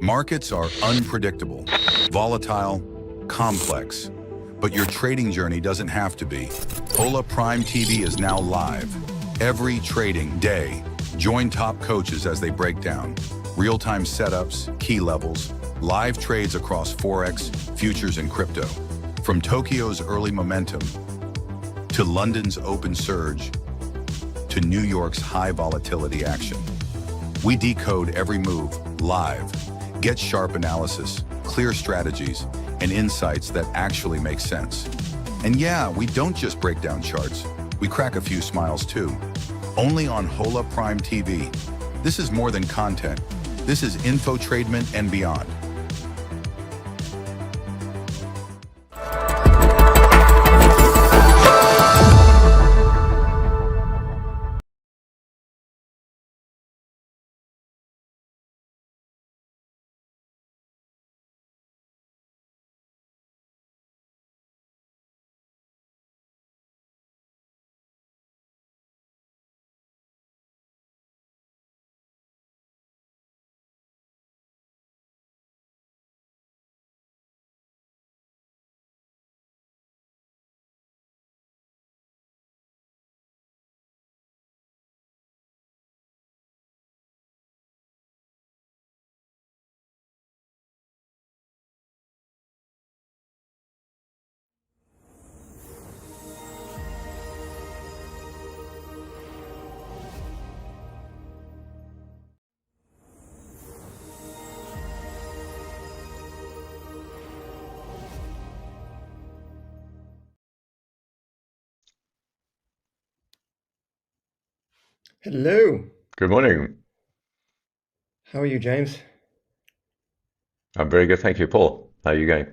Markets are unpredictable, volatile, complex, but your trading journey doesn't have to be. Hola Prime TV is now live. Every trading day, join top coaches as they break down real-time setups, key levels, live trades across Forex, futures, and crypto. From Tokyo's early momentum, to London's open surge, to New York's high volatility action. We decode every move live. Get sharp analysis, clear strategies, and insights that actually make sense. And yeah, we don't just break down charts. We crack a few smiles too. Only on Hola Prime TV. This is more than content. This is infotainment and beyond. Hello. Good morning. How are you, James? I'm very good, thank you, Paul. How are you going?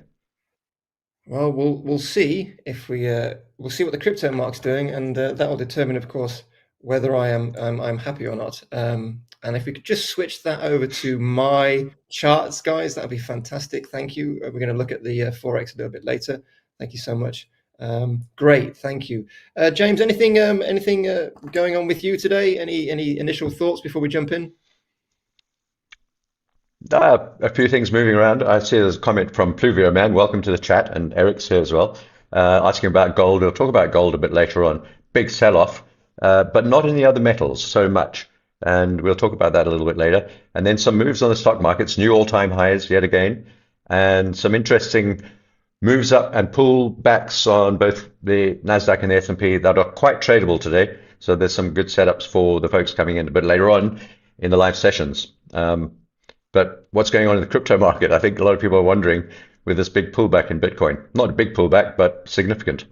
Well, we'll see if we'll see what the crypto market's doing, and that will determine, of course, whether I'm happy or not. And if we could just switch that over to my charts, guys, that would be fantastic. Thank you. We're going to look at the Forex a little bit later. Thank you so much. Great, thank you, James. Anything going on with you today? Any initial thoughts before we jump in? A few things moving around. I see there's a comment from Pluvio Man. Welcome to the chat, and Eric's here as well, asking about gold. We'll talk about gold a bit later on. Big sell-off, but not in the other metals so much, and we'll talk about that a little bit later. And then some moves on the stock markets, new all-time highs yet again, and some interesting moves up and pullbacks on both the Nasdaq and the S&P that are quite tradable today. So there's some good setups for the folks coming in a bit later on in the live sessions. But what's going on in the crypto market? I think a lot of people are wondering with this big pullback in Bitcoin. Not a big pullback, but significant.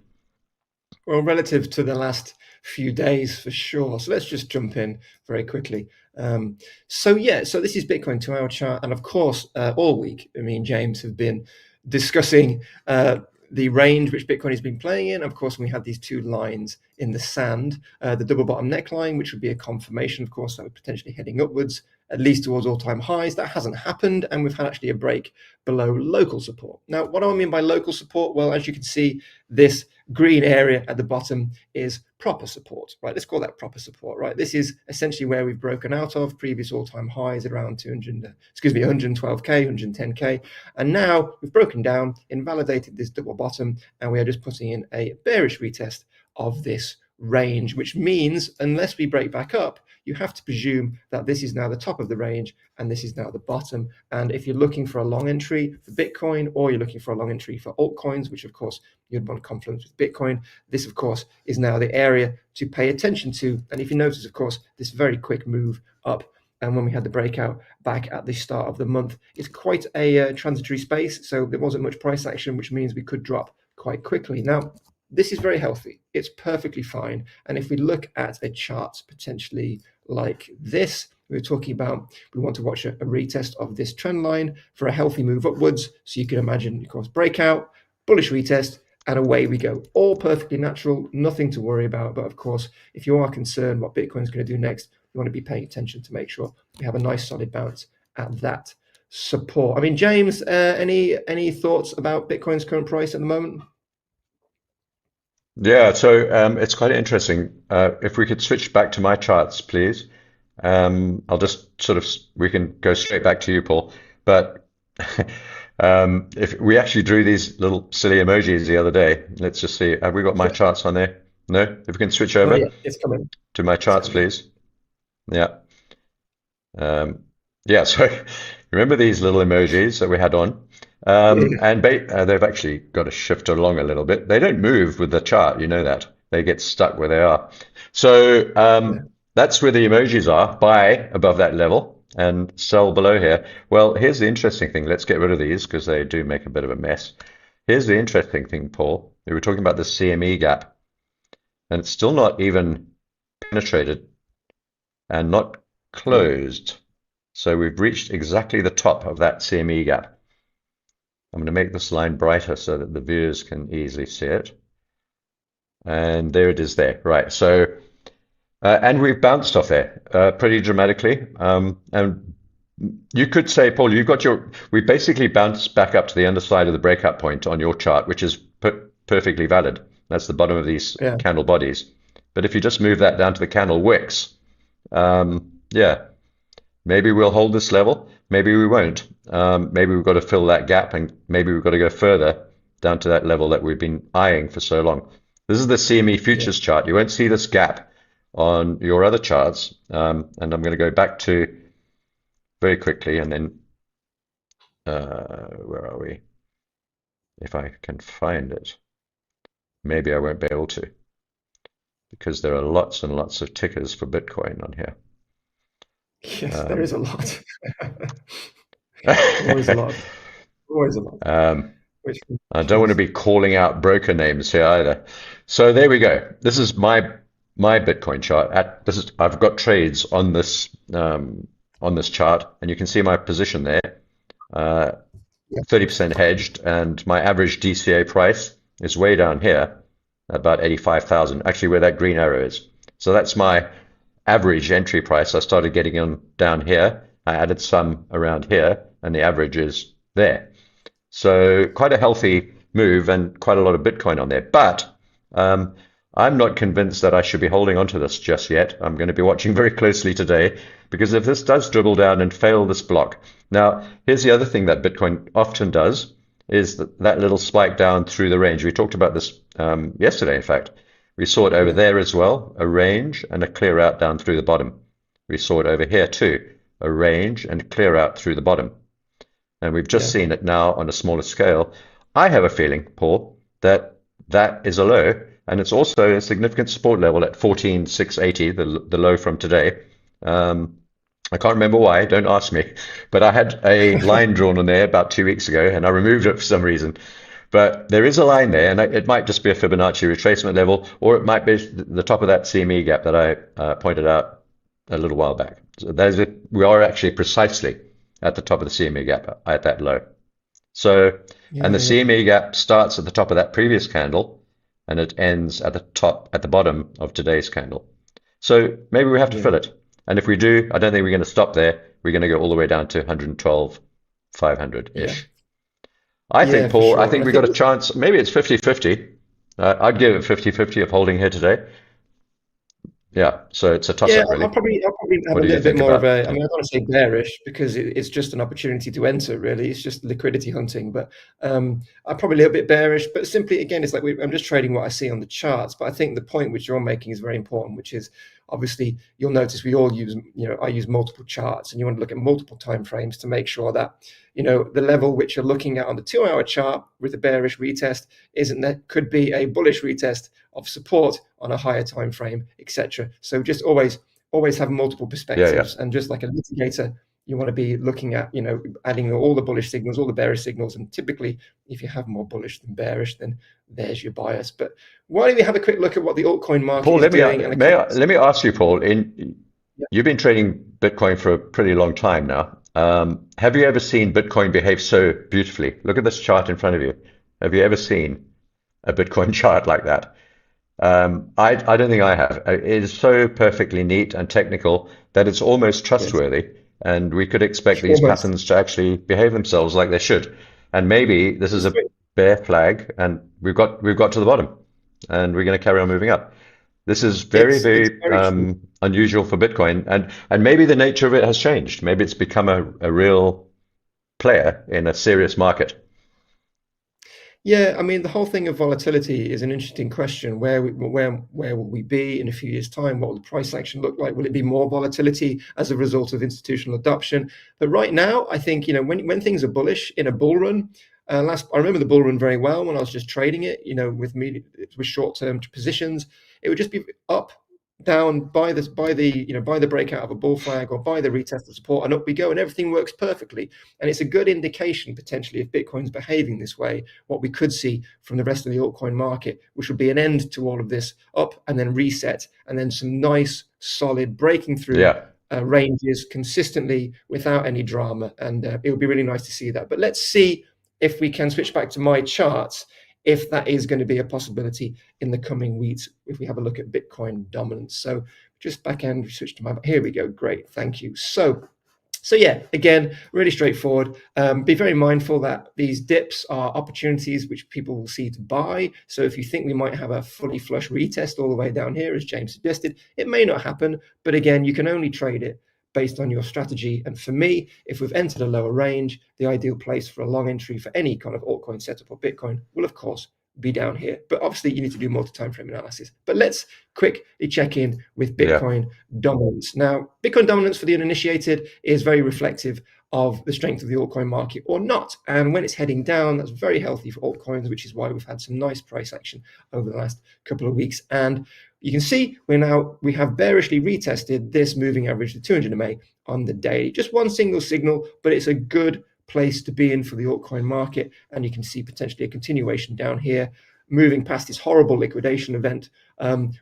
Well, relative to the last few days, for sure. So let's just jump in very quickly. So this is Bitcoin 2-hour chart. And of course, all week, me and James have been discussing the range which Bitcoin has been playing in. Of course, we had these two lines in the sand, the double bottom neckline, which would be a confirmation, of course, that we're potentially heading upwards, at least towards all-time highs. That hasn't happened, and we've had actually a break below local support. Now, what do I mean by local support? Well, as you can see, this green area at the bottom is proper support, right? Let's call that proper support, right? This is essentially where we've broken out of previous all-time highs at around 112K, 110K. And now we've broken down, invalidated this double bottom, and we are just putting in a bearish retest of this range, which means unless we break back up, you have to presume that this is now the top of the range and this is now the bottom. And if you're looking for a long entry for Bitcoin, or you're looking for a long entry for altcoins, which of course you'd want confluence with Bitcoin, this of course is now the area to pay attention to. And if you notice, of course, this very quick move up, and when we had the breakout back at the start of the month, it's quite a transitory space. So there wasn't much price action, which means we could drop quite quickly. Now, this is very healthy. It's perfectly fine. And if we look at a chart potentially like this, we were talking about, we want to watch a retest of this trend line for a healthy move upwards. So you can imagine, of course, breakout, bullish retest, and away we go. All perfectly natural, nothing to worry about. But of course, if you are concerned what Bitcoin is going to do next, you want to be paying attention to make sure we have a nice solid bounce at that support. I mean, James, any thoughts about Bitcoin's current price at the moment? Yeah, so it's quite interesting. If we could switch back to my charts, please. I'll just we can go straight back to you, Paul. But if we actually drew these little silly emojis the other day, let's just see. Have we got my charts on there? No? If we can switch Oh, over yeah, it's coming. to my charts, please. Yeah. Yeah, so remember these little emojis that we had on? And they've actually got to shift along a little bit. They don't move with the chart, you know that. They get stuck where they are. So that's where the emojis are, buy above that level and sell below here. Well, here's the interesting thing. Let's get rid of these because they do make a bit of a mess. Here's the interesting thing, Paul. We were talking about the CME gap, and it's still not even penetrated and not closed. So we've reached exactly the top of that CME gap. I'm going to make this line brighter so that the viewers can easily see it. And there it is there. Right. So, and we've bounced off there pretty dramatically. And you could say, Paul, we basically bounced back up to the underside of the breakout point on your chart, which is perfectly valid. That's the bottom of these candle bodies. But if you just move that down to the candle wicks, yeah, maybe we'll hold this level. Maybe we won't. Maybe we've got to fill that gap, and maybe we've got to go further down to that level that we've been eyeing for so long. This is the CME futures chart. You won't see this gap on your other charts. And I'm going to go back to very quickly, and then where are we? If I can find it. Maybe I won't be able to, because there are lots and lots of tickers for Bitcoin on here. Yes, there is a lot. Always a lot. Always a lot. I don't want to be calling out broker names here either. So there we go. This is my Bitcoin chart. I've got trades on this chart, and you can see my position there. 30% hedged, and my average DCA price is way down here, about 85,000. Actually, where that green arrow is. So that's my average entry price. I started getting on down here. I added some around here, and the average is there. So quite a healthy move and quite a lot of Bitcoin on there. But I'm not convinced that I should be holding on to this just yet. I'm going to be watching very closely today, because if this does dribble down and fail this block. Now, here's the other thing that Bitcoin often does, is that little spike down through the range. We talked about this yesterday, in fact. We saw it over there as well, a range and a clear out down through the bottom. We saw it over here too, a range and clear out through the bottom. And we've just seen it now on a smaller scale. I have a feeling, Paul, that that is a low, and it's also a significant support level at 14,680, the low from today. I can't remember why, don't ask me, but I had a line drawn on there about 2 weeks ago, and I removed it for some reason. But there is a line there, and it might just be a Fibonacci retracement level, or it might be the top of that CME gap that I pointed out a little while back. So we are actually precisely at the top of the CME gap at that low. So, and the CME gap starts at the top of that previous candle, and it ends at the bottom of today's candle. So maybe we have to fill it. And if we do, I don't think we're going to stop there. We're going to go all the way down to 112,500-ish. I think, Paul, sure. I think we got a chance. Maybe it's 50-50. I'd give it 50-50 of holding here today. Yeah, so it's a toss-up, really. I'll probably have a little bit more of a, I mean, I don't want to say bearish, because it's just an opportunity to enter, really. It's just liquidity hunting. But I'm probably a little bit bearish, but simply, again, it's like I'm just trading what I see on the charts. But I think the point which you're making is very important, which is, obviously, you'll notice we all use, I use multiple charts, and you want to look at multiple time frames to make sure that, the level which you're looking at on the 2-hour chart with a bearish retest could be a bullish retest of support on a higher time frame, etc. So just always have multiple perspectives, and just like a litigator, you want to be looking at, adding all the bullish signals, all the bearish signals, and typically, if you have more bullish than bearish, then there's your bias. But why don't we have a quick look at what the altcoin market is doing? Let me ask you, Paul. You've been trading Bitcoin for a pretty long time now. Have you ever seen Bitcoin behave so beautifully? Look at this chart in front of you. Have you ever seen a Bitcoin chart like that? I don't think I have. It is so perfectly neat and technical that it's almost trustworthy. Yes. And we could expect these patterns to actually behave themselves like they should. And maybe this is a bear flag, and we've got to the bottom, and we're going to carry on moving up. This is very unusual for Bitcoin, and maybe the nature of it has changed. Maybe it's become a real player in a serious market? Yeah, I mean, the whole thing of volatility is an interesting question. Where will we be in a few years' time? What will the price action look like? Will it be more volatility as a result of institutional adoption? But right now, I think, when things are bullish in a bull run, I remember the bull run very well when I was just trading it, with short-term positions. It would just be up, down by the breakout of a bull flag or by the retest of support, and up we go, and everything works perfectly. And it's a good indication potentially if Bitcoin's behaving this way, what we could see from the rest of the altcoin market, which would be an end to all of this up and then reset, and then some nice solid breaking through ranges consistently without any drama. And it would be really nice to see that. But let's see if we can switch back to my charts, if that is going to be a possibility in the coming weeks, if we have a look at Bitcoin dominance. So just back end, switch to here we go. Great, thank you. So yeah, again, really straightforward. Be very mindful that these dips are opportunities which people will see to buy. So if you think we might have a fully flush retest all the way down here, as James suggested, it may not happen. But again, you can only trade it based on your strategy. And for me, if we've entered a lower range, the ideal place for a long entry for any kind of altcoin setup or Bitcoin will, of course, be down here. But obviously, you need to do multi-time frame analysis. But let's quickly check in with Bitcoin dominance. Now, Bitcoin dominance for the uninitiated is very reflective of the strength of the altcoin market or not. And when it's heading down, that's very healthy for altcoins, which is why we've had some nice price action over the last couple of weeks. And you can see we have bearishly retested this moving average, the 200 MA on the day. Just one single signal, but it's a good place to be in for the altcoin market. And you can see potentially a continuation down here. Moving past this horrible liquidation event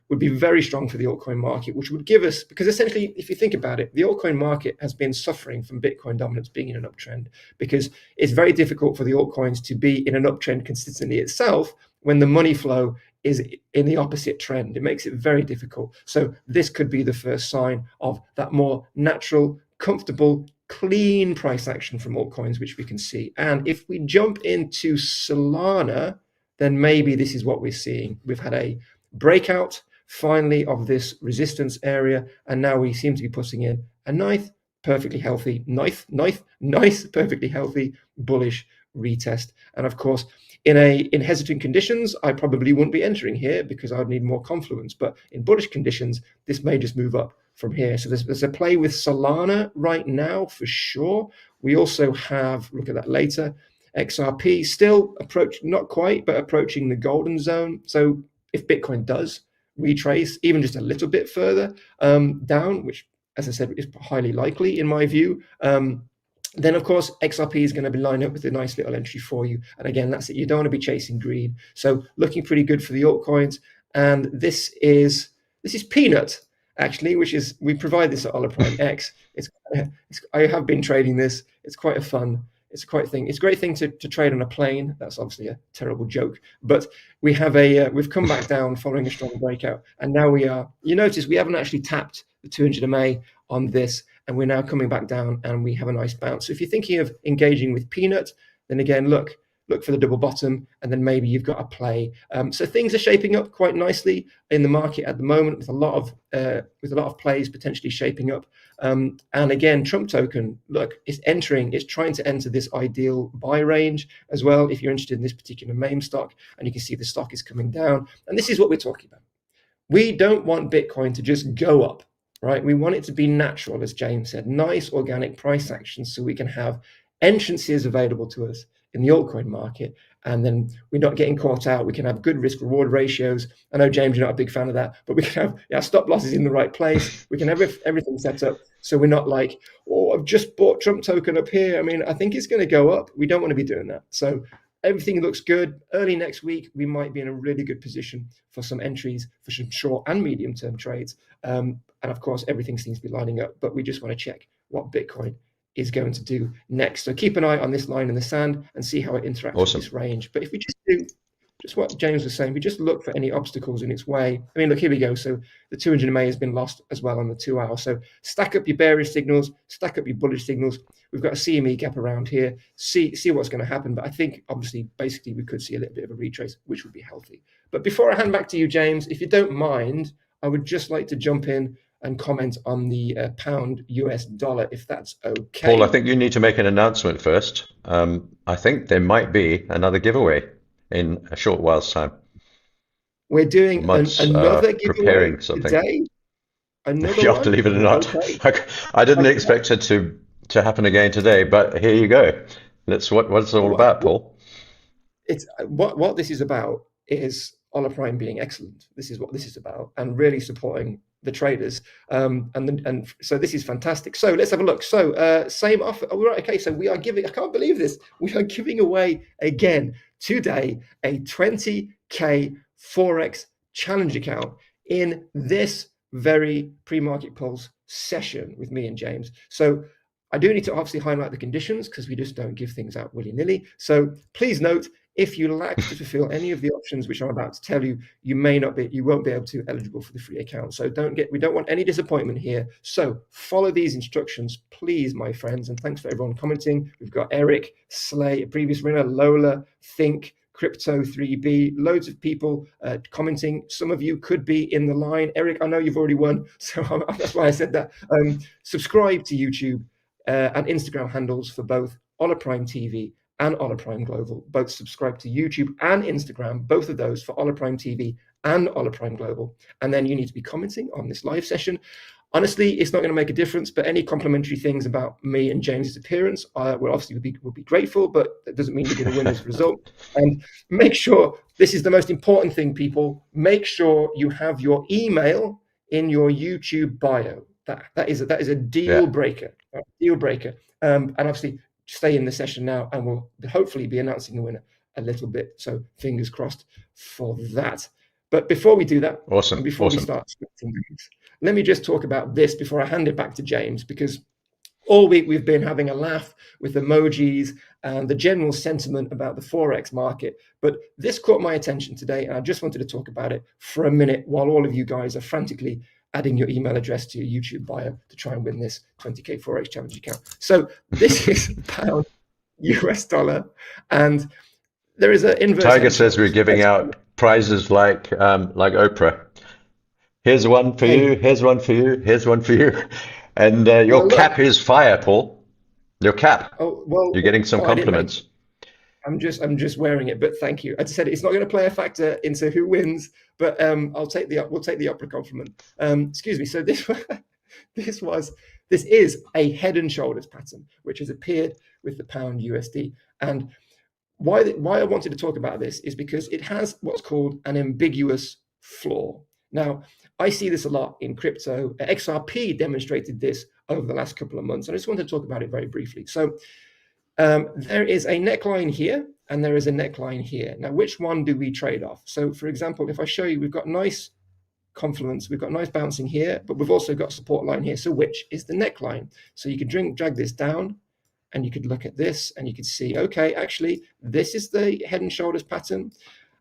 would be very strong for the altcoin market, which would give us, because essentially, if you think about it, the altcoin market has been suffering from Bitcoin dominance being in an uptrend, because it's very difficult for the altcoins to be in an uptrend consistently itself when the money flow is in the opposite trend. It makes it very difficult. So this could be the first sign of that more natural, comfortable, clean price action from altcoins, which we can see. And if we jump into Solana, then maybe this is what we're seeing. We've had a breakout finally of this resistance area, and now we seem to be putting in a nice, perfectly healthy, perfectly healthy bullish retest. And of course, in hesitant conditions, I probably wouldn't be entering here because I'd need more confluence. But in bullish conditions, this may just move up from here. So there's a play with Solana right now for sure. We also have, look at that later, XRP still not quite, but approaching the golden zone. So if Bitcoin does retrace even just a little bit further down, which, as I said, is highly likely in my view, then of course XRP is going to be lined up with a nice little entry for you. And again, that's it. You don't want to be chasing greed. So looking pretty good for the altcoins. And this is Peanut, actually, which is, we provide this at Hola Prime X. I have been trading this. It's quite a fun. It's a great thing to trade on a plane. That's obviously a terrible joke, but we have we've come back down following a strong breakout, and now you notice we haven't actually tapped the 200 MA on this, and we're now coming back down and we have a nice bounce. So if you're thinking of engaging with Peanut, then again, look for the double bottom, and then maybe you've got a play. So things are shaping up quite nicely in the market at the moment, with a lot of plays potentially shaping up. And again, Trump token, look, it's trying to enter this ideal buy range as well. If you're interested in this particular meme stock, and you can see the stock is coming down, and this is what we're talking about. We don't want Bitcoin to just go up, right? We want it to be natural, as James said, nice organic price action, so we can have entrances available to us in the altcoin market, and then we're not getting caught out. We can have good risk reward ratios. I know, James, you're not a big fan of that, but we can have stop losses in the right place. We can have everything set up so we're not like, oh, I've just bought Trump token up here. I mean, I think it's going to go up. We don't want to be doing that. So everything looks good. Early next week, we might be in a really good position for some entries for some short and medium term trades. And of course, everything seems to be lining up, but we just want to check what Bitcoin is going to do next. So keep an eye on this line in the sand and see how it interacts with this range. But if we just do just what James was saying, we just look for any obstacles in its way. I mean, look, here we go. So the 200 MA has been lost as well on the 2 hour. So stack up your bearish signals, stack up your bullish signals. We've got a CME gap around here. See what's going to happen. But I think obviously, basically, we could see a little bit of a retrace, which would be healthy. But before I hand back to you, James, if you don't mind, I would just like to jump in and comment on the pound US dollar, if that's okay. Paul, I think you need to make an announcement first. I think there might be another giveaway in a short while's time. We're doing another giveaway preparing something today. Another Yeah, one? believe it or not. Okay. I didn't expect it to happen again today, but here you go. What's it all about, Paul? It's what this is about is Hola Prime being excellent. This is what this is about, and really supporting the traders. And so this is fantastic. So let's have a look. So same offer. Oh, right. Okay. So we are giving. I can't believe this. We are giving away again today a 20K Forex challenge account in this very pre-market pulse session with me and James. So I do need to obviously highlight the conditions because we just don't give things out willy-nilly. So please note, if you lack to fulfill any of the options which I'm about to tell you, you won't be able to eligible for the free account. So we don't want any disappointment here. So follow these instructions, please, my friends. And thanks for everyone commenting. We've got Eric, Slay, a previous winner, Lola, Think, Crypto 3B, loads of people commenting. Some of you could be in the line. Eric, I know you've already won, so that's why I said that. Subscribe to YouTube and Instagram handles for both Hola Prime TV and Hola Prime Global. Both subscribe to YouTube and Instagram, both of those for Hola Prime TV and Hola Prime Global. And then you need to be commenting on this live session. Honestly, it's not going to make a difference, but any complimentary things about me and James's appearance, we'll obviously would be grateful, but that doesn't mean you're going to win as a result. And make sure, this is the most important thing, people, make sure you have your email in your YouTube bio. That is a deal breaker. Deal breaker. And obviously, stay in the session now, and we'll hopefully be announcing the winner a little bit. So fingers crossed for that. But before we do that, awesome. Before we start, let me just talk about this before I hand it back to James, because all week we've been having a laugh with emojis and the general sentiment about the Forex market. But this caught my attention today, and I just wanted to talk about it for a minute while all of you guys are frantically adding your email address to your YouTube bio to try and win this 20K Forex challenge account. So this is pound US dollar, and there is an inverse. Tiger says we're giving out prizes like Oprah. Here's one for you. Here's one for you. Here's one for you. And your cap is fire, Paul. Your cap. Oh well, you're getting some compliments. I'm just wearing it, but thank you. As I said, it's not going to play a factor into who wins, but we'll take the Oprah compliment. Excuse me. So this is a head and shoulders pattern which has appeared with the pound USD. And why I wanted to talk about this is because it has what's called an ambiguous floor. Now, I see this a lot in crypto. XRP demonstrated this over the last couple of months, and I just want to talk about it very briefly. So there is a neckline here, and there is a neckline here. Now, which one do we trade off? So, for example, if I show you, we've got nice confluence, we've got nice bouncing here, but we've also got support line here. So which is the neckline? So you could drag this down, and you could look at this, and you could see, okay, actually, this is the head and shoulders pattern.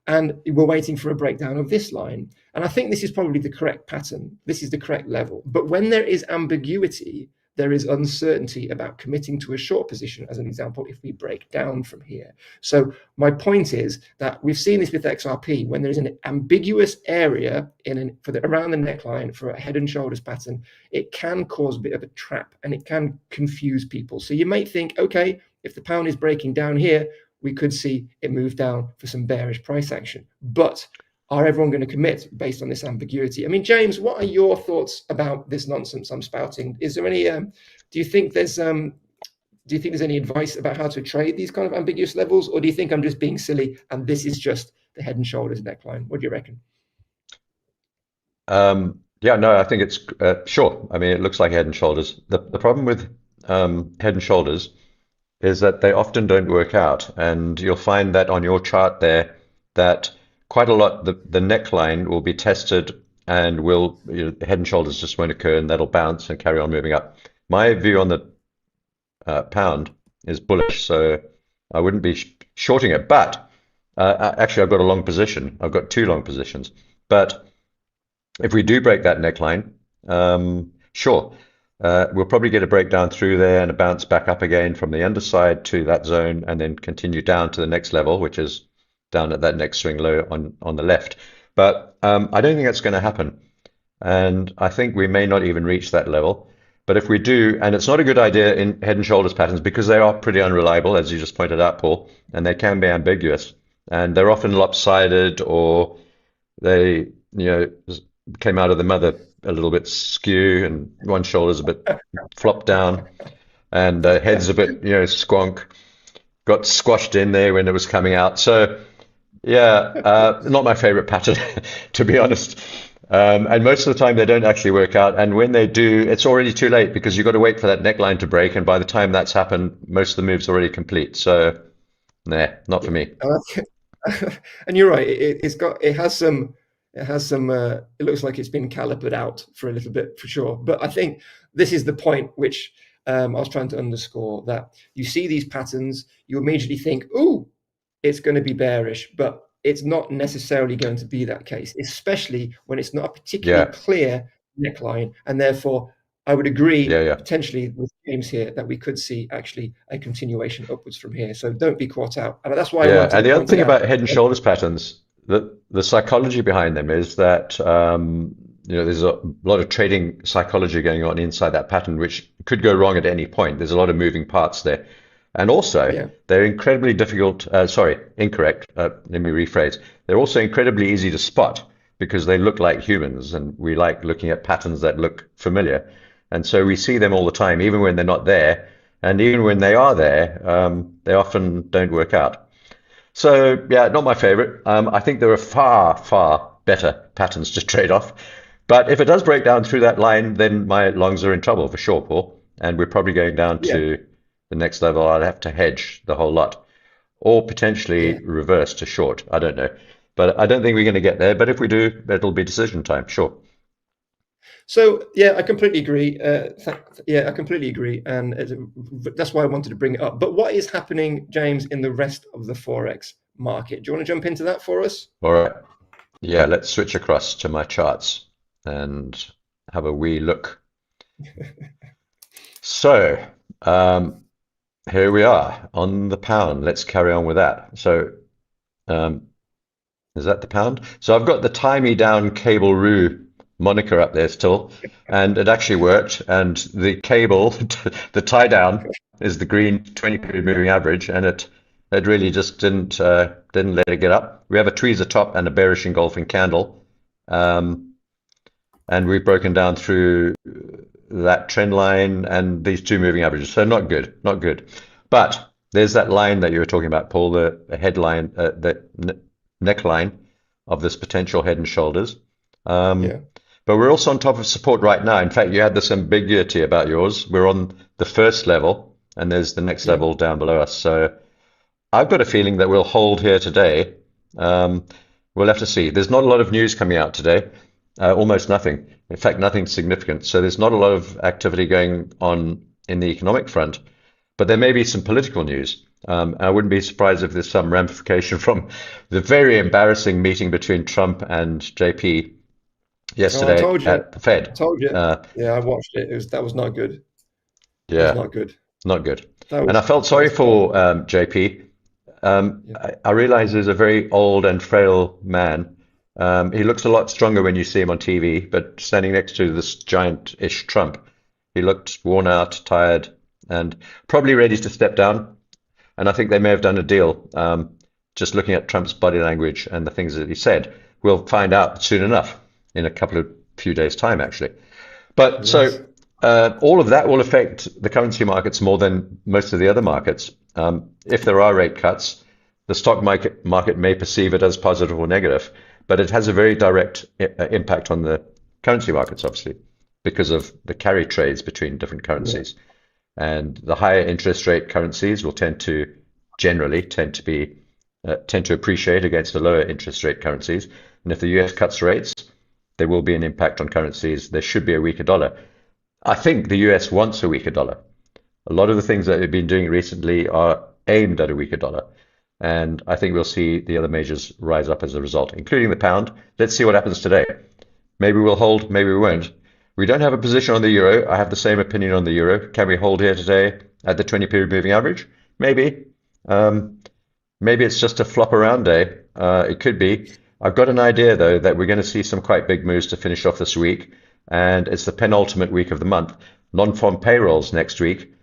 And we're waiting for a breakdown of this line. And I think this is probably the correct pattern. This is the correct level. But when there is ambiguity, there is uncertainty about committing to a short position, as an example, if we break down from here. So my point is that we've seen this with XRP. When there is an ambiguous area around the neckline for a head and shoulders pattern, it can cause a bit of a trap, and it can confuse people. So you might think, okay, if the pound is breaking down here, we could see it move down for some bearish price action. But are everyone going to commit based on this ambiguity? I mean, James, what are your thoughts about this nonsense I'm spouting? Is there any? Do you think there's any advice about how to trade these kind of ambiguous levels, or do you think I'm just being silly and this is just the head and shoulders neckline? What do you reckon? Yeah, no, I think it's sure. I mean, it looks like head and shoulders. The problem with head and shoulders is that they often don't work out, and you'll find that on your chart there that quite a lot the neckline will be tested and the head and shoulders just won't occur, and that'll bounce and carry on moving up. My view on the pound is bullish, so I wouldn't be shorting it, but actually I've got a long position. I've got two long positions, but if we do break that neckline, sure, we'll probably get a breakdown through there and a bounce back up again from the underside to that zone, and then continue down to the next level, which is down at that next swing low on the left. But I don't think that's going to happen. And I think we may not even reach that level. But if we do, and it's not a good idea in head and shoulders patterns because they are pretty unreliable, as you just pointed out, Paul, and they can be ambiguous. And they're often lopsided, or they, came out of the mother a little bit skew, and one shoulder's a bit flopped down, and the head's a bit, squonk, got squashed in there when it was coming out. So, yeah, not my favorite pattern, to be honest. And most of the time they don't actually work out. And when they do, it's already too late because you've got to wait for that neckline to break. And by the time that's happened, most of the move's already complete. So, nah, not for me. And you're right. It has some. It looks like it's been calipered out for a little bit, for sure. But I think this is the point which I was trying to underscore, that you see these patterns, you immediately think, "Ooh, it's going to be bearish," but it's not necessarily going to be that case, especially when it's not a particularly clear neckline. And therefore, I would agree potentially with James here that we could see actually a continuation upwards from here. So don't be caught out. And that's why I wanted and to the other point thing it out. about head and shoulders patterns, the psychology behind them is that there's a lot of trading psychology going on inside that pattern, which could go wrong at any point. There's a lot of moving parts there. And also, they're incredibly difficult, incorrect, let me rephrase. They're also incredibly easy to spot because they look like humans, and we like looking at patterns that look familiar. And so we see them all the time, even when they're not there. And even when they are there, they often don't work out. So, yeah, not my favorite. I think there are far, far better patterns to trade off. But if it does break down through that line, then my longs are in trouble for sure, Paul. And we're probably going down to the next level. I'd have to hedge the whole lot, or potentially reverse to short. I don't know. But I don't think we're going to get there. But if we do, it'll be decision time, sure. So, yeah, I completely agree. I completely agree. And that's why I wanted to bring it up. But what is happening, James, in the rest of the Forex market? Do you want to jump into that for us? All right. Yeah, let's switch across to my charts and have a wee look. So, here we are on the pound. Let's carry on with that. So, is that the pound? So I've got the tie me down cable roo moniker up there still, and it actually worked. And the cable, the tie down, is the green 20-period moving average, and it really just didn't let it get up. We have a tweezer top and a bearish engulfing candle, and we've broken down through that trend line and these two moving averages. So not good, not good. But there's that line that you were talking about, Paul, the headline, the neckline of this potential head and shoulders. But we're also on top of support right now. In fact, you had this ambiguity about yours. We're on the first level, and there's the next level down below us. So I've got a feeling that we'll hold here today. We'll have to see. There's not a lot of news coming out today. Almost nothing. In fact, nothing significant. So there's not a lot of activity going on in the economic front, but there may be some political news. I wouldn't be surprised if there's some ramification from the very embarrassing meeting between Trump and JP yesterday at the Fed. I told you. Yeah, I watched it. That was not good. Yeah, it was not good. Not good. And I felt sorry for JP. I realize he's a very old and frail man. He looks a lot stronger when you see him on TV, but standing next to this giant-ish Trump, he looked worn out, tired, and probably ready to step down. And I think they may have done a deal. Just looking at Trump's body language and the things that he said, we'll find out soon enough, in a few days' time, actually. But so all of that will affect the currency markets more than most of the other markets. If there are rate cuts, the stock market may perceive it as positive or negative, but it has a very direct impact on the currency markets, obviously, because of the carry trades between different currencies. And the higher interest rate currencies will tend to appreciate against the lower interest rate currencies. And if the US cuts rates, there will be an impact on currencies. There should be a weaker dollar. I think the US wants a weaker dollar. A lot of the things that they've been doing recently are aimed at a weaker dollar. And I think we'll see the other majors rise up as a result, including the pound. Let's see what happens today. Maybe we'll hold, maybe we won't. We don't have a position on the euro. I have the same opinion on the euro. Can we hold here today at the 20-period moving average? Maybe. Maybe it's just a flop around day. It could be. I've got an idea, though, that we're going to see some quite big moves to finish off this week, and it's the penultimate week of the month. Non-farm payrolls next week,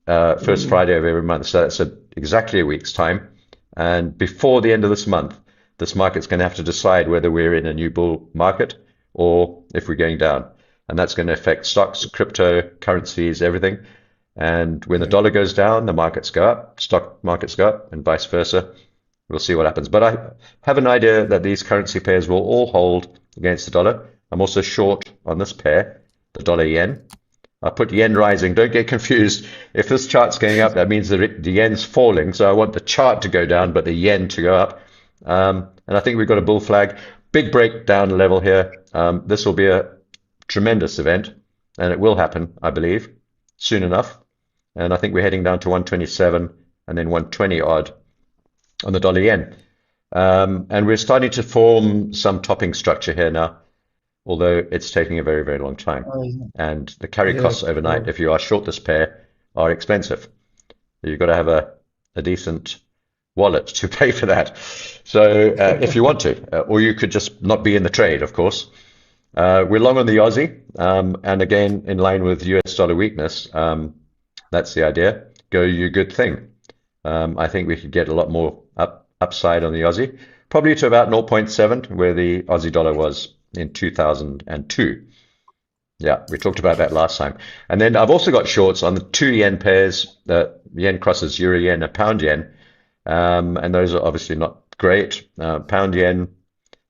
first Friday of every month. So that's exactly a week's time. And before the end of this month, this market's going to have to decide whether we're in a new bull market or if we're going down. And that's going to affect stocks, crypto, currencies, everything. And when the dollar goes down, the markets go up, stock markets go up, and vice versa. We'll see what happens. But I have an idea that these currency pairs will all hold against the dollar. I'm also short on this pair, the dollar yen. I put yen rising. Don't get confused. If this chart's going up, that means the yen's falling. So I want the chart to go down, but the yen to go up. And I think we've got a bull flag. Big breakdown level here. This will be a tremendous event, and it will happen, I believe, soon enough. And I think we're heading down to 127 and then 120 odd on the dollar yen. And we're starting to form some topping structure here now, although it's taking a very, very long time. And the carry costs overnight, if you are short this pair, are expensive. You've got to have a decent wallet to pay for that. So if you want to, or you could just not be in the trade, of course. We're long on the Aussie, and again, in line with US dollar weakness, that's the idea. Go you good thing. I think we could get a lot more upside on the Aussie, probably to about 0.7, where the Aussie dollar was in 2002. Yeah, we talked about that last time. And then I've also got shorts on the two yen pairs, the yen crosses euro yen and pound yen. And those are obviously not great. Pound yen,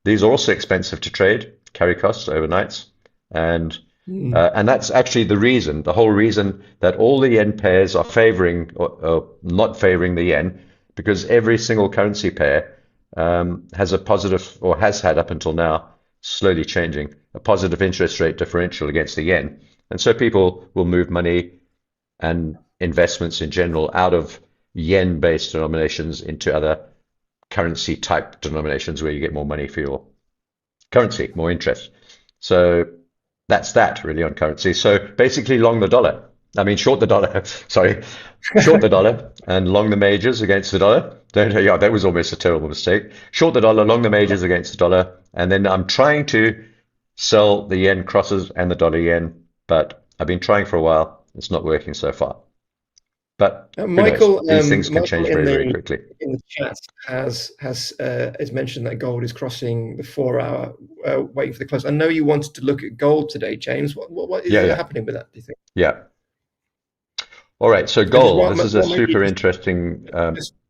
these are also expensive to trade, carry costs overnights. And that's actually the whole reason that all the yen pairs are favoring or not favoring the yen, because every single currency pair has a positive, or has had up until now, slowly changing, a positive interest rate differential against the yen. And so people will move money and investments in general out of yen-based denominations into other currency type denominations where you get more money for your currency, more interest. So that's that really on currency. So basically short the dollar, sorry, short the dollar and long the majors against the dollar. Yeah, that was almost a terrible mistake. Short the dollar, long the majors against the dollar. And then I'm trying to sell the yen crosses and the dollar yen, but I've been trying for a while. It's not working so far. But Michael, these things can change very, very quickly. In the chat has mentioned that gold is crossing the 4-hour waiting for the close. I know you wanted to look at gold today, James. What is happening with that, do you think? Yeah. All right. So gold, this is a super interesting.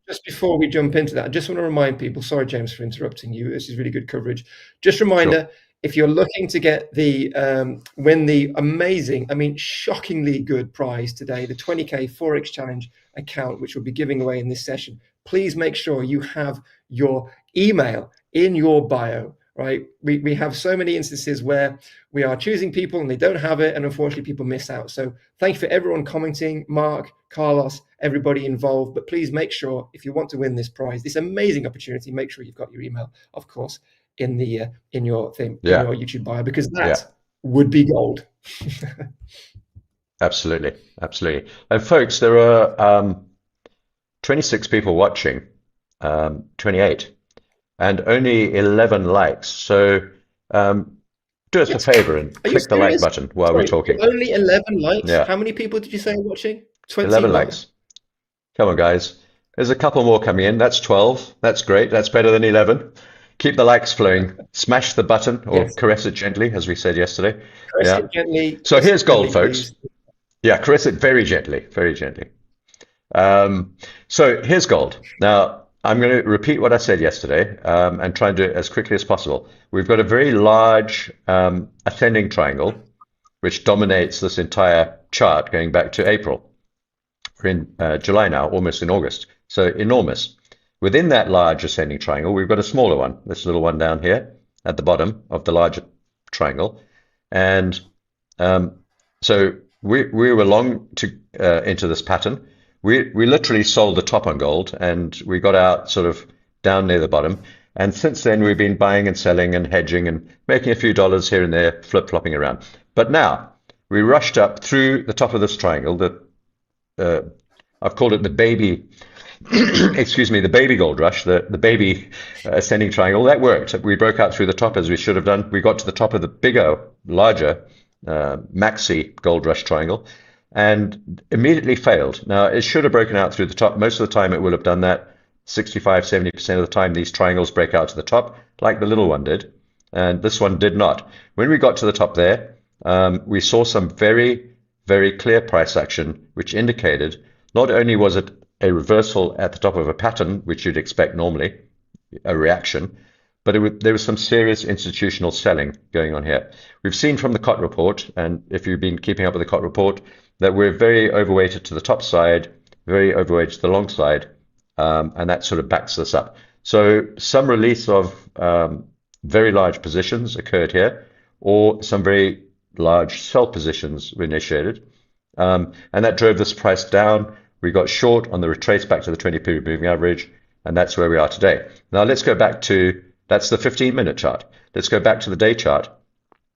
Just before we jump into that, I just want to remind people, sorry, James, for interrupting you. This is really good coverage. Just a reminder, if you're looking to get win the amazing, shockingly good prize today, the 20K Forex Challenge account, which we'll be giving away in this session, please make sure you have your email in your bio, right? We have so many instances where we are choosing people and they don't have it, and unfortunately people miss out. So thank you for everyone commenting, Mark, Carlos, everybody involved. But please make sure, if you want to win this prize, this amazing opportunity, make sure you've got your email, of course, in your YouTube bio, because that would be gold. Absolutely. And folks, there are 26 people watching, 28, and only 11 likes. So do us a favor and click the like button while we're talking. Only 11 likes? Yeah. How many people did you say are watching? 11 likes. Come on, guys. There's a couple more coming in. That's 12. That's great. That's better than 11. Keep the likes flowing. Smash the button, or caress it gently, as we said yesterday. Caress it gently. So here's gold, folks. Please. Yeah, caress it very gently, very gently. So here's gold. Now, I'm going to repeat what I said yesterday and try and do it as quickly as possible. We've got a very large ascending triangle, which dominates this entire chart going back to April. We're in July now, almost in August. So enormous. Within that large ascending triangle, we've got a smaller one, this little one down here at the bottom of the larger triangle. And so we were long into this pattern. We literally sold the top on gold, and we got out sort of down near the bottom. And since then, we've been buying and selling and hedging and making a few dollars here and there, flip-flopping around. But now, we rushed up through the top of this triangle that I've called it the baby excuse me, the baby gold rush, the baby ascending triangle, that worked. We broke out through the top as we should have done. We got to the top of the bigger, larger maxi gold rush triangle and immediately failed. Now, it should have broken out through the top. Most of the time it will have done that. 65, 70% of the time, these triangles break out to the top, like the little one did. And this one did not. When we got to the top there, we saw some very, very clear price action, which indicated not only was it a reversal at the top of a pattern, which you'd expect normally, a reaction, but there was some serious institutional selling going on here. We've seen from the COT report, and if you've been keeping up with the COT report, that we're very overweighted to the top side, very overweighted to the long side, and that sort of backs this up. So some release of very large positions occurred here, or some very large sell positions were initiated, and that drove this price down. We got short on the retrace back to the 20-period moving average, and that's where we are today. Now let's go back to, that's the 15-minute chart. Let's go back to the day chart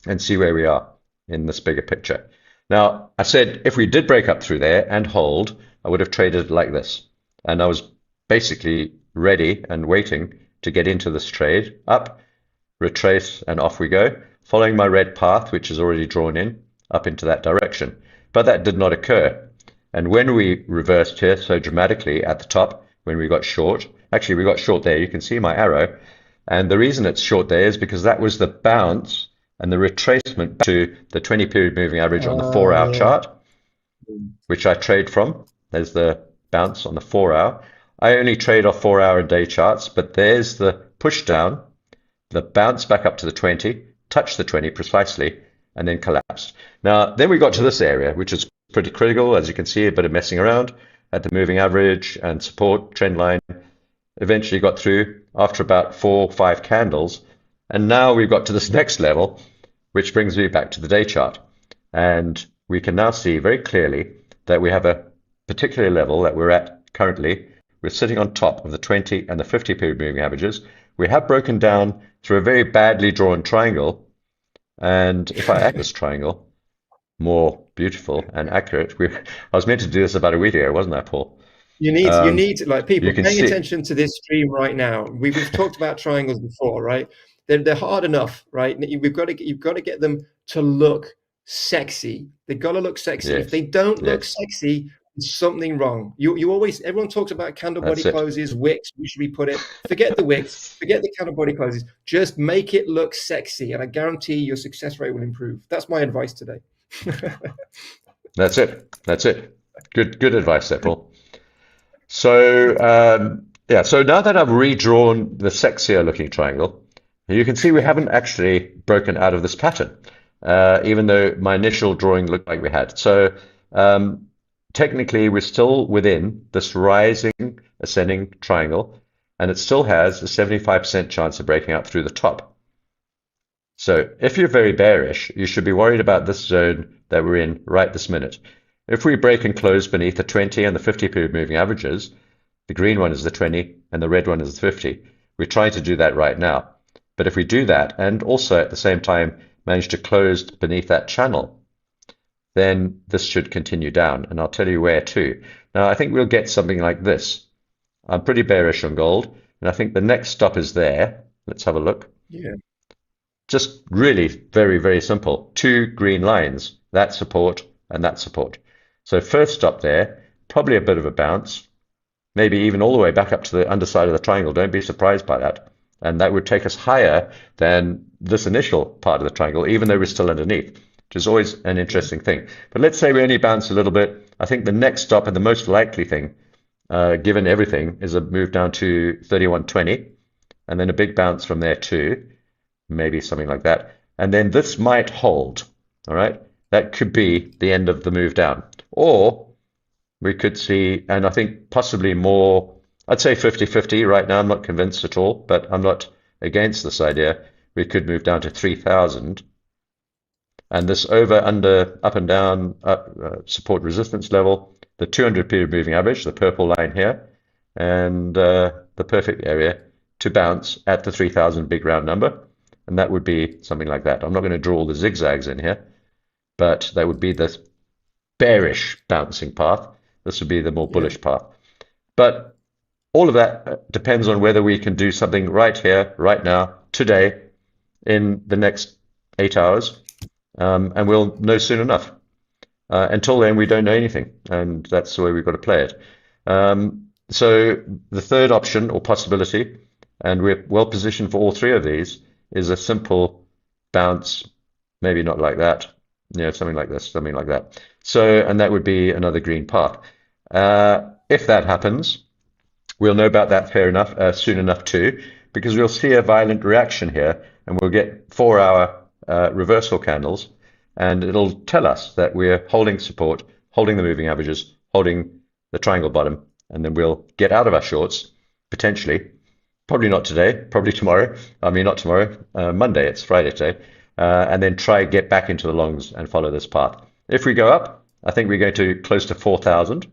and see where we are in this bigger picture. Now, I said if we did break up through there and hold, I would have traded like this. And I was basically ready and waiting to get into this trade, up, retrace, and off we go, following my red path, which is already drawn in, up into that direction. But that did not occur. And when we reversed here so dramatically at the top, when we got short, actually we got short there, you can see my arrow. And the reason it's short there is because that was the bounce and the retracement to the 20-period moving average on the 4-hour chart, which I trade from. There's the bounce on the 4-hour. I only trade off 4-hour and day charts, but there's the push down, the bounce back up to the 20, touch the 20 precisely, and then collapsed. Now, then we got to this area, which is pretty critical. As you can see, a bit of messing around at the moving average and support trend line. Eventually got through after about 4 or 5 candles. And now we've got to this next level, which brings me back to the day chart. And we can now see very clearly that we have a particular level that we're at currently. We're sitting on top of the 20 and the 50-period moving averages. We have broken down through a very badly drawn triangle. And if I act this triangle more beautiful and accurate, I was meant to do this about a week ago, wasn't I, Paul? You need like people paying attention to this stream right now. We've talked about triangles before, right? They're hard enough, right? You've got to get them to look sexy. They've got to look sexy. Yes. If they don't look sexy, there's something wrong. You always, everyone talks about candle body closes, wicks. We should be put it. Forget the wicks. Forget the candle body closes. Just make it look sexy, and I guarantee your success rate will improve. That's my advice today. That's it. Good advice there, Paul. So so now that I've redrawn the sexier looking triangle, you can see we haven't actually broken out of this pattern, even though my initial drawing looked like we had. So technically we're still within this rising ascending triangle, and it still has a 75% chance of breaking out through the top. So if you're very bearish, you should be worried about this zone that we're in right this minute. If we break and close beneath the 20 and the 50-period moving averages, the green one is the 20 and the red one is the 50. We're trying to do that right now. But if we do that and also at the same time manage to close beneath that channel, then this should continue down. And I'll tell you where to. Now, I think we'll get something like this. I'm pretty bearish on gold, and I think the next stop is there. Let's have a look. Yeah. Just really very, very simple. 2 green lines, that support and that support. So first stop there, probably a bit of a bounce, maybe even all the way back up to the underside of the triangle. Don't be surprised by that. And that would take us higher than this initial part of the triangle, even though we're still underneath, which is always an interesting thing. But let's say we only bounce a little bit. I think the next stop and the most likely thing, given everything, is a move down to 31.20, and then a big bounce from there too. Maybe something like that. And then this might hold, all right? That could be the end of the move down. Or we could see, and I think possibly more, I'd say 50-50 right now. I'm not convinced at all, but I'm not against this idea. We could move down to 3,000. And this over, under, up and down, support resistance level, the 200-period moving average, the purple line here, and the perfect area to bounce at the 3,000 big round number. And that would be something like that. I'm not going to draw all the zigzags in here, but that would be the bearish bouncing path. This would be the more bullish path. But all of that depends on whether we can do something right here, right now, today, in the next 8 hours, and we'll know soon enough. Until then, we don't know anything, and that's the way we've got to play it. So the third option or possibility, and we're well positioned for all three of these, is a simple bounce, maybe not like that, something like this, something like that. So, and that would be another green path. If that happens, we'll know about that soon enough too, because we'll see a violent reaction here, and we'll get 4-hour reversal candles, and it'll tell us that we're holding support, holding the moving averages, holding the triangle bottom, and then we'll get out of our shorts, potentially. Probably not today, probably tomorrow. I mean, not tomorrow, Monday, it's Friday today. And then try get back into the longs and follow this path. If we go up, I think we're going to close to 4,000.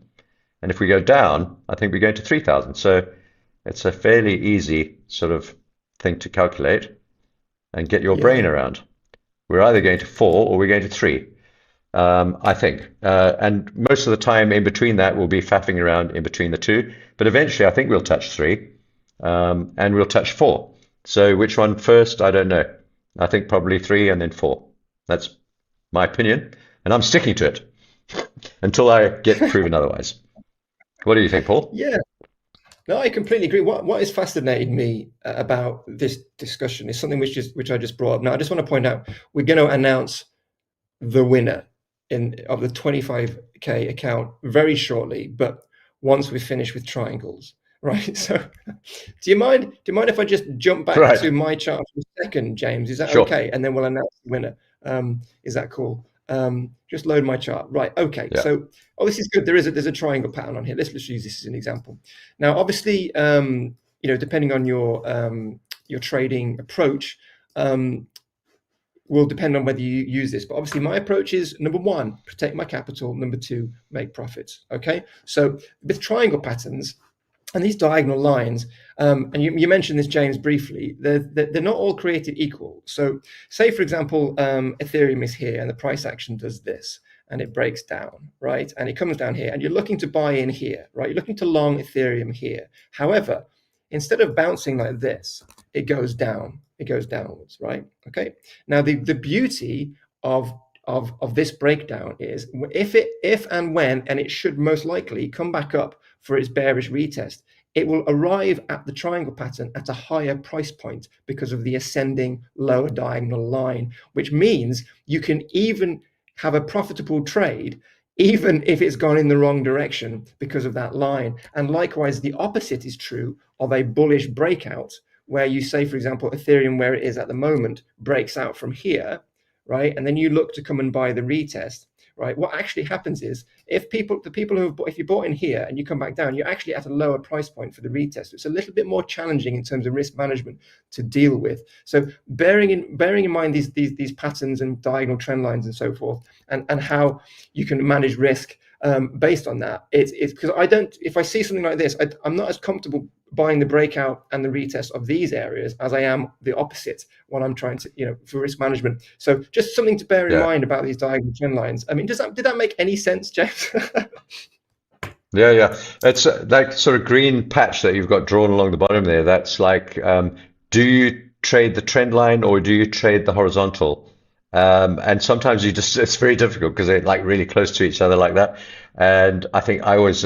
And if we go down, I think we're going to 3,000. So it's a fairly easy sort of thing to calculate and get your brain around. We're either going to 4 or we're going to 3, I think. And most of the time in between that, we'll be faffing around in between the two. But eventually, I think we'll touch 3 and we'll touch 4. So which one first? I don't know. I think probably 3 and then 4. That's my opinion. And I'm sticking to it until I get proven otherwise. What do you think, Paul? Yeah. No, I completely agree. What has fascinated me about this discussion is something which I just brought up. Now, I just want to point out, we're going to announce the winner of the 25K account very shortly, but once we finish with triangles, right? So do you mind if I just jump back to my chart for a second, James? Is that okay? And then we'll announce the winner. Is that cool? Just load my chart. Right. Okay. Yeah. So, this is good. There's a triangle pattern on here. Let's use this as an example. Now, obviously, depending on your trading approach, will depend on whether you use this. But obviously, my approach is, number 1, protect my capital. Number 2, make profits. Okay. So with triangle patterns and these diagonal lines, and you mentioned this, James, briefly, they're not all created equal. So say, for example, Ethereum is here and the price action does this and it breaks down, right? And it comes down here and you're looking to buy in here, right? You're looking to long Ethereum here. However, instead of bouncing like this, it goes down. It goes downwards, right? Okay. Now, the beauty of this breakdown is if and when, and it should most likely come back up for its bearish retest, it will arrive at the triangle pattern at a higher price point because of the ascending lower diagonal line, which means you can even have a profitable trade even if it's gone in the wrong direction because of that line. And likewise, the opposite is true of a bullish breakout, where you say, for example, Ethereum, where it is at the moment, breaks out from here, right? And then you look to come and buy the retest, right? What actually happens is if you bought in here and you come back down, you're actually at a lower price point for the retest. It's a little bit more challenging in terms of risk management to deal with. So bearing in mind these patterns and diagonal trend lines and so forth, and how you can manage risk based on that, it's because if I see something like this, I'm not as comfortable buying the breakout and the retest of these areas as I am the opposite when I'm trying to, for risk management. So just something to bear in mind about these diagonal trend lines. I mean, did that make any sense, James? Yeah. It's that sort of green patch that you've got drawn along the bottom there. That's like, do you trade the trend line or do you trade the horizontal? And sometimes it's very difficult because they're like really close to each other like that. And I think I always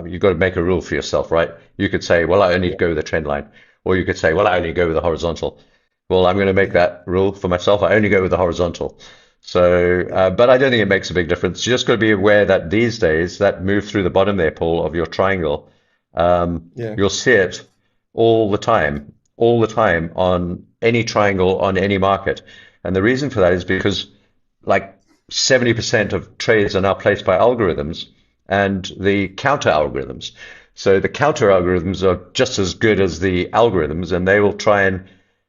you've got to make a rule for yourself, right? You could say, well, I only go with the trend line, or you could say, well, I only go with the horizontal. Well, I'm going to make that rule for myself. I only go with the horizontal. So, but I don't think it makes a big difference. You just got to be aware that these days, that move through the bottom there, Paul, of your triangle, you'll see it all the time on any triangle, on any market. And the reason for that is because like 70% of trades are now placed by algorithms and the counter algorithms. So the counter algorithms are just as good as the algorithms, and they will try and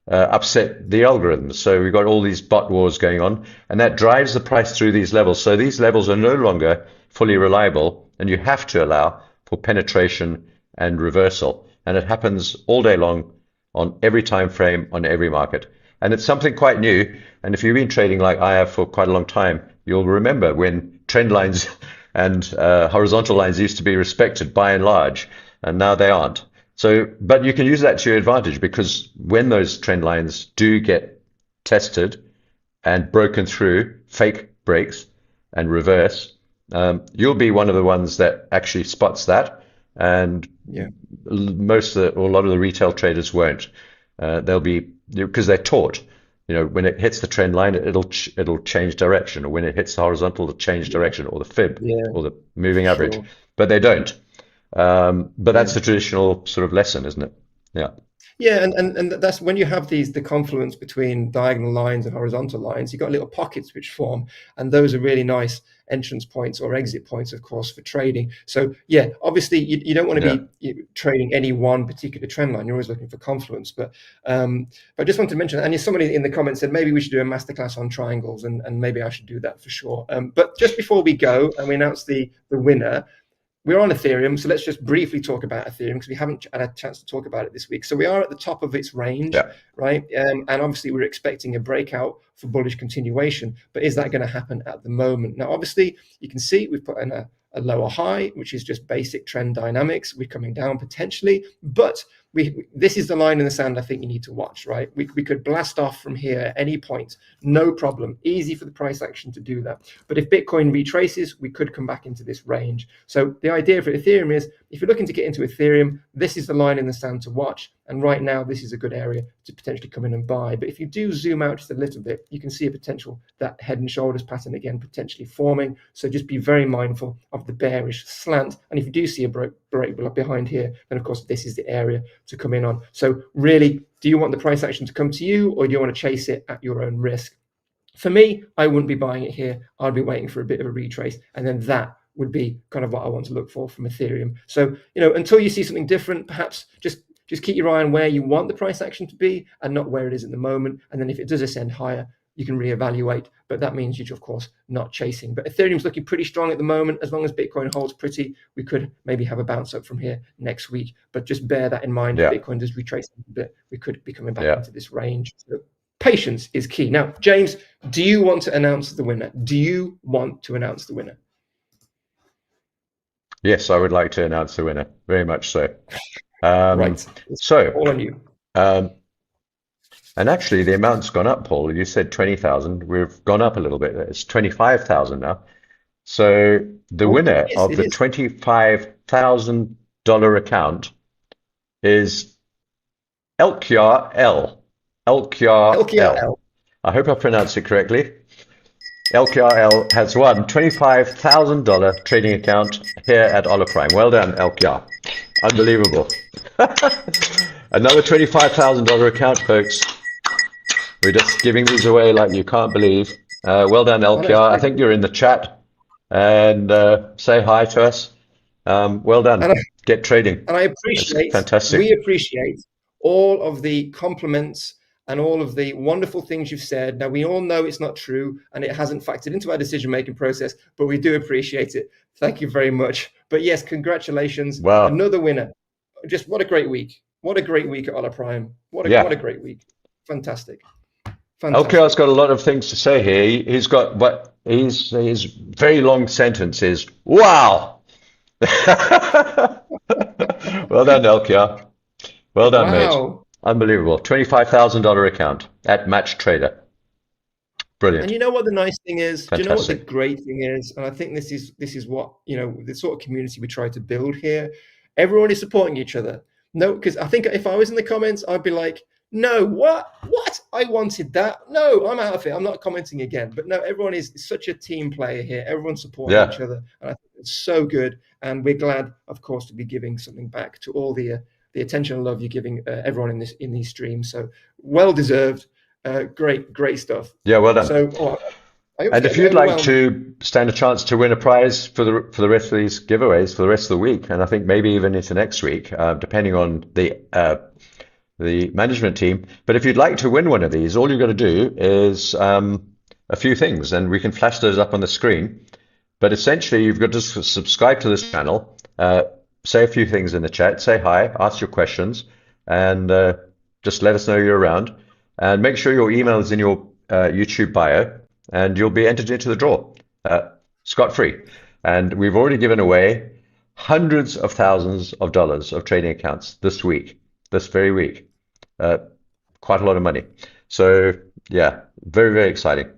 upset the algorithms. So we've got all these bot wars going on, and that drives the price through these levels. So these levels are no longer fully reliable, and you have to allow for penetration and reversal. And it happens all day long on every time frame, on every market. And it's something quite new. And if you've been trading like I have for quite a long time, you'll remember when trend lines and horizontal lines used to be respected by and large, and now they aren't. So, but you can use that to your advantage, because when those trend lines do get tested and broken through, fake breaks and reverse, you'll be one of the ones that actually spots that, and Yeah. or a lot of the retail traders won't. They'll be, because they're taught, when it hits the trend line, it'll change direction, or when it hits the horizontal, it'll change direction, or the fib, Yeah. or the moving average. Sure. But they don't. But Yeah. that's the traditional sort of lesson, isn't it? Yeah. Yeah, and that's when you have the confluence between diagonal lines and horizontal lines, you've got little pockets which form, and those are really nice entrance points or exit points, of course, for trading. So yeah, obviously you don't want to be trading any one particular trend line. You're always looking for confluence. But I just want to mention, and somebody in the comments said maybe we should do a masterclass on triangles, and maybe I should do that for sure. But just before we go and we announce the winner, we're on Ethereum, so let's just briefly talk about Ethereum, because we haven't had a chance to talk about it this week. So we are at the top of its range, right? And obviously we're expecting a breakout for bullish continuation, but is that going to happen at the moment? Now, obviously, you can see we've put in a lower high, which is just basic trend dynamics. We're coming down potentially, but this is the line in the sand I think you need to watch, right? We could blast off from here at any point, no problem. Easy for the price action to do that. But if Bitcoin retraces, we could come back into this range. So the idea for Ethereum is, if you're looking to get into Ethereum, this is the line in the sand to watch. And right now, this is a good area to potentially come in and buy. But if you do zoom out just a little bit, you can see a potential, that head and shoulders pattern again potentially forming. So just be very mindful of the bearish slant. And if you do see a break behind here, then of course this is the area to come in on. So really, do you want the price action to come to you, or do you want to chase it at your own risk? For me, I wouldn't be buying it here. I'd be waiting for a bit of a retrace, and then that would be kind of what I want to look for from Ethereum. So, until you see something different, perhaps just keep your eye on where you want the price action to be and not where it is at the moment. And then if it does ascend higher, you can reevaluate, but that means you're of course not chasing. But Ethereum's looking pretty strong at the moment. As long as Bitcoin holds pretty, we could maybe have a bounce up from here next week. But just bear that in mind. If Bitcoin does retrace a bit, we could be coming back into this range. So patience is key. Now, James, do you want to announce the winner? Do you want to announce the winner? Yes, I would like to announce the winner. Very much so. Right. So all on you. And actually, the amount's gone up, Paul. You said 20,000. We've gone up a little bit. It's 25,000 now. So the winner of the $25,000 account is Elkyar L. Elkyar L. I hope I pronounced it correctly. Elkyar L has won $25,000 trading account here at Hola Prime. Well done, Elkyar. Unbelievable. Another $25,000 account, folks. We're just giving these away like you can't believe. Well done, Elkyar. I think you're in the chat. And say hi to us. Well done. Get trading. And I appreciate, fantastic. We appreciate all of the compliments and all of the wonderful things you've said. Now, we all know it's not true and it hasn't factored into our decision-making process, but we do appreciate it. Thank you very much. But yes, congratulations. Wow. Another winner. Just what a great week. What a great week at Hola Prime. What a great week. Fantastic. Elkyar's got a lot of things to say here. He's got, but his very long sentence is, wow. Well done, Elkyar. Well done, mate. Unbelievable. $25,000 account at Match Trader. Brilliant. And you know what the nice thing is? Fantastic. Do you know what the great thing is? And I think this is what, the sort of community we try to build here. Everyone is supporting each other. No, because I think if I was in the comments, I'd be like, no, what? I wanted that. No, I'm out of it. I'm not commenting again. But no, everyone is such a team player here. Everyone's supporting each other. And I think it's so good. And we're glad, of course, to be giving something back to all the attention and love you're giving everyone in these streams. So well deserved. Great stuff. Yeah, well done. So, and if you'd like to stand a chance to win a prize for the rest of these giveaways for the rest of the week, and I think maybe even into next week, depending on the management team. But if you'd like to win one of these, all you've got to do is a few things, and we can flash those up on the screen. But essentially, you've got to subscribe to this channel, say a few things in the chat, say hi, ask your questions, and just let us know you're around. And make sure your email is in your YouTube bio, and you'll be entered into the draw, scot-free. And we've already given away hundreds of thousands of dollars of trading accounts this week, this very week. Quite a lot of money. So yeah, very, very exciting.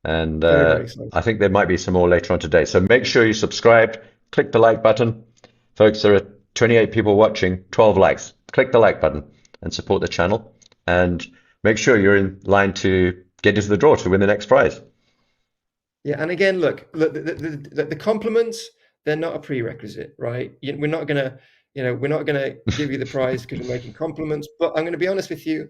And Very, very exciting. I think there might be some more later on today. So make sure you subscribe, click the like button. Folks, there are 28 people watching, 12 likes. Click the like button and support the channel. And make sure you're in line to get into the draw to win the next prize. Yeah, and again, look, the compliments, they're not a prerequisite, right? We're not gonna, we're not gonna give you the prize because you're making compliments. But I'm gonna be honest with you,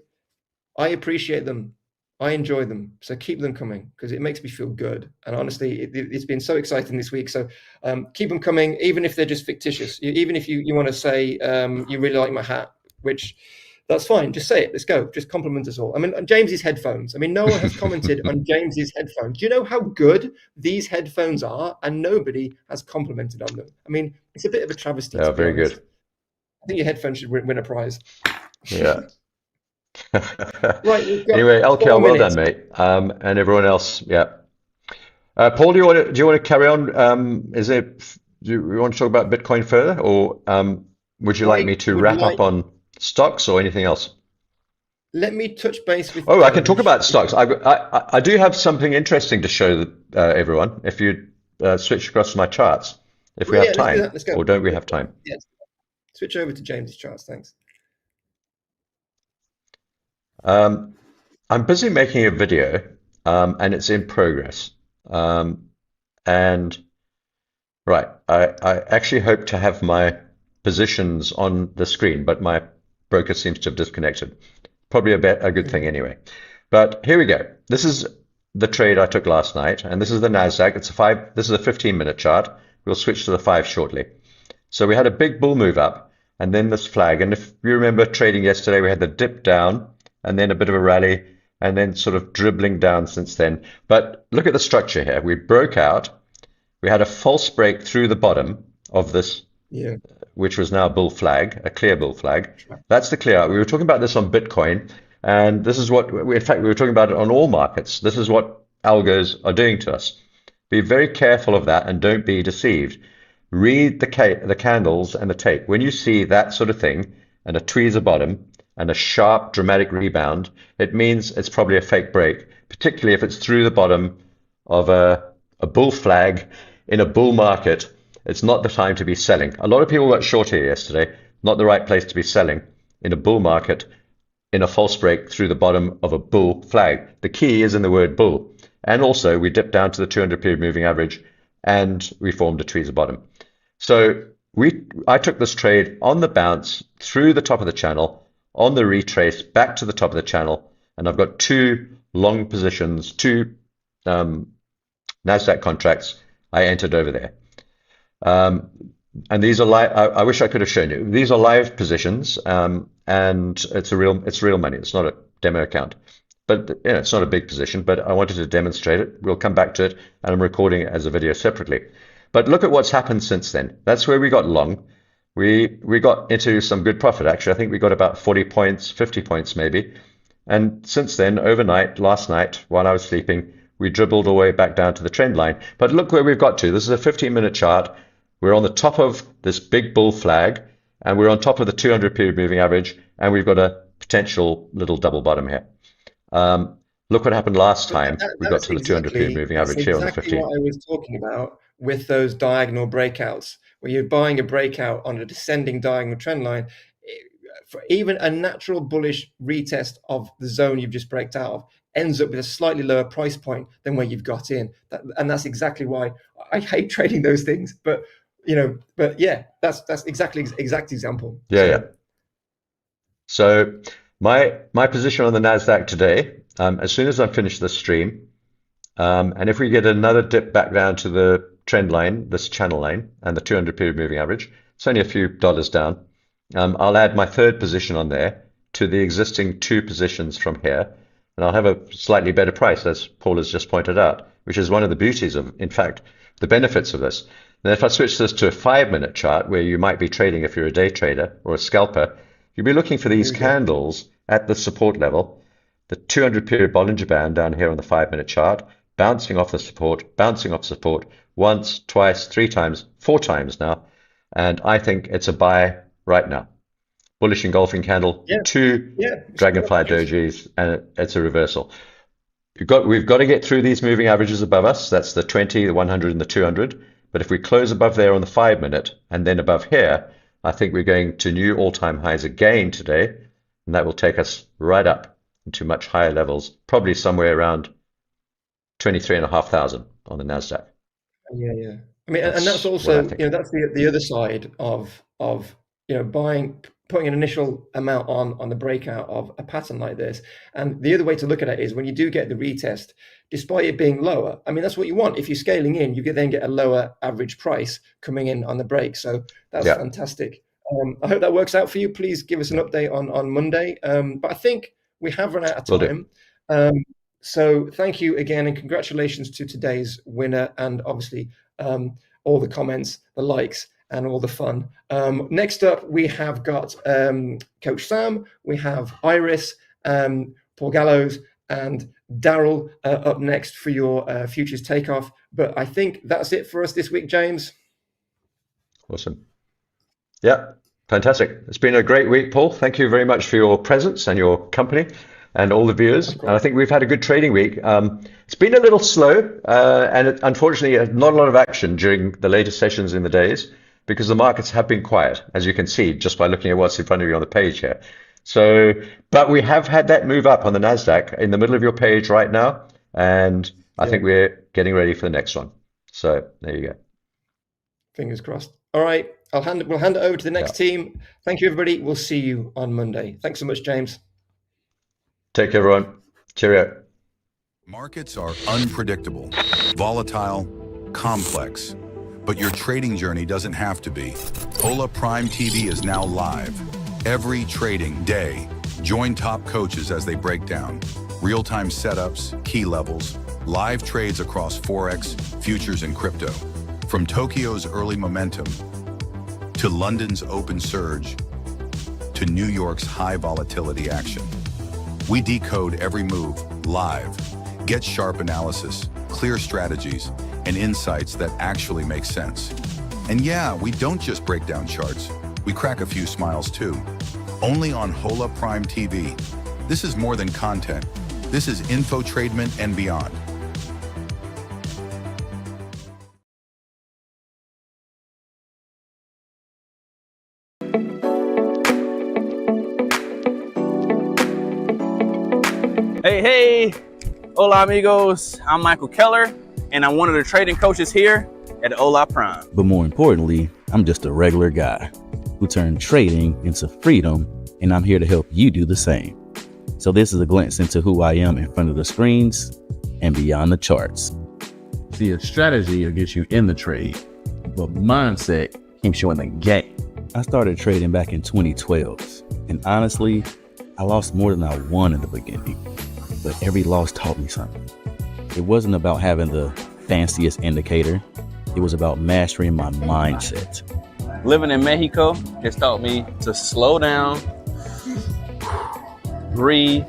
I appreciate them. I enjoy them. So keep them coming because it makes me feel good. And honestly, it's been so exciting this week. So keep them coming, even if they're just fictitious. Even if you want to say you really like my hat, which that's fine. Just say it. Let's go. Just compliment us all. I mean, James's headphones. I mean, no one has commented on James's headphones. Do you know how good these headphones are? And nobody has complimented on them. I mean, it's a bit of a travesty. Yeah, very good. I think your headphones should win a prize. Yeah. Right. Anyway, LKL, well done, mate. And everyone else, yeah. Paul, do you want to carry on? Do you want to talk about Bitcoin further, or would you like me to wrap up on stocks or anything else? Let me touch base with. Oh, I can talk about stocks. I do have something interesting to show everyone. If you switch across to my charts, if we have time, let's go. Or don't we have time? Yes. Switch over to James's charts. Thanks. I'm busy making a video, and it's in progress. And right, I actually hope to have my positions on the screen, but my broker seems to have disconnected. Probably a good thing anyway. But here we go. This is the trade I took last night, and this is the Nasdaq. This is a 15-minute chart. We'll switch to the 5 shortly. So we had a big bull move up, and then this flag. And if you remember trading yesterday, we had the dip down, and then a bit of a rally, and then sort of dribbling down since then. But look at the structure here. We broke out. We had a false break through the bottom of this, which was now a bull flag, a clear bull flag. That's the clear out. We were talking about this on Bitcoin, and this is what, in fact, we were talking about it on all markets. This is what algos are doing to us. Be very careful of that and don't be deceived. Read the candles and the tape. When you see that sort of thing, and a tweezer bottom, and a sharp, dramatic rebound, it means it's probably a fake break, particularly if it's through the bottom of a bull flag in a bull market. It's not the time to be selling. A lot of people got short here yesterday. Not the right place to be selling in a bull market in a false break through the bottom of a bull flag. The key is in the word bull. And also, we dipped down to the 200-period moving average, and we formed a tweezer bottom. So I took this trade on the bounce through the top of the channel, on the retrace back to the top of the channel, and I've got 2 long positions, 2 Nasdaq contracts I entered over there. And these are live. I wish I could have shown you. These are live positions, and it's real money. It's not a demo account, but it's not a big position. But I wanted to demonstrate it. We'll come back to it, and I'm recording it as a video separately. But look at what's happened since then. That's where we got long. We got into some good profit, actually. I think we got about 40 points, 50 points maybe. And since then, overnight, last night, while I was sleeping, we dribbled all the way back down to the trend line. But look where we've got to. This is a 15-minute chart. We're on the top of this big bull flag, and we're on top of the 200-period moving average, and we've got a potential little double bottom here. Look what happened last time. We got to the 200-period moving average here on the 15. That's exactly what I was talking about with those diagonal breakouts, where you're buying a breakout on a descending diagonal trend line. For even a natural bullish retest of the zone you've just breaked out of ends up with a slightly lower price point than where you've got in. And that's exactly why I hate trading those things. But yeah, that's exact example. Yeah. So my position on the Nasdaq today, as soon as I finish this stream, and if we get another dip back down to the trend line, this channel line, and the 200-period moving average, it's only a few dollars down. I'll add my 3rd position on there to the existing 2 positions from here, and I'll have a slightly better price, as Paul has just pointed out, which is one of the beauties of, in fact, the benefits of this. And if I switch this to a 5-minute chart, where you might be trading if you're a day trader or a scalper, you'll be looking for these candles at the support level, the 200-period Bollinger Band down here on the 5-minute chart, bouncing off the support, bouncing off support, once, twice, 3 times, 4 times now. and I think it's a buy right now. Bullish engulfing candle, Yeah. two Yeah. dragonfly dojis, and it's a reversal. We've got to get through these moving averages above us. That's the 20, the 100, and the 200. But if we close above there on the 5-minute and then above here, I think we're going to new all-time highs again today, and that will take us right up into much higher levels, probably somewhere around 23,500 on the Nasdaq. Yeah. I mean, and that's That's what I also, think. that's the other side of putting an initial amount on the breakout of a pattern like this. And the other way to look at it is when you do get the retest, despite it being lower, I mean, that's what you want. If you're scaling in, you then get a lower average price coming in on the break. So that's Yeah. fantastic. I hope that works out for you. Please give us an update on Monday. But I think we have run out of Will do. time. So thank you again, and congratulations to today's winner, and obviously all the comments, the likes, and all the fun. Next up, we have got Coach Sam, we have Iris, Paul Gallows, and Daryl up next for your Futures Takeoff. But I think that's it for us this week, James. Awesome. Yeah, fantastic. It's been a great week, Paul. Thank you very much for your presence and your company and all the viewers. And I think we've had a good trading week. It's been a little slow, and unfortunately, not a lot of action during the later sessions in the days because the markets have been quiet, as you can see just by looking at what's in front of you on the page here. So, but we have had that move up on the Nasdaq in the middle of your page right now, and I think we're getting ready for the next one. So there you go. Fingers crossed. All right, we'll hand it over to the next team. Thank you, everybody. We'll see you on Monday. Thanks so much, James. Take care, everyone. Cheerio. Markets are unpredictable, volatile, complex, but your trading journey doesn't have to be. Hola Prime TV is now live. Every trading day, join top coaches as they break down real-time setups, key levels, live trades across Forex, futures, and crypto. From Tokyo's early momentum, to London's open surge, to New York's high volatility action. We decode every move live, get sharp analysis, clear strategies, and insights that actually make sense. And yeah, we don't just break down charts, we crack a few smiles too. Only on Hola Prime TV. This is more than content. This is infotainment and beyond. Hey, hola amigos, I'm Michael Keller, and I'm one of the trading coaches here at Hola Prime. But more importantly, I'm just a regular guy who turned trading into freedom, and I'm here to help you do the same. So this is a glimpse into who I am in front of the screens and beyond the charts. See, a strategy will get you in the trade, but mindset keeps you in the game. I started trading back in 2012, and honestly, I lost more than I won in the beginning, but every loss taught me something. It wasn't about having the fanciest indicator. It was about mastering my mindset. Living in Mexico has taught me to slow down, breathe,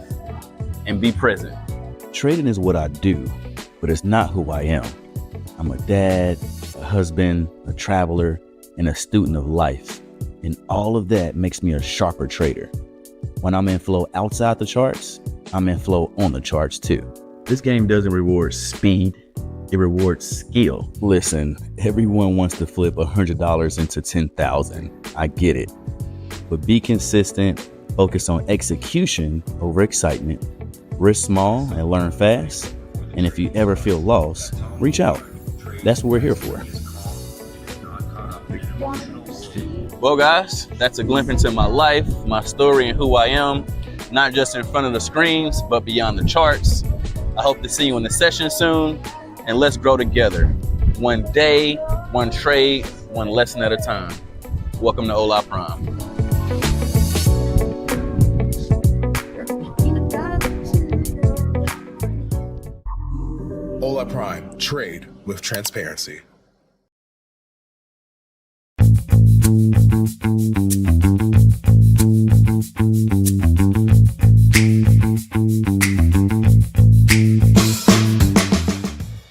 and be present. Trading is what I do, but it's not who I am. I'm a dad, a husband, a traveler, and a student of life. And all of that makes me a sharper trader. When I'm in flow outside the charts, I'm in flow on the charts too. This game doesn't reward speed, it rewards skill. Listen, everyone wants to flip $100 into 10,000. I get it. But be consistent, focus on execution over excitement, risk small and learn fast. And if you ever feel lost, reach out. That's what we're here for. Well, guys, that's a glimpse into my life, my story, and who I am, not just in front of the screens, but beyond the charts. I hope to see you in the session soon, and let's grow together. One day, one trade, one lesson at a time. Welcome to Hola Prime. Hola Prime, trade with transparency.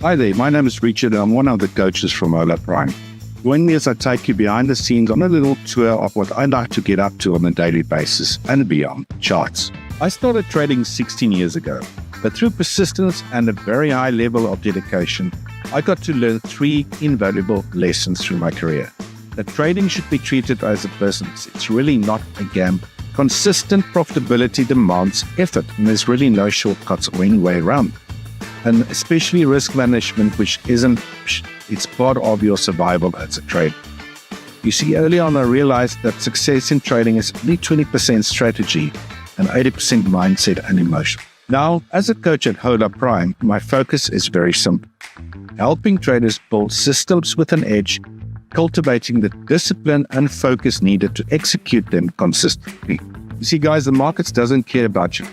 Hi there, my name is Richard. I'm one of the coaches from Hola Prime. Join me as I take you behind the scenes on a little tour of what I like to get up to on a daily basis and beyond charts. I started trading 16 years ago, but through persistence and a very high level of dedication, I got to learn 3 invaluable lessons through my career. That trading should be treated as a business. It's really not a gamble. Consistent profitability demands effort, and there's really no shortcuts or any way around. And especially risk management, which isn't, it's part of your survival as a trader. You see, early on I realized that success in trading is only 20% strategy and 80% mindset and emotion. Now, as a coach at Hola Prime, my focus is very simple. Helping traders build systems with an edge, cultivating the discipline and focus needed to execute them consistently. You see, guys, the markets doesn't care about you.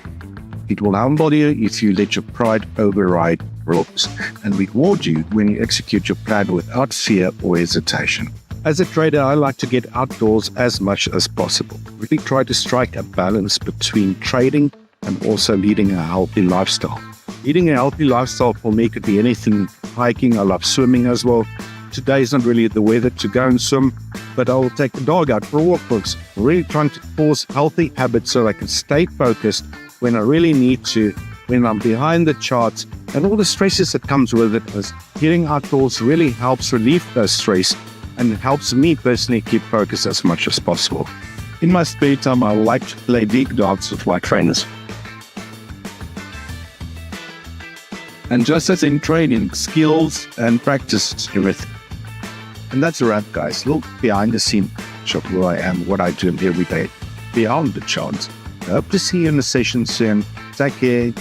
It will humble you if you let your pride override rules and reward you when you execute your plan without fear or hesitation. As a trader, I like to get outdoors as much as possible. Really try to strike a balance between trading and also leading a healthy lifestyle. Leading a healthy lifestyle for me could be anything. Hiking, I love swimming as well. Today is not really the weather to go and swim, but I will take the dog out for a walk. Because I'm really trying to force healthy habits so I can stay focused when I really need to, when I'm behind the charts, and all the stresses that comes with it. As getting outdoors really helps relieve those stress and helps me personally keep focused as much as possible. In my spare time, I like to play league darts with my trainers. And just as in training, skills and practice is everything. And that's a wrap, guys. Look behind the scene of who I am, what I do every day, beyond the charts. I hope to see you in the session soon. Take care.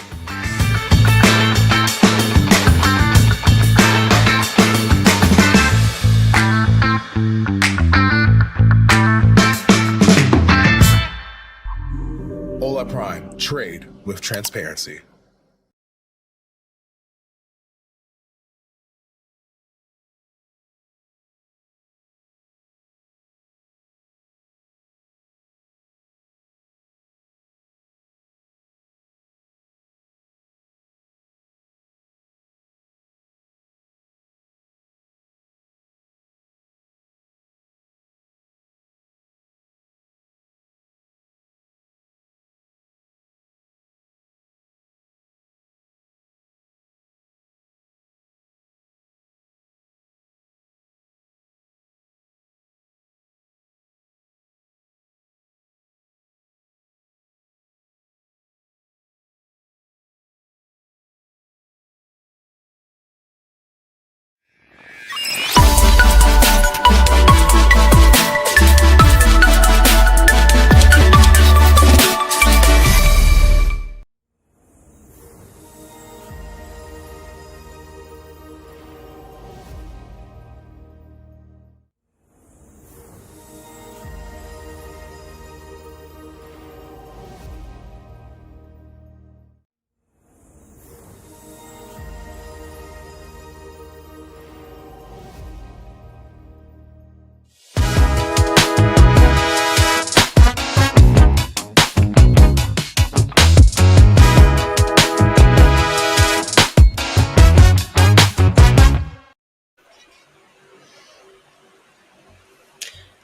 Hola Prime. Trade with transparency.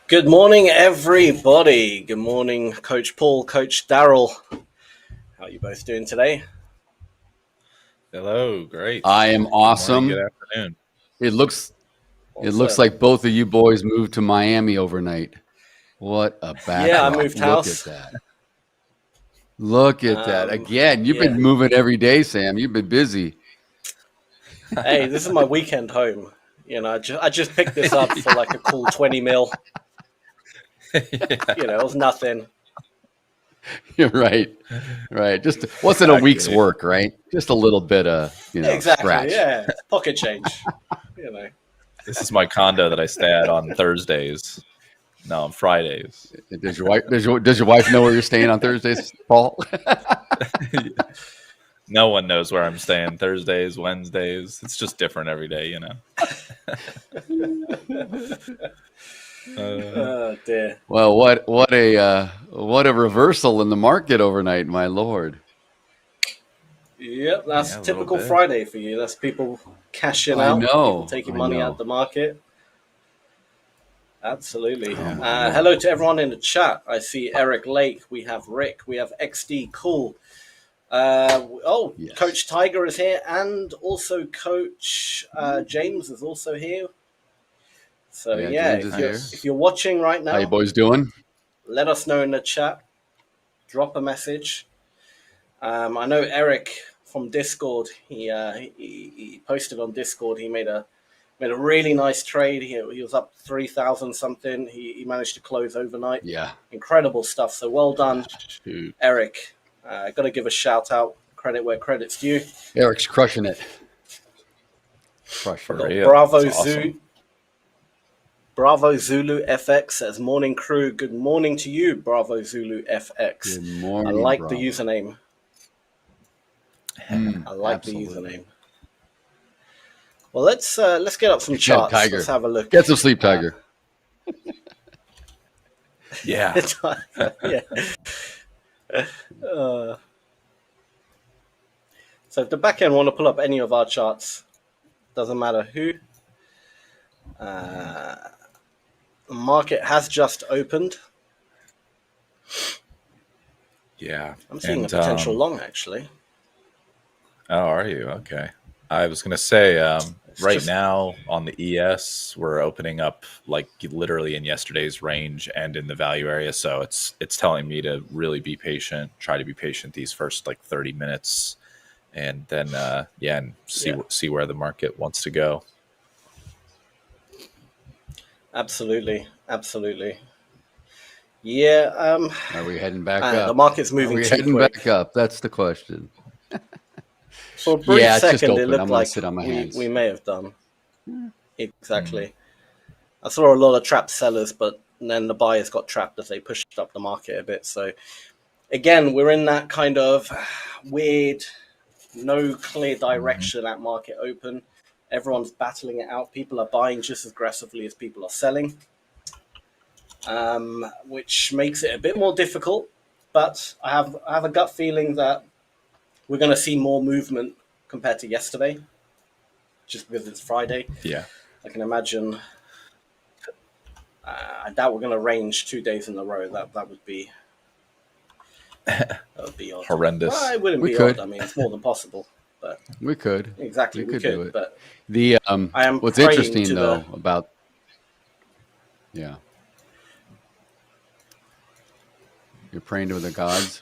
Good morning, everybody. Good morning, Coach Paul, Coach Daryl. How are you both doing today? Hello, great. I am awesome. Good morning, good afternoon. It looks like both of you boys moved to Miami overnight. What a backdrop. Yeah, I moved house. Look at that. Look at that. Again, you've been moving every day, Sam. You've been busy. Hey, this is my weekend home. You know, I just picked this up for like a cool 20 mil. You know, it was nothing. You're right. Right. Just wasn't a week's work, right? Just a little bit of, exactly, scratch. Yeah. Pocket change. You know. This is my condo that I stay at on Thursdays. No, on Fridays. Does your wife know where you're staying on Thursdays, Paul? No one knows where I'm staying Thursdays, Wednesdays. It's just different every day, you know. Oh dear. Well, what a reversal in the market overnight, my lord. Yep, that's typical Friday for you. That's people cashing out, people taking money out of the market. Absolutely. Hello to everyone in the chat. I see Eric Lake. We have Rick. We have XD Cool. Yes. Coach Tiger is here, and also Coach James is also here. So James is here. if you're watching right now, How you boys doing? let us know in the chat. Drop a message. I know Eric from Discord. He posted on Discord. He made a really nice trade. He was up 3,000 something. He managed to close overnight. Yeah. Incredible stuff. So well done, Shoot. Eric. Got to give a shout out. Credit where credit's due. Eric's crushing it. Crushing it. Bravo That's awesome. Bravo Zulu FX says, morning crew. Good morning to you, Bravo Zulu FX. Good morning, I like Bravo. the username. I like absolutely. the username. Well, let's get up some charts. Tiger. Let's have a look. Get some sleep, Tiger. Yeah. Yeah. So if the back end want to pull up any of our charts, doesn't matter who. The market has just opened. Yeah. I'm seeing a potential long, actually. Oh, are you? Okay. I was going to say, right now on the ES, we're opening up like literally in yesterday's range and in the value area. So it's telling me to really be patient, try to be patient these first like 30 minutes, and then and see where the market wants to go. Absolutely. Yeah. Are we heading back up? The market's moving Are we too heading quick. back up? That's the question. For a brief it's just second, open. it looked I'm gonna like sit on my hands. we may have done. Exactly. I saw a lot of trapped sellers, but then the buyers got trapped as they pushed up the market a bit. So again, we're in that kind of weird, no clear direction at market open. Everyone's battling it out. People are buying just as aggressively as people are selling, which makes it a bit more difficult. But I have a gut feeling that we're going to see more movement compared to yesterday, just because it's Friday. Yeah. I can imagine. I doubt we're going to range 2 days in a row. That would be odd. Horrendous. Well, it wouldn't We be could. odd. I mean, it's more than possible. But We could. exactly, we could could. do it. But The I am what's praying interesting to though the- about you're praying to the gods.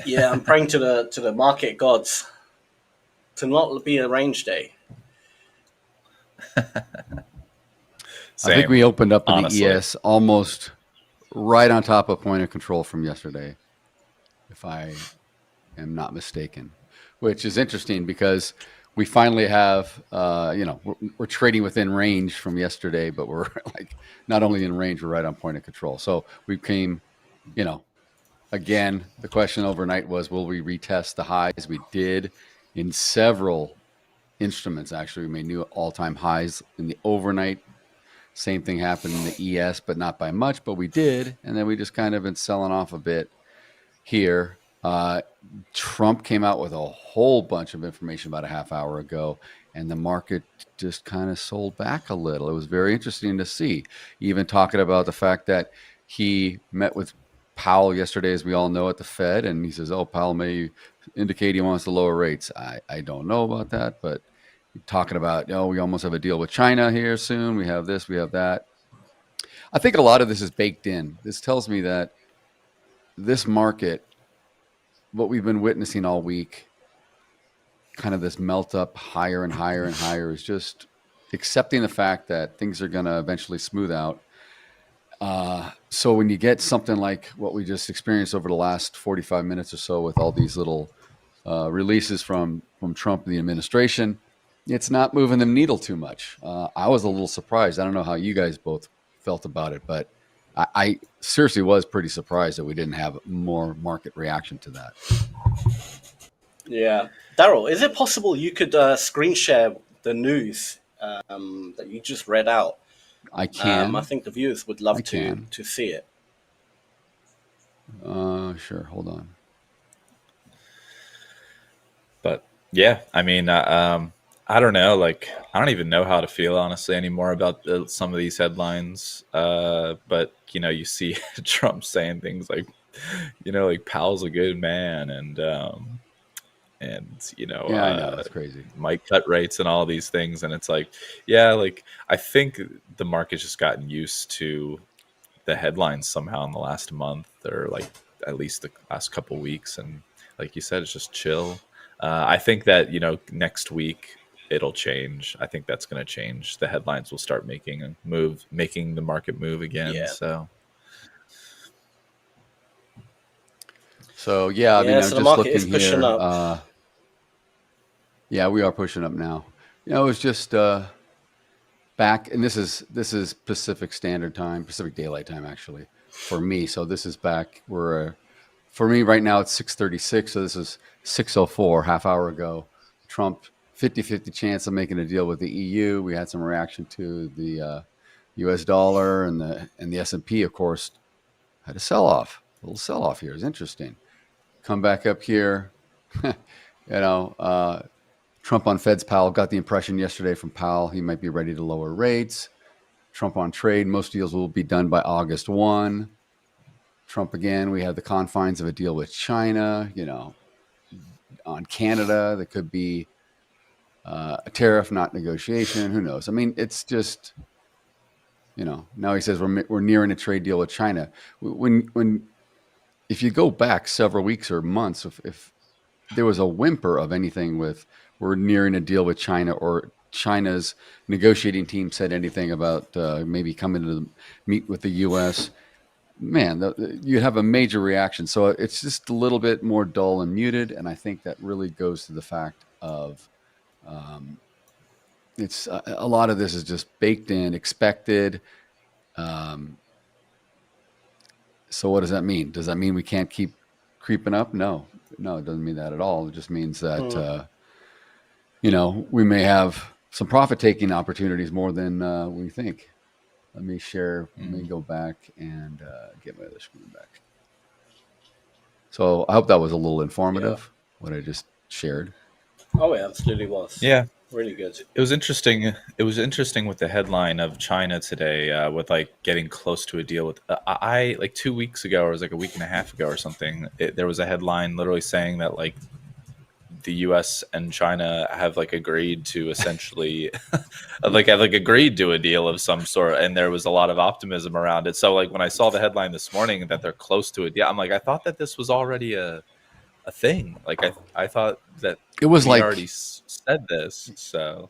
yeah, I'm praying to the market gods to not be a range day. I think we opened up in honestly. the ES almost right on top of point of control from yesterday, if I am not mistaken, which is interesting because we finally have, we're trading within range from yesterday, but we're like not only in range, we're right on point of control. So we came, again, the question overnight was, will we retest the highs? We did in several instruments. Actually, we made new all-time highs in the overnight. Same thing happened in the ES, but not by much, but we did. And then we just kind of been selling off a bit here. Trump came out with a whole bunch of information about a half hour ago, and the market just kind of sold back a little. It was very interesting to see, even talking about the fact that he met with Powell yesterday, as we all know, at the Fed, and he says, Powell may indicate he wants to lower rates. I don't know about that, but talking about, we almost have a deal with China here soon. We have this, we have that. I think a lot of this is baked in. This tells me that this market, what we've been witnessing all week, kind of this melt up higher and higher and higher, is just accepting the fact that things are going to eventually smooth out. So when you get something like what we just experienced over the last 45 minutes or so with all these little releases from Trump and the administration, it's not moving the needle too much. I was a little surprised. I don't know how you guys both felt about it, but I seriously was pretty surprised that we didn't have more market reaction to that. Yeah. Daryl, is it possible you could screen share the news that you just read out? I can. I think the viewers would love to see it. Sure. Hold on. But yeah, I mean, I don't know. Like, I don't even know how to feel honestly anymore about some of these headlines. But you see Trump saying things like, like Powell's a good man, and Yeah, I know it's crazy. might cut rates and all these things, and it's like, yeah, like I think the market's just gotten used to the headlines somehow in the last month, or like at least the last couple weeks, and like you said, it's just chill. I think that next week it'll change. I think that's going to change. The headlines will start making the market move again. Yeah. So yeah, I mean, Yeah, I'm so the just market is looking pushing here. up. Yeah, we are pushing up now. It was just back, and this is Pacific Standard Time, Pacific Daylight Time actually for me. So this is back. For me right now it's 6:36. So this is 6:04, half hour ago. Trump 50-50 chance of making a deal with the EU. We had some reaction to the U.S. dollar, and the S&P, of course, had a sell-off. A little sell-off here is interesting. Come back up here, Trump on Fed's Powell. Got the impression yesterday from Powell he might be ready to lower rates. Trump on trade. Most deals will be done by August 1. Trump again. We have the confines of a deal with China. On Canada, there could be a tariff, not negotiation. Who knows? I mean, it's just, now he says we're nearing a trade deal with China. If you go back several weeks or months, if there was a whimper of anything with we're nearing a deal with China, or China's negotiating team said anything about maybe coming to meet with the U.S., man, you'd have a major reaction. So it's just a little bit more dull and muted, and I think that really goes to the fact of it's a lot of this is just baked in, expected. So what does that mean? Does that mean we can't keep creeping up? No, it doesn't mean that at all. It just means that, we may have some profit taking opportunities more than we think. Let me share, let me go back and get my other screen back. So I hope that was a little informative, what I just shared. Oh, it absolutely was. Yeah. Really good. It was interesting. It was interesting with the headline of China today, with like getting close to a deal with. I like 2 weeks ago, or it was like a week and a half ago or something. There was a headline literally saying that like the U.S. and China have like agreed to essentially, have agreed to a deal of some sort, and there was a lot of optimism around it. So like when I saw the headline this morning that they're close to a deal, I'm like, I thought that this was already a thing. Like I thought that it was like already said this. So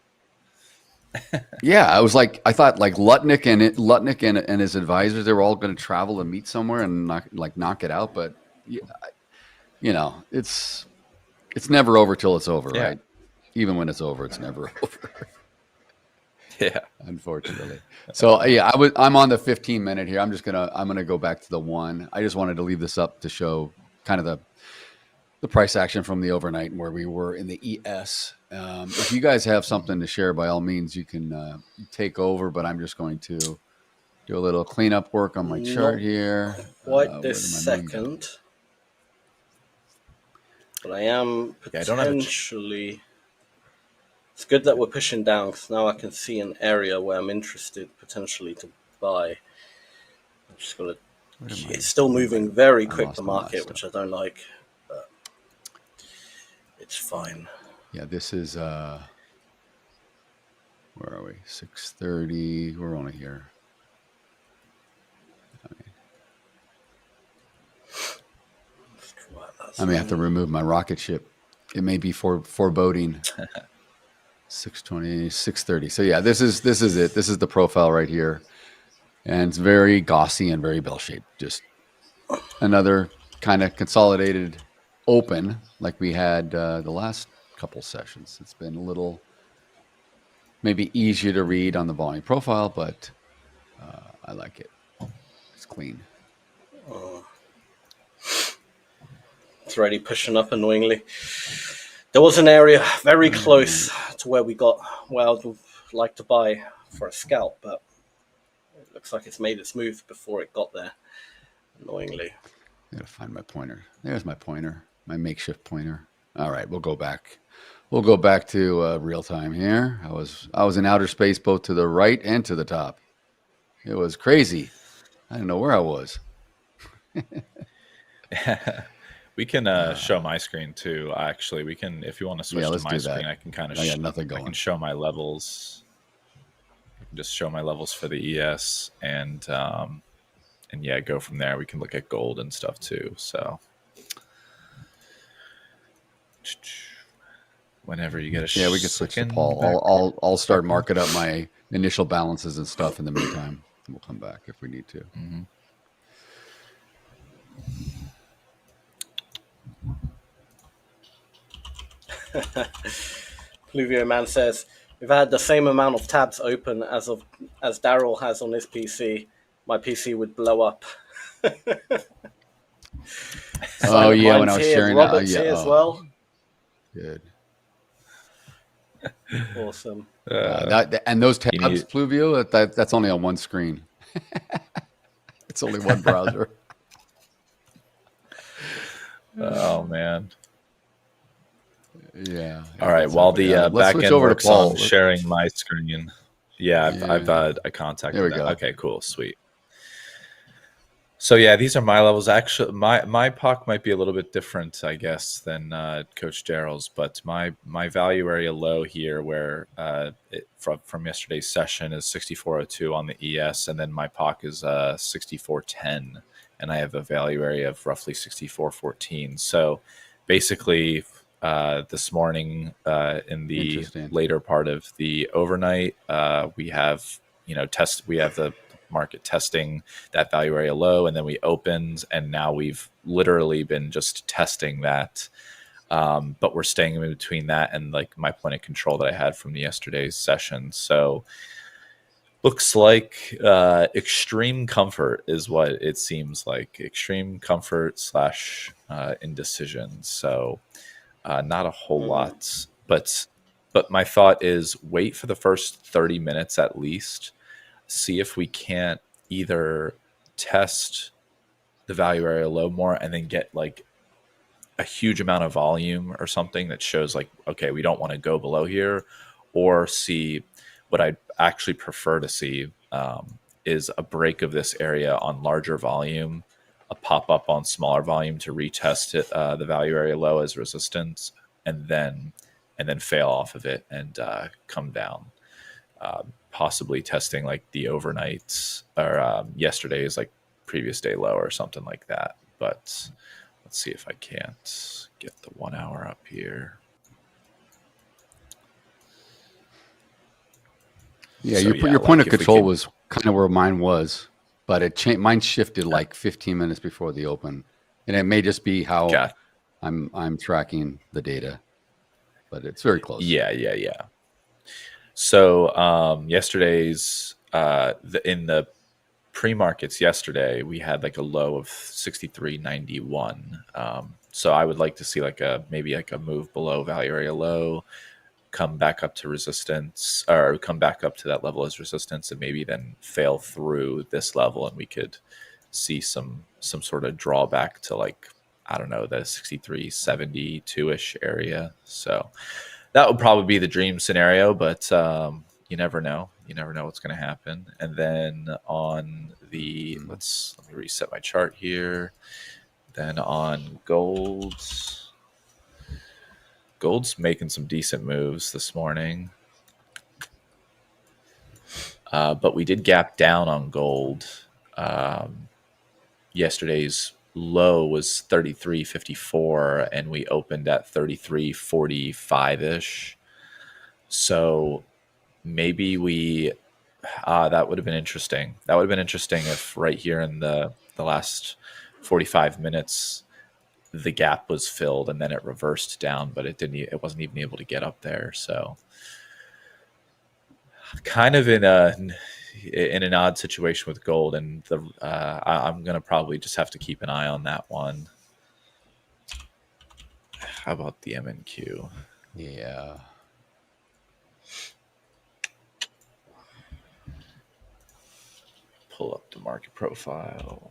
yeah, I was like, I thought like Lutnick and his advisors, they were all going to travel and meet somewhere and knock it out. But it's never over till it's over, right? Even when it's over, it's never over. Yeah, unfortunately. So yeah, I'm on the 15-minute here. I'm gonna go back to the 1. I just wanted to leave this up to show kind of the price action from the overnight and where we were in the ES. If you guys have something to share, by all means, you can take over, but I'm just going to do a little cleanup work on my chart here. Quite this second. But I am potentially... It's good that we're pushing down, because now I can see an area where I'm interested potentially to buy. I'm just going to... It's still moving very quick, the market, which I don't like. It's fine. Yeah, this is where are we? 6:30. We're only here. I may have to remove my rocket ship. It may be foreboding. 6:20, 6:30. So yeah, this is it. This is the profile right here, and it's very Gaussian and very bell-shaped. Just another kind of consolidated open like we had the last couple sessions. It's been a little maybe easier to read on the volume profile, but I like it. It's clean. It's already pushing up annoyingly. There was an area very close to where I would like to buy for a scalp, but it looks like it's made its move before it got there, annoyingly. I gotta find my pointer. There's my pointer. My makeshift pointer. All right, we'll go back. We'll go back to real time here. I was in outer space both to the right and to the top. It was crazy. I didn't know where I was. We can show my screen too. Actually, we can, if you want to switch to my screen, I can kind of I got nothing going. I can show my levels. I can just show my levels for the ES and yeah, go from there. We can look at gold and stuff too. So whenever you get a we can switch to Paul. I'll start marking up my initial balances and stuff in the meantime. We'll come back if we need to. Mm-hmm. Pluvio Man says, if I had the same amount of tabs open as Daryl has on his PC, my PC would blow up. Oh yeah, when I was here, sharing Robert's here as well. Good. Awesome. And those tabs, Pluvio, that's only on one screen. It's only one browser. Oh man. Yeah. All right. While the back end over works to Paul. on sharing my screen. Yeah, I've I contacted there we them. go. Okay, cool, sweet. So yeah, these are my levels. Actually, my POC might be a little bit different, I guess, than Coach Daryl's. But my value area low here, where from yesterday's session, is 64.02 on the ES, and then my POC is 64.10, and I have a value area of roughly 64.14. So basically, this morning in the later part of the overnight, we have the market testing that value area low, and then we opened, and now we've literally been just testing that, but we're staying in between that and like my point of control that I had from yesterday's session. So looks like extreme comfort is what it seems like. Extreme comfort / indecision. So not a whole lot, but my thought is wait for the first 30 minutes at least. See if we can't either test the value area low more and then get like a huge amount of volume or something that shows like, okay, we don't want to go below here, or see what I'd actually prefer to see is a break of this area on larger volume, a pop up on smaller volume to retest it, the value area low as resistance, and then fail off of it and come down. Possibly testing like the overnights or yesterday's like previous day low or something like that. But let's see if I can't get the 1 hour up here. Yeah, so, your point of control was kind of where mine was, but it changed. Mine shifted like 15 minutes before the open, and it may just be how I'm tracking the data, but it's very close. Yeah. So yesterday's in the pre-markets yesterday, we had like a low of 63.91. So I would like to see like maybe like a move below value area low, come back up to resistance, or come back up to that level as resistance, and maybe then fail through this level, and we could see some sort of drawback to like, I don't know, the 63.72-ish area. So that would probably be the dream scenario, but you never know. You never know what's going to happen. And then on the, let me reset my chart here. Then on gold's making some decent moves this morning. But we did gap down on gold. Yesterday's low was 33.54, and we opened at 33.45-ish. So maybe we that would have been interesting. That would have been interesting if right here in the last 45 minutes the gap was filled and then it reversed down, but it wasn't even able to get up there. So kind of in an odd situation with gold, and I'm gonna probably just have to keep an eye on that one. How about the MNQ? Yeah. Pull up the market profile.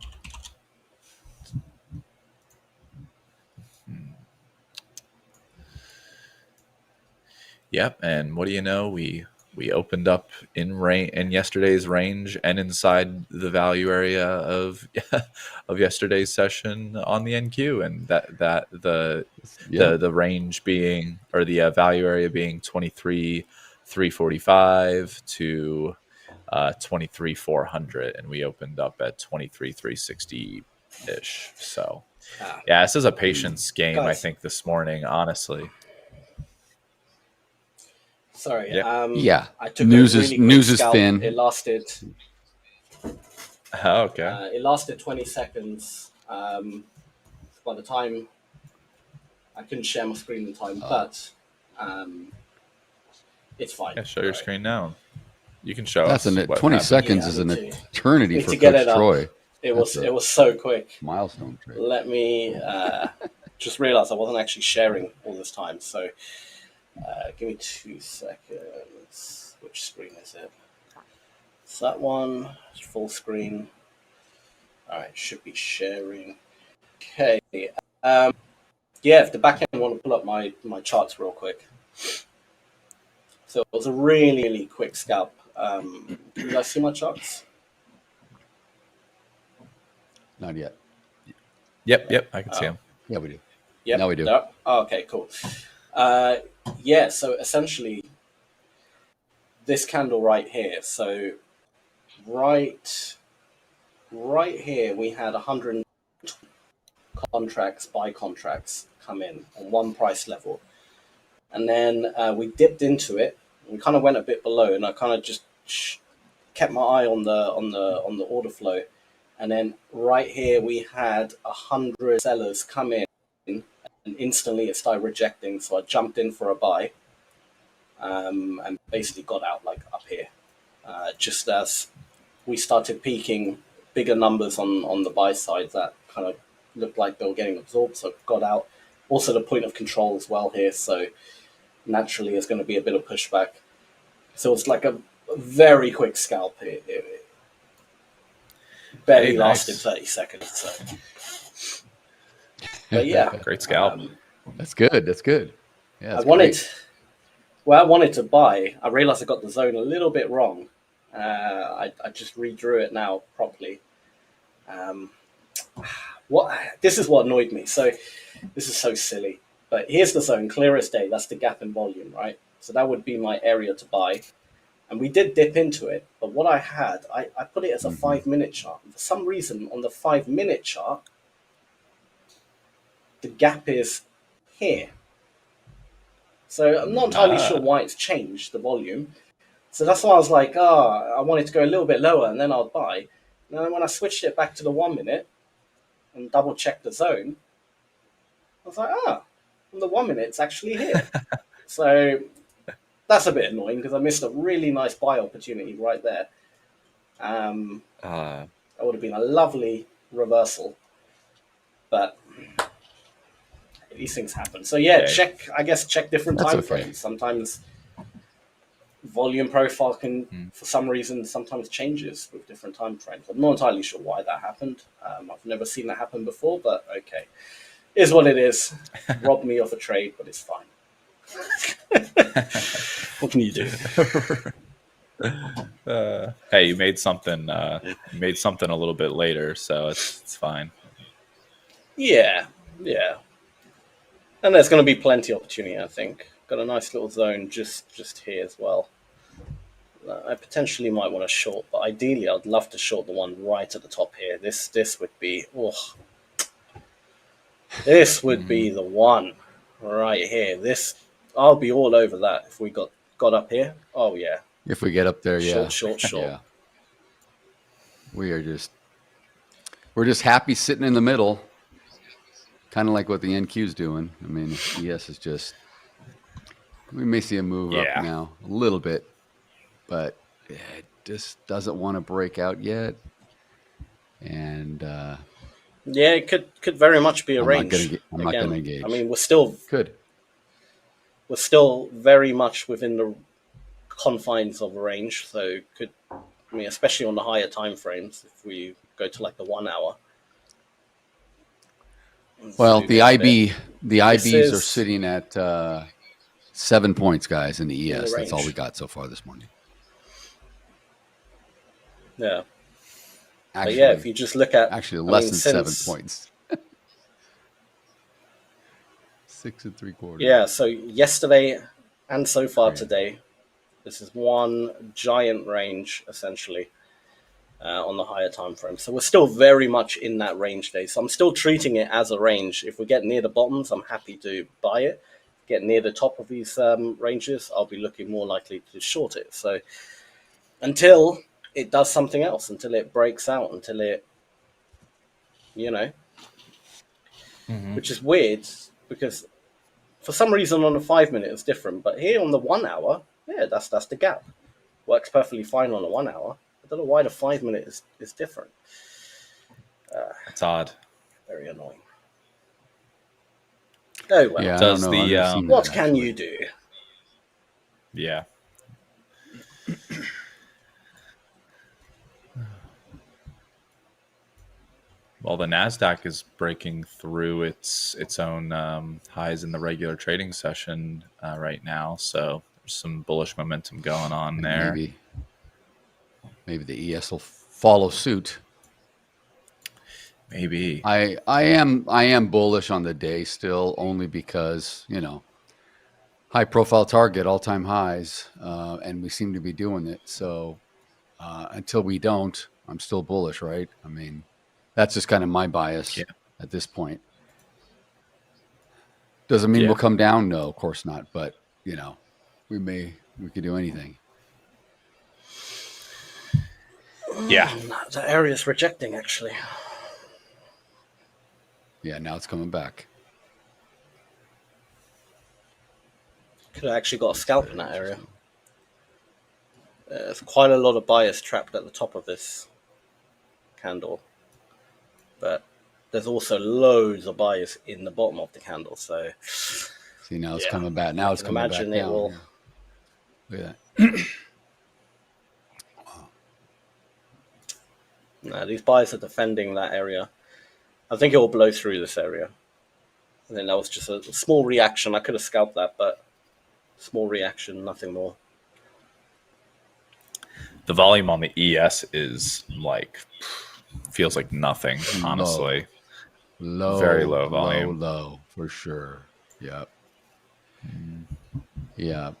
Yep, and what do you know? We opened up in yesterday's range and inside the value area of of yesterday's session on the NQ, and the range being, or the value area being 23,345 to 23,400, and we opened up at 23,360 ish. So yeah, this is a patience game, Guys. I think, this morning, honestly. Sorry. Yeah. I took News a is really quick news is scalp. thin. It lasted. Oh, okay. It lasted 20 seconds. By the time I couldn't share my screen in time, but it's fine. Yeah, show your screen now. You can show That's us. 20 seconds Yeah, is an need to- eternity need for to get Coach it up. Troy. It was That's a so quick. milestone trade. Let me just realize I wasn't actually sharing all this time. So give me 2 seconds. Which screen is it? It's that one. It's full screen. All right, should be sharing. Okay. Yeah, if the back end want to pull up my charts real quick. So it was a really, really quick scalp. Can you guys see my charts? Not yet. Yep, I can see them. Yeah, we do. Yep. Now we do. Oh, okay, cool. Yeah, so essentially this candle right here. So right here we had 100 contracts, buy contracts come in on one price level. And then we dipped into it. We kind of went a bit below, and I kind of just kept my eye on the order flow. And then right here we had 100 sellers come in, and instantly it started rejecting. So I jumped in for a buy, and basically got out like up here, just as we started peaking bigger numbers on the buy side that kind of looked like they were getting absorbed. So got out. Also the point of control as well here. So naturally there's going to be a bit of pushback. So it's like a very quick scalp here. It barely lasted 30 seconds. So. But yeah. Great scalp. That's good. That's good. Yeah, I wanted to buy. I realized I got the zone a little bit wrong. I just redrew it now properly. This is what annoyed me. So this is so silly. But here's the zone, clear as day. That's the gap in volume, right? So that would be my area to buy. And we did dip into it. But what I had, I put it as a 5-minute chart. For some reason, on the 5-minute chart, the gap is here. So I'm not entirely sure why it's changed the volume. So that's why I was like, I wanted to go a little bit lower and then I'll buy. And then when I switched it back to the 1 minute and double checked the zone, I was like, on the 1 minute, it's actually here. So that's a bit annoying because I missed a really nice buy opportunity right there. That would have been a lovely reversal. But these things happen. So yeah, check different time frames. Sometimes volume profile can, for some reason, sometimes changes with different time frames. I'm not entirely sure why that happened. I've never seen that happen before, but okay. Is what it is. Robbed me of a trade, but it's fine. What can you do? Hey, you made something a little bit later, so it's fine. Yeah. And there's going to be plenty of opportunity, I think. Got a nice little zone just here as well. I potentially might want to short, but ideally I'd love to short the one right at the top here. This would be, this would be the one right here. I'll be all over that if we got up here. Oh yeah. If we get up there, yeah. Short. Yeah. We're just happy sitting in the middle. Kind of like what the NQ's doing. I mean, ES is just, we may see a move up now a little bit, but it just doesn't want to break out yet. And yeah, it could very much be a range. I'm not going to engage. I mean, we're still very much within the confines of a range, so especially on the higher time frames, if we go to like the 1 hour. Well, the IBs are sitting at 7 points, guys, in the In the ES. That's all range. we got so far this morning. Yeah. Actually, But yeah, if you just look at less than since, 7 points. 6 3/4. Yeah, so yesterday and so far Yeah. today, this is one giant range essentially on the higher time frame. So we're still very much in that range day. So I'm still treating it as a range. If we get near the bottoms, I'm happy to buy it. Get near the top of these ranges, I'll be looking more likely to short it. So until it does something else, until it breaks out, until it, which is weird because for some reason on the 5 minute it's different, but here on the 1 hour, yeah, that's the gap. Works perfectly fine on the 1 hour. I don't know why the 5 minute is different. It's odd. Very annoying. Oh well. Yeah, Does I don't know. the, I've seen What that, can actually. you do? Yeah. Well, the Nasdaq is breaking through its own highs in the regular trading session right now, so there's some bullish momentum going on there. Maybe the ES will follow suit. Maybe. I am bullish on the day still, only because high profile target, all time highs, and we seem to be doing it. So until we don't, I'm still bullish, right? I mean, that's just kind of my bias at this point. Doesn't mean we'll come down. No, of course not. But we could do anything. Yeah. The area's rejecting actually. Yeah, now it's coming back. Could have actually got a scalp in that area. There's quite a lot of buyers trapped at the top of this candle, but there's also loads of buyers in the bottom of the candle. So See, now it's coming back. Now it's coming back imagine down. it will. Look at that. No, these buyers are defending that area. I think it will blow through this area. I think that was just a small reaction. I could have scalped that, but small reaction, nothing more. The volume on the ES is feels like nothing, honestly. Low. Very low volume. Low for sure. Yep. Yeah.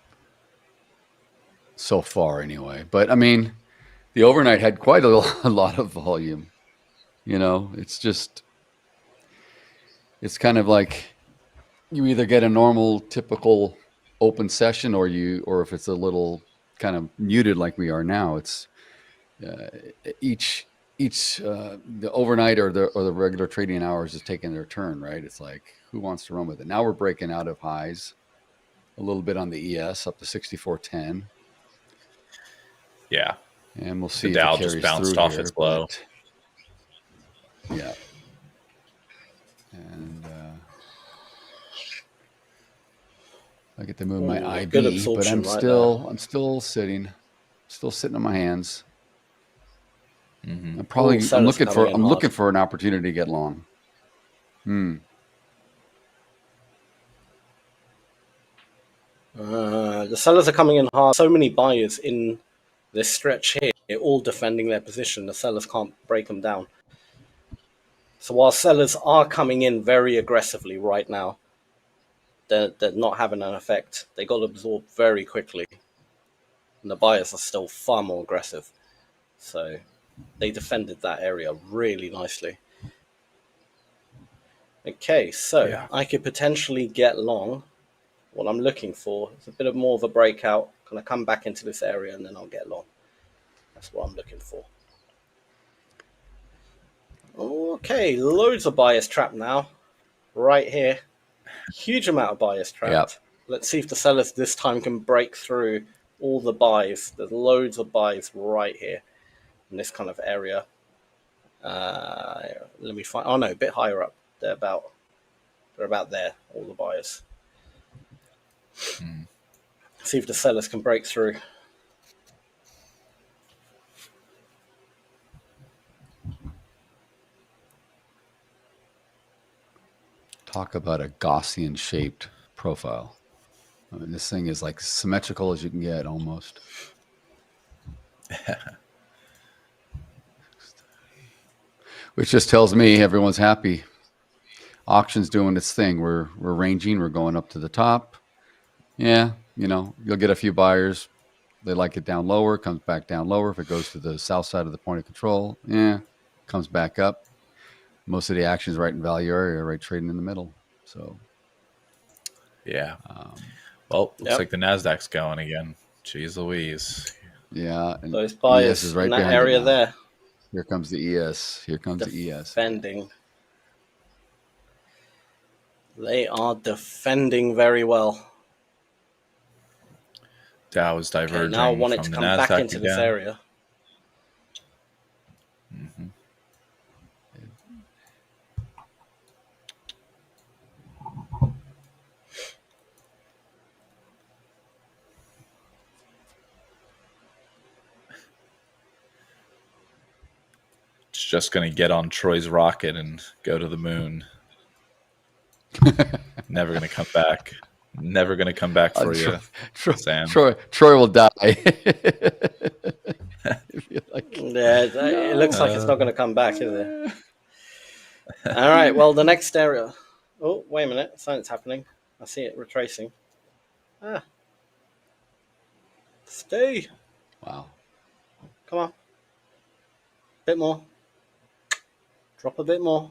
So far, anyway. But I mean, the overnight had quite a lot of volume. It's kind of like you either get a normal, typical open session, or if it's a little kind of muted like we are now. It's each the overnight or the regular trading hours is taking their turn, right? It's like, who wants to run with it? Now we're breaking out of highs a little bit on the ES up to 64.10. Yeah. And we'll see the if Dow it carries just bounced through off here, its low. Yeah. And I get to move my IB, good but absorption I'm right still sitting on my hands. Mm-hmm. I'm looking for an opportunity to get long. The sellers are coming in hard. So many buyers in this stretch here, they're all defending their position. The sellers can't break them down. So while sellers are coming in very aggressively right now, they're not having an effect. They got absorbed very quickly. And the buyers are still far more aggressive. So they defended that area really nicely. Okay, so I could potentially get long. What I'm looking for is a bit of more of a breakout. Going to come back into this area and then I'll get long. That's what I'm looking for. Okay, loads of buyers trapped now. Right here. Huge amount of buyers trapped. Yep. Let's see if the sellers this time can break through all the buys. There's loads of buys right here in this kind of area. Let me find. Oh no, a bit higher up. They're about there. All the buyers. See if the sellers can break through. Talk about a Gaussian shaped profile. I mean, this thing is like symmetrical as you can get almost. Which just tells me everyone's happy. Auction's doing its thing. We're ranging. We're going up to the top. Yeah, you know, you'll get a few buyers. They like it down lower, comes back down lower. If it goes to the south side of the point of control, yeah, comes back up. Most of the action is right in value area, right trading in the middle. So, yeah. Well, looks like the Nasdaq's going again. Jeez Louise. Yeah, and those buyers is right in that behind area it now. there. Here comes the ES. Here comes the ES. Defending. They are defending very well. Dow is diverging. Okay, now I want it from to the come Nasdaq back into this again. area. Mhm. It's just going to get on Troy's rocket and go to the moon. Never going to come back. Never going to come back for you, Sam. Troy will die. Yeah, it looks like it's not going to come back, is it? All right, well, the next area. Oh, wait a minute. Something's happening. I see it retracing. Stay. Wow. Come on. Bit more. Drop a bit more.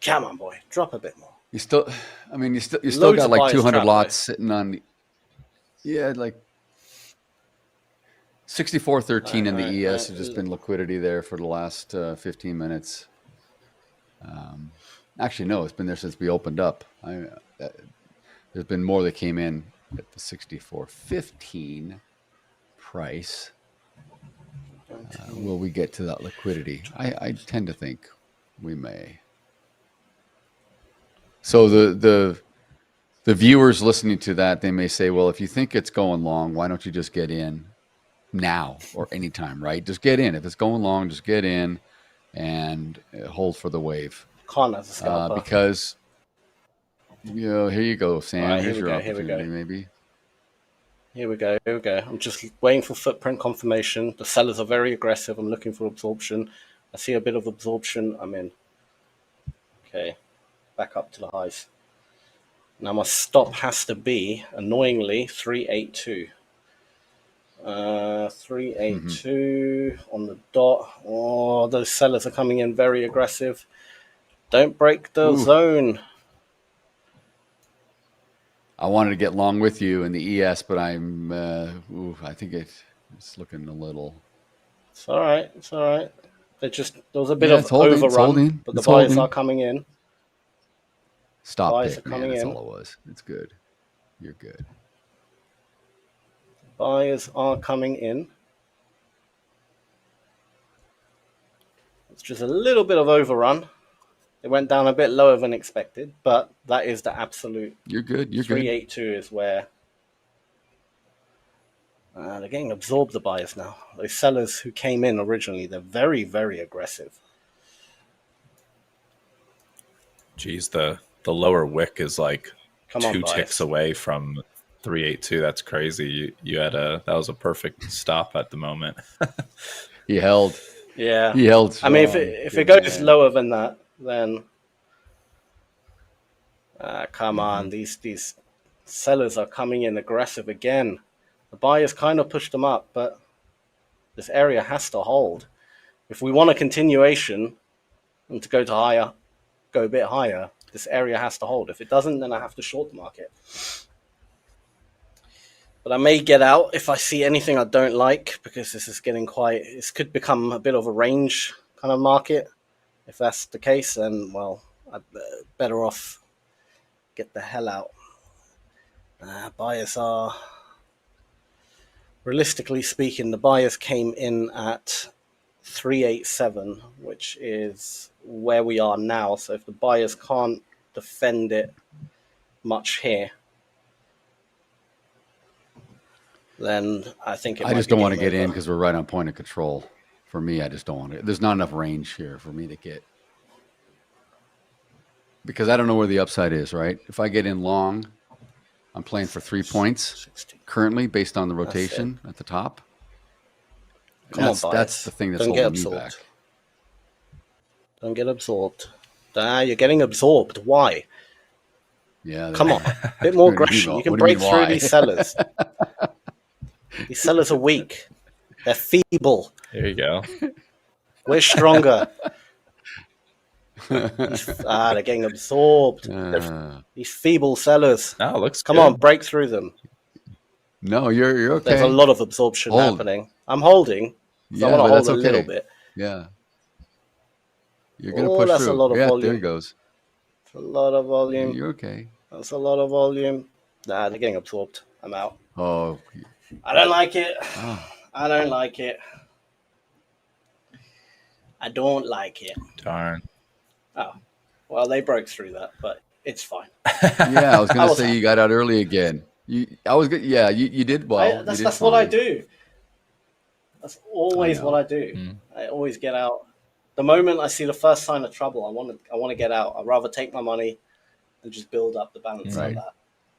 Come on, boy. Drop a bit more. You still, I mean, you still Loads got of like buyers 200 trapped, lots though. sitting on. Yeah, like 64.13 in the ES has just been liquidity there for the last 15 minutes. Actually, no, it's been there since we opened up. There's been more that came in at the 64.15 price. Will we get to that liquidity? I tend to think we may. So the viewers listening to that, they may say, well, if you think it's going long, why don't you just get in now or anytime, right? Just get in. If it's going long, just get in and hold for the wave. Con as a scalper. Because, you know, here you go, Sam. Right, Here's your here we opportunity, go. maybe. Here we go. I'm just waiting for footprint confirmation. The sellers are very aggressive. I'm looking for absorption. I see a bit of absorption. I'm in. Okay. Back up to the highs. Now my stop has to be, annoyingly, 382. 382 on the dot. Oh, those sellers are coming in very aggressive. Don't break the zone. I wanted to get long with you in the ES, but I think it's looking a little. It's all right. It's all right. There was a bit of overrun, but the buyers are coming in. Stop buyers pick, are man. coming That's in. all it was. It's good. You're good. Buyers are coming in. It's just a little bit of overrun. It went down a bit lower than expected, but that is the absolute. You're good. You're 382 is where they're getting absorbed, the buyers now. Those sellers who came in originally, they're very, very aggressive. Geez, the lower wick is like Come on, two buyers. ticks away from 382. That's crazy. You had that was a perfect stop at the moment. He held. Yeah. He held. I mean, if it goes lower than that, then come on, these sellers are coming in aggressive again. The buyers kind of pushed them up, but this area has to hold. If we want a continuation and to go to higher, go a bit higher, this area has to hold. If it doesn't, then I have to short the market. But I may get out if I see anything I don't like, because this is getting quite, this could become a bit of a range kind of market. If that's the case, then, well, I'd better off get the hell out. Buyers are, realistically speaking, the buyers came in at 387, which is where we are now. So if the buyers can't defend it much here, then I think I just don't want to get in because we're right on point of control. For me, I just don't want to. There's not enough range here for me to get. Because I don't know where the upside is, right? If I get in long, I'm playing for 3 points currently based on the rotation at the top. That's the thing that's holding me back. Don't get absorbed. You're getting absorbed. Why? Yeah. Come on. A bit more aggression. You can break through these sellers. These sellers are weak. They're feeble. There you go. We're stronger. They're getting absorbed. These feeble sellers. No, looks Come good. on, break through them. No, you're okay. There's a lot of absorption happening. I'm holding. Yeah, I want to hold a okay. little bit. Yeah. You're going to push that's through. A lot of volume. There it goes. That's a lot of volume. You're okay. That's a lot of volume. They're getting absorbed. I'm out. Oh. I don't like it. I don't like it. I don't like it. Darn. Oh, well, they broke through that, but it's fine. Yeah, I was going to say you got out early again. You did well. That's what I do. That's always what I do. I always get out. The moment I see the first sign of trouble, I want to get out. I'd rather take my money and just build up the balance like that.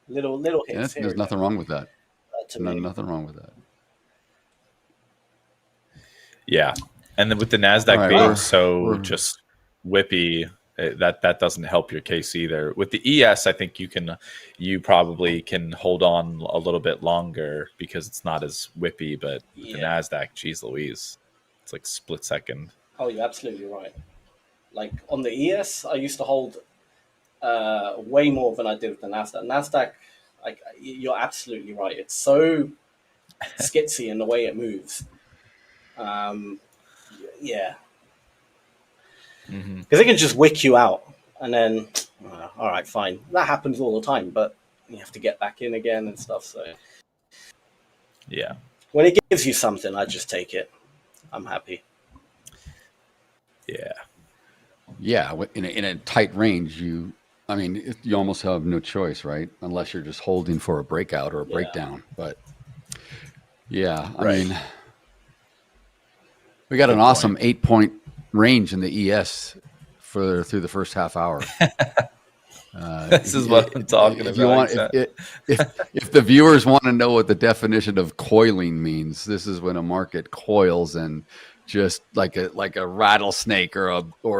Little hits. There's nothing wrong with that. Nothing wrong with that. Yeah, and then with the Nasdaq being so just whippy, that doesn't help your case either. With the ES, I think you probably can hold on a little bit longer because it's not as whippy. But with the Nasdaq, geez Louise, it's like split second. Oh, you're absolutely right. Like on the ES, I used to hold way more than I did with the Nasdaq. Nasdaq, you're absolutely right. It's so skitsy in the way it moves. Yeah. Because it can just wick you out. And then, all right, fine. That happens all the time, but you have to get back in again and stuff. So, yeah. When it gives you something, I just take it. I'm happy. Yeah. Yeah. In a tight range, you almost have no choice, right? Unless you're just holding for a breakout or a breakdown. But yeah, I mean, we got an awesome 8-point range in the ES through the first half hour. This is what I'm talking about. If the viewers want to know what the definition of coiling means, this is when a market coils and just like a rattlesnake or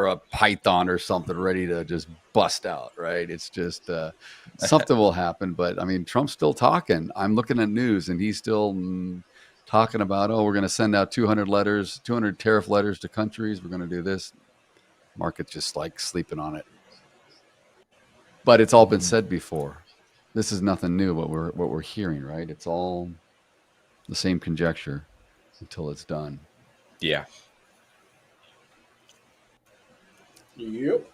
a python or something ready to just bust out, right? It's just something will happen. But I mean, Trump's still talking. I'm looking at news and he's still talking about, we're going to send out 200 tariff letters to countries. We're going to do this. Market's just like sleeping on it. But it's all been said before. This is nothing new. What we're hearing, right? It's all the same conjecture until it's done. Yeah. Yep.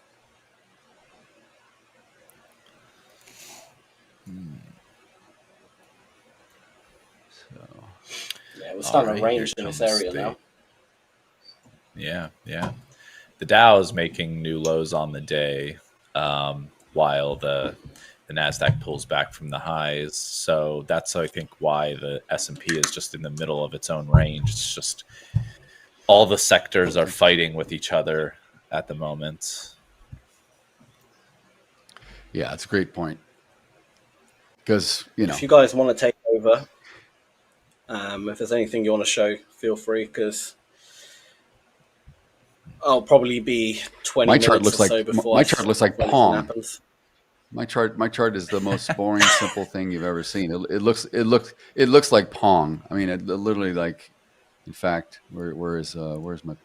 So. Yeah, we're starting to range in this area now. Yeah. The Dow is making new lows on the day, while the Nasdaq pulls back from the highs. So that's, I think, why the S&P is just in the middle of its own range. It's just all the sectors are fighting with each other at the moment. Yeah, it's a great point. Because, if you guys want to take over, if there's anything you want to show, feel free, because I'll probably be 20 minutes or so before my chart looks like Pong. Happens. My chart is the most boring, simple thing you've ever seen. It looks like Pong. I mean, it literally like. In fact, where's my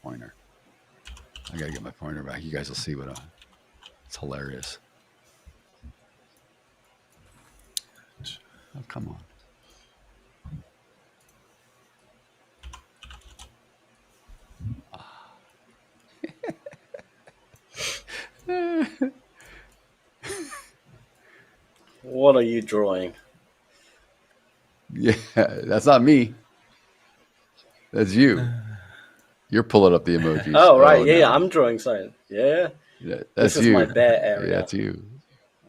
pointer? I gotta get my pointer back. You guys will see it's hilarious. Oh, come on. What are you drawing? Yeah, that's not me. That's you. You're pulling up the emojis. Oh, right. Yeah, I'm drawing something. Yeah. That's this is you. my bear area. Yeah, that's you.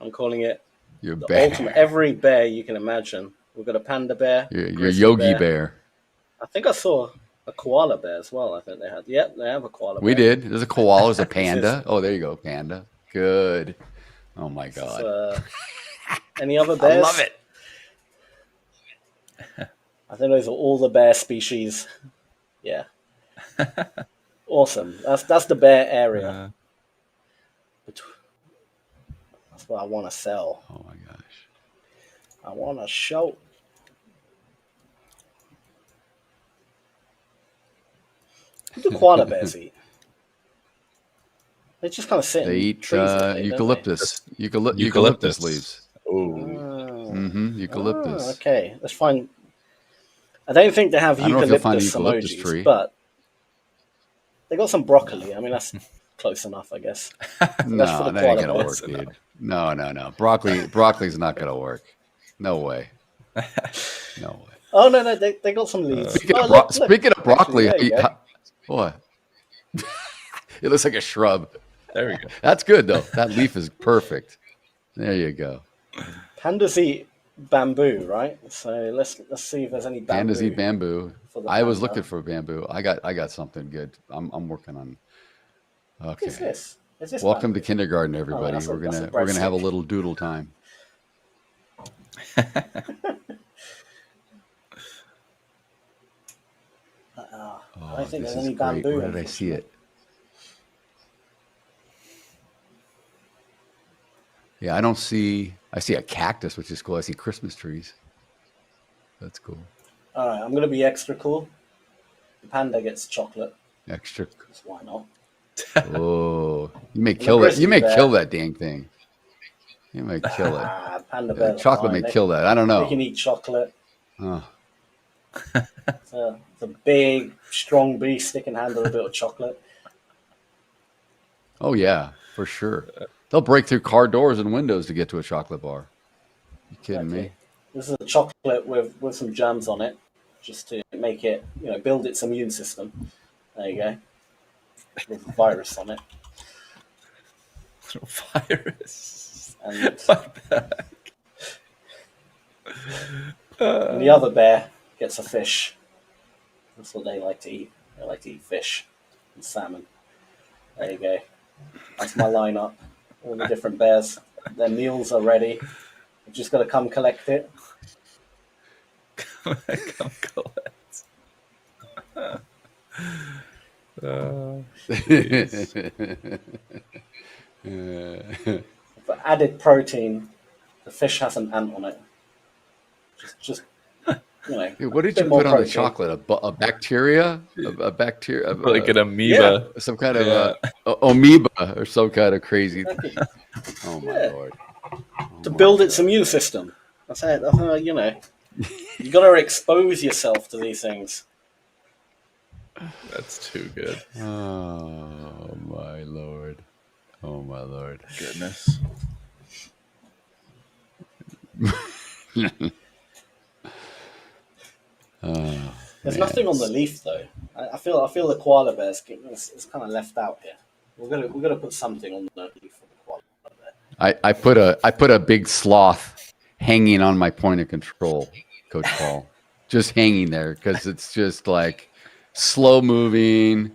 I'm calling it your the bear. ultimate. Every bear you can imagine. We've got a panda bear. Your Yogi bear. I think I saw a koala bear as well. I think they had. Yep, they have a koala bear. We did. There's a koala. There's a panda. Oh, there you go. Panda. Good. Oh, my God. Any other bears? I love it. I think those are all the bear species. Yeah. Awesome. That's the bear area. That's what I want to sell. Oh my gosh. I want to show. What do koala bears eat? They just kind of sit. They in eat trees all day, eucalyptus. don't Eucalyptus leaves. Oh. Eucalyptus. Okay, let's find. I don't think they have I don't know if you'll find eucalyptus eucalyptus emojis, tree. but they got some broccoli. I mean, that's close enough, I guess. No, for the that ain't koala gonna bears. work, dude. No. Broccoli's not gonna work. No way. No way. Oh no, they got some leaves. Speaking of broccoli, Actually, there you go. what? It looks like a shrub. There we go. That's good though. That leaf is perfect. There you go. Pandas eat bamboo, right? So let's see if there's any bamboo. Pandas eat bamboo. for the I was panda. looking for bamboo. I got something good. I'm working on. What Okay. is this? Is this Welcome to bamboo? kindergarten, everybody. that's a- we're that's a gonna have a breadstick. little doodle time. I don't think this there's is any great. bamboo. Where did I see it? Yeah, I don't see. I see a cactus, which is cool. I see Christmas trees. That's cool. All right, I'm gonna be extra cool. The panda gets chocolate. Extra. So why not? Oh, you may And the kill it. grizzly You may bear. kill that dang thing. You may kill it. Panda bears. are Chocolate fine. may kill that. I don't They can know. eat chocolate. Oh. It's a big, strong beast. They can handle a bit of chocolate. Oh yeah, for sure. They'll break through car doors and windows to get to a chocolate bar. You kidding me? This is a chocolate with some jams on it, just to make it, build its immune system. There you go. With a virus on it. Virus. And, What the heck? and the other bear gets a fish. That's what they like to eat. They like to eat fish and salmon. There you go. That's my lineup. All the different bears. Their meals are ready. You've just got to come collect it. Come collect. For added protein, the fish has an ant on it. Just Dude, what did bit you more put on the protein. chocolate? A bacteria? A bacteria? Like an amoeba. Some kind of amoeba or some kind of crazy. Oh my Yeah. lord! To build its immune system. That's it. You got to expose yourself to these things. That's too good. Oh my lord! Oh my lord! Goodness. There's nothing on the leaf though. I feel the koala bears it's kind of left out here. We're gonna put something on the leaf for the koala bear. I put a big sloth hanging on my point of control, Coach Paul, just hanging there because it's just like slow moving.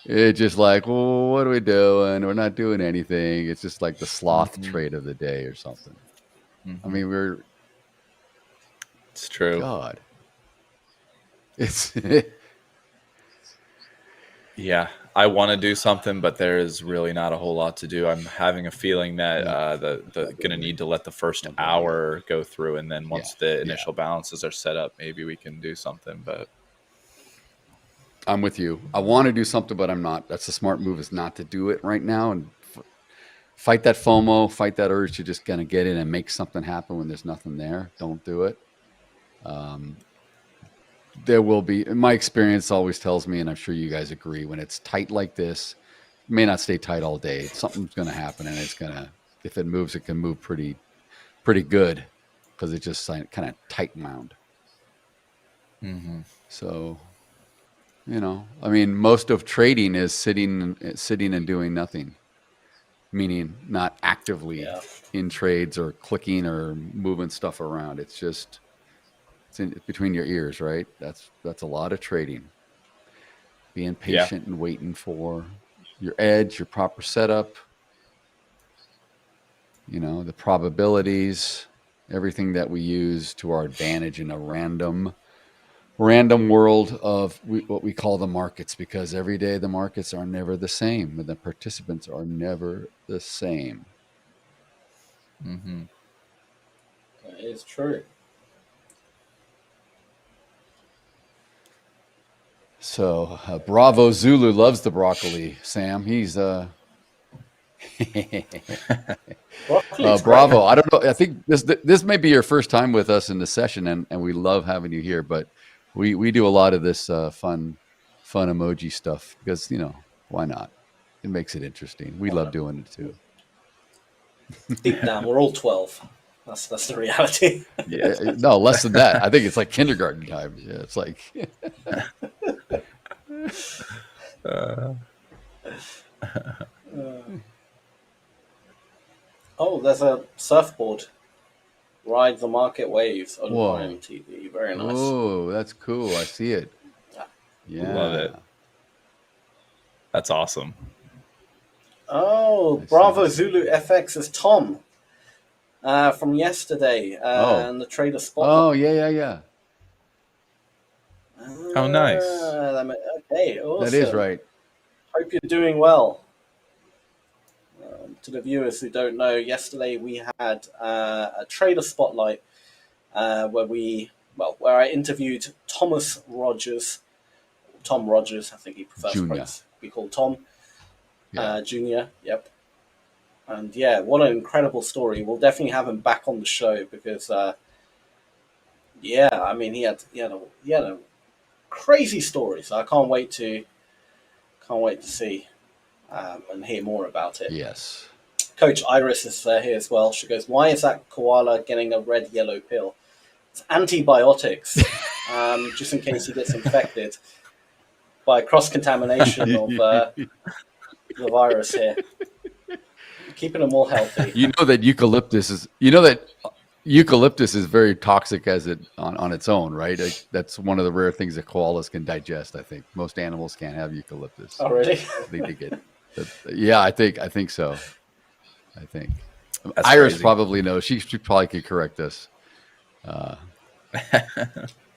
It's just like, well, what are we doing? We're not doing anything. It's just like the sloth trade of the day or something. I mean, It's true. God. It's Yeah, I want to do something, but there is really not a whole lot to do. I'm having a feeling that the going to need to let the first hour go through, and then once the initial balances are set up, maybe we can do something. But I'm with you. I want to do something, but I'm not. That's the smart move, is not to do it right now and fight that FOMO, fight that urge to just kind of get in and make something happen when there's nothing there. Don't do it. There will be, my experience always tells me, and I'm sure you guys agree, when it's tight like this, it may not stay tight all day. Something's going to happen, and it's going to, if it moves, it can move pretty good because it's just kind of tight wound. So, I mean, most of trading is sitting and doing nothing, meaning not actively in trades or clicking or moving stuff around. It's just, it's in between your ears, right? That's a lot of trading. Being patient and waiting for your edge, your proper setup. the probabilities, everything that we use to our advantage in a random world of what we call the markets, because every day the markets are never the same and the participants are never the same. Mm-hmm. That is true. So Bravo Zulu loves the broccoli, Sam. He's Bravo. I don't know. I think this may be your first time with us in the session, and we love having you here. But we do a lot of this fun emoji stuff because why not? It makes it interesting. We love doing it too. Deep down, we're all 12. That's the reality. Yeah, no, less than that. I think it's like kindergarten time. Yeah, it's like. Oh, there's a surfboard. Ride the market waves on Whoa. Prime TV. Very nice. Oh, that's cool. I see it. Yeah. Love it. That's awesome. Oh, Bravo Zulu FX is Tom from yesterday and the Trader Spotlight. Oh, yeah. Oh, nice. Okay, awesome. That is right. Hope you're doing well. To the viewers who don't know, yesterday we had a Trader Spotlight where I interviewed Tom Rogers, I think he prefers to be called Tom, Junior, yep. And yeah, what an incredible story. We'll definitely have him back on the show because, he had a crazy story. So I can't wait to see and hear more about it. Yes. Coach Iris is here as well. She goes, "Why is that koala getting a red-yellow pill?" It's antibiotics, just in case he gets infected by cross-contamination of the virus here. Keeping them all healthy. You know that eucalyptus is very toxic as it on its own, right? That's one of the rare things that koalas can digest. I think most animals can't have eucalyptus. Oh, really? I think they get. Yeah, I think so. I think That's Iris crazy. probably knows. She probably could correct us.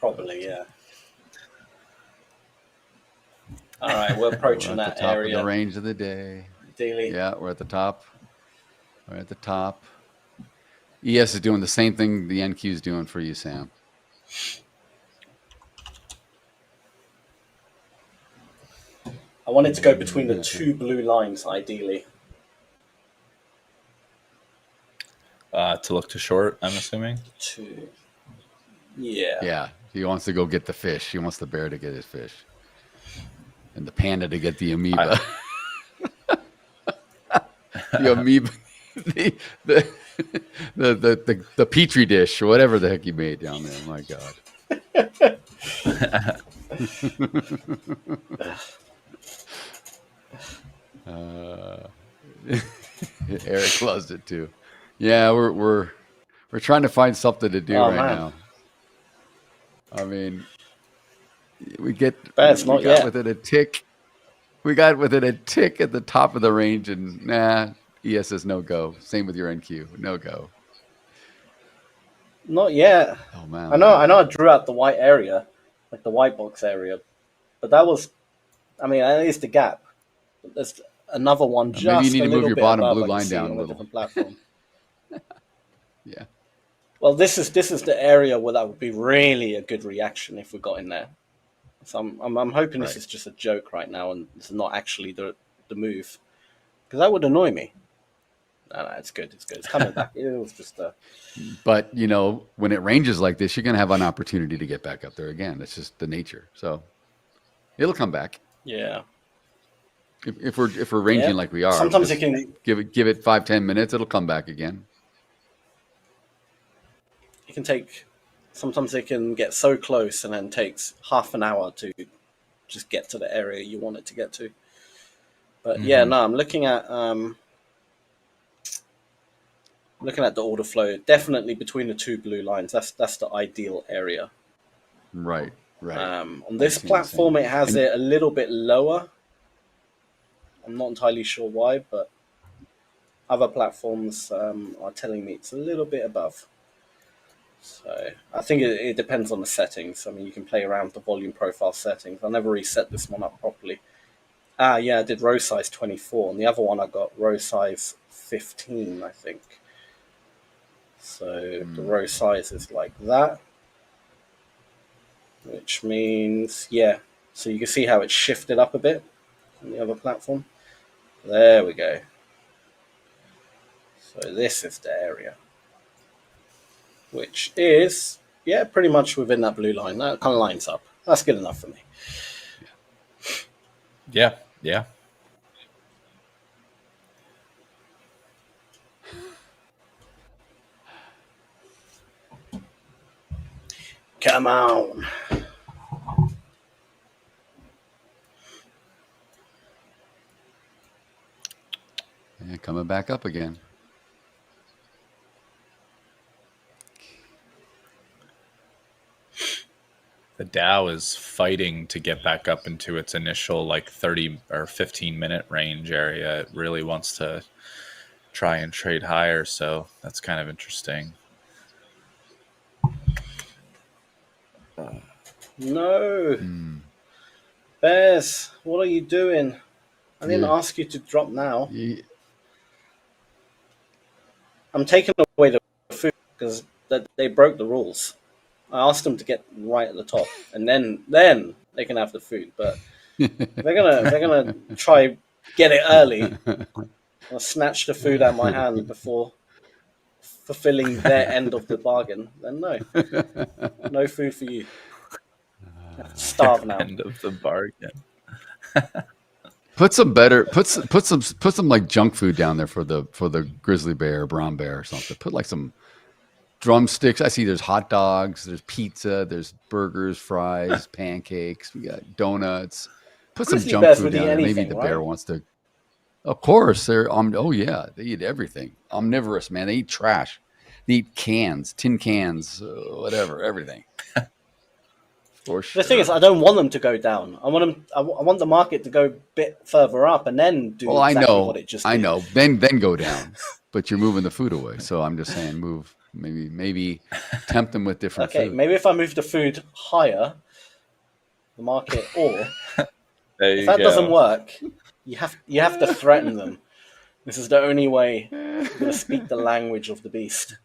Probably, yeah. All right, we're approaching We're at that the top area. of the range of the day. Daily. Yeah, we're at the top. We're at the top. ES is doing the same thing the NQ is doing for you, Sam. I wanted to go between the two blue lines, ideally. To look to short, I'm assuming. Yeah. Yeah, he wants to go get the fish. He wants the bear to get his fish, and the panda to get the amoeba. The amoeba, the petri dish, or whatever the heck he made down there. My God. Eric loves it too. Yeah, we're trying to find something to do now. I mean, we got within a tick. We got within a tick at the top of the range, and ES says no go. Same with your NQ, no go. Not yet. Oh man, I know. I drew out the white area, like the white box area, but that was, at least a gap. There's another one just maybe you need to move your bottom above, blue line down a little. different platform. Yeah. Well, this is the area where that would be really a good reaction if we got in there. So I'm hoping this is just a joke right now, and it's not actually the move, because that would annoy me. No, it's good. It's good. It's coming back. It was just But when it ranges like this, you're gonna have an opportunity to get back up there again. That's just the nature. So it'll come back. Yeah. If we're ranging like we are, sometimes it can give it 5-10 minutes. It'll come back again. It can take. Sometimes it can get so close and then takes half an hour to just get to the area you want it to get to. But yeah, no, I'm looking at the order flow. Definitely between the two blue lines. That's the ideal area. Right. On this platform, it has it a little bit lower. I'm not entirely sure why, but Other platforms are telling me it's a little bit above. So I think it depends on the settings. I mean, you can play around with the volume profile settings. I never reset this one up properly. Yeah, I did row size 24, and the other one I got row size 15, I think. So the row size is like that, which means, yeah. So you can see how it's shifted up a bit on the other platform. There we go. So this is the area, which is, yeah, pretty much within that blue line. That kind of lines up. That's good enough for me. Yeah, yeah. Come on. And coming back up again. The Dow is fighting to get back up into its initial like 30 or 15-minute range area. It really wants to try and trade higher, so that's kind of interesting. No. Bears, what are you doing? I didn't ask you to drop now. I'm taking away the food because they broke the rules. I asked them to get right at the top, and then they can have the food. But they're gonna try get it early. I'll snatch the food out of my hand before fulfilling their end of the bargain. Then no food for you. Starve now. End of the bargain. Put some like junk food down there for the grizzly bear or brown bear or something. Put like some drumsticks. I see there's hot dogs, there's pizza, there's burgers, fries, pancakes. We got donuts. Put Grizzly some bears junk food would eat down there. Maybe anything, the bear right? wants to. Of course, they're oh yeah, they eat everything. Omnivorous, man. They eat trash. They eat cans, tin cans, whatever, everything. For sure. The thing is, I don't want them to go down. I want the market to go a bit further up and then do exactly what it just did. I know. Then go down. But you're moving the food away. So I'm just saying move. Maybe tempt them with different Okay, food. maybe if I move the food higher, the market, or if that doesn't work, you have to threaten them. This is the only way I'm going to speak the language of the beast.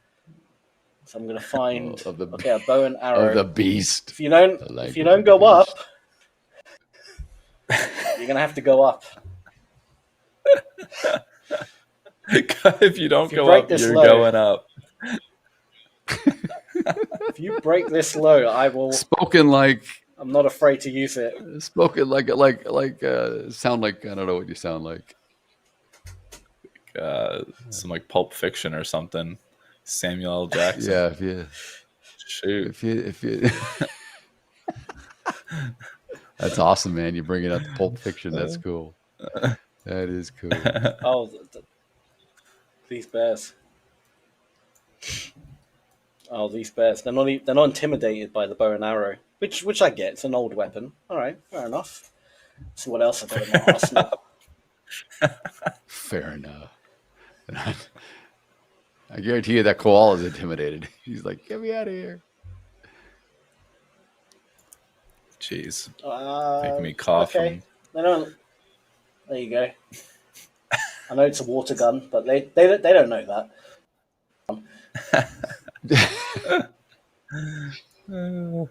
So I'm going to find a bow and arrow of the beast. If you don't go up, you're going to have to go up. If you don't go up, you're going up. If you break this low, I will. Spoken like. I'm not afraid to use it. Spoken like sound like I don't know what you sound like. Some like Pulp Fiction or something. Samuel L. Jackson. Yeah, if you shoot. If you That's awesome, man. You bring it up to Pulp Fiction. That's cool. That is cool. Oh, these bears. Oh, these bears. They're not intimidated by the bow and arrow, which I get. It's an old weapon. All right, fair enough. Let's see what else I've got in my arsenal. Fair enough. I guarantee you that koala is intimidated. He's like, "Get me out of here!" Jeez, making me cough. Okay. There you go. I know it's a water gun, but they don't know that. You're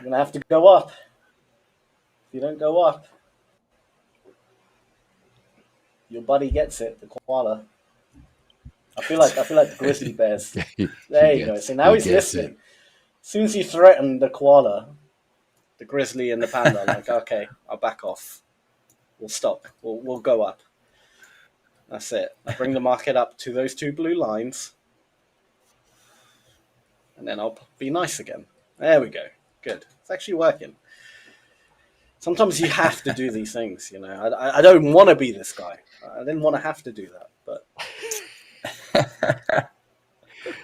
gonna have to go up. If you don't go up, your buddy gets it. The koala. I feel like the grizzly bears. There you go. So now he's listening. As soon as you threaten the koala, the grizzly and the panda, like, okay, I'll back off. We'll stop. We'll go up. That's it. I bring the market up to those two blue lines, and then I'll be nice again. There we go. Good. It's actually working. Sometimes you have to do these things, you know. I don't want to be this guy. I didn't want to have to do that, but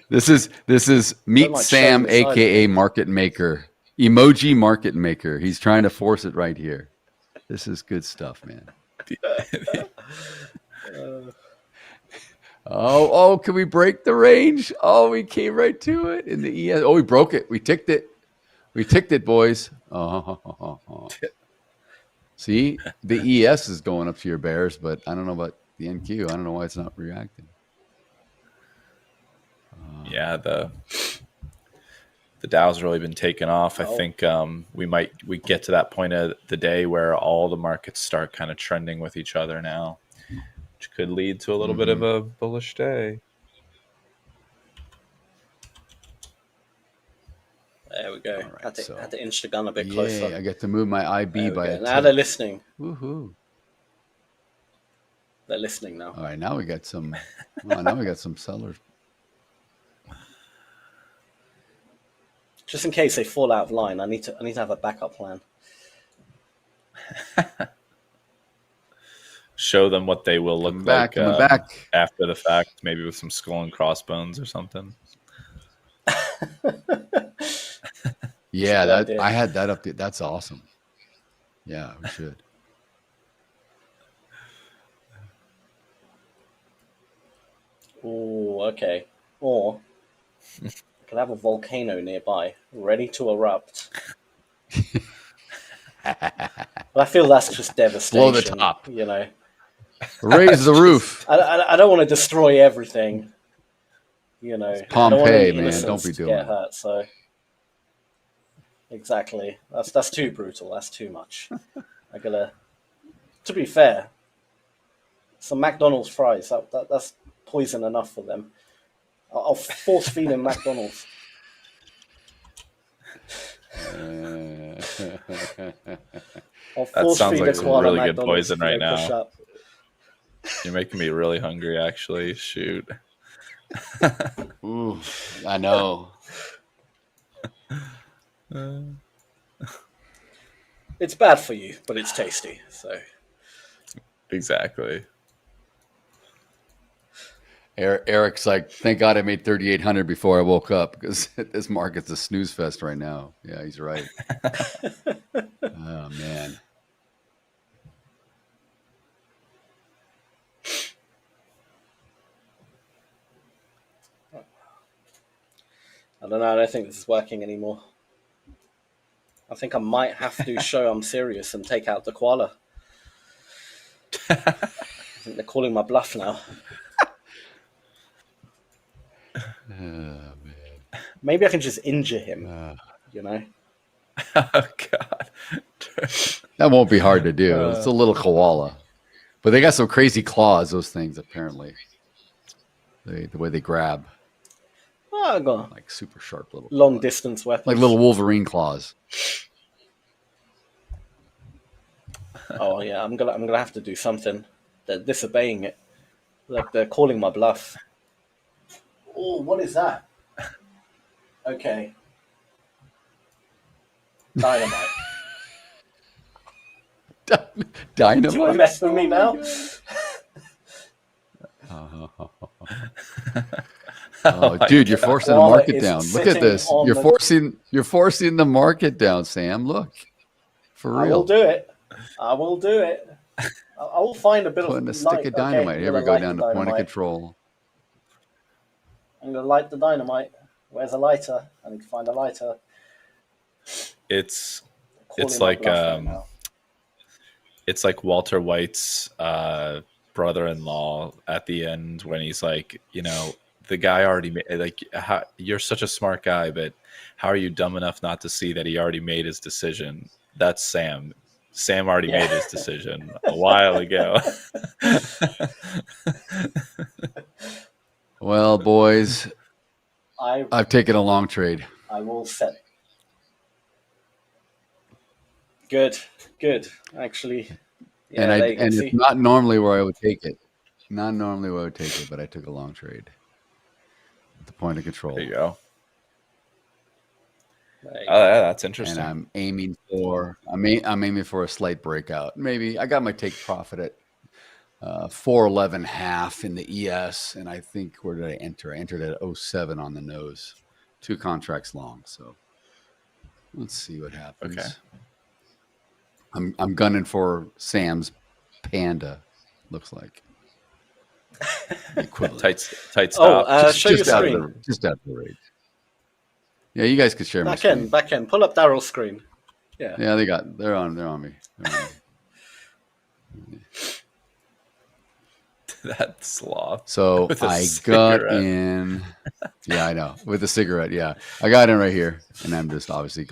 This is Meet Sam, aka Market Maker, emoji Market Maker. He's trying to force it right here. This is good stuff, man. Oh, can we break the range? Oh, we came right to it in the ES. Oh, we broke it. We ticked it. We ticked it, boys. Oh. See, the ES is going up to your bears, but I don't know about the NQ. I don't know why it's not reacting. Yeah, the Dow's really been taken off. I think we get to that point of the day where all the markets start kind of trending with each other now, which could lead to a little bit of a bullish day. There we go. Right, had to inch the gun a bit closer. I get to move my IB by a now they're listening. Woohoo! They're listening now. All right, now we got some. Now we got some sellers. Just in case they fall out of line, I need to have a backup plan. Show them what they will look like after the fact, maybe with some skull and crossbones or something. Yeah, I had that up there. That's awesome. Yeah, we should. Oh, okay. Or could have a volcano nearby, ready to erupt. But I feel that's just devastation. Blow the top. You know. Raise the roof. I don't want to destroy everything. You know. It's Pompeii, man. Don't be doing get hurt, so. Exactly. That's too brutal. That's too much. I gotta. To be fair, some McDonald's fries. That's poison enough for them. I'll force feed him McDonald's. That sounds like some really good poison right now. You're making me really hungry, actually. Shoot. Ooh, I know. It's bad for you, but it's tasty. So exactly. Eric's like, thank God I made 3,800 before I woke up because this market's a snooze fest right now. Yeah, he's right. Oh, man. I don't know. I don't think this is working anymore. I think I might have to show I'm serious and take out the koala. I think they're calling my bluff now. Oh, man. Maybe I can just injure him, you know? Oh, God. That won't be hard to do. It's a little koala. But they got some crazy claws, those things, apparently. The way they grab. Oh, go on. Like super sharp little long claws. Distance weapons. Like little Wolverine claws. Oh, yeah. I'm gonna have to do something. They're disobeying it. Like they're calling my bluff. Oh, what is that? Okay. Dynamite. Dynamite? Do you want to mess with me now? Oh, dude, you're forcing the market down. Look at this. You're forcing the market down, Sam. Look. For real. I will do it. I will find a bit Putting of a stick of dynamite. Okay, Here we go down to point of control. I'm going to light the dynamite. Where's a lighter? I need to find a lighter. It's like Walter White's brother-in-law at the end when he's like, you know, the guy already made, like, you're such a smart guy, but how are you dumb enough not to see that he already made his decision? That's Sam. Sam already made his decision a while ago. Well, boys, I've taken a long trade. I will set. Good. Actually, yeah, and it's not normally where I would take it. Not normally where I would take it, but I took a long trade. At the point of control. There you go. Oh, yeah, that's interesting. And I'm aiming for a slight breakout. Maybe I got my take profit at 411.5 in the ES, and I think where did I enter? I entered at 07 on the nose, 2 contracts long. So let's see what happens. Okay. I'm gunning for Sam's panda. Looks like. Equivalent. Tight Oh, stop. show your just out screen. of the just out of the range. Yeah, you guys could share my Back screen. end, back end. Pull up Daryl's screen. Yeah. Yeah, they're on me. They're on me. That sloth. So With a I got cigarette. in. Yeah, I know. With the cigarette. Yeah, I got in right here, and I'm just obviously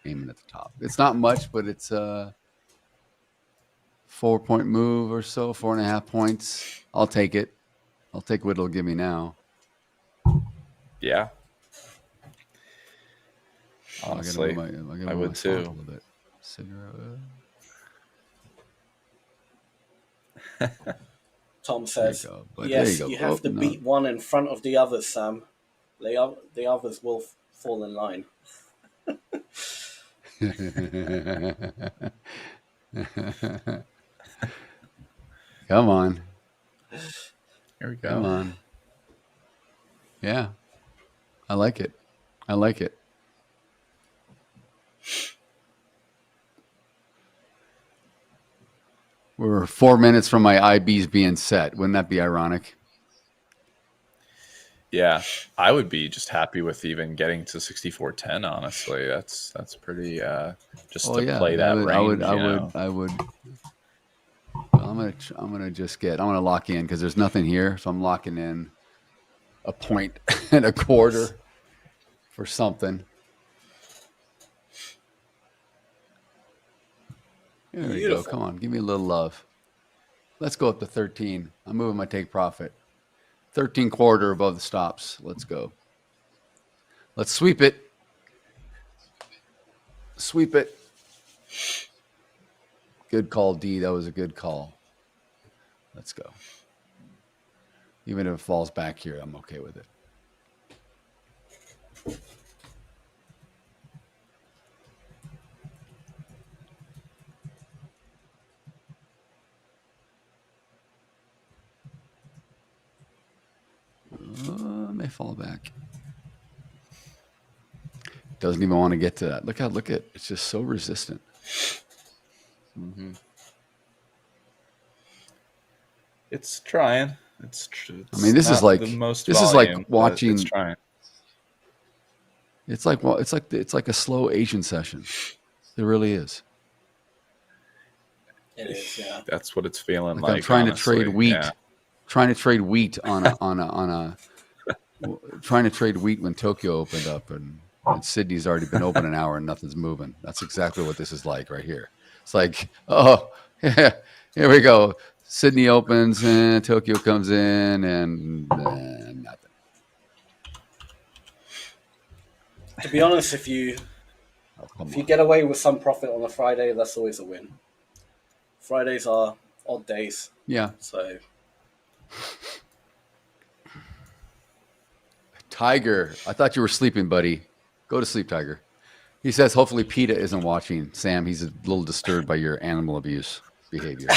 aiming at the top. It's not much, but it's a 4-point move or so, 4.5 points. I'll take it. I'll take what it'll give me now. Yeah. I gotta Honestly, move I gotta I move would my slot too. a little bit. Cigarette. Tom says, There you go. But yes, there you go. you have to no. beat one in front of the others, Sam. The others will fall in line. Come on. Here we go. Come on. Yeah. I like it. I like it. We're 4 minutes from my IBs being set. Wouldn't that be ironic? Yeah, I would be just happy with even getting to 64.10. Honestly, that's pretty. Just to play that range. I would. Well, I'm gonna lock in because there's nothing here, so I'm locking in a point and a quarter for something. There we go. Come on, give me a little love. Let's go up to 13. I'm moving my take profit. 13 quarter above the stops. Let's go. Let's sweep it. Sweep it. Good call, D. That was a good call. Let's go. Even if it falls back here, I'm okay with it. May fall back. Doesn't even want to get to that. Look at it's just so resistant. Mm-hmm. It's trying. It's true. I mean, this is like watching. It's trying. It's like a slow Asian session. It really is. It is, yeah. That's what it's feeling like. I'm trying honestly. to trade wheat. Yeah. Trying to trade wheat on a trying to trade wheat when Tokyo opened up and Sydney's already been open an hour and nothing's moving. That's exactly what this is like right here. It's like, oh, yeah, here we go. Sydney opens and Tokyo comes in and nothing. To be honest, if you get away with some profit on a Friday, that's always a win. Fridays are odd days. Yeah. So. Tiger, I thought you were sleeping, buddy. Go to sleep, Tiger. He says, hopefully PETA isn't watching. Sam, he's a little disturbed by your animal abuse behavior.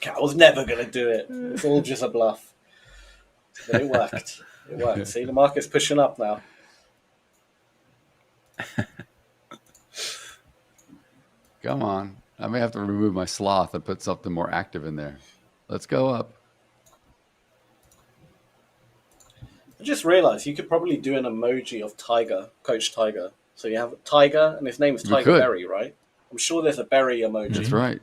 I was never going to do it. It's all just a bluff. But it worked. It worked. See, the market's pushing up now. Come on. I may have to remove my sloth and put something more active in there. Let's go up. I just realized you could probably do an emoji of Tiger, Coach Tiger. So you have Tiger, and his name is Tiger Berry, right? I'm sure there's a berry emoji. That's right.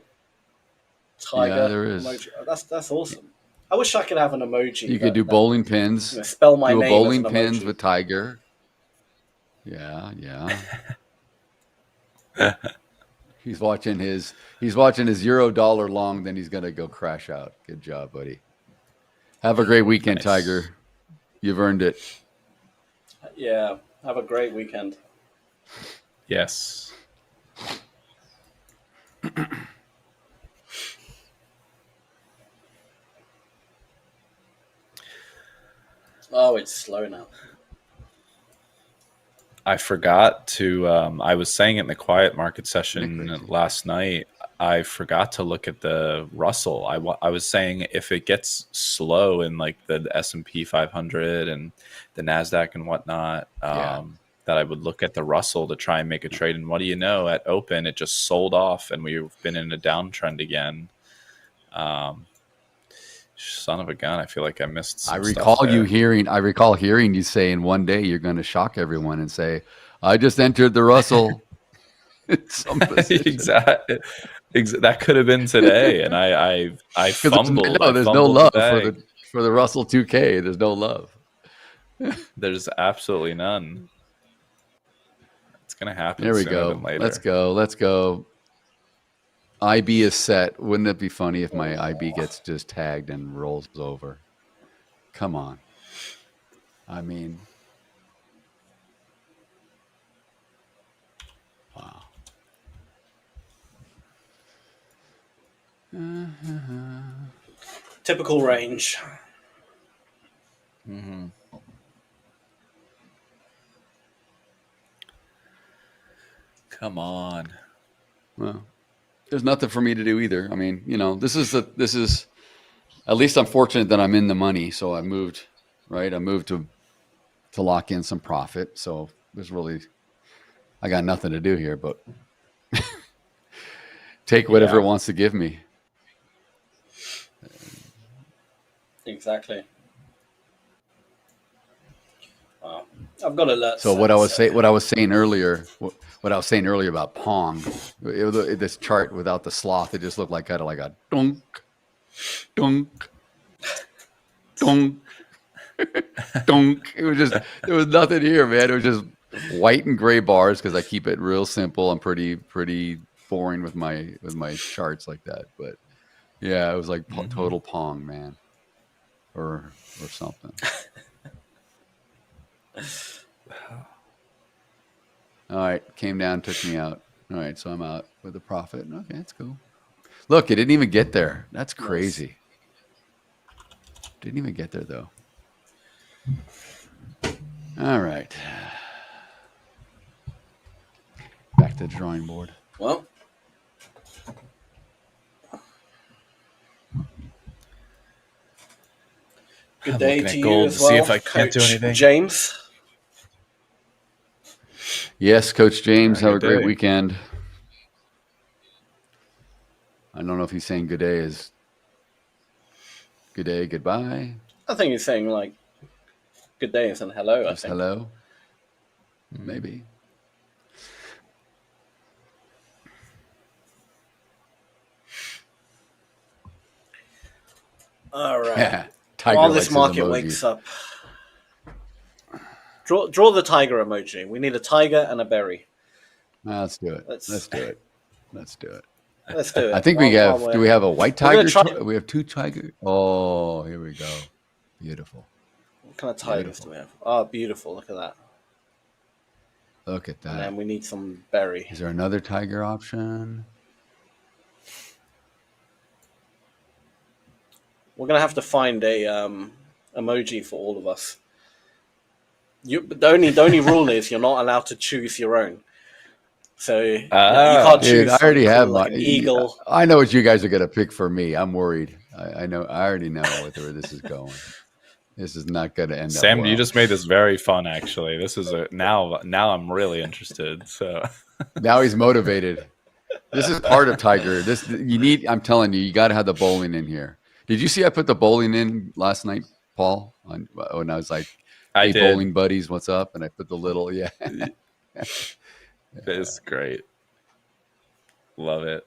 Tiger yeah, there is. Emoji. That's awesome. I wish I could have an emoji. You could do bowling pins. Spell my do name bowling as an pins emoji. with Tiger. Yeah, yeah. He's watching his $0 long, then he's gonna go crash out. Good job, buddy. Have a great weekend, Nice. Tiger. You've earned it. Yeah. Have a great weekend. Yes. Oh, it's slow now. I forgot to. I was saying it in the quiet market session last night. I forgot to look at the Russell. I was saying if it gets slow in like the S&P 500 and the Nasdaq and whatnot, that I would look at the Russell to try and make a trade. And what do you know? At open, it just sold off, and we've been in a downtrend again. Son of a gun! I feel like I missed some I recall stuff there. I recall hearing you say in one day you're going to shock everyone and say, "I just entered the Russell." Exactly. That could have been today, and I fumbled. There's no love for the Russell 2K. There's no love. There's absolutely none. It's gonna happen. There we sooner go. than later. Let's go. IB is set. Wouldn't it be funny if my IB gets just tagged and rolls over? Come on. I mean, wow. Typical range. Mm-hmm. Come on. Well, there's nothing for me to do either. I mean, this is at least I'm fortunate that I'm in the money. So I moved to lock in some profit. So I got nothing to do here, but take whatever it wants to give me. Exactly. Wow. I've got alerts. So what I was saying earlier about Pong, this chart without the sloth, it just looked like kind of like a dunk, dunk, dunk, dunk. There was nothing here, man. It was just white and gray bars because I keep it real simple. I'm pretty boring with my charts like that. But yeah, it was like total Pong, man, or something. All right, came down, took me out. All right, so I'm out with a profit. Okay, that's cool. Look, it didn't even get there. That's crazy. Didn't even get there, though. All right. Back to the drawing board. Well. Good day to you as well, see if I can't do anything. James. Yes, Coach James, have a great weekend. I don't know if he's saying good day is good day, goodbye. I think he's saying like good day and hello. Just hello. Maybe. All right. Tiger While this likes market emojis. wakes up, draw the tiger emoji. We need a tiger and a berry. Let's do it. Let's do it. Let's do it. I think we have. Do we have a white tiger? Try... We have two tigers. Oh, here we go. Beautiful. What kind of tigers do we have? Oh, beautiful. Look at that. Look at that. And then we need some berry. Is there another tiger option? We're gonna have to find a emoji for all of us. The only rule is you're not allowed to choose your own. So you can't choose. Dude, I already have like an eagle. I know what you guys are gonna pick for me. I'm worried. I know. I already know where this is going. This is not gonna end up Sam, well. you just made this very fun. Actually, this is now I'm really interested. So now he's motivated. This is part of Tiger. I'm telling you, you got to have the bowling in here. Did you see I put the bowling in last night, Paul? When I was like, "Hey, bowling buddies, what's up?" And I put the little It's great. Love it.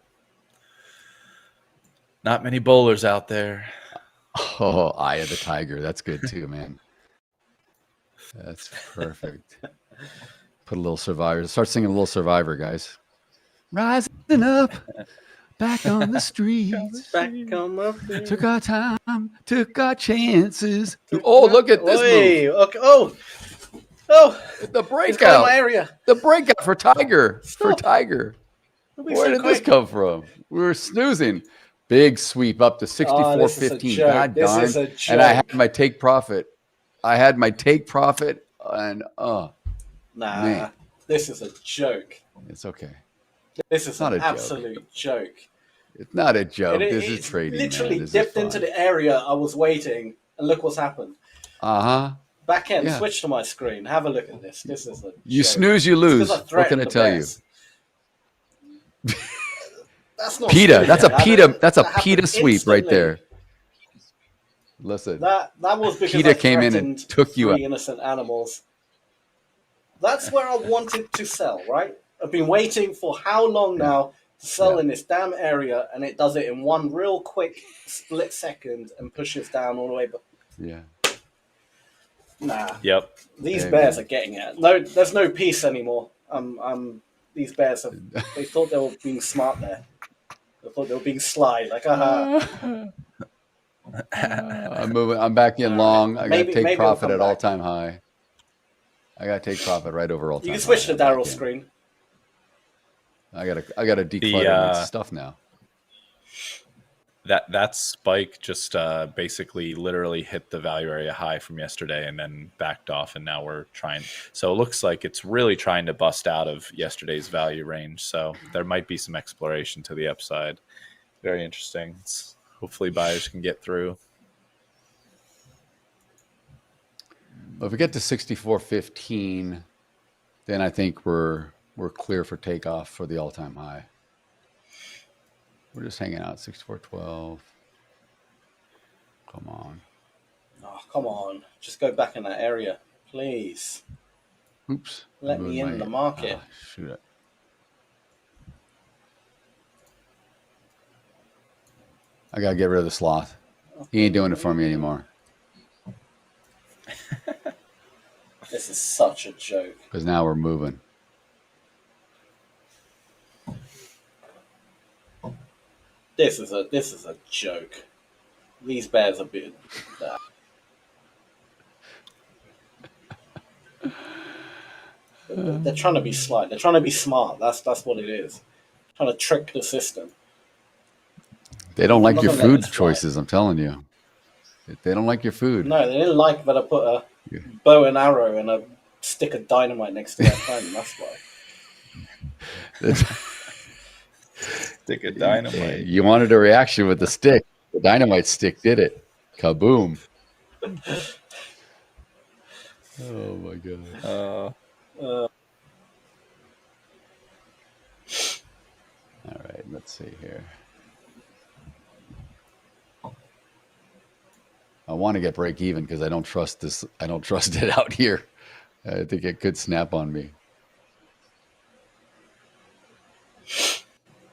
Not many bowlers out there. Oh, Eye of the Tiger. That's good too, man. That's perfect. Put a little Survivor. Start singing a little Survivor, guys. Rising up, back on the streets. Back on my feet. Took our time, took our chances. Oh, look at this move. Okay. Oh, the breakout. My area. The breakout for Tiger. Stop. For Tiger. Where did this come from? We were snoozing. Big sweep up to 64.15. God darn. And I had my take profit. And man. This is a joke. It's okay. This is an absolute joke. It's not a joke. This is trading. Literally man. dipped into the area I was waiting, and look what's happened. Back end, Yeah. switch to my screen. Have a look at this. This is a You joke. snooze, you It's lose. 'cause I What can threatened I the tell you? bears. That's not PETA. snoozing. That's a That- PETA. That's a that happened PETA sweep right instantly. there. Listen, That was because PETA I came in and threatened took you three out. innocent animals. That's where I wanted to sell, right? I've been waiting for how long now to sell in this damn area, and it does it in one real quick split second and pushes down all the way. But Yeah. nah, Yep. these Hey, bears man. are getting it. No, there's no peace anymore. These bears they thought they were being smart there. They thought they were being sly, like I'm moving. I'm back in long. I got to Maybe take it'll profit come at back. all-time high. I got to take profit right over all-time You high. can switch to I'm back Daryl's in. screen. I gotta declutter my stuff now. That spike just basically literally hit the value area high from yesterday and then backed off, and now we're trying. So it looks like it's really trying to bust out of yesterday's value range. So there might be some exploration to the upside. Very interesting. Hopefully buyers can get through. Well, if we get to 64.15, then I think we're clear for takeoff for the all-time high. We're just hanging out 64.12. Come on. Oh, come on. Just go back in that area, please. Oops. Let me in the market. Shoot it. I gotta get rid of the sloth. He ain't doing it for me anymore. This is such a joke. Because now we're moving. This is a joke. These bears are big. They're trying to be sly. They're trying to be smart. That's what it is. Trying to trick the system. They don't like I'm your not gonna let food this fly. choices, I'm telling you. They don't like your food. No, they didn't like that I put a bow and arrow and a stick of dynamite next to their phone. That's why. Stick of dynamite. You wanted a reaction with the stick. The dynamite stick did it. Kaboom. Oh my god. All right, let's see here. I want to get break even because I don't trust this. I don't trust it out here. I think it could snap on me.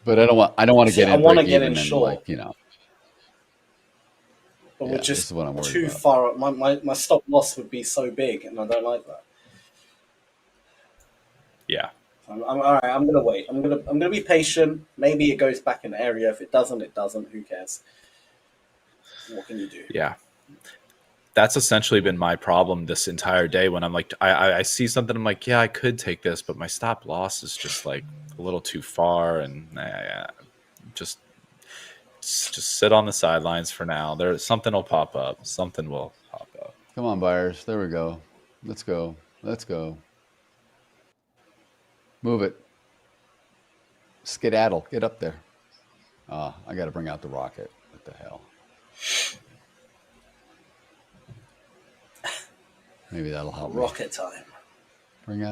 But I don't want to get in. I want to break get even in and, short. like, you know. But Yeah, we're this just is what I'm worried too about. far up. My stop loss would be so big, and I don't like that. Yeah. I'm all right. I'm gonna wait. I'm gonna be patient. Maybe it goes back in the area. If it doesn't, it doesn't. Who cares? What can you do? Yeah. That's essentially been my problem this entire day when I'm like, I see something, I'm like, yeah, I could take this, but my stop loss is just like a little too far, and just sit on the sidelines for now. Something will pop up. Something will pop up. Come on, buyers. There we go. Let's go. Let's go. Move it. Skedaddle. Get up there. I got to bring out the rocket. What the hell? Maybe that'll help me. Rocket time. Bring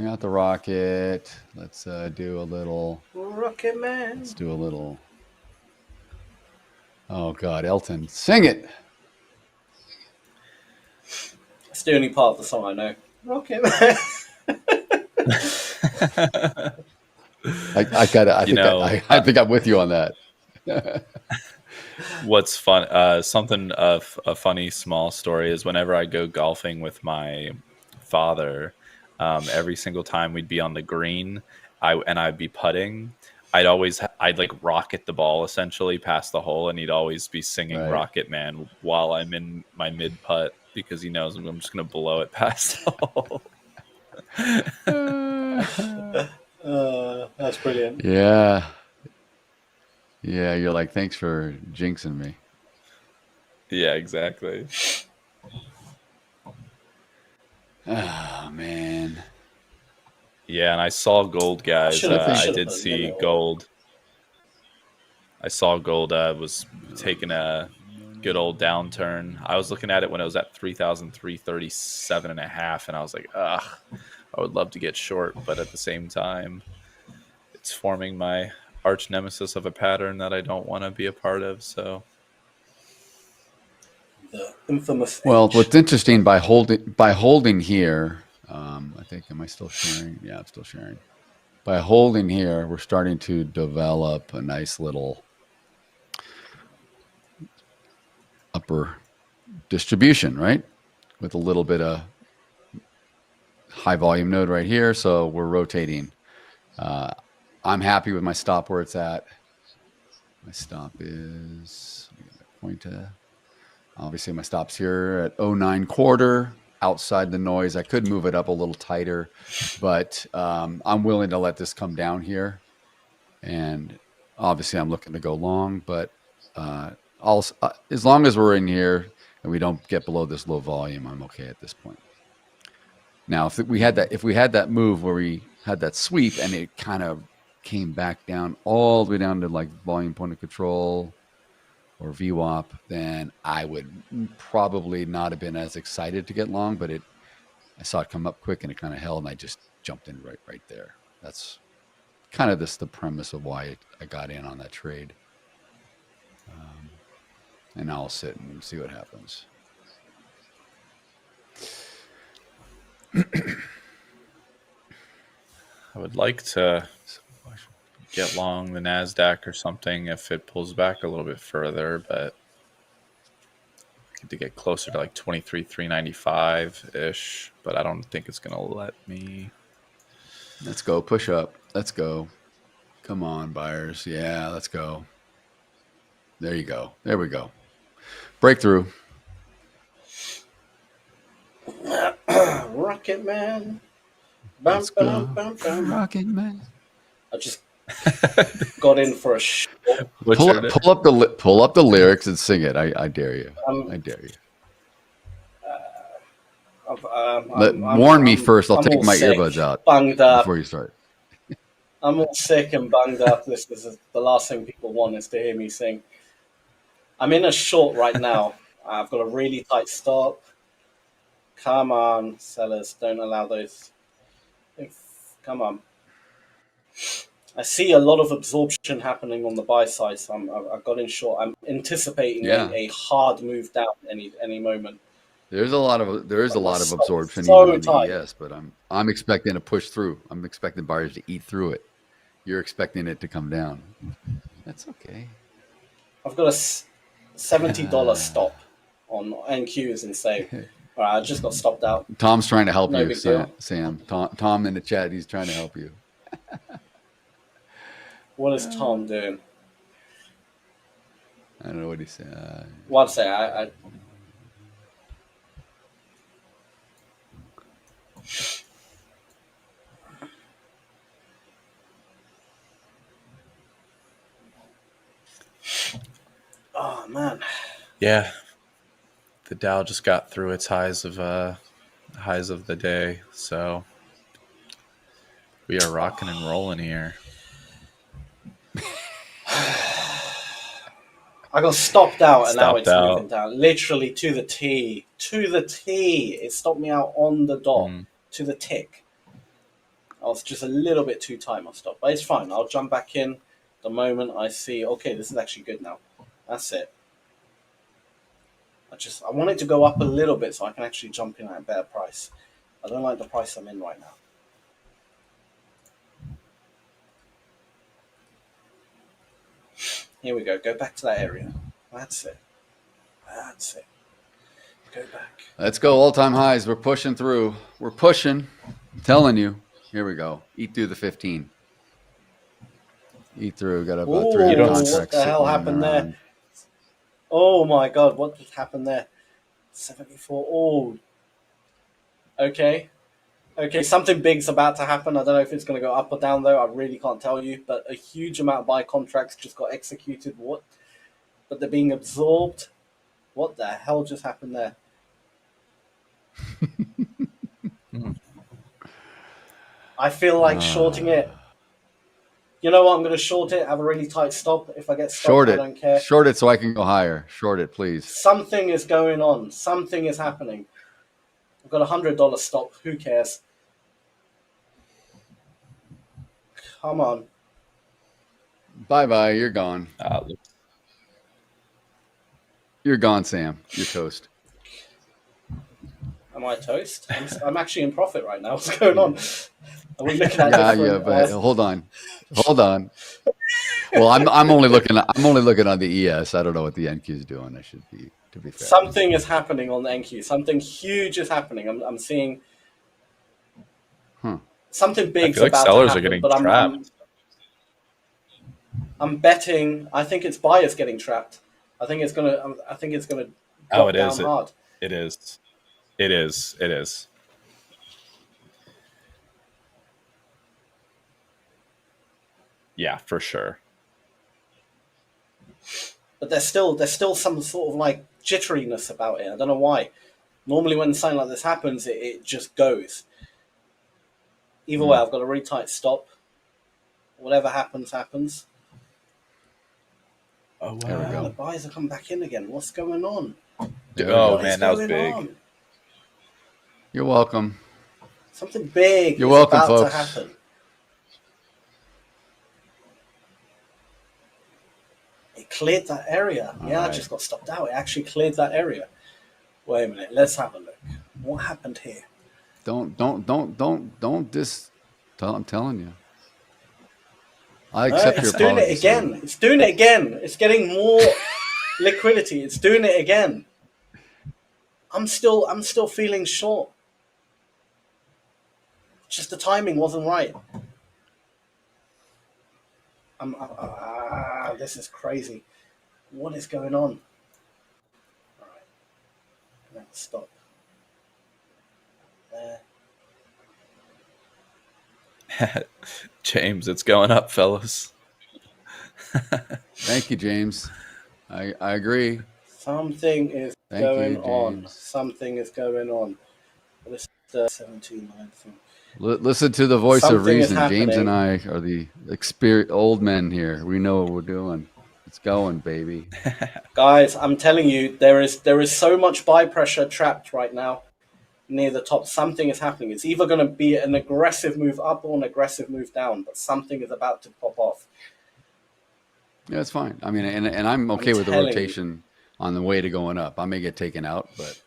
out the rocket. Let's do a little. Rocket Man. Let's do a little. Oh God, Elton, sing it. It's the only part of the song I know. Rocket Man. I think I'm with you on that. What's fun? Something of a funny small story is whenever I go golfing with my father, every single time we'd be on the green, I'd be putting. I'd like rocket the ball essentially past the hole, and he'd always be singing Right. Rocket Man while I'm in my mid putt because he knows I'm just gonna blow it past the hole. That's brilliant. Yeah. Yeah, you're like, thanks for jinxing me. Yeah, exactly. Oh man. Yeah, and I saw gold, guys. I did see gold. I saw gold was taking a good old downturn. I was looking at it when it was at 3,337.5, and I was like, ugh, I would love to get short, but at the same time, it's forming my arch nemesis of a pattern that I don't want to be a part of. So The infamous. Well, H. what's interesting by holding here, I think, am I still sharing? Yeah, I'm still sharing. By holding here, we're starting to develop a nice little upper distribution, right? With a little bit of high volume node right here. So we're rotating. I'm happy with my stop where it's at. My stop is, let me get that pointer. Obviously my stop's here at 09 quarter outside the noise. I could move it up a little tighter, but I'm willing to let this come down here. And obviously I'm looking to go long, but as long as we're in here and we don't get below this low volume, I'm okay at this point. Now, if we had that move where we had that sweep and it kind of came back down all the way down to like volume point of control or VWAP, then I would probably not have been as excited to get long, but I saw it come up quick and it kind of held and I just jumped in right there. That's kind of the premise of why I got in on that trade. And I'll sit and see what happens. I would like to get long the Nasdaq or something if it pulls back a little bit further, but to get closer to like 23,395 ish, but I don't think it's gonna let me. Let's go, push up. Let's go. Come on, buyers. Yeah, let's go. There you go. There we go. Breakthrough. Rocket Man. Bam, bam, bam, bam. Rocket Man. I just got in for a short. Pull up the lyrics and sing it. I dare you. I dare you. Warn me first. I'll take my earbuds out banged up before you start. I'm all sick and banged up. This is the last thing people want is to hear me sing. I'm in a short right now. I've got a really tight stop. Come on, sellers. Don't allow those. Come on. I see a lot of absorption happening on the buy side, so I've got in short. I'm anticipating a hard move down any moment. There is a lot of absorption so even tight. on the ES, but I'm expecting to push through. I'm expecting buyers to eat through it. You're expecting it to come down. That's okay. I've got a $70 stop on NQs and say, all right, I just got stopped out. Tom's trying to help No you, big deal. Sam. Tom in the chat, he's trying to help you. What is Tom doing? I don't know what he's saying. What to say? I Oh man. Yeah, the Dow just got through its highs of the day, so we are rocking and rolling here. I got stopped out and now it's Stopped moving down. Literally to the T. To the T. It stopped me out on the dot. To the tick. I was just a little bit too tight my stop. But it's fine. I'll jump back in the moment I see, okay, this is actually good now. That's it. I want it to go up a little bit so I can actually jump in at a better price. I don't like the price I'm in right now. Here we go. Go back to that area. That's it. That's it. Go back. Let's go. All-time highs. We're pushing through. We're pushing. I'm telling you. Here we go. Eat through the 15. Eat through. Got about 300 contracts. What the hell happened there? Oh my God. What just happened there? 74. Oh. Okay. Okay, something big's about to happen. I don't know if it's going to go up or down, though. I really can't tell you. But a huge amount of buy contracts just got executed. What? But they're being absorbed. What the hell just happened there? I feel like shorting it. You know what? I'm going to short it. Have a really tight stop. If I get stopped, Short I it. don't care. Short it so I can go higher. Short it, please. Something is going on. Something is happening. I've got $100 stop. Who cares? Come on. Bye-bye. You're gone. You're gone, Sam. You're toast. Am I toast? I'm actually in profit right now. What's going on? Are we looking at Yeah, but hold on. Well, I'm only looking on the ES. I don't know what the NQ is doing. I should be, to be fair. Something is happening on the NQ. Something huge is happening. I'm seeing something big. I feel like about sellers to happen, are getting but trapped. I'm betting. I think it's buyers getting trapped. I think it's gonna. Oh, it down is. hard. It is. It is. It is. Yeah, for sure. But there's still some sort of like jitteriness about it. I don't know why. Normally when something like this happens, it just goes. Either way, I've got a really tight stop. Whatever happens, happens. Oh, wow. There we go. The buyers have come back in again. What's going on? Oh, man, that was big. On? You're welcome. Something big You're is welcome, about folks. to happen. It cleared that area. All I right. just got stopped out. It actually cleared that area. Wait a minute. Let's have a look. What happened here? Don't dis. I'm telling you. I No, accept your it's doing it apology. again. It's doing it again. It's getting more liquidity. It's doing it again. I'm still feeling short. Just the timing wasn't right. This is crazy. What is going on? All right. Let's stop. There. James, it's going up, fellas. Thank you, James. I agree. Something is Thank going you, on. James. Something is going on. This is 17 thing. Listen to the voice of Something is reason. James and happening. I are the old men here. We know what we're doing. It's going, baby. Guys, I'm telling you, there is so much buy pressure trapped right now near the top. Something is happening. It's either going to be an aggressive move up or an aggressive move down, but something is about to pop off. Yeah, it's fine. I mean, and I'm okay with the telling you. rotation on the way to going up. I may get taken out, but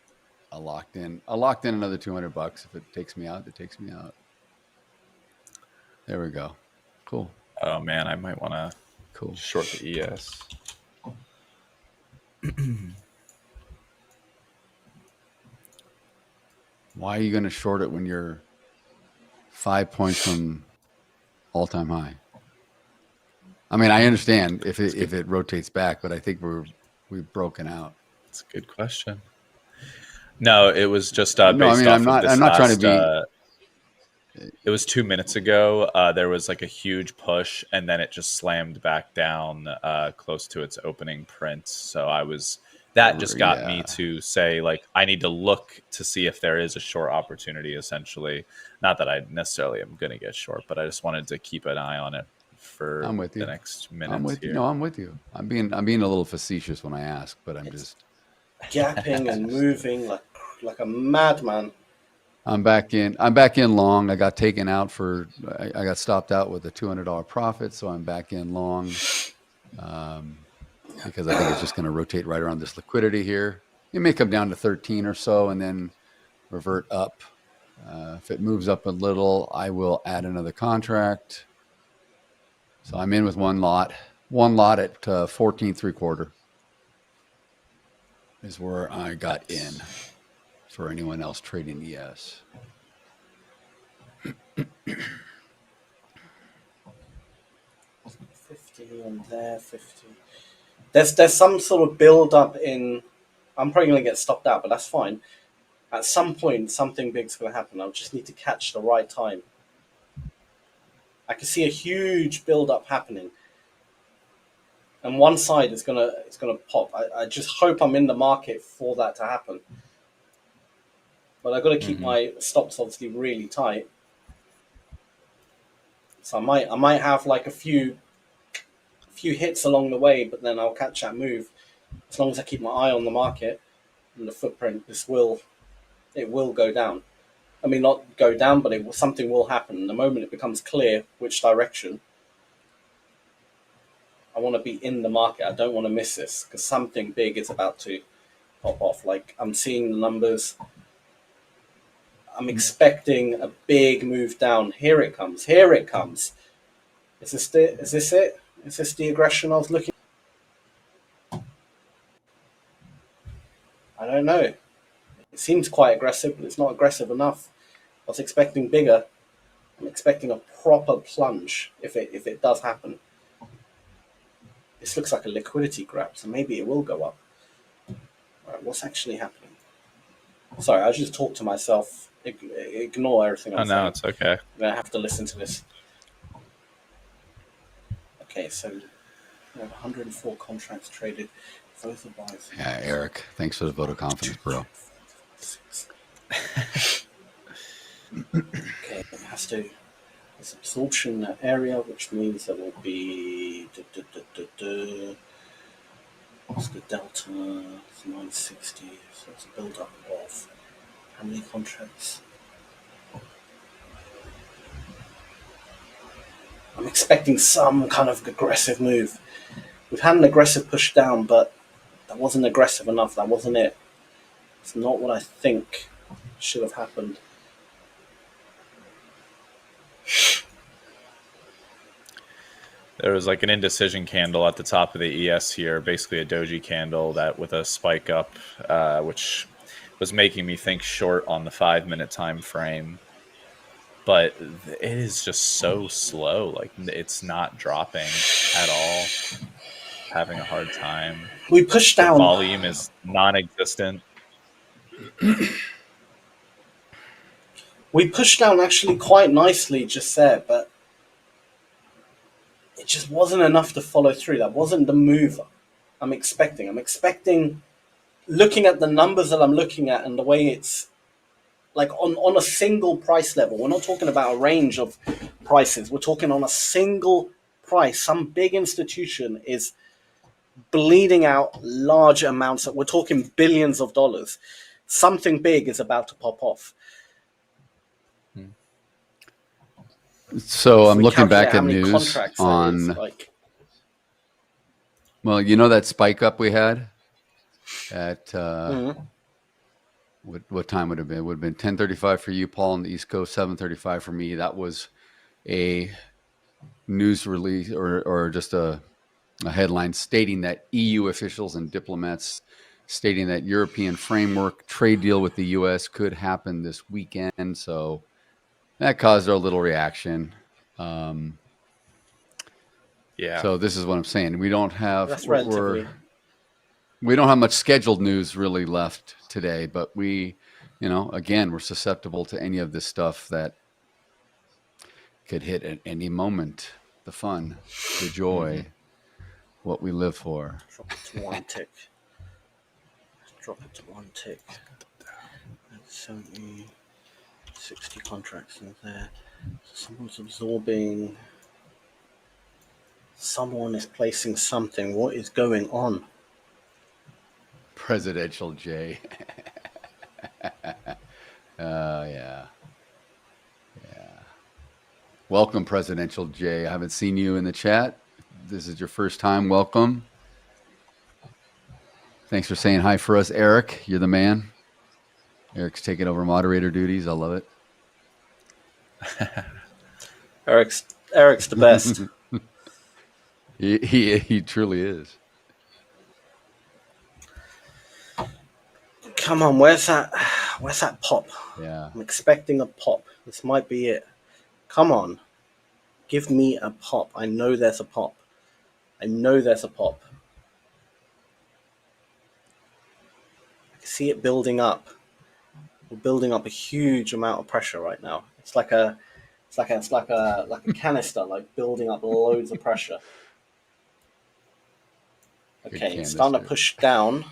I locked in another $200. If it takes me out, it takes me out. There we go. Cool. Oh, man, I might want to short the ES. Why are you going to short it when you're 5 points from all-time high? I mean, I understand if it rotates back, but I think we've broken out. That's a good question. No, it was just based no, I mean, off I'm not. of this I'm not trying last, to be. It was 2 minutes ago. There was like a huge push, and then it just slammed back down close to its opening print. So that just got me to say, like, I need to look to see if there is a short opportunity, essentially. Not that I necessarily am going to get short, but I just wanted to keep an eye on it for I'm with you. the next minute. I'm with you. No, I'm with you. I'm being a little facetious when I ask, but I'm just gapping and moving like a madman. I'm back in long. I got taken out I got stopped out with a $200 profit, so I'm back in long because I think it's just going to rotate right around this liquidity here. It may come down to 13 or so and then revert up. If it moves up a little, I will add another contract. So I'm in with one lot at 14.75 is where I got in. For anyone else trading ES. 50 and there, 50. There's some sort of build up in. I'm probably going to get stopped out, but that's fine. At some point, something big's going to happen. I'll just need to catch the right time. I can see a huge build up happening, and one side is gonna pop. I just hope I'm in the market for that to happen. But I've got to keep my stops obviously really tight. So I might have like a few hits along the way, but then I'll catch that move. As long as I keep my eye on the market and the footprint, it will go down. I mean, not go down, but something will happen. The moment it becomes clear which direction, I want to be in the market. I don't want to miss this because something big is about to pop off. Like, I'm seeing the numbers. I'm expecting a big move down. Here it comes. Here it comes. Is this it? Is this the aggression I was looking? I don't know. It seems quite aggressive, but it's not aggressive enough. I was expecting bigger. I'm expecting a proper plunge if it does happen. This looks like a liquidity grab, so maybe it will go up. All right, what's actually happening? Sorry, I just talked to myself. Ignore everything I'm saying. No, it's okay. I'm going to have to listen to this. Okay, so we have 104 contracts traded. Both are buys. Yeah, Eric, thanks for the vote of confidence, bro. Okay, it has to. There's absorption in that area, which means there will be. What's the delta? It's 960. So it's a build up of how many contracts? I'm expecting some kind of aggressive move. We've had an aggressive push down, but that wasn't aggressive enough. That wasn't it. It's not what I think should have happened. There was like an indecision candle at the top of the ES here, basically a doji candle that with a spike up, which was making me think short on the 5-minute time frame. But it is just so slow. Like, it's not dropping at all. Having a hard time. We pushed down. The volume is non-existent. We pushed down actually quite nicely just there, but it just wasn't enough to follow through. That wasn't the move I'm expecting. I'm expecting, looking at the numbers that I'm looking at and the way it's like on a single price level. We're not talking about a range of prices. We're talking on a single price. Some big institution is bleeding out large amounts. We're talking billions of dollars. Something big is about to pop off. So I'm looking back at news on, well, you know that spike up we had at, what time would it have been? It would have been 10:35 for you, Paul, on the East Coast, 7:35 for me. That was a news release or just a headline stating that EU officials and diplomats stating that European framework trade deal with the U.S. could happen this weekend. So that caused a little reaction. Yeah. So this is what I'm saying. We don't have we don't have much scheduled news really left today, but we, again, we're susceptible to any of this stuff that could hit at any moment. The fun, the joy, what we live for. Drop it to one tick. Drop it to one tick. 70, 60 contracts in there. Someone's absorbing. Someone is placing something. What is going on? Presidential J. Yeah. Welcome, Presidential J. I haven't seen you in the chat. This is your first time. Welcome. Thanks for saying hi for us, Eric. You're the man. Eric's taking over moderator duties. I love it. Eric's the best. He truly is. Come on, where's that pop? Yeah. I'm expecting a pop. This might be it. Come on. Give me a pop. I know there's a pop. I know there's a pop. I can see it building up. We're building up a huge amount of pressure right now. It's like a canister, like building up loads of pressure. Okay, it's starting to push down.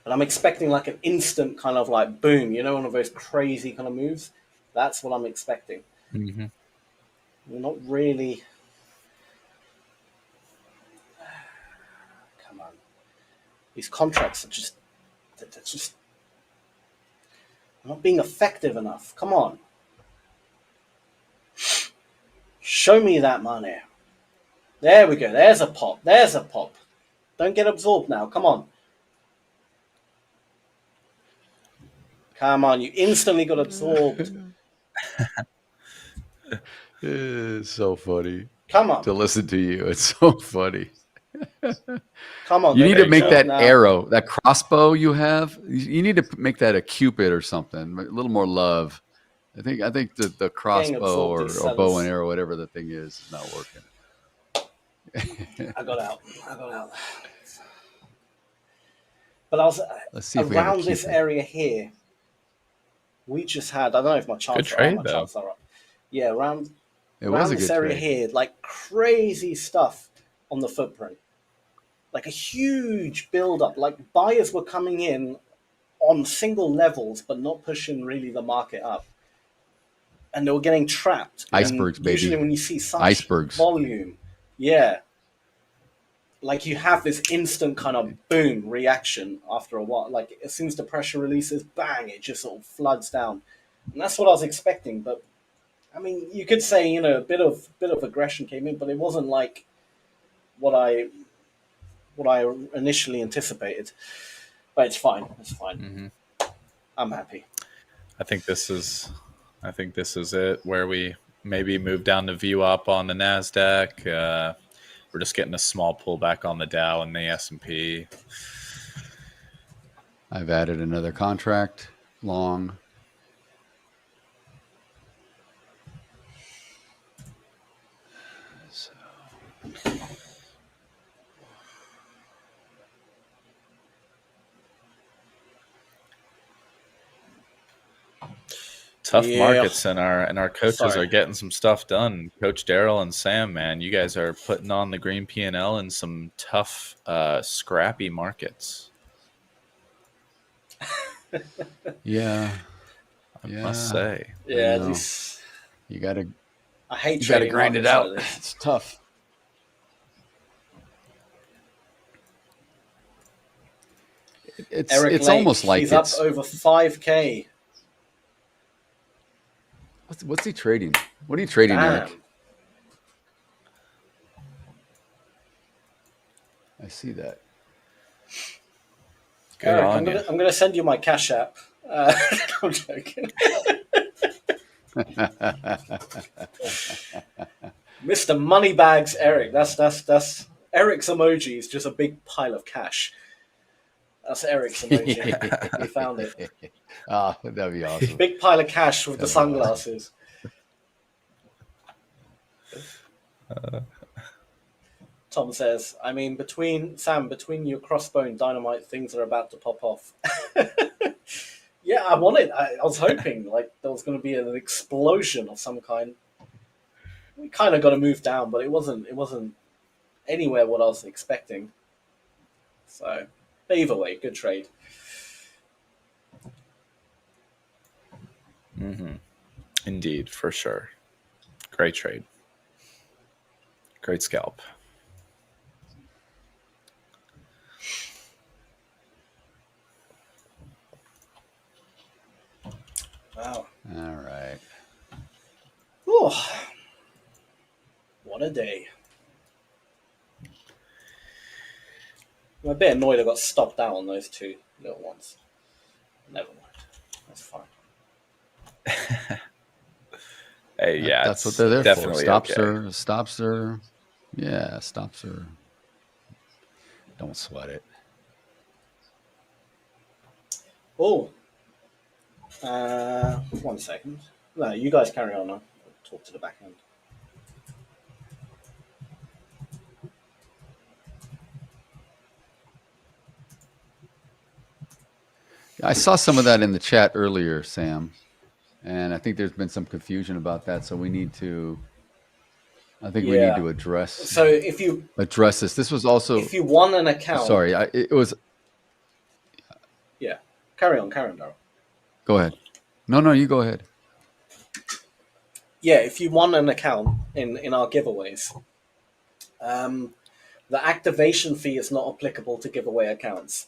But I'm expecting like an instant kind of like boom, one of those crazy kind of moves. That's what I'm expecting. Mm-hmm. We're not really. Come on, these contracts are they're just not being effective enough. Come on, show me that money. There we go. There's a pop. There's a pop. Don't get absorbed now. Come on. Come on. You instantly got absorbed. It's so funny. Come on. To listen to you. It's so funny. Come on. You need to make that now. arrow, that crossbow you have. You need to make that a cupid or something. A little more love. I think the crossbow or bow and arrow, whatever the thing is not working. I got out. But I was around this area here. We just had, I don't know if my charts are up. Yeah, around this area here, like crazy stuff on the footprint. Like a huge build-up. Like buyers were coming in on single levels, but not pushing really the market up. And they were getting trapped. Icebergs, and baby. Usually when you see such volume, yeah. Like you have this instant kind of boom reaction after a while. Like as soon as the pressure releases, bang, it just sort of floods down. And that's what I was expecting. But I mean, you could say, a bit of aggression came in, but it wasn't like what I initially anticipated. But it's fine. It's fine. Mm-hmm. I'm happy. I think this is it, where we maybe move down to view up on the Nasdaq. We're just getting a small pullback on the Dow and the S&P. I've added another contract long. So. Tough markets, and our coaches are getting some stuff done. Coach Daryl and Sam, man, you guys are putting on the green P&L in some tough, scrappy markets. Yeah, I must say. Yeah, you gotta. I hate. You gotta grind it out. It's tough. It's almost like he's up over 5K. What's he trading? What are you trading, Eric? I see that. Good Eric, on I'm gonna send you my Cash App. I'm joking. Mr. Moneybags Eric. That's Eric's emoji is just a big pile of cash. That's Eric's emoji. We found it. Oh, that'd be awesome. Big pile of cash with the sunglasses. Tom says, I mean, between your crossbone dynamite, things are about to pop off. Yeah, I wanted. I was hoping like there was going to be an explosion of some kind. We kind of got to move down, but it wasn't anywhere what I was expecting. So, but either way, good trade. Mm-hmm. Indeed, for sure. Great trade. Great scalp. Wow. All right. Oh, what a day. I'm a bit annoyed I got stopped out on those two little ones. Never mind. That's fine. Hey, yeah, that's what they're there definitely for. okay. Stops are. Yeah, stops are. Don't sweat it. Oh. 1 second. No, you guys carry on. I'll talk to the back end. I saw some of that in the chat earlier, Sam, and I think there's been some confusion about that. So we need to. I think we need to address. So if you address this, this was also. If you won an account. Sorry, it was. Yeah, carry on, Daryl. Go ahead. No, you go ahead. yeah, if you won an account in our giveaways, the activation fee is not applicable to giveaway accounts.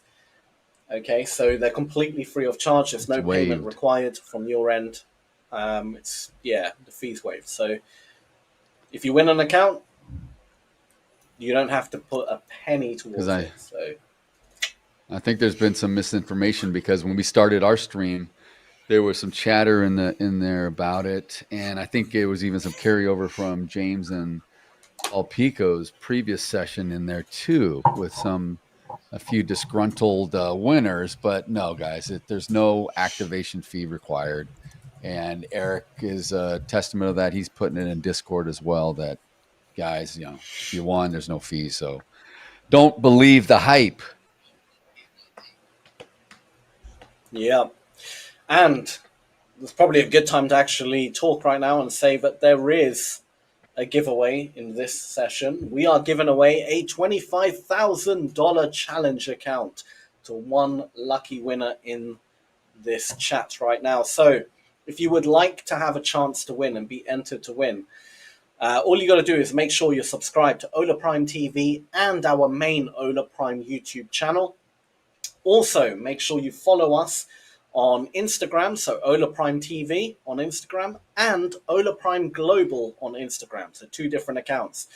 Okay, so they're completely free of charge. There's no payment required from your end. The fee's waived. So if you win an account, you don't have to put a penny towards it. So I think there's been some misinformation because when we started our stream, there was some chatter in there about it, and I think it was even some carryover from James and Alpico's previous session in there too, with a few disgruntled winners. But no, guys, there's no activation fee required, and Eric is a testament of that. He's putting it in Discord as well. That guys, if you won, there's no fee, so don't believe the hype. Yeah. And it's probably a good time to actually talk right now and say that there is a giveaway in this session. We are giving away a $25,000 challenge account to one lucky winner in this chat right now. So if you would like to have a chance to win and be entered to win, all you got to do is make sure you're subscribed to Hola Prime TV and our main Hola Prime YouTube channel. Also, make sure you follow us on Instagram, so Hola Prime TV on Instagram and Hola Prime Global on Instagram, so 2 different accounts.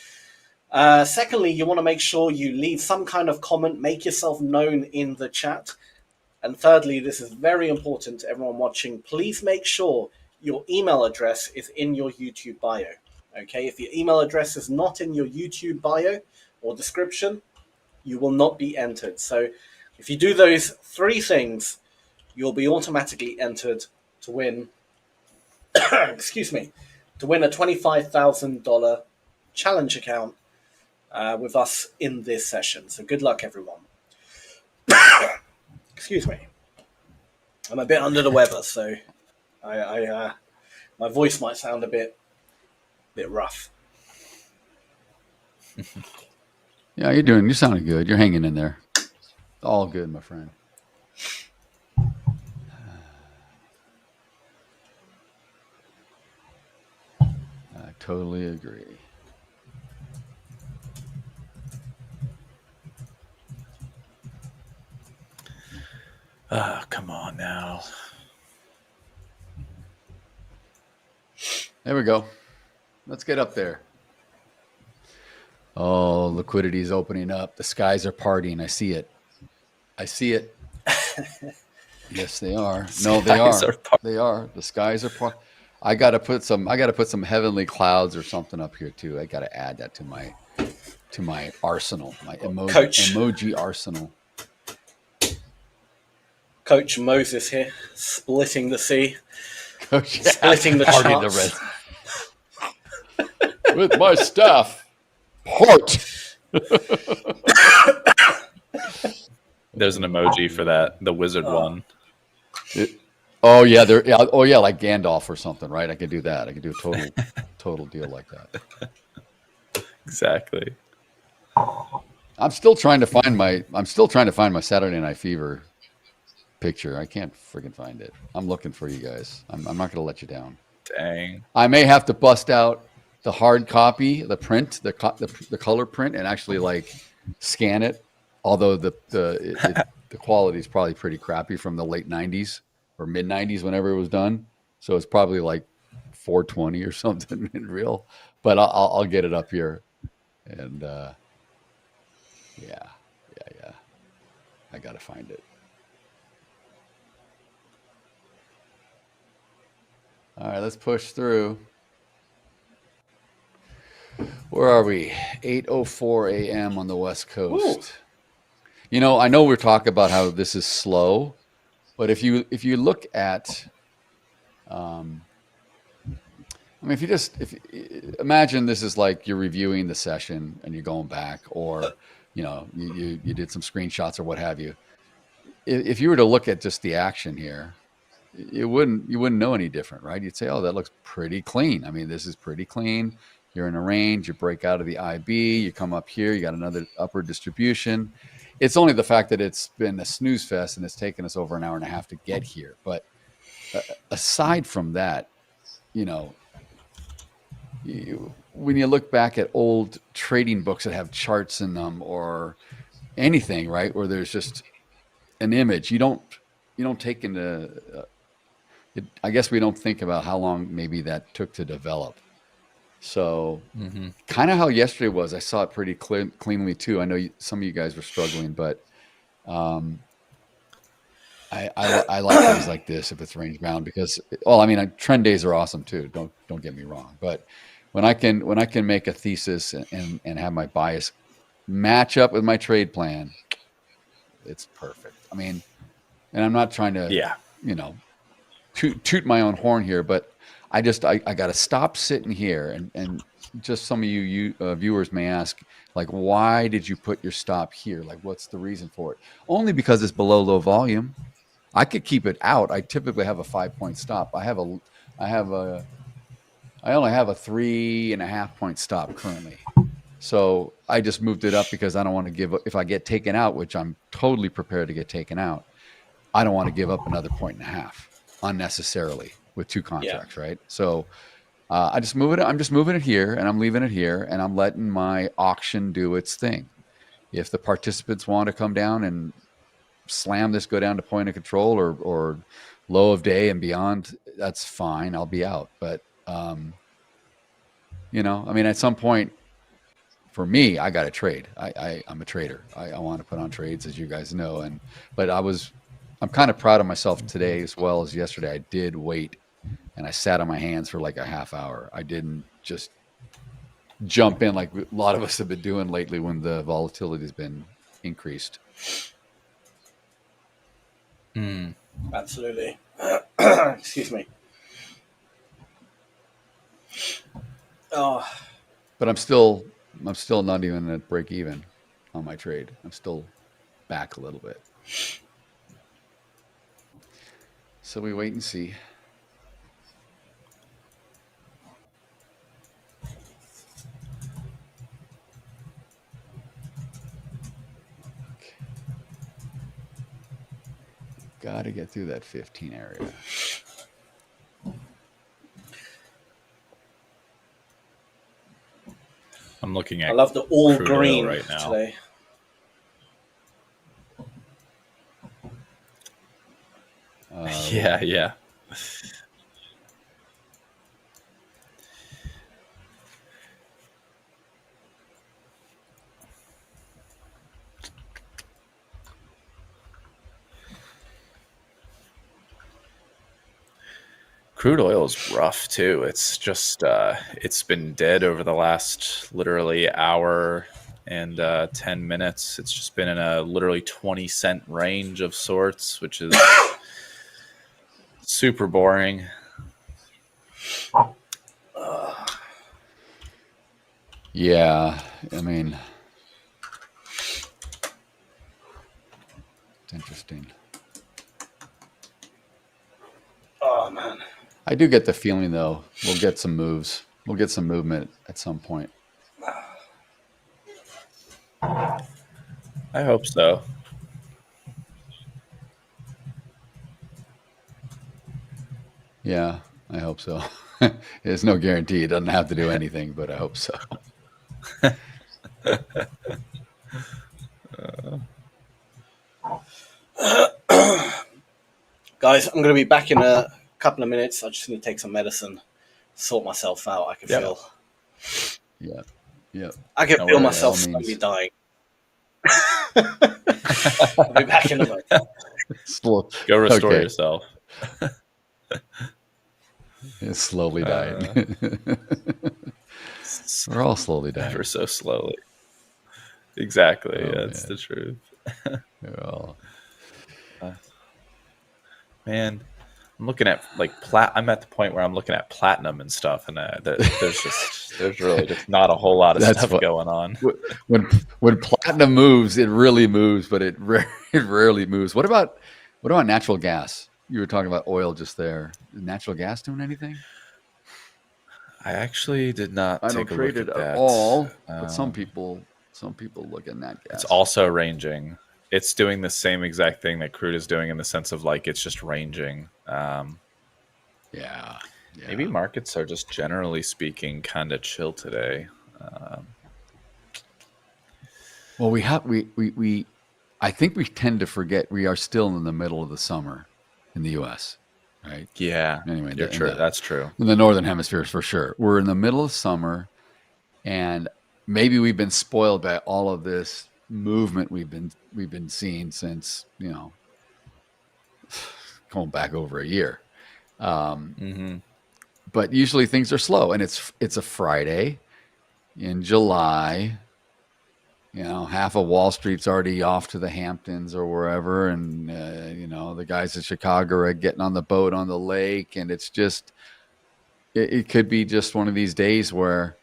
Secondly, you want to make sure you leave some kind of comment, make yourself known in the chat. And thirdly, this is very important to everyone watching, please make sure your email address is in your YouTube bio. Okay, if your email address is not in your YouTube bio or description, you will not be entered. So if you do those 3 things, you'll be automatically entered to win, excuse me, to win a $25,000 challenge account with us in this session. So good luck, everyone. Excuse me. I'm a bit under the weather, so my voice might sound a bit rough. Yeah, you're sounding good. You're hanging in there. All good, my friend. I totally agree. Come on now. There we go. Let's get up there. Oh, liquidity is opening up. The skies are partying. I see it. Yes, they are. No, they are. They are. The skies are I gotta put some heavenly clouds or something up here too. I gotta add that to my arsenal, my emoji arsenal. Coach Moses here, splitting the sea, Coach, splitting the charts. With my staff, port. There's an emoji for that, the wizard one. Oh yeah, like Gandalf or something, right? I could do that. I could do a total deal like that. Exactly. I'm still trying to find my Saturday Night Fever picture. I can't freaking find it. I'm looking for you guys. I'm not going to let you down. Dang. I may have to bust out the hard copy, the print, the color print, and actually like scan it. Although the quality is probably pretty crappy from the late 90s or mid 90s whenever it was done. So it's probably like 420 or something in real. But I'll get it up here, and yeah. I gotta find it. All right, let's push through. Where are we? 8:04 a.m. on the West Coast. Ooh. I know we're talking about how this is slow, but if you look at, if you imagine this is like you're reviewing the session and you're going back, or you did some screenshots or what have you. If you were to look at just the action here, you wouldn't know any different, right? You'd say, oh, that looks pretty clean. I mean, this is pretty clean. You're in a range, you break out of the IB, you come up here, you got another upward distribution. It's only the fact that it's been a snooze fest and it's taken us over an hour and a half to get here. But aside from that, when you look back at old trading books that have charts in them or anything, right, where there's just an image, you don't take into I guess we don't think about how long maybe that took to develop. So kind of how yesterday was, I saw it pretty cleanly too. I know some of you guys were struggling, but I like things like this if it's range bound because, well, I mean, trend days are awesome too. Don't get me wrong, but when I can make a thesis and have my bias match up with my trade plan, it's perfect. I mean, and I'm not trying to, toot my own horn here, but I got to stop sitting here and just some of you viewers may ask, like, why did you put your stop here? Like, what's the reason for it? Only because it's below low volume. I could keep it out. I typically have a 5-point stop. I only have a 3.5 point stop currently. So I just moved it up because I don't want to give up. If I get taken out, which I'm totally prepared to get taken out, I don't want to give up another 1.5 unnecessarily with 2 contracts, right? So I'm just moving it here and I'm leaving it here and I'm letting my auction do its thing. If the participants want to come down and slam this, go down to point of control or low of day and beyond, that's fine. I'll be out. But, I mean, at some point for me, I got to trade. I'm a trader. I want to put on trades, as you guys know. But I'm kind of proud of myself today as well as yesterday. I did wait and I sat on my hands for like a half hour. I didn't just jump in like a lot of us have been doing lately when the volatility has been increased. Absolutely. Excuse me. Oh, but I'm still not even at break even on my trade. I'm still back a little bit. So we wait and see. Got to get through that 15 area. I'm looking at. I love the all crude green right now. today. Yeah. Crude oil is rough too. It's just it's been dead over the last literally hour and 10 minutes. It's just been in a literally 20-cent range of sorts, which is super boring. Yeah, I mean, it's interesting. Oh man. I do get the feeling, though, we'll get some moves. We'll get some movement at some point. I hope so. Yeah, I hope so. There's no guarantee. It doesn't have to do anything, but I hope so. Guys, I'm going to be back in a couple of minutes. I just need to take some medicine, sort myself out. I can feel. Yeah. I can No feel worries, myself by all slowly means. dying. I'll be back in a moment. Slow. Go restore Okay. yourself. It's slowly dying. We're all slowly dying. Ever so slowly. Exactly. Oh, That's man. the truth. We're all... Man, I'm looking at like I'm at the point where I'm looking at platinum and stuff, and there's really just not a whole lot of That's stuff what- going on. When platinum moves, it really moves, but it rarely moves. What about natural gas? You were talking about oil just there. Is natural gas doing anything? I actually did not I take don't a look trade it at at that. all, but some people look at nat gas. It's also ranging. It's doing the same exact thing that crude is doing in the sense of like it's just ranging. Yeah. Maybe markets are just generally speaking kind of chill today. Well, I think we tend to forget we are still in the middle of the summer in the U.S., right? Yeah. Anyway, You're true. That's true. In the northern hemispheres, for sure. We're in the middle of summer, and maybe we've been spoiled by all of this movement we've been seeing since, going back over a year. But usually things are slow, and it's a Friday in July. Half of Wall Street's already off to the Hamptons or wherever, and the guys in Chicago are getting on the boat on the lake, and it's just it could be just one of these days where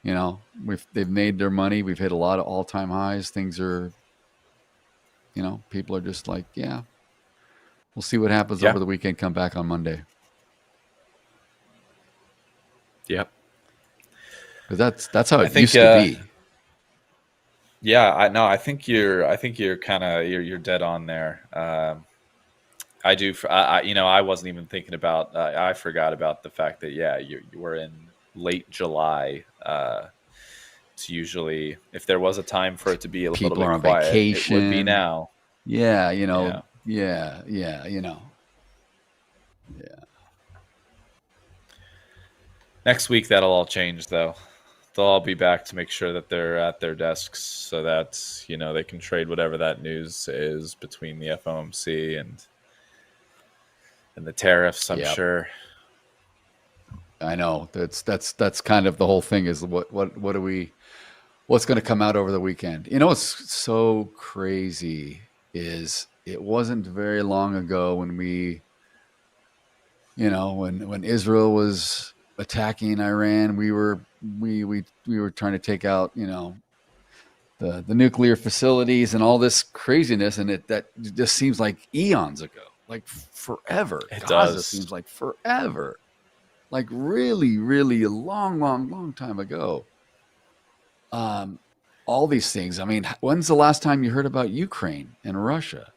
they've made their money. We've hit a lot of all-time highs. Things are, people are just like, yeah, we'll see what happens over the weekend. Come back on Monday. Yep. Because that's how it used to be. Yeah, I think you're kind of you're dead on there. I do. I wasn't even thinking about. I forgot about the fact that you were in late July. It's usually, if there was a time for it to be a little bit on quiet, vacation. it would be now. Yeah. Next week that'll all change though. They'll all be back to make sure that they're at their desks so that they can trade whatever that news is between the FOMC and the tariffs. I'm sure. I know that's kind of the whole thing is what's going to come out over the weekend. What's so crazy is it wasn't very long ago when when Israel was attacking Iran, we were trying to take out the nuclear facilities and all this craziness, and that just seems like eons ago, like forever. Gaza seems like forever, like really, really a long time ago. All these things. I mean, when's the last time you heard about Ukraine and Russia?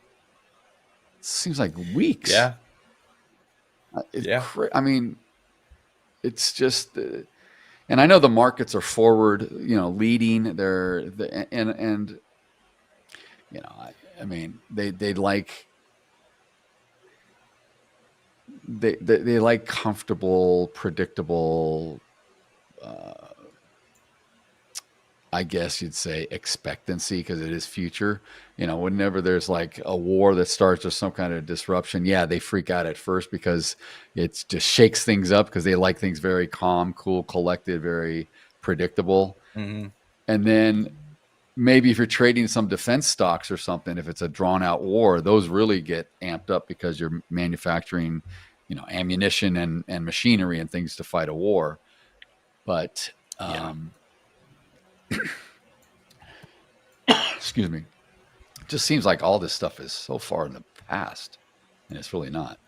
It seems like weeks. Yeah. I mean, it's just, and I know the markets are forward, leading. I mean, they like comfortable, predictable. I guess you'd say expectancy, because it is future. Whenever there's like a war that starts or some kind of disruption, they freak out at first because it just shakes things up, because they like things very calm, cool, collected, very predictable. Mm-hmm. And then maybe if you're trading some defense stocks or something, if it's a drawn out war, those really get amped up because you're manufacturing, ammunition and machinery and things to fight a war. But, excuse me. It just seems like all this stuff is so far in the past, and it's really not.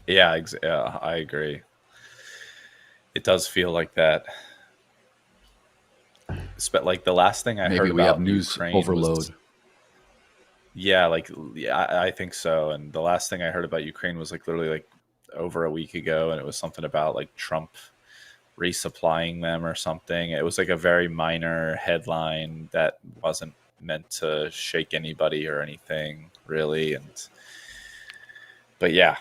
Yeah, I agree. It does feel like that. Like the last thing I heard we about have news Ukraine overload. I think so. And the last thing I heard about Ukraine was like literally like over a week ago, and it was something about like Trump resupplying them or something. It was like a very minor headline that wasn't meant to shake anybody or anything really. But I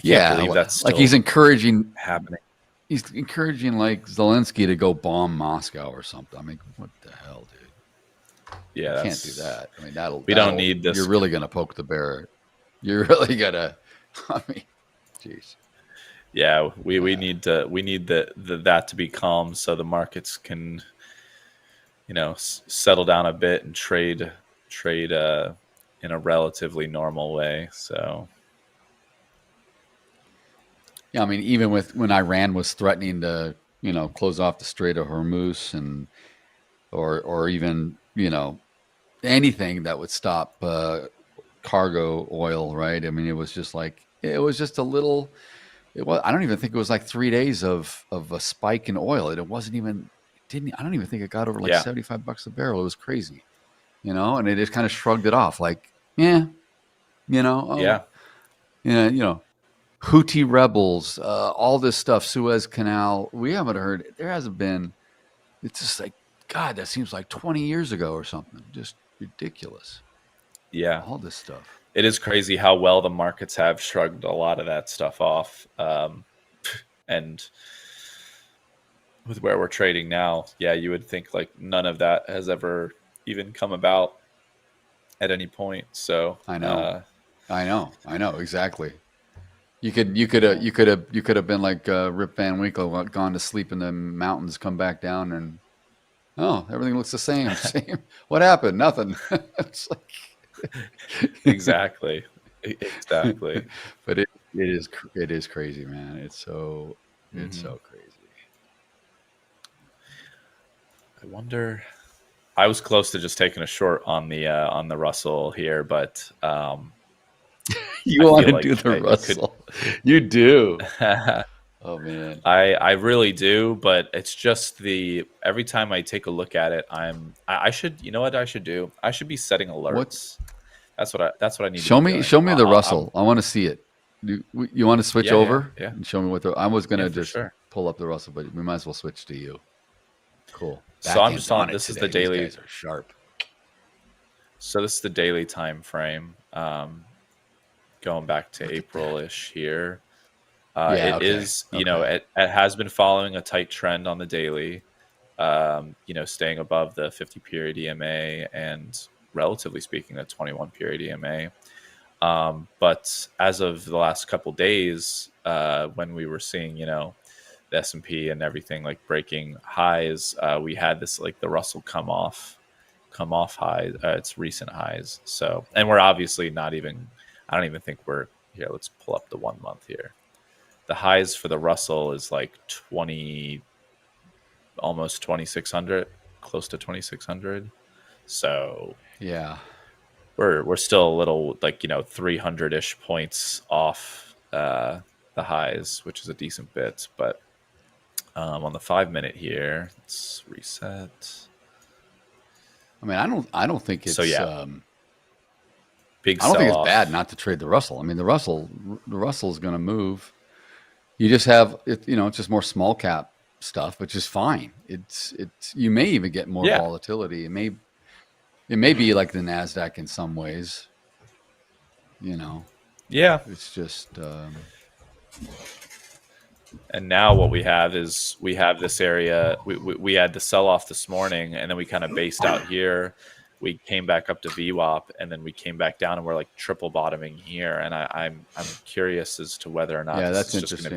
can't believe that's still like he's encouraging happening. He's encouraging like Zelensky to go bomb Moscow or something. I mean, what the hell, dude? Yeah, you can't do that. I mean, we don't need this. You're really gonna poke the bear. You're really gonna. I mean, jeez. Yeah, we need that to be calm so the markets can, settle down a bit and trade in a relatively normal way. So. Yeah, I mean, even when Iran was threatening to, close off the Strait of Hormuz or even, anything that would stop cargo oil, right? I mean, it was just a little. I don't even think it was like 3 days of a spike in oil. I don't even think it got over like $75 a barrel. It was crazy, and they just kind of shrugged it off like, Houthi rebels, all this stuff, Suez Canal. We haven't heard. There hasn't been. It's just like, God, that seems like 20 years ago or something. Just ridiculous. Yeah. All this stuff. It is crazy how well the markets have shrugged a lot of that stuff off. And with where we're trading now, yeah, you would think like none of that has ever even come about at any point. So I know, exactly. You could have been like Rip Van Winkle, gone to sleep in the mountains, come back down, and everything looks the same. What happened? Nothing. It's like exactly. But it is crazy, man. It's so crazy. I wonder. I was close to just taking a short on the Russell here, but you want to do the Russell? You do. Oh man, I really do, but it's just every time I take a look at it, I should, you know what I should do? I should be setting alerts. That's what I need. Show me the Russell. I want to see it. You want to switch over? Yeah. And show me what I was gonna just sure. pull up the Russell, but we might as well switch to you. Cool. So I'm just on. This is the daily. These guys are sharp. So this is the daily time frame. Going back to April-ish here. It is, it has been following a tight trend on the daily, staying above the 50 period EMA and relatively speaking, the 21 period EMA. But as of the last couple days, when we were seeing, the S&P and everything like breaking highs, we had this, like the Russell come off highs, its recent highs. So, and we're obviously I don't even think we're here. Let's pull up the 1 month here. The highs for the Russell is like almost 2,600, close to 2,600. So yeah, we're still a little 300-ish points off the highs, which is a decent bit. But on the 5-minute here, let's reset. I mean, I don't think it's big. I don't think it's bad not to trade the Russell. I mean, the Russell is going to move. You just have it's just more small cap stuff, which is fine. It's you may even get more volatility. It may be like the Nasdaq in some ways. Yeah. It's just. And now what we have is this area. We had the sell off this morning, and then we kind of based out here. We came back up to VWAP, and then we came back down, and we're like triple bottoming here. And I'm curious as to whether or not that's this is just going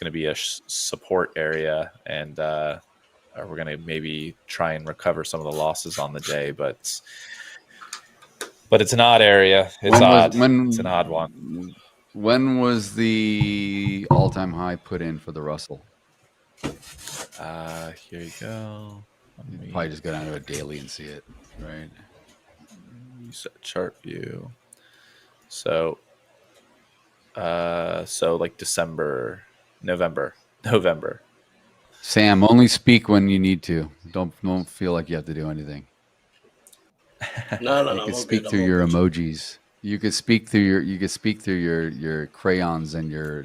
to be a support area, and we're going to maybe try and recover some of the losses on the day. But it's an odd area. It's odd. It's an odd one. When was the all-time high put in for the Russell? Here you go. Probably just go down to a daily and see it, right? Set chart view. So like November. Sam, only speak when you need to. Don't feel like you have to do anything. No. You can speak through your emojis. You could speak through your crayons and your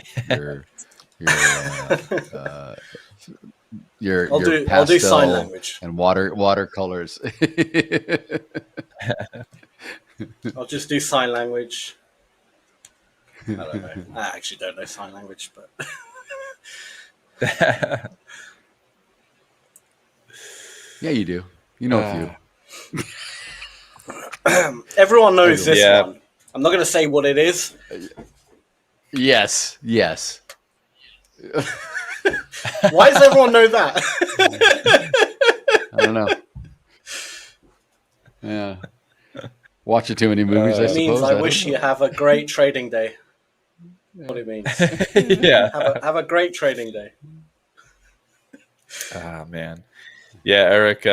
I'll do sign language and watercolors. I'll just do sign language. I don't know. I actually don't know sign language, but yeah, you do. You know a few. Everyone knows this one. I'm not going to say what it is. Yes. Why does everyone know that? I don't know. Yeah. Watching too many movies, I suppose. It means I wish you have a great trading day. What it means. Yeah. Have a great trading day. Ah, man. Yeah, Eric,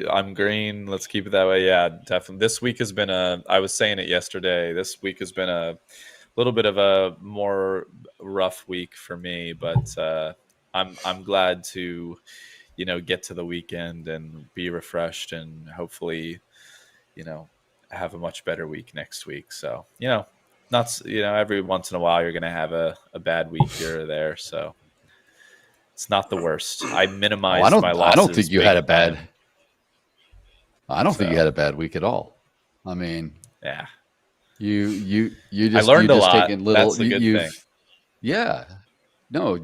I'm green. Let's keep it that way. Yeah, definitely. This week has been I was saying it yesterday. This week has been a little bit of a more rough week for me, but I'm glad to, get to the weekend and be refreshed and hopefully, have a much better week next week. So, not, every once in a while you're going to have a bad week here or there. So it's not the worst. I minimized my losses. I don't think you had a bad. time. I don't think you had a bad week at all. I mean, yeah, you just I learned you a just lot. taking little. That's a good thing. Yeah, no,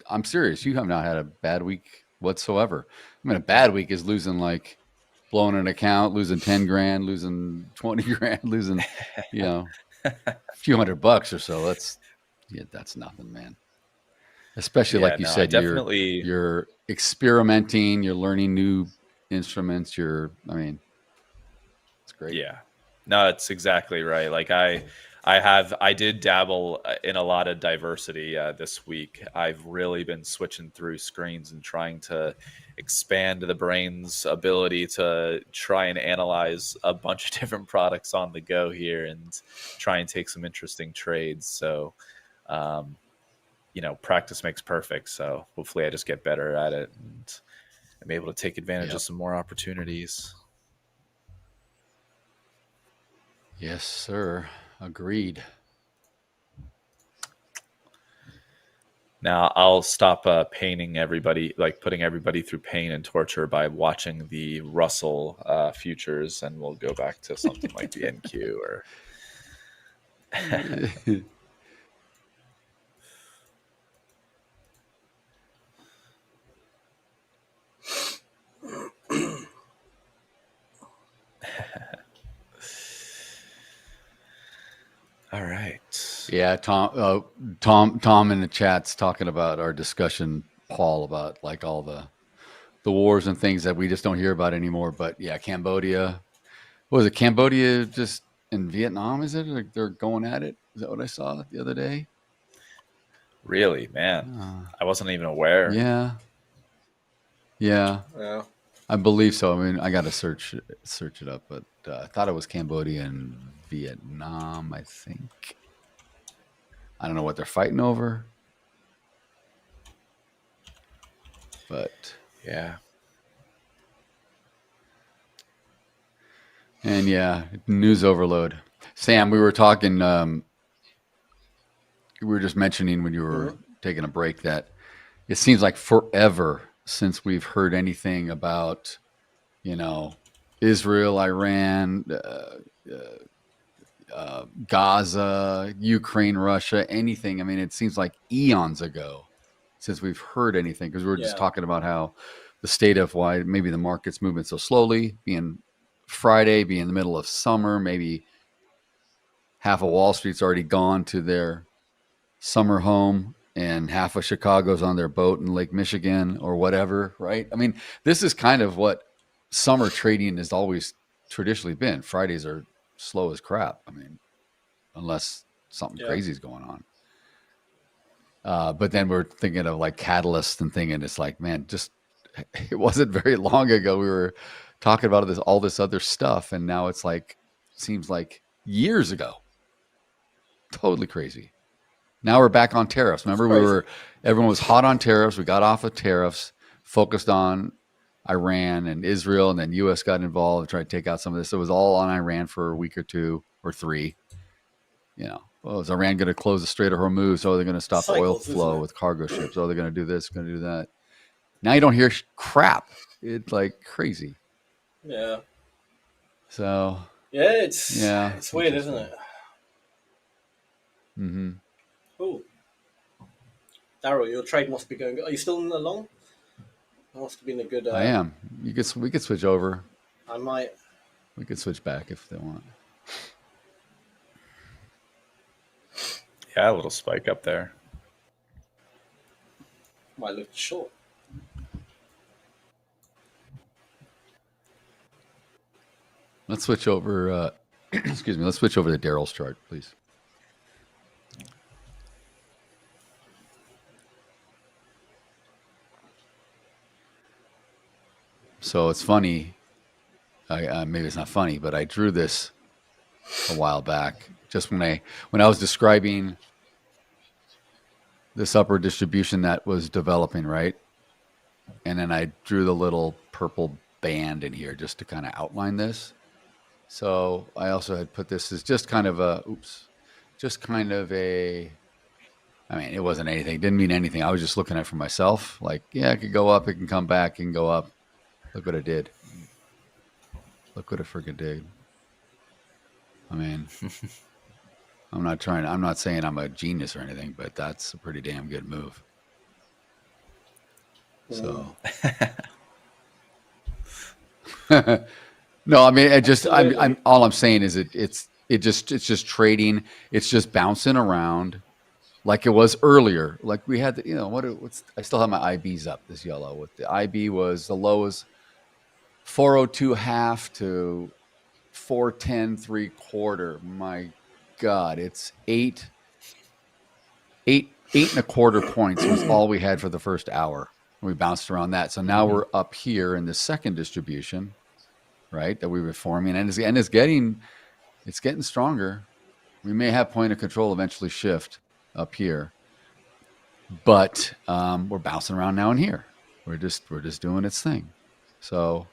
I'm serious. You have not had a bad week whatsoever. I mean, a bad week is losing like blowing an account, losing 10 grand, losing 20 grand, losing, a few $100 or so. That's nothing, man. Especially like you said, you're experimenting, you're learning new instruments. It's great. Yeah, no, it's exactly right. Like I did dabble in a lot of diversity this week. I've really been switching through screens and trying to expand the brain's ability to try and analyze a bunch of different products on the go here and try and take some interesting trades. So, practice makes perfect. So hopefully I just get better at it and I'm able to take advantage of some more opportunities. Yes, sir. Agreed. Now I'll stop putting everybody through pain and torture by watching the Russell futures, and we'll go back to something like the NQ or. All right. Yeah, Tom in the chat's talking about our discussion, Paul, about like all the wars and things that we just don't hear about anymore. But yeah, Cambodia. What was it? Cambodia just in Vietnam, is it? Like they're going at it? Is that what I saw the other day? Really, man? I wasn't even aware. Yeah. I believe so. I mean, I got to search it up, but I thought it was Cambodia and Vietnam, I think. I don't know what they're fighting over. But yeah. And yeah, news overload. Sam, we were talking, we were just mentioning when you were taking a break that it seems like forever since we've heard anything about, Israel, Iran, Gaza, Ukraine, Russia, anything. I mean, it seems like eons ago since we've heard anything, because we were just talking about how the state of why maybe the market's moving so slowly, being Friday, being in the middle of summer, maybe half of Wall Street's already gone to their summer home and half of Chicago's on their boat in Lake Michigan or whatever, right? I mean, this is kind of what summer trading has always traditionally been. Fridays are slow as crap. I mean, unless something crazy is going on. But then we're thinking of like catalysts and thinking it's like, man, it wasn't very long ago we were talking about all this other stuff, and now it's like seems like years ago. Totally crazy. Now we're back on tariffs. Remember, everyone was hot on tariffs. We got off of tariffs, focused on Iran and Israel, and then U.S. got involved and tried to take out some of this. It was all on Iran for a week or two or three. Is Iran going to close the Strait of Hormuz? Oh, they're going to stop oil flow with cargo ships. Oh, they're going to do this, going to do that. Now you don't hear crap. It's like crazy. Yeah. So. Yeah, it's weird, isn't it? Mm-hmm. Cool. Daryl, your trade must be going good. Are you still in the long? That must have been a good. I am. We could switch over. I might. We could switch back if they want. Yeah, a little spike up there. Might look short. Let's switch over. Excuse me. Let's switch over to Daryl's chart, please. So it's funny. Maybe it's not funny, but I drew this a while back, just when I was describing this upper distribution that was developing, right? And then I drew the little purple band in here just to kind of outline this. So I also had put this as just kind of just kind of a, I mean, it wasn't anything. It didn't mean anything. I was just looking at it for myself. Like, yeah, it could go up. It can come back. It can go up. Look what it did. Look what it freaking did. I mean, I'm not saying I'm a genius or anything, but that's a pretty damn good move. So, no, I mean, I'm all I'm saying is it's just trading. It's just bouncing around like it was earlier. Like we had, I still have my IBs up, this yellow. With the IB was, the low was 402.5 to 410.75. My God, it's 8.25 points was all we had for the first hour. We bounced around that. So now we're up here in the second distribution, right? That we were forming, and it's getting stronger. We may have point of control eventually shift up here, but we're bouncing around now in here. We're just doing its thing. So,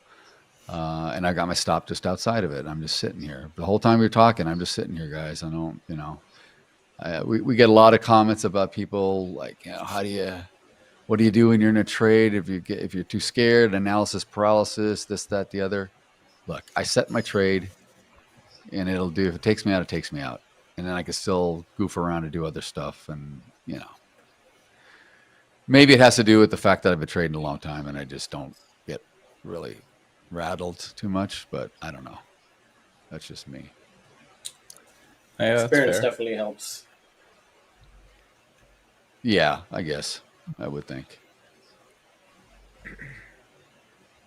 and I got my stop just outside of it. I'm just sitting here the whole time we were talking. I'm just sitting here, guys. I don't, we get a lot of comments about people like, what do you do when you're in a trade if you're too scared? Analysis paralysis, this, that, the other. Look, I set my trade, and it'll do. If it takes me out, it takes me out, and then I can still goof around and do other stuff. And maybe it has to do with the fact that I've been trading a long time, and I just don't get really rattled too much. But I don't know. That's just me. Yeah, Experience definitely helps. Yeah, I guess. I would think.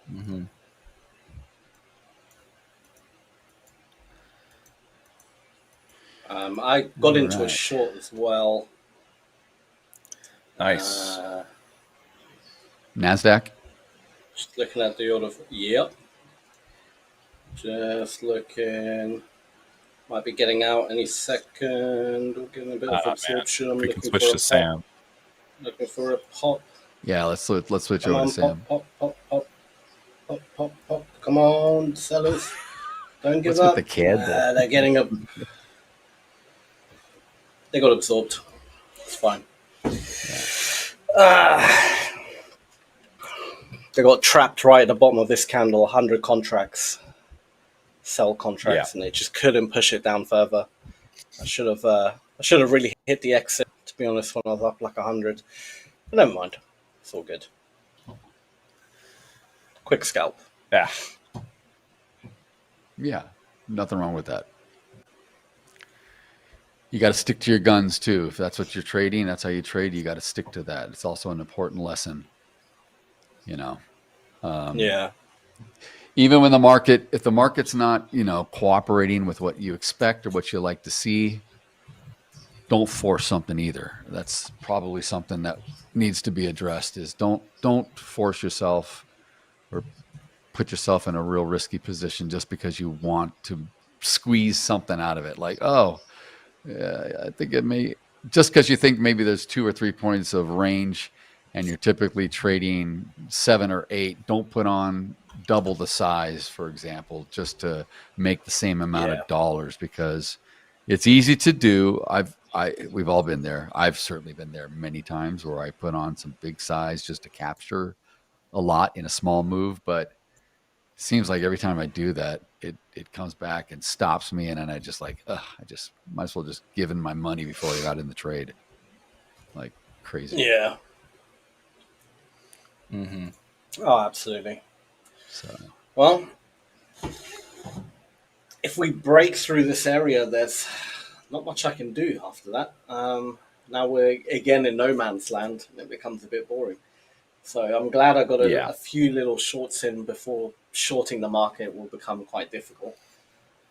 Mm-hmm. I got into a short as well. Nice. Nasdaq. Just looking at the order. Yep. Just looking. Might be getting out any second. We're getting a bit of absorption. We can switch to Sam. Looking for a pop. Yeah, let's switch over to Sam. Pop. Come on, sellers. Don't give What's up. with the kid? They're getting up. They got absorbed. It's fine. They got trapped right at the bottom of this candle. 100 contracts, sell contracts, and they just couldn't push it down further. I should have really hit the exit, to be honest, when I was up like 100. But never mind. It's all good. Quick scalp. Yeah. Yeah, nothing wrong with that. You got to stick to your guns too. If that's what you're trading, that's how you trade. You got to stick to that. It's also an important lesson. Yeah. Even when if the market's not, cooperating with what you expect or what you like to see, don't force something either. That's probably something that needs to be addressed. Is don't force yourself or put yourself in a real risky position just because you want to squeeze something out of it. Like, I think it may, just because you think maybe there's 2 or 3 points of range and you're typically trading 7 or 8, don't put on double the size, for example, just to make the same amount of dollars, because it's easy to do. We've all been there. I've certainly been there many times where I put on some big size just to capture a lot in a small move, but it seems like every time I do that, it comes back and stops me, and then I just I just might as well just give in my money before I got in the trade, like crazy. Yeah. Mm-hmm. Oh, absolutely. So, well, if we break through this area, there's not much I can do after that. Now we're again in no man's land, and it becomes a bit boring. So I'm glad I got a few little shorts in before shorting the market will become quite difficult.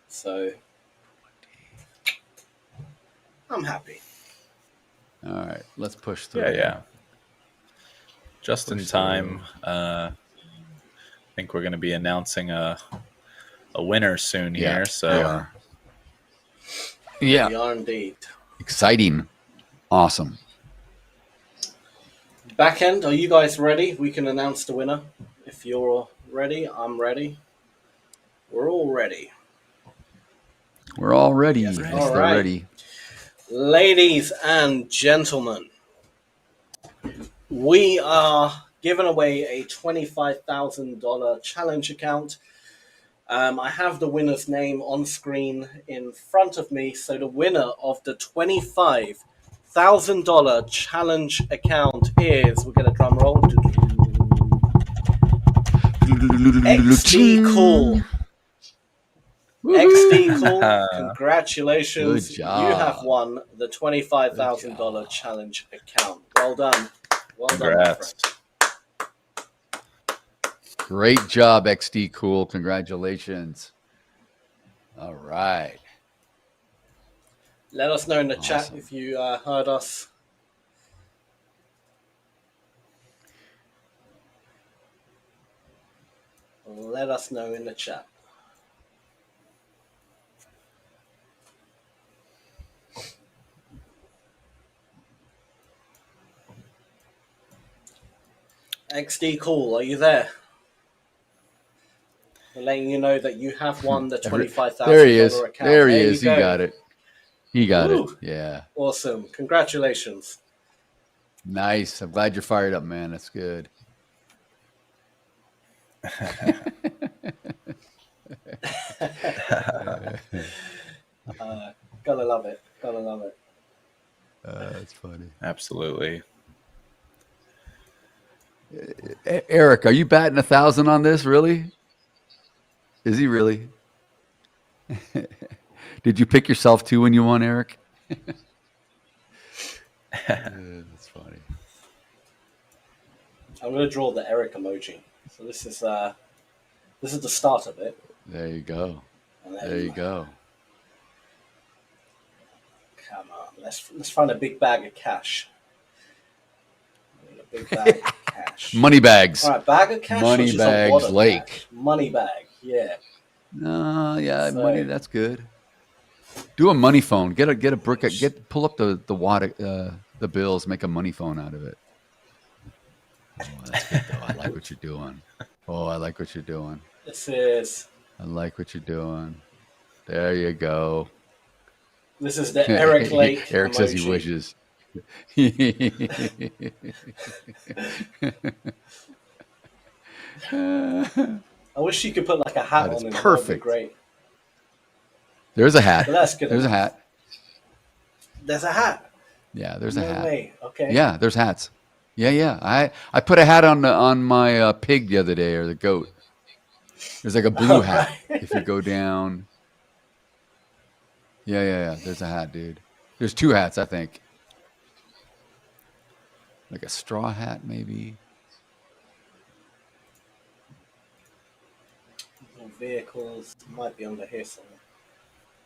So I'm happy. all right, let's push through. Yeah. Just in time. I think we're going to be announcing a winner soon here. So we are indeed. Exciting. Awesome. Back end, are you guys ready? We can announce the winner. If you're ready, I'm ready. We're all ready. We're all ready. Yes, Yes, all they're right. ready. Ladies and gentlemen, we are giving away a $25,000 challenge account. I have the winner's name on screen in front of me. So the winner of the $25,000 challenge account is, we'll get a drum roll, XD Cool. XD Cool, congratulations. Good job. You have won the $25,000 challenge account. Well done. Well done, my Congrats. friend. Great job, XD Cool. Congratulations. All right. Let us know in the chat Awesome. if you heard us. Let us know in the chat. XD Cool, are you there? We're letting you know that you have won the $25,000 There he is. account. There he is. He go. got it. He got Woo. it. Yeah. Awesome. Congratulations. Nice. I'm glad you're fired up, man. That's good. Gotta love it. Gotta love it. That's funny. Absolutely. Eric, are you batting 1,000 on this? Really? Is he really? Did you pick yourself too when you won, Eric? That's funny. I'm gonna draw the Eric emoji. So this is the start of it. There you go. And There you go. Come on, let's find a big bag of cash. A big bag of cash. Money bags. All right, bag of cash. or Money just a bags, wad of Lake. cash? Money bag. Yeah. No, yeah, So- money. That's good. Do a money phone. Get a brick. Pull up the bills. Make a money phone out of it. Oh, that's good though. I like what you're doing. Oh, I like what you're doing. This is I like what you're doing. There you go. the Eric Lake. Eric says he emoji. wishes. I wish you could put like a hat That on is it. perfect. That'd be great. There's a hat. But that's good There's a enough. hat. There's a hat. Yeah, there's a No hat. way. Okay. Yeah, there's hats. Yeah. I put a hat on my pig the other day, or the goat. There's like a blue hat. right. If you go down. Yeah. There's a hat, dude. There's two hats, I think. Like a straw hat, maybe. Vehicles might be under here somewhere.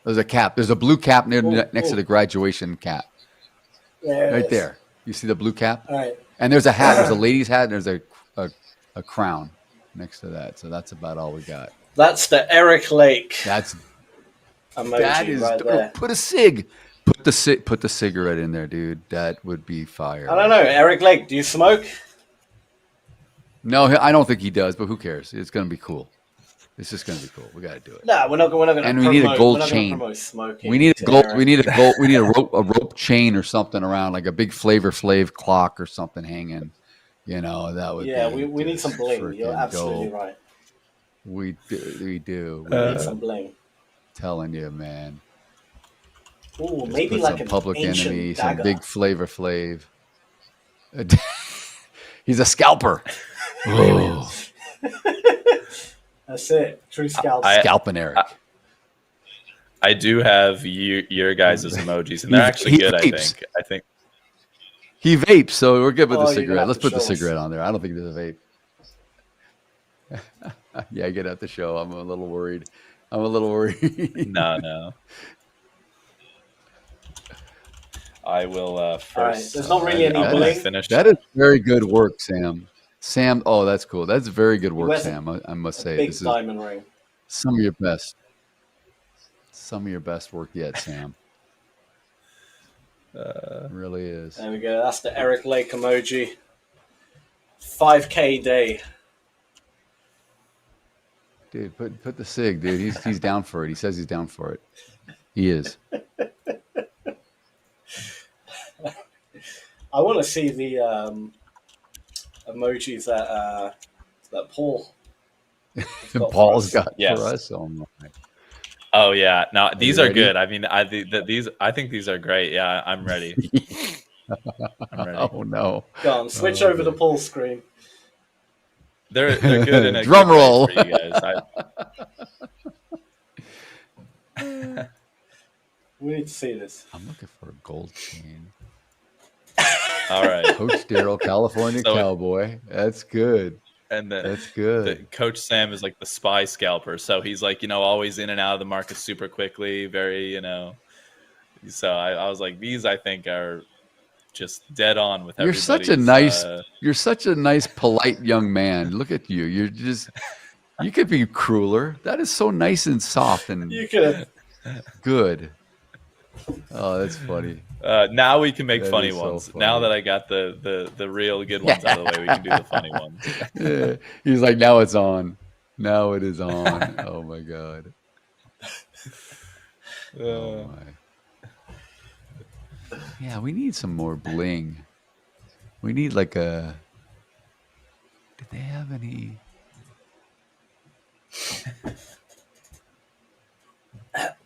There's a cap. There's a blue cap next to oh. the graduation cap. There it Right is. there. You see the blue cap? All right. And there's a hat. There's a lady's hat, and there's a crown next to that. So that's about all we got. That's the Eric Lake That's emoji that is. right there. Put a cig. Put the cigarette in there, dude. That would be fire. I don't know. Eric Lake, do you smoke? No, I don't think he does. But who cares? It's gonna be cool. It's just gonna be cool. We gotta do it. No, we're not going to. And we need a gold we're not gonna chain. promote smoking We need a to gold. Eric. We need a gold. We need a rope chain or something around, like a big Flavor Flav clock or something hanging. You know, that would. Yeah, be we need some bling. You're freaking absolutely dope. right. We do. We do. We need some bling. Telling you, man. Ooh, Just maybe put like some an Public ancient Enemy, dagger. some big Flavor Flav. He's a scalper. Oh, That's it. True scalp. scalping Eric. I do have your guys' emojis, and they're actually He good. vapes. I think. He vapes, so we're good with Oh, the you're gonna cigarette. have Let's to put the show us. cigarette on there. I don't think there's a vape. Yeah, get out the show. I'm a little worried. No. I will first. All right, there's not really any I'm gonna bling. finish. That is very good work, Sam. Sam, oh, that's cool. That's very good work, wears Sam. I must say, Big this is diamond ring. some of your best. Some of your best work yet, Sam. It really is. There we go. That's the Eric Lake emoji. 5K day. Dude, put the cig, dude. He's down for it. He says he's down for it. He is. I want to see the emojis that Paul Paul's got Yes. for us. Oh my. Oh yeah, no, these you are ready? good. I mean, I think these are great. Yeah, I'm ready. I'm ready. Oh no. Go on, switch over to Paul's screen. They're good in a Drum good way roll. for you guys. We need to see this. I'm looking for a gold chain. All right. Coach Daryl, California So- Cowboy. That's good. And That's good. Coach Sam is like the spy scalper, so he's like, always in and out of the market super quickly, very, So I was like, these I think are just dead on with You're everybody's. you're such a nice, polite young man. Look at you. You could be crueler. That is so nice and soft and You could. good. Oh, that's funny. Now we can make That funny is so ones. funny. Now that I got the real good ones out of the way, we can do the funny ones. Yeah. He's like, now it's on. Now it is on. Oh my god. Oh my. Yeah, we need some more bling. We need like a. Did they have any?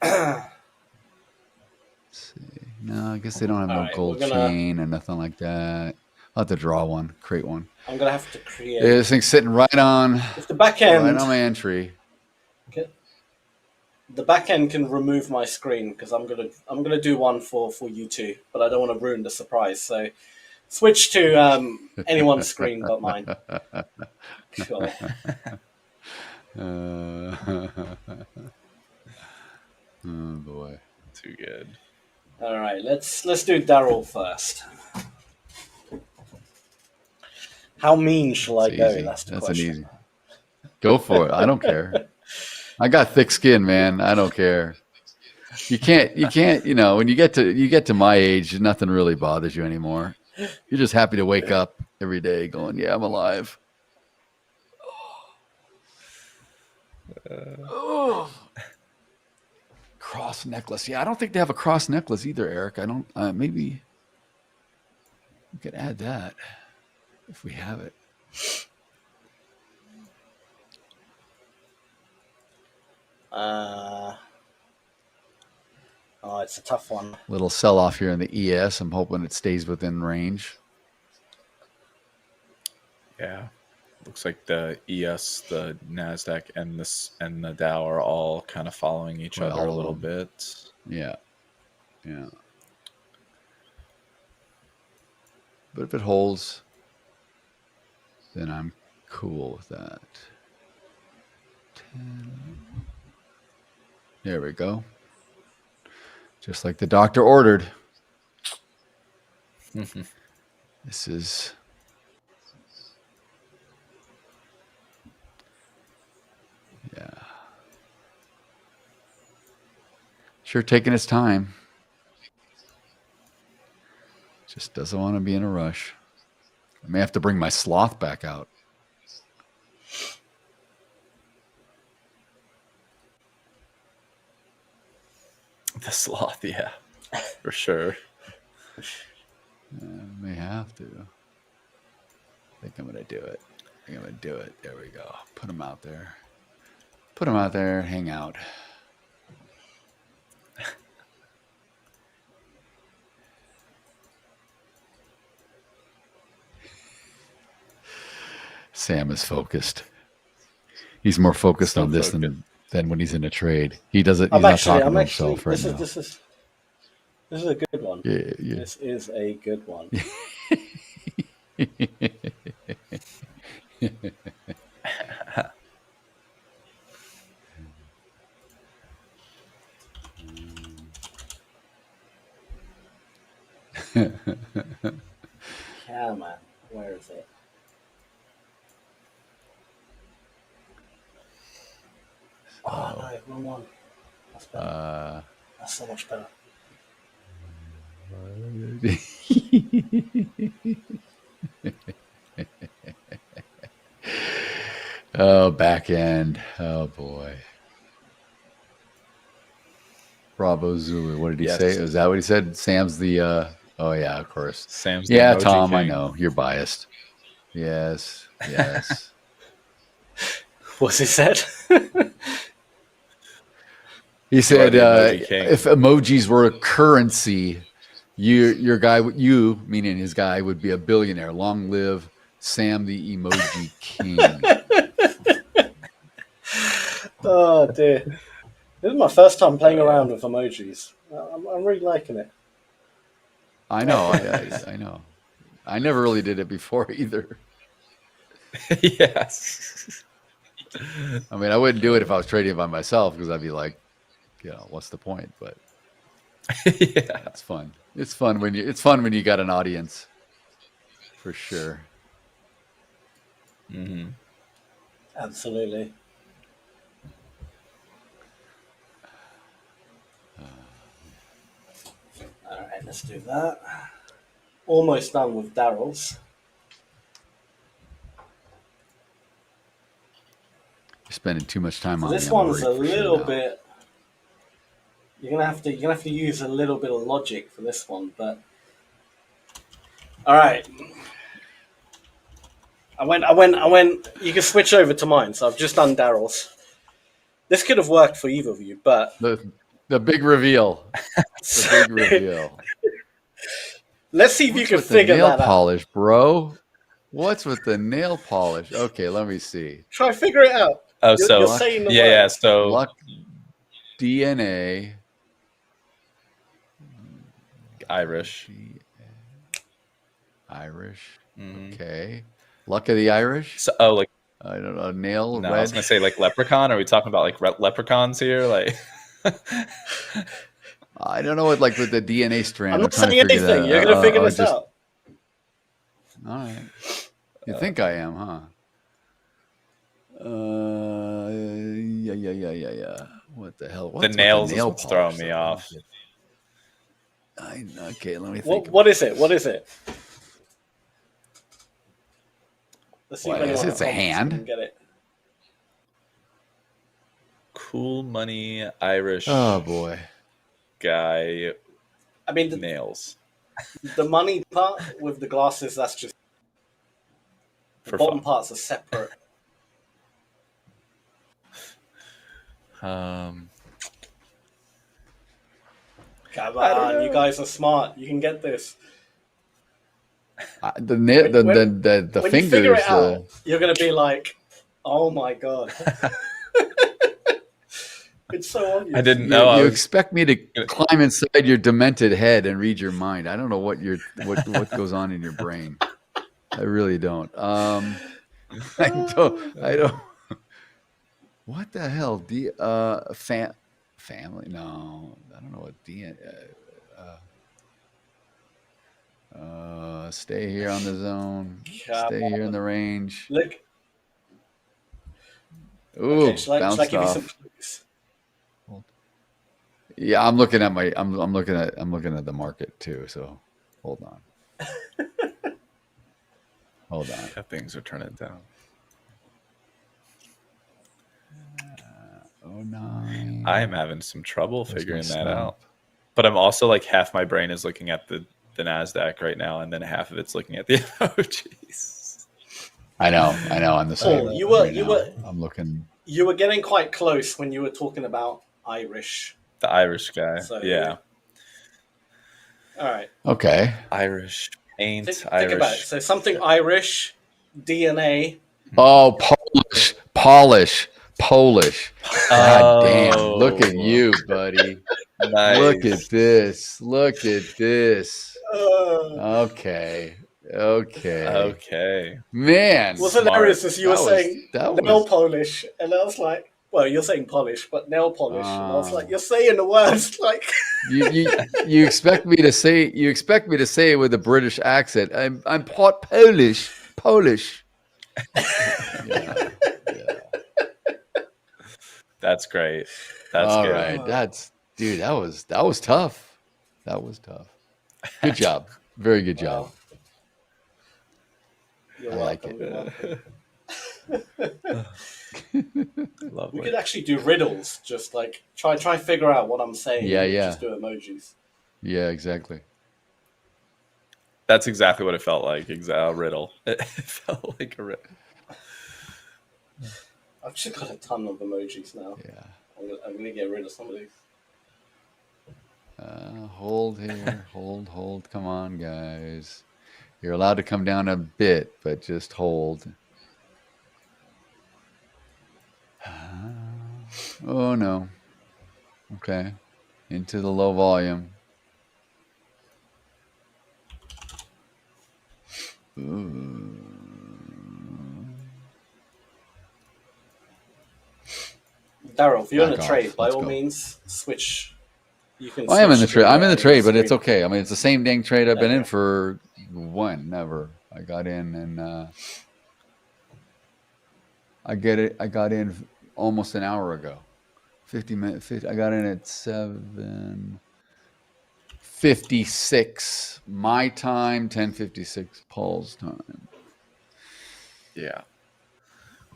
Let's see. No, I guess they don't have no Alright, gold we're gonna- chain or nothing like that. I'll have to draw one, create one. I'm gonna have to create. Yeah, this thing's sitting right on If the back end, right on my entry. the back end can remove my screen because I'm gonna do one for you two, but I don't want to ruin the surprise. So switch to anyone's screen but mine. Sure. Oh boy. Too good. All right, let's do Daryl first. How mean shall I It's go? easy. That's the That's question. an easy. Go for it. I don't care. I got thick skin, man. I don't care. You can't, when you get to my age, nothing really bothers you anymore. You're just happy to wake up every day going, yeah, I'm alive. Cross necklace. Yeah, I don't think they have a cross necklace either, Eric. I don't, maybe we could add that if we have it. Oh, it's a tough one. Little sell off here in the ES. I'm hoping it stays within range. Yeah. Looks like the ES, the Nasdaq, and the Dow are all kind of following each Well, other all a of little them. bit. Yeah. Yeah. But if it holds, then I'm cool with that. 10. There we go. Just like the doctor ordered. This is... Yeah. Sure taking his time. Just doesn't want to be in a rush. I may have to bring my sloth back out. The sloth, yeah, for sure. May have to. I think I'm going to do it. I'm going to do it. There we go. Put him out there. Put him out there. Hang out. Sam is focused. He's more focused on this than when he's in a trade. He doesn't. He's not talking to himself right now. This is a good one. Yeah, yeah. This is a good one. Come on, where is it? Oh no, wrong one. That's better. That's so much better. Oh, back end. Oh boy. Bravo Zulu. What did he say? Is that what he said? Sam's the Oh yeah, of course. Sam's the Yeah, emoji Tom, I king. know you're biased. Yes, yes. What's he said? He said, the emoji king. if emojis were a currency, your guy, you meaning his guy, would be a billionaire. Long live Sam, the emoji king. Oh dear, this is my first time playing around with emojis. I'm really liking it. I know, I know. I never really did it before either. Yes. I mean, I wouldn't do it if I was trading by myself because I'd be like, what's the point? But Yeah. it's fun. It's fun when you got an audience, for sure. Mm-hmm. Absolutely. All right, let's do that. Almost done with Daryl's. You're spending too much time on This me, I'm one's a worried for sure little now. bit. You're gonna have to use a little bit of logic for this one, but all right. I went. You can switch over to mine. So I've just done Daryl's. This could have worked for either of you, but The big reveal. The big reveal. let's see if you can What's with figure the nail that out. polish, bro? What's with the nail polish? Okay, let me see. Try to figure it out. Oh, You're saying the yeah. word. So Luck DNA. Irish. Irish. Mhm. Okay. Luck of the Irish? So, oh, like I don't know. Nail no, red. I was gonna say like leprechaun. Are we talking about like leprechauns here? Like, I don't know what with the DNA strand. I'm not trying to saying figure anything. that You're gonna figure this just- out. All right. You think I am, huh? Yeah. What the hell? What's the with nails nail is what's polish, throwing me though? off. Okay, let me think. What is it? What is it? Let's see Well, if I guess anyone it's a else hand. can get it. Cool money Irish Oh boy. guy I mean, nails the money part with the glasses, that's just the for bottom fun. parts are separate. Come on, you guys are smart. You can get this. The When you fingers. figure it out, you're gonna be like, "Oh my god!" It's so obvious. I didn't know. You expect me to climb inside your demented head and read your mind. I don't know what goes on in your brain. I really don't. I don't. What the hell? Family? No, I don't know what stay here on the zone. Come Stay here in on. the range. Look. Ooh, Okay, shall I bounced give you off. some clues? Yeah, I'm looking at I'm looking at the market too. So hold on. Hold on. Yeah, things are turning down. 09. I am having some trouble Where's figuring my that snap? out. But I'm also like half my brain is looking at the Nasdaq right now, and then half of it's looking at the emojis. I know. I'm the same. You were- right you now. were- I'm looking. You were getting quite close when you were talking about Irish. The Irish guy. So, yeah. All right. Okay. Irish paint. Think Irish. about it. So something Irish, DNA. Oh, Polish. God damn! Look at you, buddy. Nice. Look at this. Okay. Man, What's hilarious is you were saying that nail was- polish, and I was like, well, you're saying polish, but nail polish. And I was Ah. like, you're saying the words like. you expect me to say it with a British accent. I'm Polish. Yeah. That's great. That's All good. right. That was tough. Good job. Very good job. You're I like welcome, it. you're welcome. We Lovely. could actually do riddles, just like try figure out what I'm saying. Yeah, and yeah. Just do emojis. Yeah, exactly. That's exactly what it felt like. A riddle. It felt like a riddle. I've just got a ton of emojis now. Yeah. I'm gonna get rid of some of these. Hold here. hold. Come on, guys. You're allowed to come down a bit, but just hold. Oh, no. Okay. Into the low volume. Ooh. Daryl, if you're in Back a off. trade, by Let's all go. means, switch. You can. I am in the switch trade. I'm in the trade, but it's screen. okay. I mean, it's the same dang trade I've been in Okay. for never. I got in and I got in almost an hour ago. 50 minutes. I got in at 7:56 my time, 10:56 Paul's time. Yeah.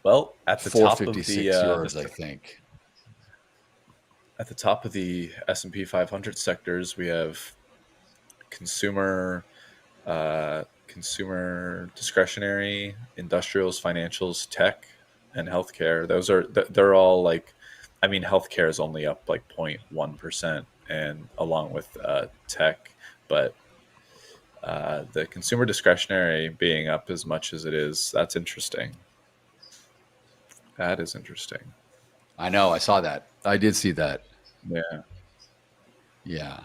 Well, at the top of the 4:56 yours, I think. At the top of the S&P 500 sectors, we have consumer discretionary, industrials, financials, tech, and healthcare. They're all like, I mean, healthcare is only up like 0.1%, and along with tech, but the consumer discretionary being up as much as it is, that's interesting. That is interesting. I know. I saw that. I did see that. Yeah. Yeah.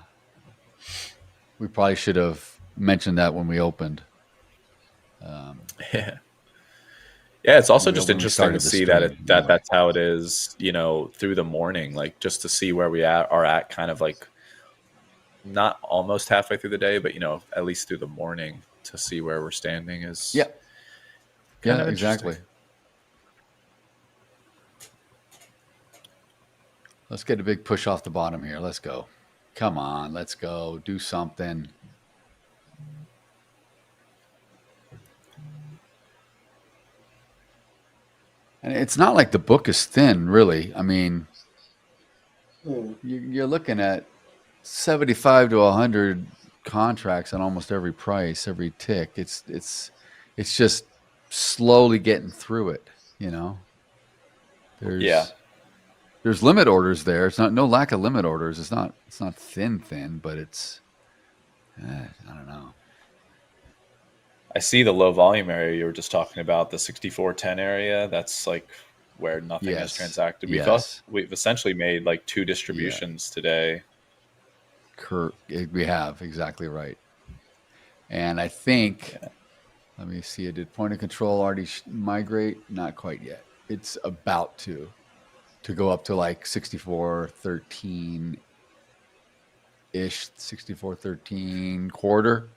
We probably should have mentioned that when we opened. Yeah. Yeah, it's also just when we interesting to started the see stream, that that's how it is, through the morning, like just to see where we are at kind of like not almost halfway through the day, but at least through the morning to see where we're standing is Yeah. kind Yeah, of exactly. Let's get a big push off the bottom here. Let's go. Come on, let's go. Do something. And it's not like the book is thin, really. I mean, you're looking at 75 to 100 contracts on almost every price, every tick. It's just slowly getting through it, There's limit orders there. It's no lack of limit orders. It's not thin, but it's I don't know. I see the low volume area you were just talking about, the 6410 area. That's like where nothing has transacted. We've essentially made like 2 distributions today. We have, exactly right. And I think, let me see, did point of control already migrate? Not quite yet. It's about to go up to like 64.13-ish, 64.13 quarter,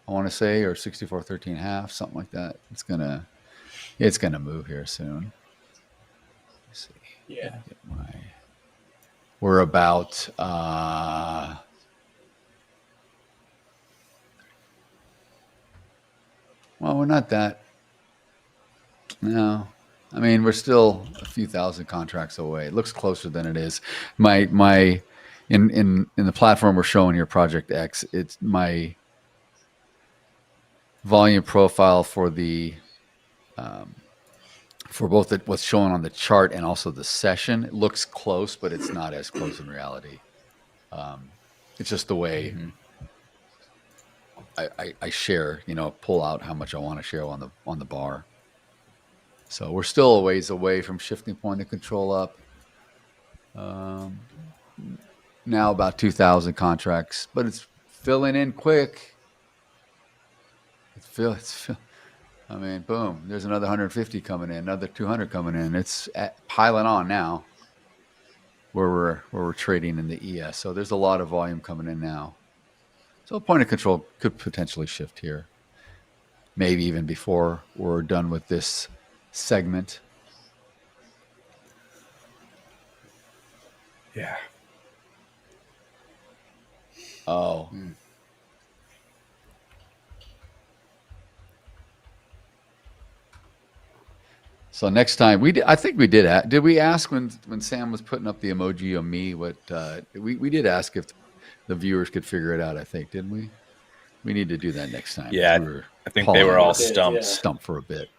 I want to say, or 64.13 half, something like that. It's gonna move here soon. Let's see. Yeah. We're about well, we're not that. No. I mean, we're still a few thousand contracts away. It looks closer than it is. In the platform we're showing here, Project X, it's my volume profile for the for both what's showing on the chart and also the session. It looks close, but it's not as close in reality. It's just the way I share, pull out how much I want to share on the bar. So we're still a ways away from shifting point of control up. Now about 2,000 contracts, but it's filling in quick. I mean, boom, there's another 150 coming in, another 200 coming in. It's piling on now where we're trading in the ES. So there's a lot of volume coming in now. So point of control could potentially shift here. Maybe even before we're done with this segment. Yeah. Oh. So next time I think we did. Did we ask when Sam was putting up the emoji of me? What we did ask if the viewers could figure it out. I think, didn't we? We need to do that next time. Yeah, I think they were all stumped. Stumped for a bit.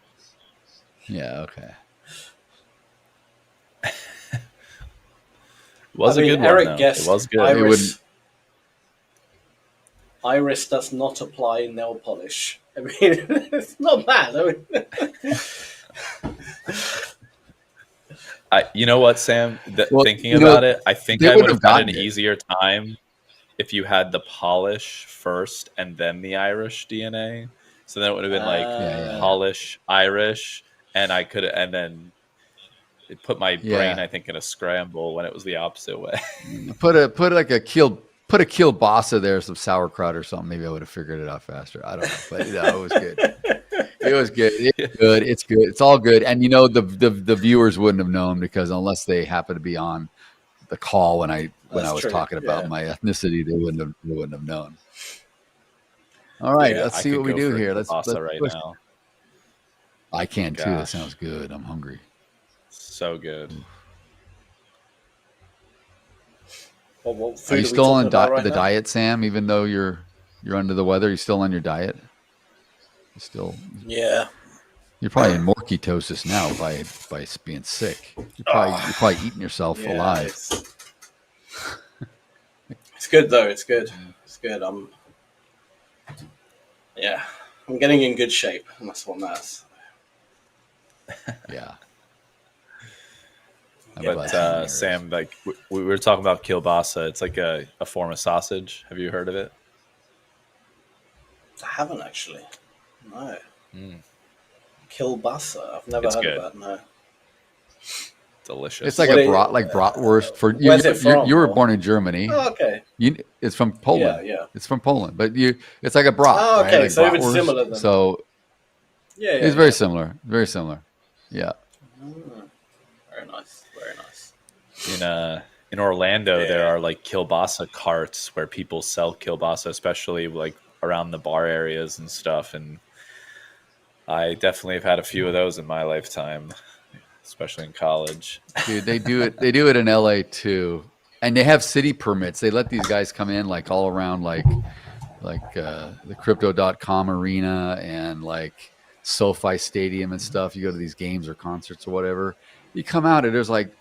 Yeah. Okay. Was a good Eric one, though. guessed It was good. Iris does not apply nail polish. I mean, it's not bad. You know what, Sam? Thinking about it, I think I would have had an easier time if you had the polish first and then the Irish DNA. So then it would have been like polish, Irish, and then it put my brain, I think, in a scramble when it was the opposite way. Put a kielbasa there, some sauerkraut or something. Maybe I would have figured it out faster. I don't know, but it was good. It was good. It's good. It's good. It's all good. And the viewers wouldn't have known, because unless they happen to be on the call when I was talking about my ethnicity, they wouldn't have known. All right, let's see what we do here. Let's right now. I can too. That sounds good. I'm hungry. So good. Are you still on the diet, Sam? Even though you're under the weather, you still on your diet? You still? Yeah. You're probably in more ketosis now by being sick. You're probably eating yourself alive. It's good though. It's good. It's good. I'm getting in good shape, and that's what matters. Yeah. But Sam, like we were talking about kielbasa. It's like a form of sausage. Have you heard of it? I haven't actually. No. Kielbasa. I've never heard of that. No. Delicious. It's like bratwurst. For you. Where's it from? You were born in Germany. Oh, okay. It's from Poland. Yeah. It's from Poland, but it's like a brat. Oh, okay. Right? Like so it's similar then. So it's very similar. Very similar. Yeah. Very nice. Very nice. In Orlando, there are like kielbasa carts where people sell kielbasa, especially like around the bar areas and stuff. And I definitely have had a few of those in my lifetime, especially in college. Dude, they do it. They do it in LA too, and they have city permits. They let these guys come in like all around, like the Crypto.com arena and like SoFi Stadium and stuff. You go to these games or concerts or whatever. You come out and there's like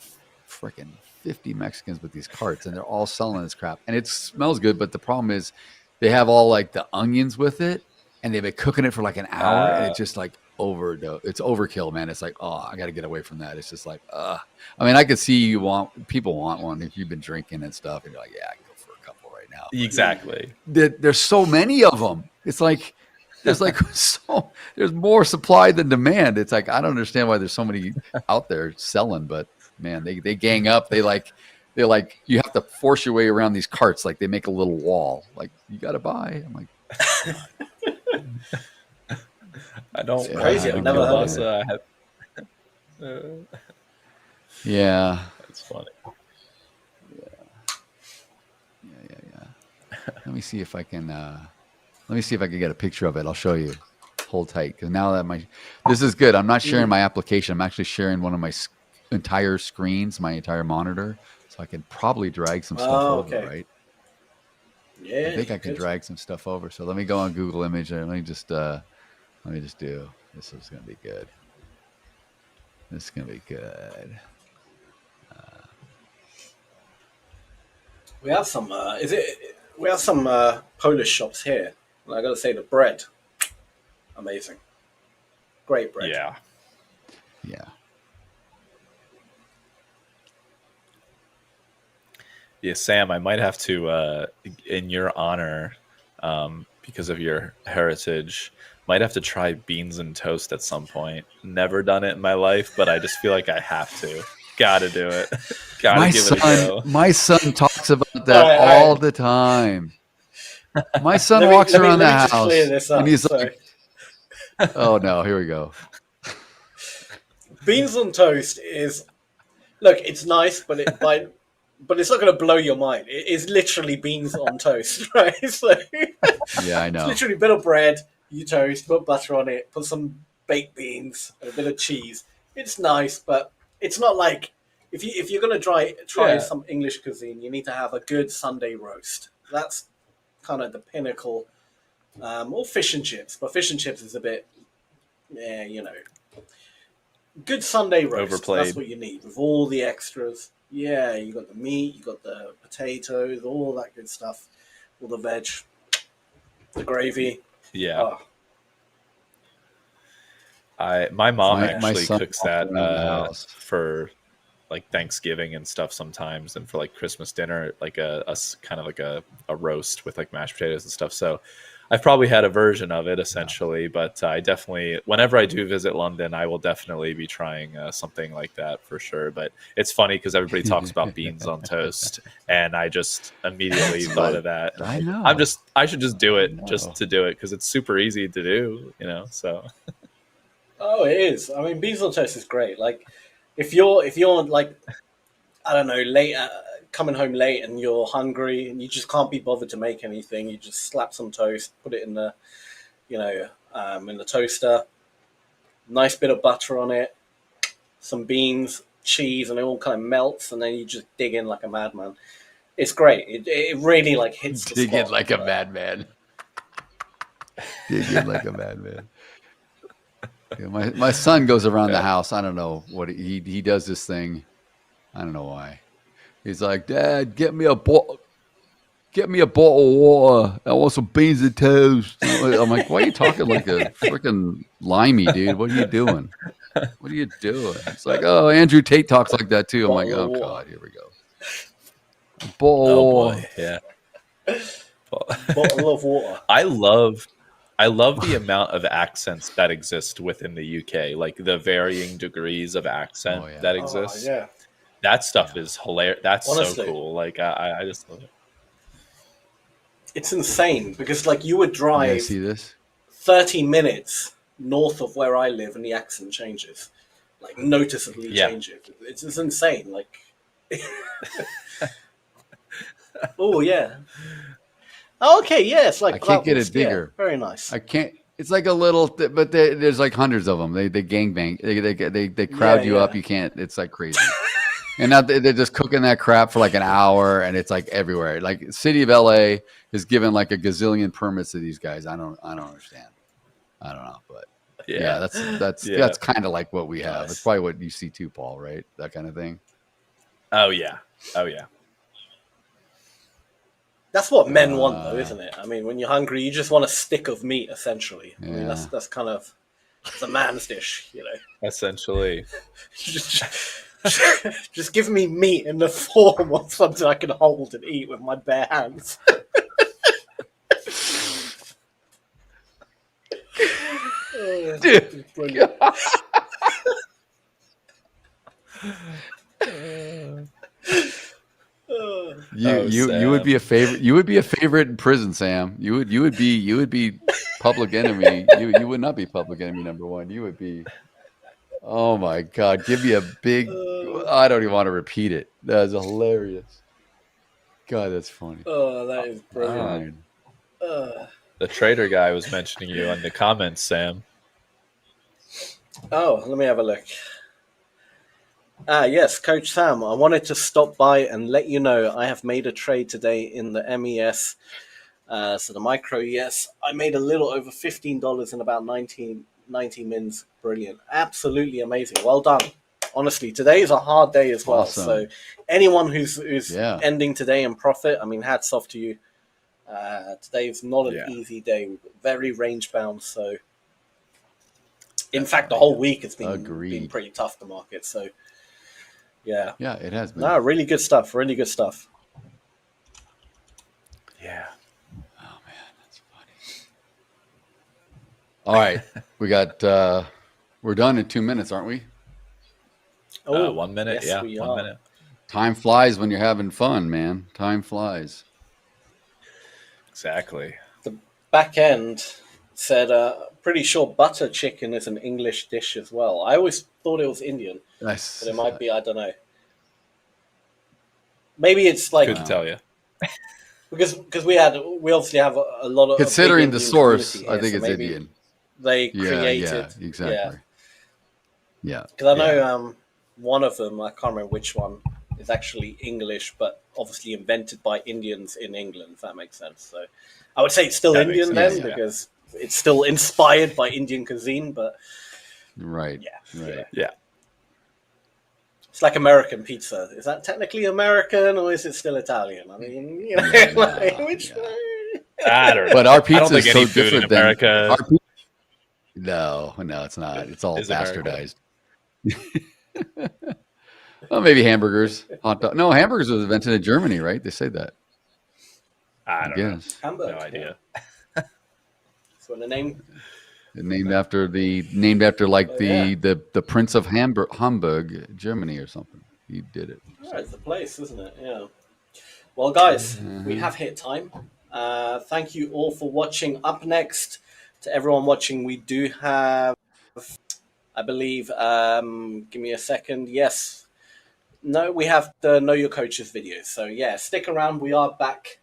freaking 50 Mexicans with these carts, and they're all selling this crap. And it smells good, but the problem is they have all like the onions with it, and they've been cooking it for like an hour, and it's just like overdose. It's overkill, man. It's like, oh, I got to get away from that. It's just like, I mean, I could see people want one if you've been drinking and stuff, and you're like, yeah, I can go for a couple right now. Exactly. There's so many of them. It's like there's there's more supply than demand. It's like I don't understand why there's so many out there selling, but man, they gang up. They're like you have to force your way around these carts. Like they make a little wall. Like you got to buy. I'm like, I don't. Crazy. I've never heard of it. Yeah, that's funny. Yeah. Let me see if I can. Get a picture of it. I'll show you. Hold tight, because now that this is good. I'm not sharing my application. I'm actually sharing one of my entire screens, my entire monitor, so I can probably drag some stuff over, right? Yeah, I think I can drag some stuff over. So let me go on Google Image and let me just do. This is gonna be good. This is gonna be good. We have some. We have some Polish shops here. And I got to say, the bread, amazing, great bread. Yeah. Yeah, Sam, I might have to, in your honor, because of your heritage, might have to try beans and toast at some point. Never done it in my life, but I just feel like I have to. Gotta do it. Gotta give it a go. My son talks about that all the time. My son walks around the house and he's like, "Oh no, here we go." Beans on toast is, look, it's nice, but it's not going to blow your mind. It is literally beans on toast, right? So, yeah, I know. It's literally a bit of bread, you toast, put butter on it, put some baked beans, and a bit of cheese. It's nice, but it's not like if you're going to try some English cuisine, you need to have a good Sunday roast. That's kind of the pinnacle or fish and chips. But fish and chips is a bit, yeah, you know, good Sunday roast. Overplayed. That's what you need with all the extras. Yeah, you got the meat, you got the potatoes, all that good stuff, all the veg, the gravy. Yeah. Oh. My mom My actually son cooks walked that around the house. for like Thanksgiving and stuff sometimes, and for like Christmas dinner, like a kind of like a roast with like mashed potatoes and stuff. So I've probably had a version of it essentially, but I definitely, whenever I do visit London, I will definitely be trying something like that for sure. But it's funny because everybody talks about beans on toast, and I just immediately thought of that. I know. I should just do it just to do it because it's super easy to do, you know. So. Oh, it is. I mean, beans on toast is great. Like, if you're like, I don't know, late, coming home late and you're hungry and you just can't be bothered to make anything, you just slap some toast, put it in the, you know, in the toaster, nice bit of butter on it, some beans, cheese, and it all kind of melts, and then you just dig in like a madman. It's great. It really like hits the Dig spot. in like a madman. Dig in like a madman. Yeah, my son goes around the house. I don't know what he does this thing. I don't know why. He's like, Dad, get me a bottle of water. I want some beans and toast. I'm like, why are you talking like a freaking limey, dude? What are you doing? What are you doing? It's like, oh, Andrew Tate talks like that too. I'm like, oh God, here we go. Oh boy, yeah. Bottle of water. I love the amount of accents that exist within the UK, like the varying degrees of accent that exists. Yeah. That stuff is hilarious. That's Honestly. so cool. Like I just love it. It's insane because like you would You drive guys see this? 30 minutes north of where I live and the accent changes, like noticeably changes. It's insane. Like, oh yeah. Oh, okay, yeah, it's like I can't get Flatwoods. it bigger. Yeah, very nice. I can't. It's like a little, but there's like hundreds of them. They gangbang. They crowd you up. You can't. It's like crazy. And now they're just cooking that crap for like an hour, and it's like everywhere. Like city of LA is given like a gazillion permits to these guys. I don't understand. I don't know, but yeah, that's kind of like what we have. It's probably what you see too, Paul. Right? That kind of thing. Oh yeah. Oh yeah. That's what men want, though, isn't it? I mean, when you're hungry, you just want a stick of meat, essentially. I mean, that's kind of it's a man's dish, you know. Essentially. Just give me meat in the form of something I can hold and eat with my bare hands. Dude. Brilliant. You would be a favorite. You would be a favorite in prison, Sam. You would be public enemy. You would not be public enemy number one. You would be. Oh my God! Give me a big. I don't even want to repeat it. That's hilarious. God, that's funny. Oh, that is brilliant. The trader guy was mentioning you in the comments, Sam. Oh, let me have a look. Yes, Coach Sam, I wanted to stop by and let you know I have made a trade today in the MES. So the micro, yes, I made a little over $15 in about 90 mins. Brilliant. Absolutely amazing. Well done. Honestly, today is a hard day as well. Awesome. So anyone who's ending today in profit, I mean, hats off to you. Today is not an easy day. Very range bound. So in fact, the whole week has been pretty tough, the market. So yeah, it has been. No, really good stuff. Really good stuff. Yeah. Oh man, that's funny. All right, we got. We're done in 2 minutes, aren't we? Oh, 1 minute. yes, Yeah, 1 minute. Time flies when you're having fun, man. Time flies. Exactly. The back end said, pretty sure butter chicken is an English dish as well. I always thought it was Indian, Nice. but it might be, I don't know. Maybe it's like Couldn't tell you. because we obviously have a lot of Considering the Indian source, community I here, think so it's maybe Indian. They created, Yeah, exactly. Yeah. Because I know one of them, I can't remember which one, is actually English, but obviously invented by Indians in England. If that makes sense. So I would say it's still That Indian makes then sense, yeah. because it's still inspired by Indian cuisine, but Right. yeah, Right. Yeah. it's like American pizza. Is that technically American or is it still Italian? I mean, you know, Yeah, like, no, which yeah. way? I don't know. But our I don't pizza think is so any food in different than America our pizza. No, it's not. It's all is American. bastardized. Well, maybe hamburgers, hot dog. No, hamburgers was invented in Germany, right? They say that. I don't know. Yes. Hamburg. No idea. So the name. Named after like Oh, yeah. the Prince of Hamburg, Germany or something. He did it. Oh, it's the place, isn't it? Yeah. Well, guys, we have hit time. Thank you all for watching. Up next, to everyone watching, we do have, I believe, give me a second. Yes. No, we have the Know Your Coaches video. So, yeah, stick around. We are back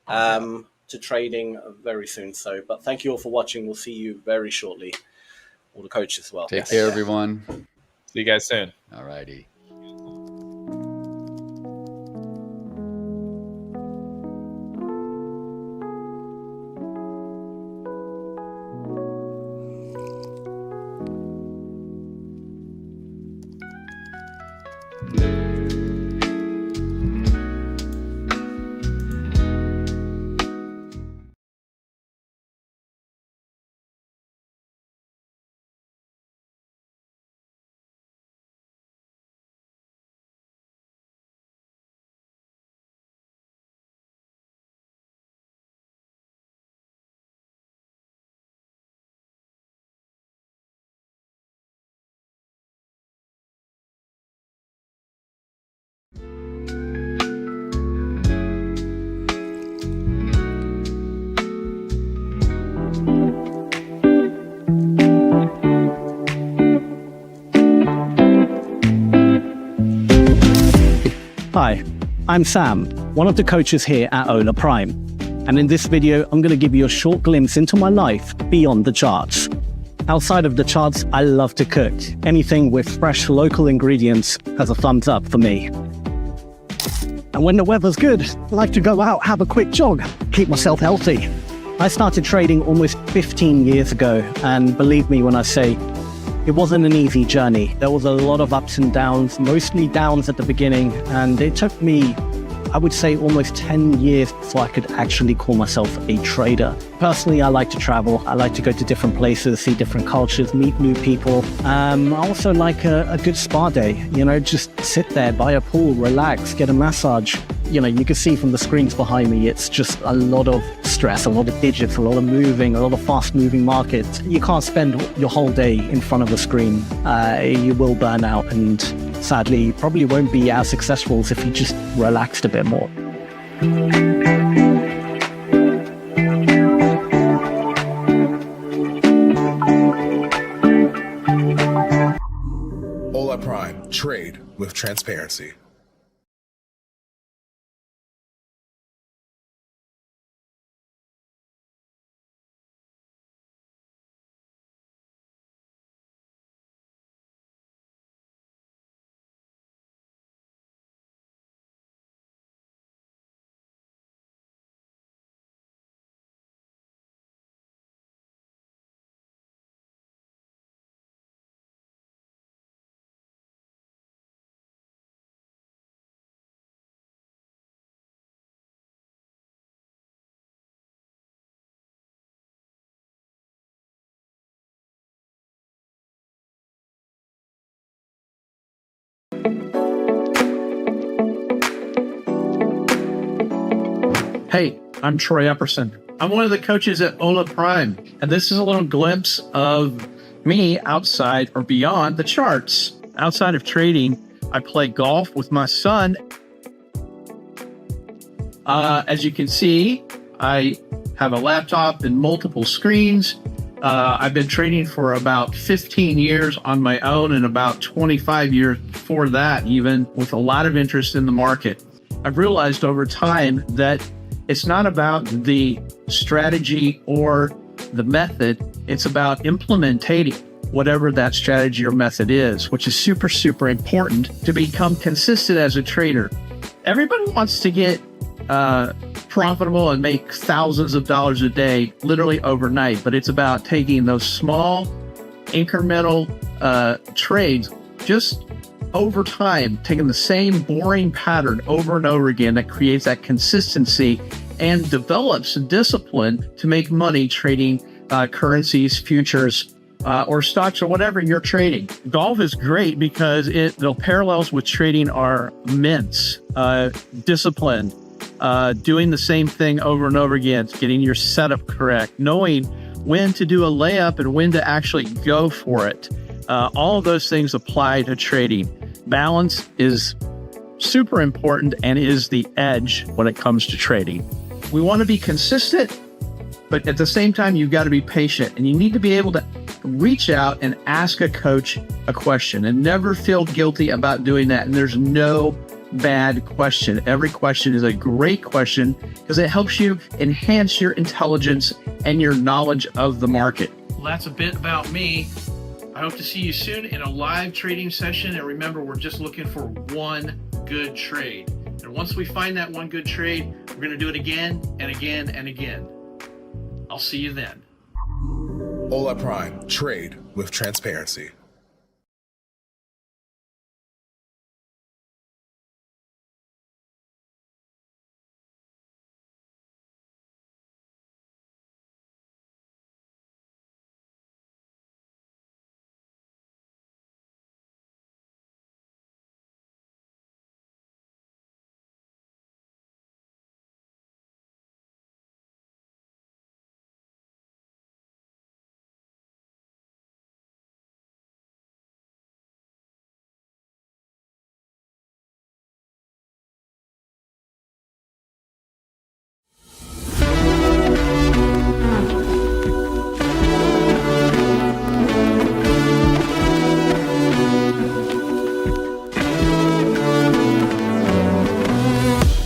to trading very soon. So, but thank you all for watching. We'll see you very shortly. All the coaches as well. Take care, everyone. See you guys soon. All righty. Hi, I'm Sam, one of the coaches here at Hola Prime. And in this video, I'm going to give you a short glimpse into my life beyond the charts. Outside of the charts, I love to cook. Anything with fresh local ingredients has a thumbs up for me. And when the weather's good, I like to go out, have a quick jog, keep myself healthy. I started trading almost 15 years ago, and believe me when I say, it wasn't an easy journey. There was a lot of ups and downs, mostly downs at the beginning, and it took me, I would say, almost 10 years before I could actually call myself a trader. Personally, I like to travel. I like to go to different places, see different cultures, meet new people. I also like a good spa day, you know, just sit there by a pool, relax, get a massage. You know, you can see from the screens behind me, it's just a lot of stress, a lot of digits, a lot of moving, a lot of fast moving markets. You can't spend your whole day in front of a screen. You will burn out, and sadly, you probably won't be as successful as if you just relaxed a bit more. Hola Prime. Trade with transparency. Hey, I'm Troy Epperson. I'm one of the coaches at Hola Prime, and this is a little glimpse of me outside or beyond the charts. Outside of trading, I play golf with my son. As you can see, I have a laptop and multiple screens. I've been trading for about 15 years on my own and about 25 years before that, even with a lot of interest in the market. I've realized over time that it's not about the strategy or the method. It's about implementing whatever that strategy or method is, which is super, super important to become consistent as a trader. Everybody wants to get profitable and make thousands of dollars a day literally overnight, but it's about taking those small incremental trades just over time, taking the same boring pattern over and over again that creates that consistency and develops discipline to make money trading currencies, futures, or stocks, or whatever you're trading. Golf is great because the parallels with trading are immense. Discipline, doing the same thing over and over again, getting your setup correct, knowing when to do a layup and when to actually go for it. All of those things apply to trading. Balance is super important and is the edge when it comes to trading. We want to be consistent, but at the same time, you've got to be patient, and you need to be able to reach out and ask a coach a question and never feel guilty about doing that. And there's no bad question. Every question is a great question because it helps you enhance your intelligence and your knowledge of the market. Well, that's a bit about me. I hope to see you soon in a live trading session. And remember, we're just looking for one good trade. And once we find that one good trade, we're going to do it again and again and again. I'll see you then. Hola Prime, trade with transparency.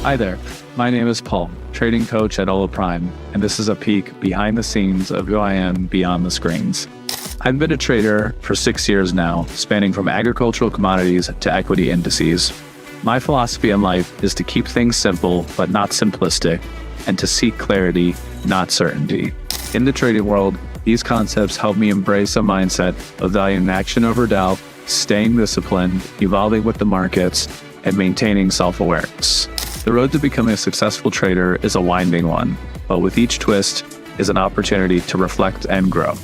Hi there, my name is Paul, trading coach at Hola Prime, and this is a peek behind the scenes of who I am beyond the screens. I've been a trader for 6 years now, spanning from agricultural commodities to equity indices. My philosophy in life is to keep things simple but not simplistic, and to seek clarity, not certainty. In the trading world, these concepts help me embrace a mindset of valuing action over doubt, staying disciplined, evolving with the markets, and maintaining self-awareness. The road to becoming a successful trader is a winding one, but with each twist is an opportunity to reflect and grow.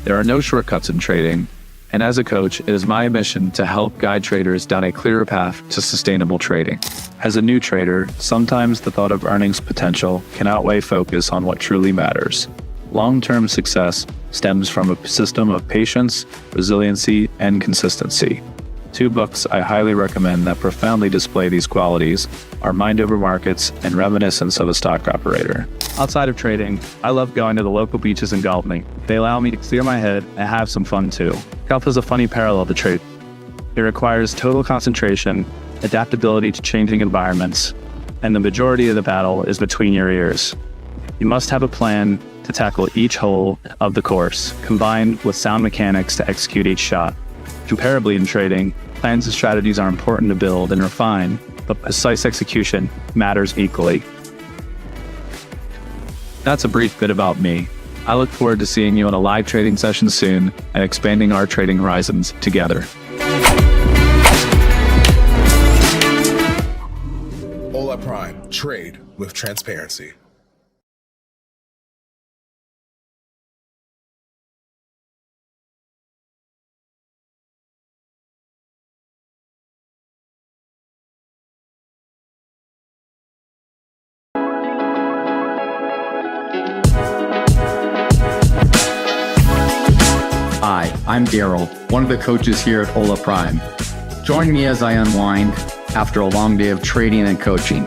There are no shortcuts in trading, and as a coach, it is my mission to help guide traders down a clearer path to sustainable trading. As a new trader, sometimes the thought of earnings potential can outweigh focus on what truly matters. Long-term success stems from a system of patience, resiliency, and consistency. Two books I highly recommend that profoundly display these qualities are Mind Over Markets and Reminiscence of a Stock Operator. Outside of trading, I love going to the local beaches and golfing. They allow me to clear my head and have some fun too. Golf is a funny parallel to trade. It requires total concentration, adaptability to changing environments, and the majority of the battle is between your ears. You must have a plan to tackle each hole of the course, combined with sound mechanics to execute each shot. Comparably in trading, plans and strategies are important to build and refine, but precise execution matters equally. That's a brief bit about me. I look forward to seeing you in a live trading session soon and expanding our trading horizons together. Hola Prime, trade with transparency. Hi, I'm Daryl, one of the coaches here at Hola Prime. Join me as I unwind after a long day of trading and coaching.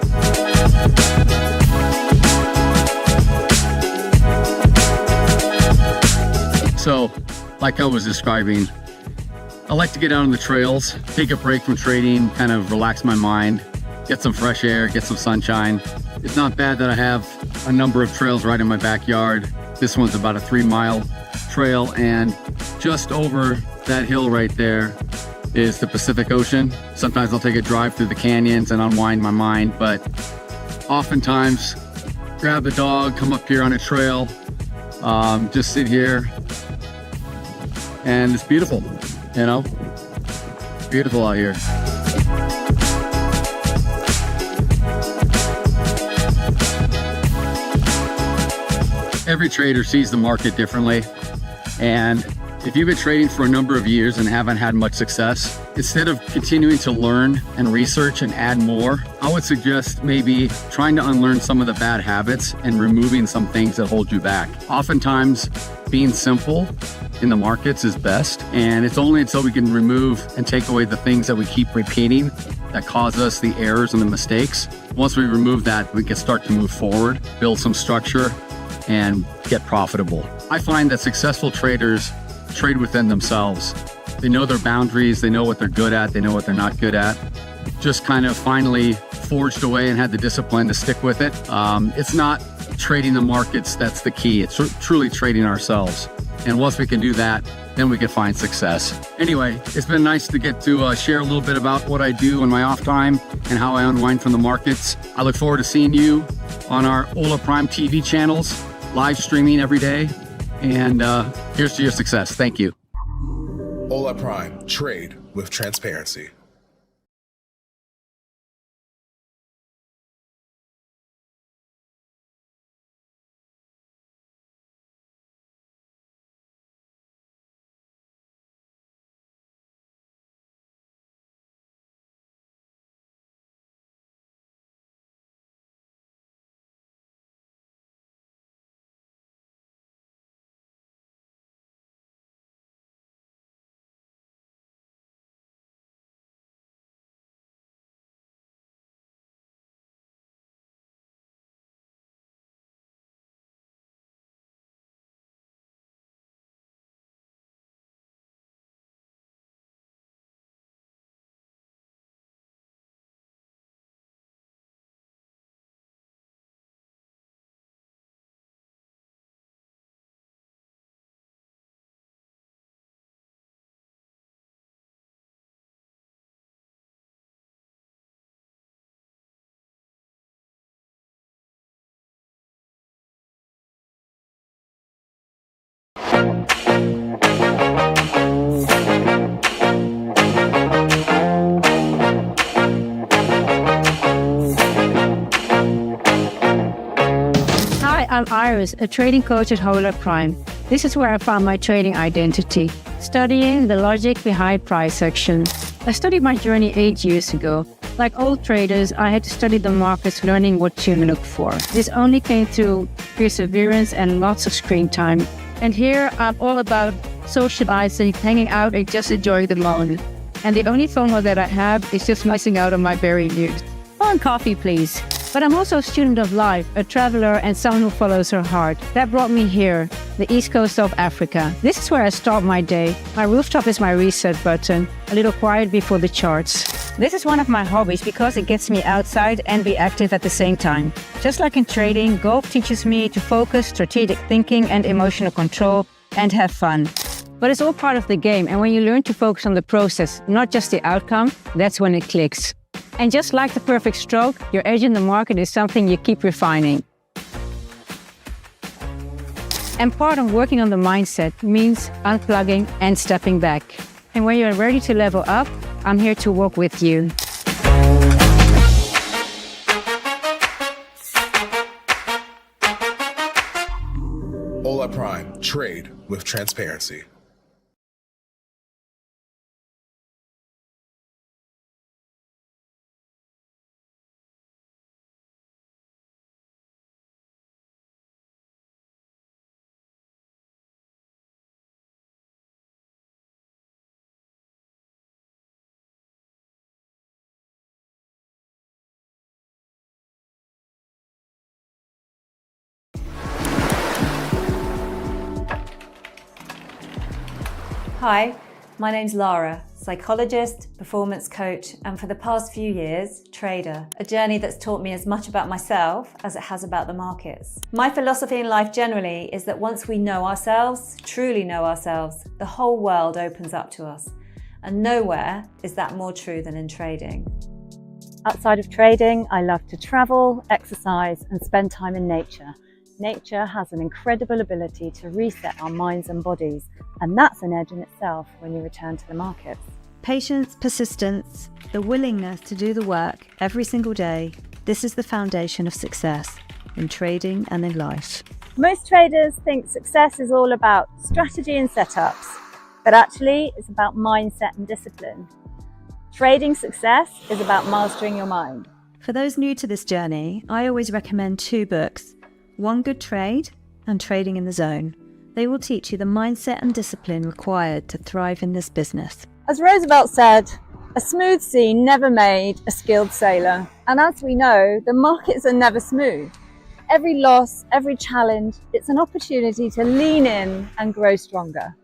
So, like I was describing, I like to get out on the trails, take a break from trading, kind of relax my mind, get some fresh air, get some sunshine. It's not bad that I have a number of trails right in my backyard. This one's about a 3-mile trail, and just over that hill right there is the Pacific Ocean. Sometimes I'll take a drive through the canyons and unwind my mind, but oftentimes grab the dog, come up here on a trail, just sit here, and it's beautiful, you know, beautiful out here. Every trader sees the market differently, and if you've been trading for a number of years and haven't had much success, instead of continuing to learn and research and add more, I would suggest maybe trying to unlearn some of the bad habits and removing some things that hold you back. Oftentimes, being simple in the markets is best, and it's only until we can remove and take away the things that we keep repeating that cause us the errors and the mistakes. Once we remove that, we can start to move forward, build some structure, and get profitable. I find that successful traders trade within themselves. They know their boundaries, they know what they're good at, they know what they're not good at. Just kind of finally forged away and had the discipline to stick with it. It's not trading the markets that's the key. It's truly trading ourselves. And once we can do that, then we can find success. Anyway, it's been nice to get to share a little bit about what I do in my off time and how I unwind from the markets. I look forward to seeing you on our Hola Prime TV channels, live streaming every day. And here's to your success. Thank you. Hola Prime, trade with transparency. I'm Iris, a trading coach at Hola Prime. This is where I found my trading identity, studying the logic behind price action. I started my journey 8 years ago. Like all traders, I had to study the markets, learning what to look for. This only came through perseverance and lots of screen time. And here I'm all about socializing, hanging out, and just enjoying the moment. And the only FOMO that I have is just missing out on my berry news. On coffee, please. But I'm also a student of life, a traveler, and someone who follows her heart. That brought me here, the east coast of Africa. This is where I start my day. My rooftop is my reset button, a little quiet before the charts. This is one of my hobbies because it gets me outside and be active at the same time. Just like in trading, golf teaches me to focus, strategic thinking, and emotional control, and have fun. But it's all part of the game, and when you learn to focus on the process, not just the outcome, that's when it clicks. And just like the perfect stroke, your edge in the market is something you keep refining. And part of working on the mindset means unplugging and stepping back. And when you're ready to level up, I'm here to walk with you. Hola Prime, trade with transparency. Hi, my name's Lara, psychologist, performance coach, and for the past few years, trader, a journey that's taught me as much about myself as it has about the markets. My philosophy in life generally is that once we know ourselves, truly know ourselves, the whole world opens up to us. And nowhere is that more true than in trading. Outside of trading, I love to travel, exercise, and spend time in nature. Nature has an incredible ability to reset our minds and bodies, and that's an edge in itself when you return to the markets. Patience, persistence, the willingness to do the work every single day, this is the foundation of success in trading and in life. Most traders think success is all about strategy and setups, but actually it's about mindset and discipline. Trading success is about mastering your mind. For those new to this journey, I always recommend 2 books, One Good Trade and Trading in the Zone. They will teach you the mindset and discipline required to thrive in this business. As Roosevelt said, a smooth sea never made a skilled sailor. And as we know, the markets are never smooth. Every loss, every challenge, it's an opportunity to lean in and grow stronger.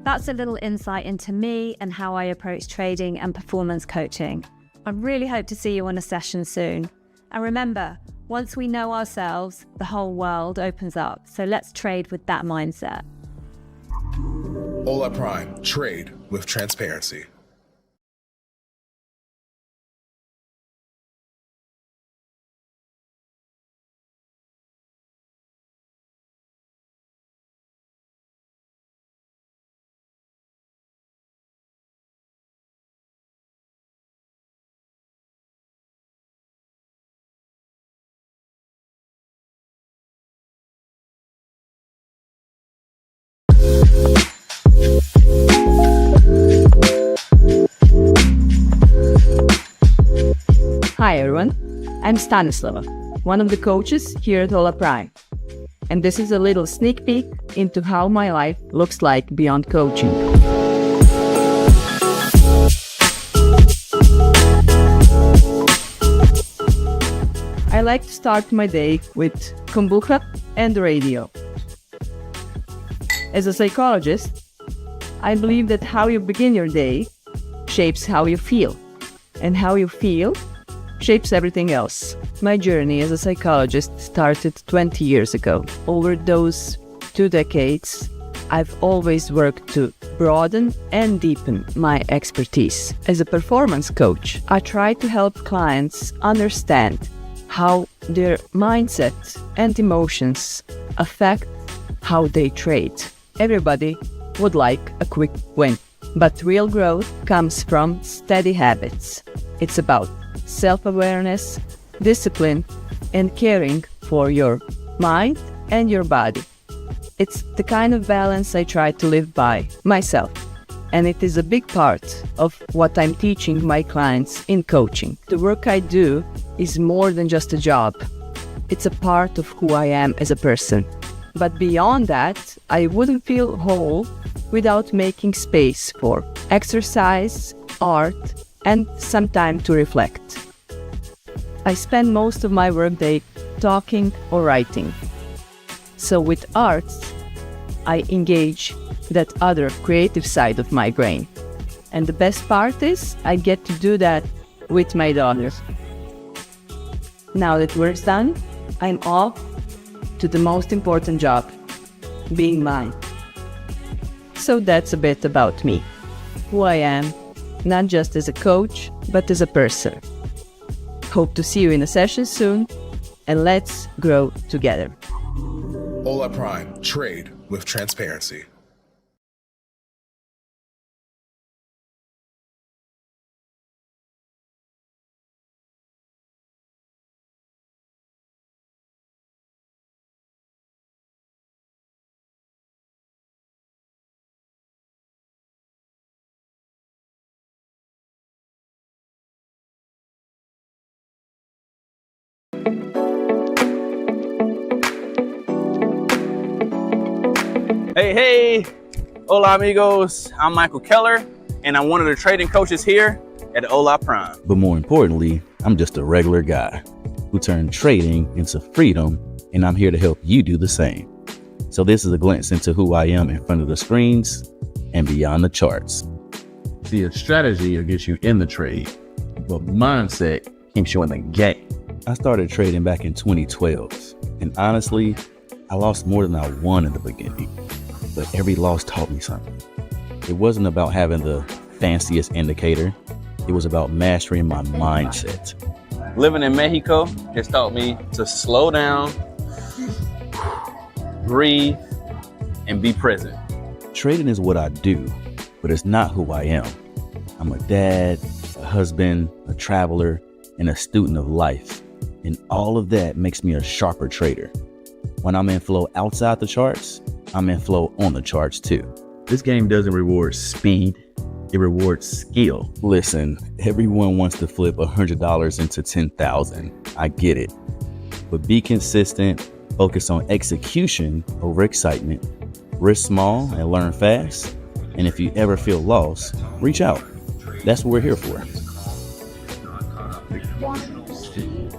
That's a little insight into me and how I approach trading and performance coaching. I really hope to see you on a session soon. And remember, once we know ourselves, the whole world opens up. So let's trade with that mindset. Hola Prime. Trade with transparency. Hi everyone, I'm Stanislava, one of the coaches here at Hola Prime, and this is a little sneak peek into how my life looks like beyond coaching. I like to start my day with kombucha and the radio. As a psychologist, I believe that how you begin your day shapes how you feel, and how you feel shapes everything else. My journey as a psychologist started 20 years ago. Over those 2 decades, I've always worked to broaden and deepen my expertise. As a performance coach, I try to help clients understand how their mindset and emotions affect how they trade. Everybody would like a quick win, but real growth comes from steady habits. It's about self-awareness, discipline, and caring for your mind and your body. It's the kind of balance I try to live by myself, and it is a big part of what I'm teaching my clients in coaching. The work I do is more than just a job. It's a part of who I am as a person. But beyond that, I wouldn't feel whole without making space for exercise, art, and some time to reflect. I spend most of my workday talking or writing. So with arts, I engage that other creative side of my brain. And the best part is I get to do that with my daughter. Now that work's done, I'm off to the most important job, being mine. So that's a bit about me, who I am, not just as a coach, but as a person. Hope to see you in a session soon, and let's grow together. Hola Prime. Trade with transparency. Hey, hola amigos, I'm Michael Keller, and I'm one of the trading coaches here at Hola Prime. But more importantly, I'm just a regular guy who turned trading into freedom, and I'm here to help you do the same. So this is a glimpse into who I am in front of the screens and beyond the charts. See, a strategy will get you in the trade, but mindset keeps you in the game. I started trading back in 2012, and honestly, I lost more than I won in the beginning, but every loss taught me something. It wasn't about having the fanciest indicator. It was about mastering my mindset. Living in Mexico has taught me to slow down, breathe, and be present. Trading is what I do, but it's not who I am. I'm a dad, a husband, a traveler, and a student of life. And all of that makes me a sharper trader. When I'm in flow outside the charts, I'm in flow on the charts too. This game doesn't reward speed, it rewards skill. Listen, everyone wants to flip $100 into 10,000. I get it. But be consistent, focus on execution over excitement, risk small and learn fast. And if you ever feel lost, reach out. That's what we're here for.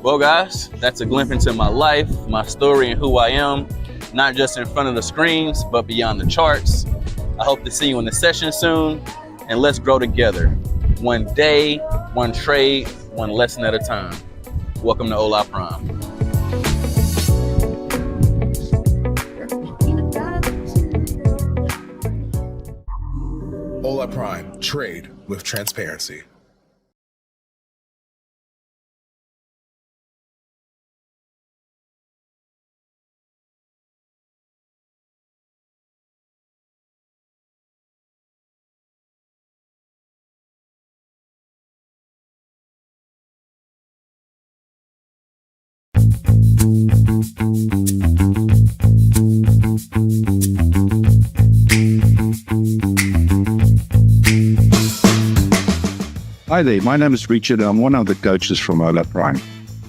Well, guys, that's a glimpse into my life, my story, and who I am, not just in front of the screens, but beyond the charts. I hope to see you in the session soon, and let's grow together. One day, one trade, one lesson at a time. Welcome to Hola Prime. Hola Prime, trade with transparency. Hi there, my name is Richard. I'm one of the coaches from Hola Prime.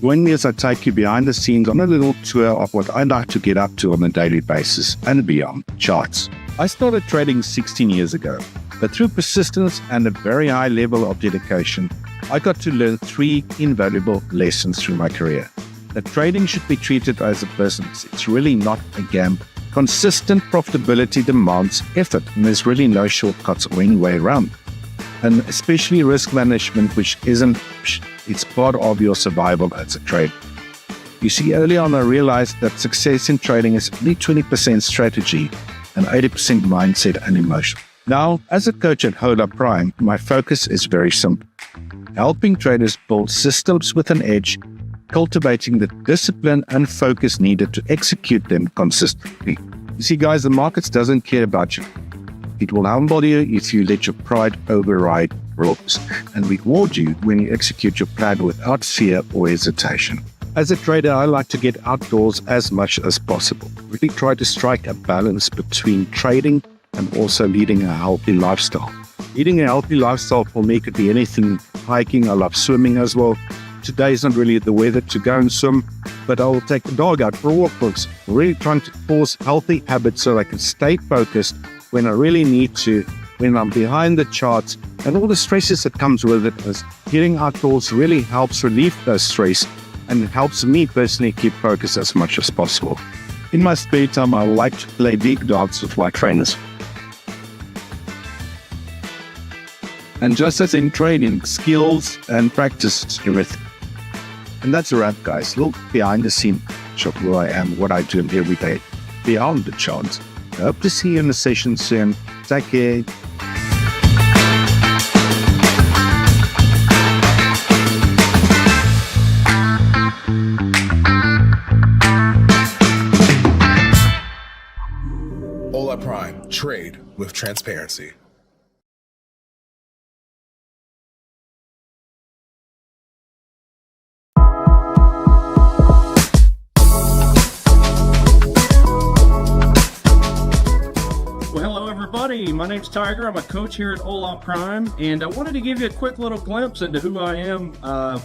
Join me as I take you behind the scenes on a little tour of what I like to get up to on a daily basis and beyond charts. I started trading 16 years ago, but through persistence and a very high level of dedication, I got to learn 3 invaluable lessons through my career. That trading should be treated as a business. It's really not a gamble. Consistent profitability demands effort, and there's really no shortcuts or any way around. And especially risk management, which isn't, it's part of your survival as a trader. You see, early on I realized that success in trading is only 20% strategy and 80% mindset and emotion. Now, as a coach at Hola Prime, my focus is very simple. Helping traders build systems with an edge, cultivating the discipline and focus needed to execute them consistently. You see, guys, the markets doesn't care about you. It will humble you if you let your pride override rules and reward you when you execute your plan without fear or hesitation. As a trader, I like to get outdoors as much as possible. Really try to strike a balance between trading and also leading a healthy lifestyle. Leading a healthy lifestyle for me could be anything. Hiking, I love swimming as well. Today is not really the weather to go and swim, but I will take the dog out for a walk. Folks. Really trying to force healthy habits so I can stay focused when I really need to, when I'm behind the charts, and all the stresses that comes with it. As getting outdoors really helps relieve those stress and helps me personally keep focused as much as possible. In my spare time, I like to play big dogs with my trainers. And just as in training, skills and practice is everything. And that's a wrap, guys. Look behind the scene of who I am, what I do every day, beyond the charts. I hope to see you in the session soon. Take care. Hola Prime, trade with transparency. My name's Tiger. I'm a coach here at Hola Prime, and I wanted to give you a quick little glimpse into who I am,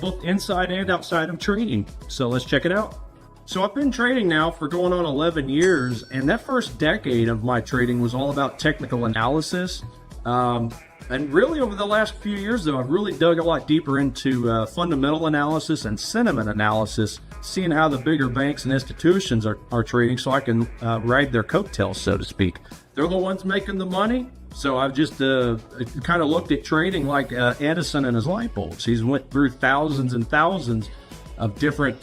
both inside and outside of trading. So let's check it out. So I've been trading now for going on 11 years, and that first decade of my trading was all about technical analysis. And really over the last few years, though, I've really dug a lot deeper into fundamental analysis and sentiment analysis, seeing how the bigger banks and institutions are trading so I can ride their coattails, so to speak. They're the ones making the money. So I've just kind of looked at trading like Edison and his light bulbs. He's went through thousands and thousands of different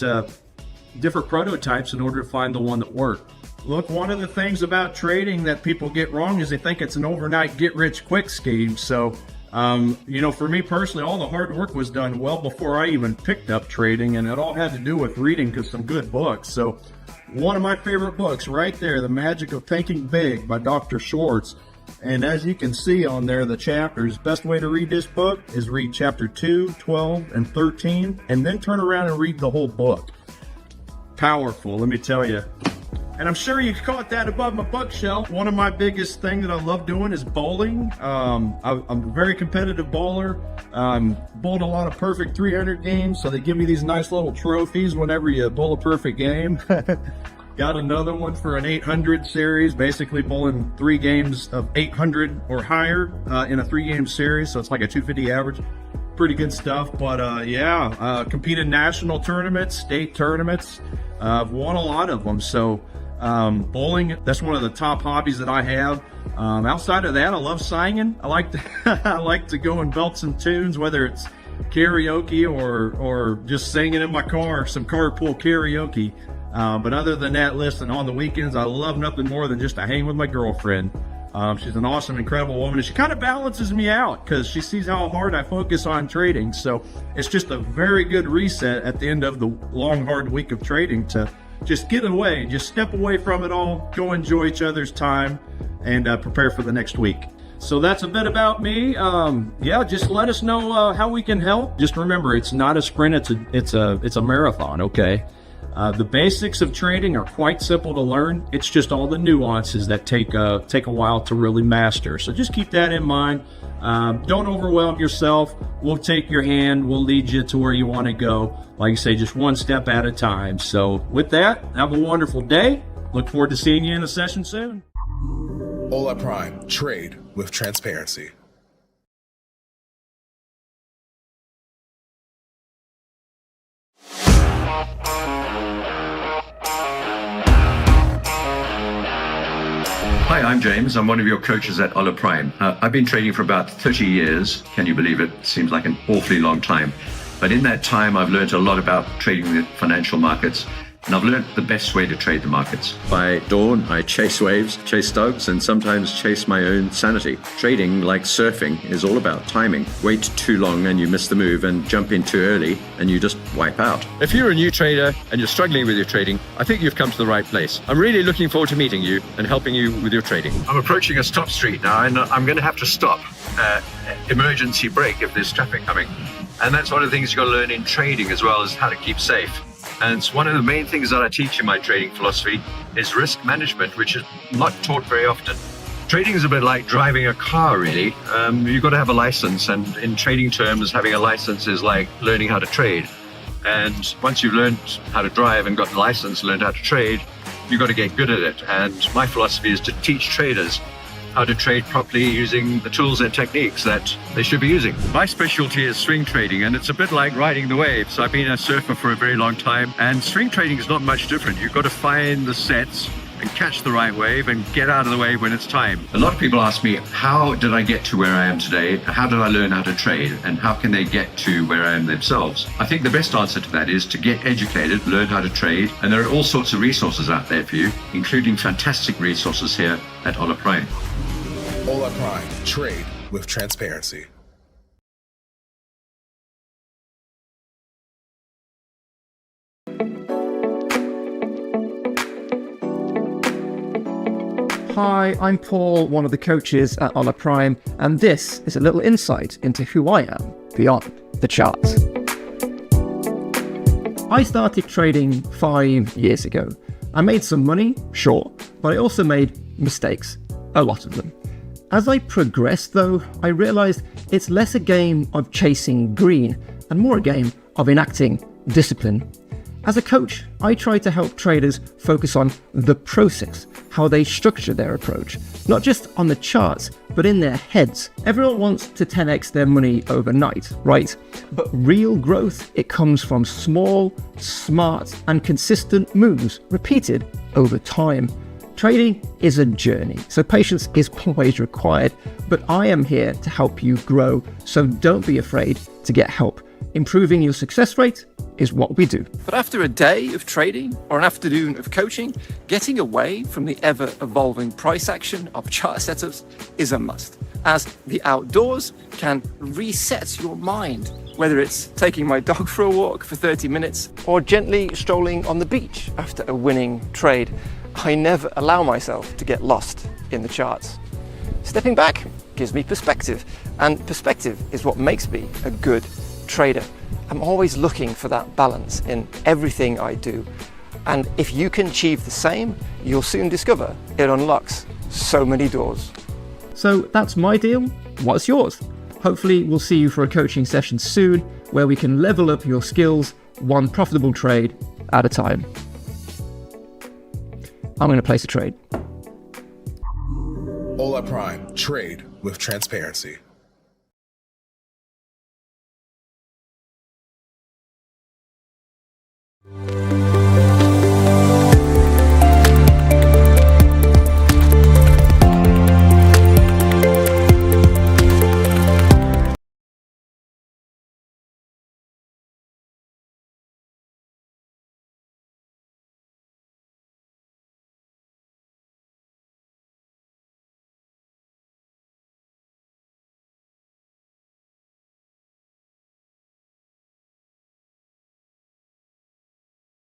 prototypes in order to find the one that worked. Look, one of the things about trading that people get wrong is they think it's an overnight get-rich-quick scheme. So You know, for me personally, all the hard work was done well before I even picked up trading, and it all had to do with reading some good books. So one of my favorite books right there, The Magic of Thinking Big by Dr. Schwartz. And as you can see on there, the chapters, best way to read this book is read chapter 2, 12, and 13, and then turn around and read the whole book. Powerful, let me tell you. And I'm sure you caught that above my bookshelf. One of my biggest things that I love doing is bowling. I'm a very competitive bowler. Bowled a lot of perfect 300 games, so they give me these nice little trophies whenever you bowl a perfect game. Got another one for an 800 series, basically bowling 3 games of 800 or higher in a 3-game series, so it's like a 250 average. Pretty good stuff, but yeah, compete in national tournaments, state tournaments. I've won a lot of them, so bowling, that's one of the top hobbies that I have. Outside of that, I love singing. I like to I like to go and belt some tunes, whether it's karaoke or just singing in my car, some carpool karaoke. But other than that, listen, on the weekends, I love nothing more than just to hang with my girlfriend. She's an awesome, incredible woman, and she kind of balances me out because she sees how hard I focus on trading. So it's just a very good reset at the end of the long, hard week of trading to just get away, just step away from it all, go enjoy each other's time, and prepare for the next week. So that's a bit about me. Yeah, just let us know how we can help. Just remember, it's not a sprint, it's a marathon, okay? The basics of trading are quite simple to learn. It's just all the nuances that take a while to really master. So just keep that in mind. Don't overwhelm yourself. We'll take your hand. We'll lead you to where you want to go. Like I say, just one step at a time. So with that, have a wonderful day. Look forward to seeing you in a session soon. Hola Prime, trade with transparency. Hi, I'm James. I'm one of your coaches at Hola Prime. I've been trading for about 30 years. Can you believe it? Seems like an awfully long time. But in that time, I've learned a lot about trading the financial markets. And I've learned the best way to trade the markets. By dawn, I chase waves, chase stocks, and sometimes chase my own sanity. Trading, like surfing, is all about timing. Wait too long and you miss the move, and jump in too early and you just wipe out. If you're a new trader and you're struggling with your trading, I think you've come to the right place. I'm really looking forward to meeting you and helping you with your trading. I'm approaching a stop street now, and I'm going to have to stop. Emergency brake if there's traffic coming. And that's one of the things you've got to learn in trading as well, as how to keep safe. And it's one of the main things that I teach in my trading philosophy is risk management, which is not taught very often. Trading is a bit like driving a car, really. You've got to have a license, and in trading terms, having a license is like learning how to trade. And once you've learned how to drive and got the license, learned how to trade, you've got to get good at it. And my philosophy is to teach traders how to trade properly using the tools and techniques that they should be using. My specialty is swing trading, and it's a bit like riding the waves. I've been a surfer for a very long time, and swing trading is not much different. You've got to find the sets and catch the right wave and get out of the wave when it's time. A lot of people ask me, how did I get to where I am today? How did I learn how to trade? And how can they get to where I am themselves? I think the best answer to that is to get educated, learn how to trade. And there are all sorts of resources out there for you, including fantastic resources here at Hola Prime. Hola Prime, trade with transparency. Hi, I'm Paul, one of the coaches at Hola Prime, and this is a little insight into who I am beyond the charts. I started trading 5 years ago. I made some money, sure, but I also made mistakes, a lot of them. As I progressed though, I realized it's less a game of chasing green and more a game of enacting discipline. As a coach, I try to help traders focus on the process, how they structure their approach, not just on the charts, but in their heads. Everyone wants to 10x their money overnight, right? But real growth, it comes from small, smart, and consistent moves repeated over time. Trading is a journey, so patience is always required, but I am here to help you grow, so don't be afraid to get help. Improving your success rate is what we do. But after a day of trading or an afternoon of coaching, getting away from the ever-evolving price action of chart setups is a must. as the outdoors can reset your mind, whether it's taking my dog for a walk for 30 minutes or gently strolling on the beach after a winning trade. I never allow myself to get lost in the charts. Stepping back gives me perspective, and perspective is what makes me a good trader. I'm always looking for that balance in everything I do. And if you can achieve the same, you'll soon discover it unlocks so many doors. So that's my deal. What's yours? Hopefully we'll see you for a coaching session soon where we can level up your skills one profitable trade at a time. I'm going to place a trade. Hola Prime. Trade with transparency.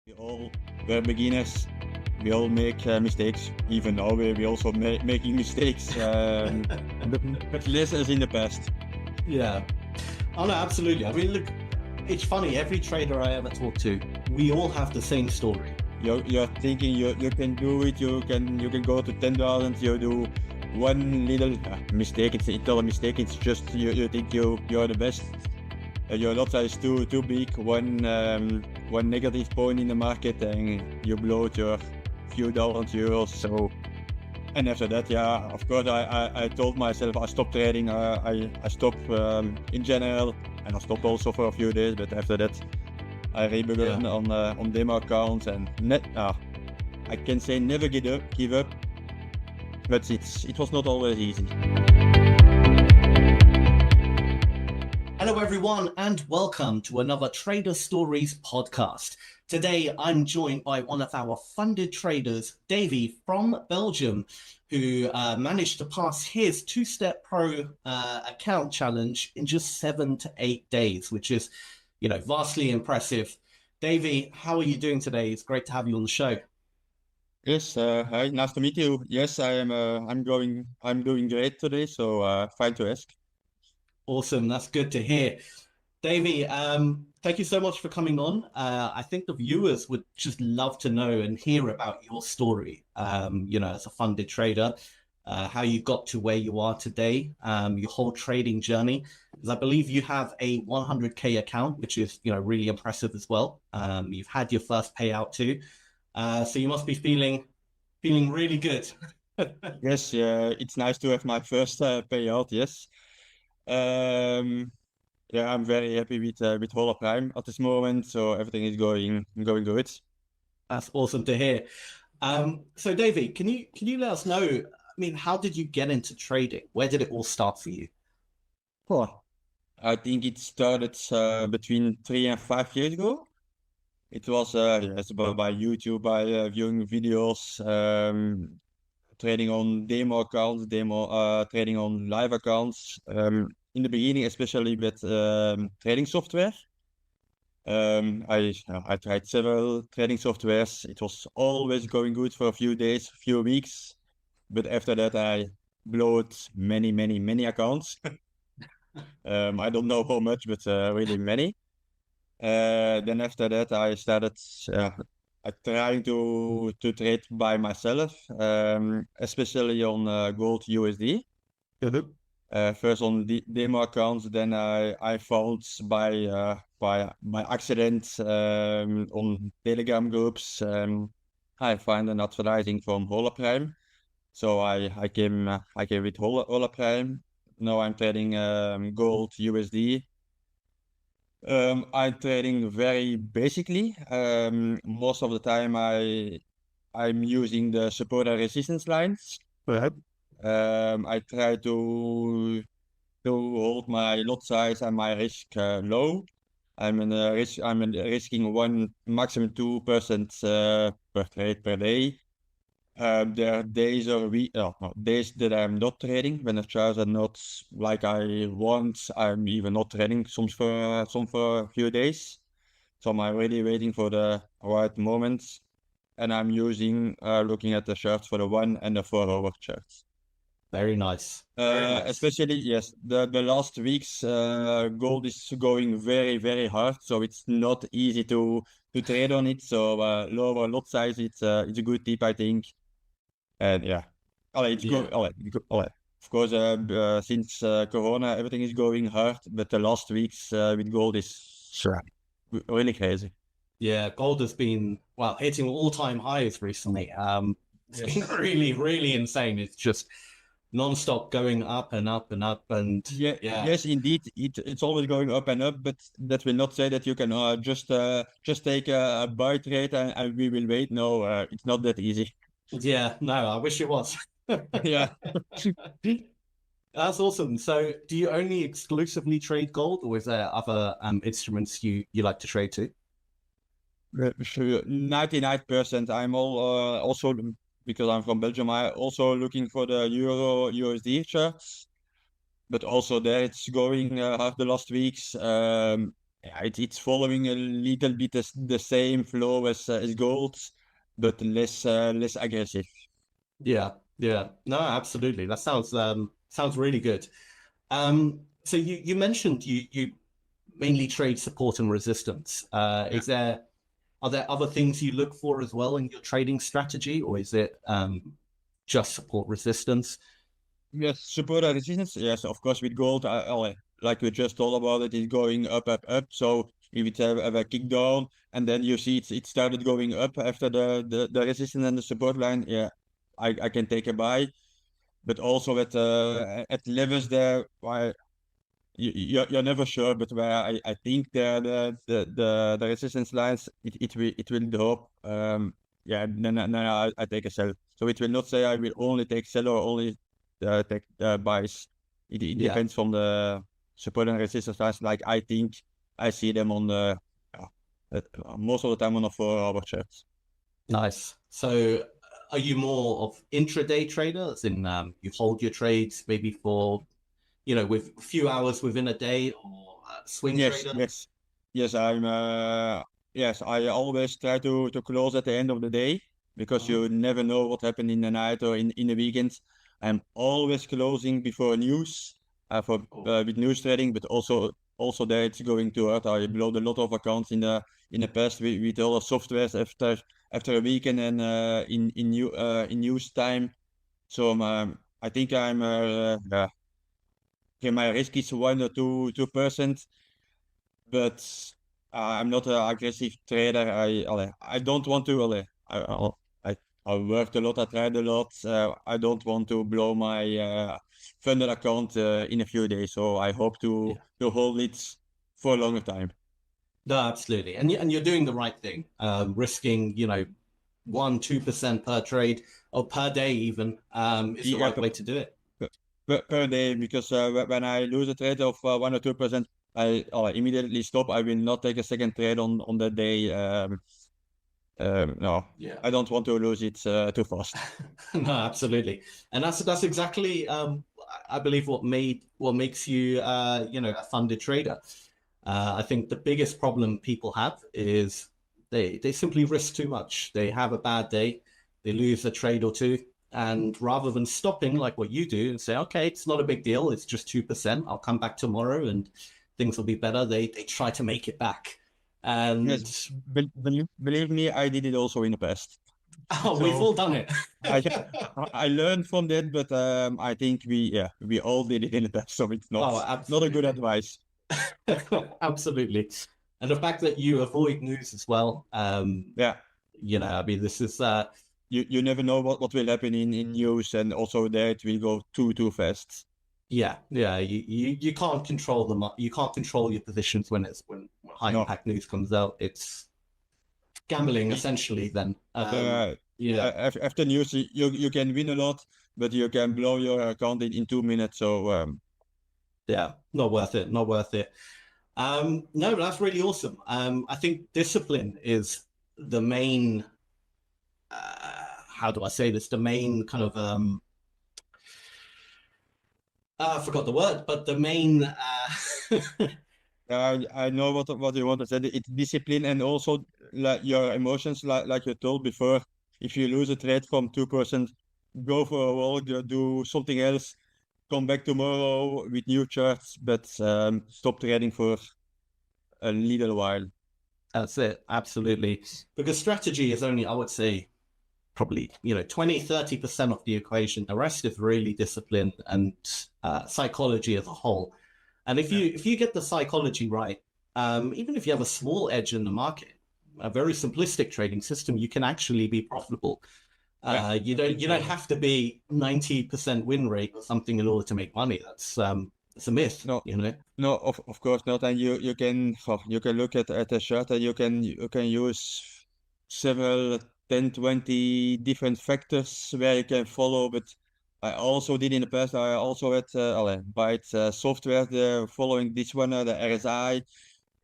We all were beginners. We all make mistakes. Even now we also making mistakes, but less as in the past. Yeah. Oh no, absolutely. I mean, look, it's funny. Every trader I ever talk to, we all have the same story. You're thinking you can do it. You can go to 10,000. You do one little mistake. It's not a mistake. It's just you think you're the best. Your lot size too big. One negative point in the market and you blow your few $1,000. So, and after that, yeah, of course, I told myself I stopped trading. I stopped in general, and I stopped also for a few days. But after that, I rebegan on demo accounts, and I can say never give up. But it was not always easy. Hello everyone and welcome to another Trader Stories podcast. Today I'm joined by one of our funded traders, Davey from Belgium, who managed to pass his two-step pro account challenge in just 7 to 8 days, which is, vastly impressive. Davey, how are you doing today? It's great to have you on the show. Yes, hi, nice to meet you. Yes, I am. I'm doing great today, so fine to ask. Awesome, that's good to hear. Davey, thank you so much for coming on. I think the viewers would just love to know and hear about your story, as a funded trader, how you got to where you are today, your whole trading journey. Because I believe you have a 100K account, which is, really impressive as well. You've had your first payout too. So you must be feeling really good. Yes, it's nice to have my first payout, yes. Yeah, I'm very happy with Hola Prime at this moment, so everything is going good. That's awesome to hear. So Davey, can you let us know? I mean, how did you get into trading? Where did it all start for you? Oh, I think it started between 3 and 5 years ago. It was by YouTube, by viewing videos, trading on demo accounts, trading on live accounts. In the beginning, especially with trading software. I tried several trading softwares. It was always going good for a few days, few weeks. But after that, I blowed many accounts. I don't know how much, but really many. Then after that, I started trying to trade by myself, especially on gold USD. First on the demo accounts, then I found by accident on Telegram groups. I find an advertising from Hola Prime, so I came with Hola Prime. Now I'm trading gold USD. I'm trading very basically. Most of the time I'm using the support and resistance lines. I try to hold my lot size and my risk low. I'm risking maximum 2% per trade per day. There are days or days that I'm not trading when the charts are not like I want. I'm even not trading some for a few days. So I'm really waiting for the right moment, and I'm looking at the charts for the 1 and the 4-hour charts. Very nice. Especially, yes, the last weeks, gold is going very, very hard, so it's not easy to trade on it. So lower lot size, it's a good tip, I think. And yeah, it's good. Of course, since Corona, everything is going hard, but the last weeks with gold is really crazy. Yeah, gold has been, well, hitting all-time highs recently. It's been really, really insane. It's just non-stop going up and up and up, and yes, indeed, it's always going up and up, but that will not say that you can just take a buy trade and we will wait. No, it's not that easy. Yeah, no, I wish it was. Yeah. That's awesome. So do you only exclusively trade gold, or is there other instruments you like to trade too? 99%. I'm also, because I'm from Belgium, I'm also looking for the Euro USD charts, but also there it's going hard the last weeks. It's following a little bit the same flow as gold, but less aggressive. Yeah, no, absolutely. That sounds really good. So you mentioned you mainly trade support and resistance. Are there other things you look for as well in your trading strategy, or is it just support resistance? Yes, support and resistance. Yes, of course, with gold, like we just told about it, it's going up. So if it have a kick down and then you see it started going up after the resistance and the support line, yeah, I can take a buy. But also at levels there, you're never sure, but where I think the resistance lines, it will drop. Then I take a sell. So it will not say I will only take sell or only take buys. It depends on the support and resistance lines. Like I think I see them on the most of the time on the 4-hour charts. Nice. So are you more of intraday trader, as in you hold your trades maybe for, with a few hours within a day, or swing trader? Yes, I'm. Yes, I always try to close at the end of the day, because you never know what happened in the night or in the weekends. I'm always closing before news with news trading, but also there it's going to hurt. I blocked a lot of accounts in the past with all the softwares after a weekend and in news time. So I think I'm my risk is 1 or 2%, but I'm not an aggressive trader. I don't want to. I worked a lot. I tried a lot. I don't want to blow my funded account in a few days. So I hope to hold it for a longer time. No, absolutely, and you're doing the right thing. Risking 1-2% per trade or per day even is the right way to do it. Per day, because when I lose a trade of 1 or 2%, I immediately stop. I will not take a second trade on the day. No, I don't want to lose it too fast. No, absolutely, and that's exactly I believe what makes you a funded trader. I think the biggest problem people have is they simply risk too much. They have a bad day, they lose a trade or two, and rather than stopping like what you do and say, okay, it's not a big deal, it's just 2%, I'll come back tomorrow and things will be better, they try to make it back. And yes, believe me, I did it also in the past. Oh, so we've all done it. I learned from that, but I think we all did it in the past, so it's not a good advice. Absolutely. And the fact that you avoid news as well, I mean, this is you never know what will happen in news, and also there it will go too fast. You can't control them. You can't control your positions when high impact news comes out. It's gambling essentially. Then after news, you can win a lot, but you can blow your account in 2 minutes. So not worth it. Not worth it. No, that's really awesome. I think discipline is the main how do I say this, the main kind of I forgot the word, but the main I know what you want to say. It's discipline and also like your emotions, like you told before. If you lose a trade from 2%, go for a walk, do something else, come back tomorrow with new charts, but stop trading for a little while. That's it, absolutely. Because strategy is only, I would say, probably 20-30% of the equation. The rest is really discipline and psychology as a whole. And if you get the psychology right, even if you have a small edge in the market, a very simplistic trading system, you can actually be profitable. You don't have to be 90% win rate or something in order to make money. That's it's a myth. No, of course not. And you can look at a chart and you can use several 10, 20 different factors where you can follow. But I also did in the past. I also had buy software there following this one, the RSI,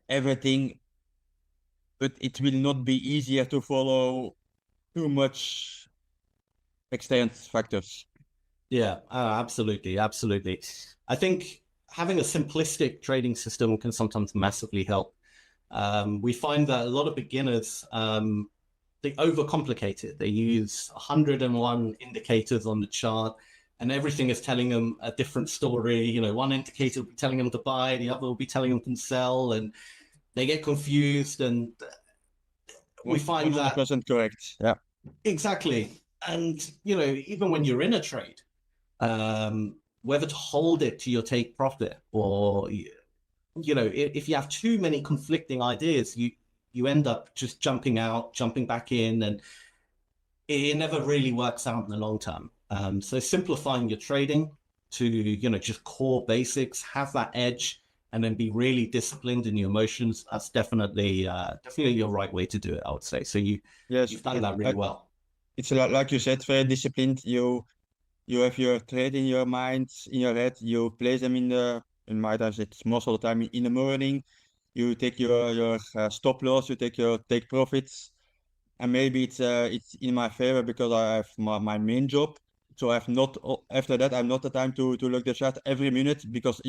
everything. But it will not be easier to follow too much external factors. Yeah, absolutely. I think having a simplistic trading system can sometimes massively help. We find that a lot of beginners, they overcomplicate it. They use 101 indicators on the chart, and everything is telling them a different story. One indicator will be telling them to buy, the other will be telling them to sell, and they get confused. And we find 100% correct. Yeah, exactly. And even when you're in a trade, whether to hold it to your take profit or if you have too many conflicting ideas, you end up just jumping out, jumping back in, and it never really works out in the long term. So simplifying your trading to just core basics, have that edge, and then be really disciplined in your emotions. That's definitely your right way to do it, I would say. So you've done that really well. It's like you said, very disciplined. You have your trade in your mind, in your head. You place them in my times, it's most of the time in the morning. You take your stop loss, you take your take profits, and maybe it's in my favor because I have my main job. So I have not after that I'm not the time to look the chart every minute, because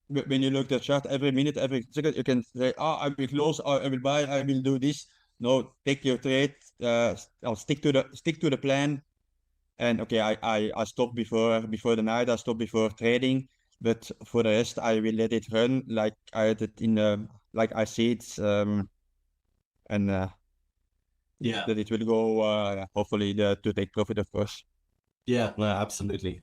when you look the chart every minute, every second, you can say, I will close, or I will buy, I will do this. No, take your trade. I'll stick to the plan. And okay, I stop before the night. I stop before trading, but for the rest, I will let it run like I had it like I see it, and that it will go hopefully to take profit, of course. Yeah, no, absolutely.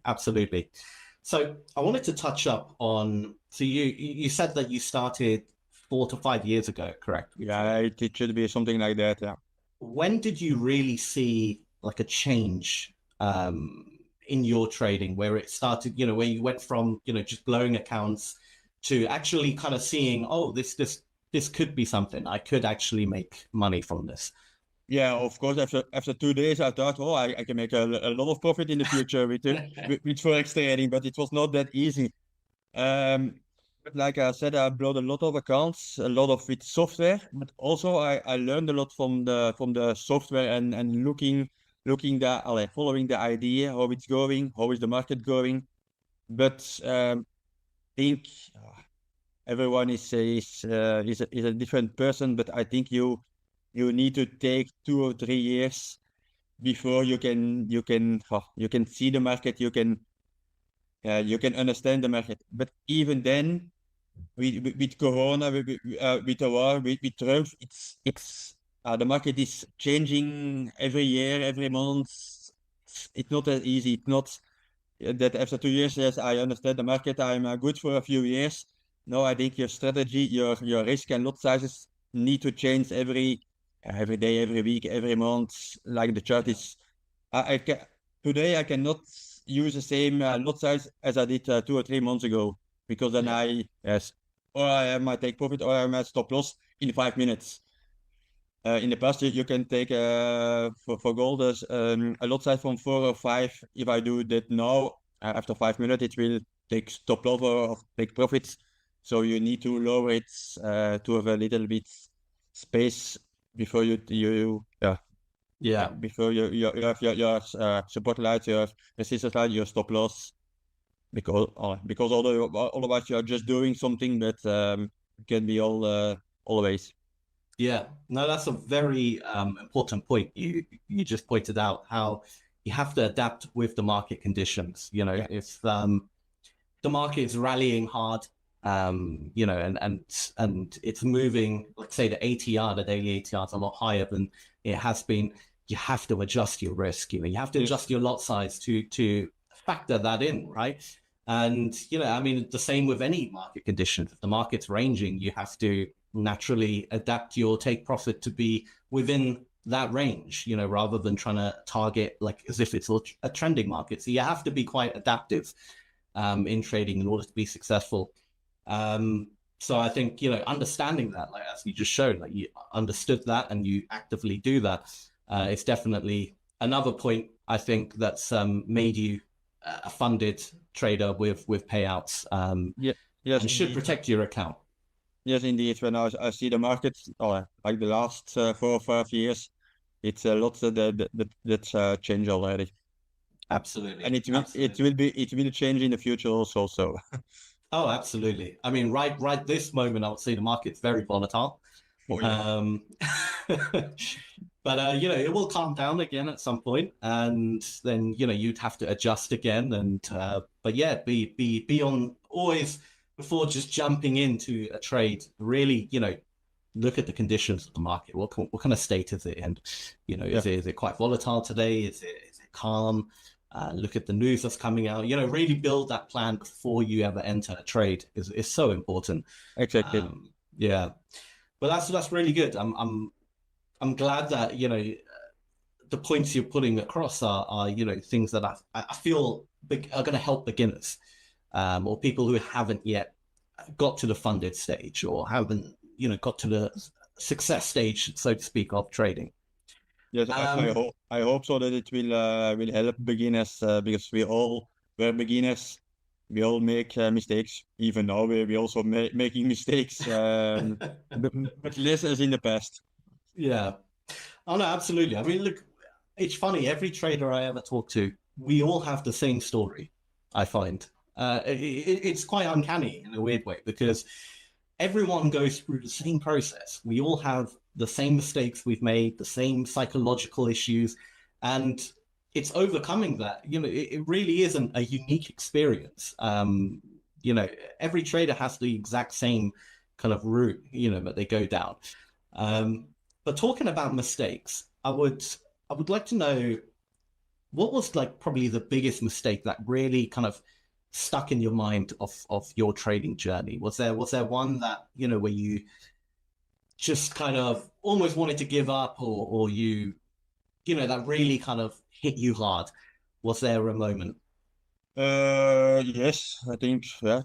So I wanted to touch up on. So you said that you started 4 to 5 years ago, correct? Yeah, it should be something like that. Yeah. When did you really see like a change in your trading, where it started, where you went from, just blowing accounts to actually kind of seeing, oh, this could be something. I could actually make money from this. Yeah, of course. After 2 days, I thought, oh, I can make a lot of profit in the future with Forex trading, but it was not that easy. But like I said, I bought a lot of accounts, a lot of with software, but also I learned a lot from the software and looking following the idea, how it's going, how is the market going. But I think everyone is a different person, but I think you need to take 2 or 3 years before you can see the market, you can understand the market. But even then, with Corona, with the war, with Trump, it's the market is changing every year, every month. It's not that easy. It's not that after 2 years, yes, I understand the market, I'm good for a few years. No, I think your strategy, your risk and lot sizes need to change every day, every week, every month. Like the chart is, today I cannot use the same lot size as I did 2 or 3 months ago, because then or I have my take profit, or I have my stop loss in 5 minutes. In the past, you can take for gold a lot size from 4 or 5. If I do that now, after 5 minutes, it will take stop loss or take profits. So you need to lower it to have a little bit space before you Yeah. Before you have your support line, your resistance line, your stop loss, because otherwise you are just doing something that can be always. Yeah, no, that's a very important point. You just pointed out how you have to adapt with the market conditions. You know, if the market is rallying hard, you know, and it's moving, let's say the ATR, the daily ATR is a lot higher than it has been, you have to adjust your risk. You know, you have to adjust your lot size to factor that in, right? And, you know, I mean, the same with any market condition. If the market's ranging, you have to naturally adapt your take profit to be within that range, you know, rather than trying to target like as if it's a trending market. So you have to be quite adaptive in trading in order to be successful. So I think, you know, understanding that, like as you just showed, like you understood that and you actively do that, it's definitely another point I think that's made you a funded trader with payouts. Yes, and should protect your account. Yes, indeed. When I see the market, like the last 4 or 5 years, it's a lot that's changed already. Absolutely. And it will change in the future also. So. Oh, absolutely. I mean, right this moment, I would say the market's very volatile. Oh, yeah. But you know, it will calm down again at some point, and then you know you'd have to adjust again. And but yeah, be on always before just jumping into a trade. Really, you know, look at the conditions of the market. What kind of state is it in? You know, is it quite volatile today? Is it calm? Look at the news that's coming out. You know, really build that plan before you ever enter a trade is so important. Exactly. Yeah, but that's really good. I'm glad that you know the points you're putting across are you know things that I feel are going to help beginners or people who haven't yet got to the funded stage or haven't you know got to the success stage, so to speak, of trading. Yes, I hope so that it will help beginners because we're beginners. We all make mistakes. Even now we also making mistakes, but less as in the past. Yeah. Oh no, absolutely. I mean, look, it's funny. Every trader I ever talk to, we all have the same story. I find it's quite uncanny in a weird way because everyone goes through the same process. We all have the same mistakes we've made, the same psychological issues, and it's overcoming that. You know, it really isn't a unique experience. You know, every trader has the exact same kind of route, you know, that they go down. But talking about mistakes, I would like to know what was like probably the biggest mistake that really kind of stuck in your mind of your trading journey? Was there one that, you know, where you just kind of almost wanted to give up or you know, that really kind of hit you hard? Was there a moment? Yes, I think, yeah.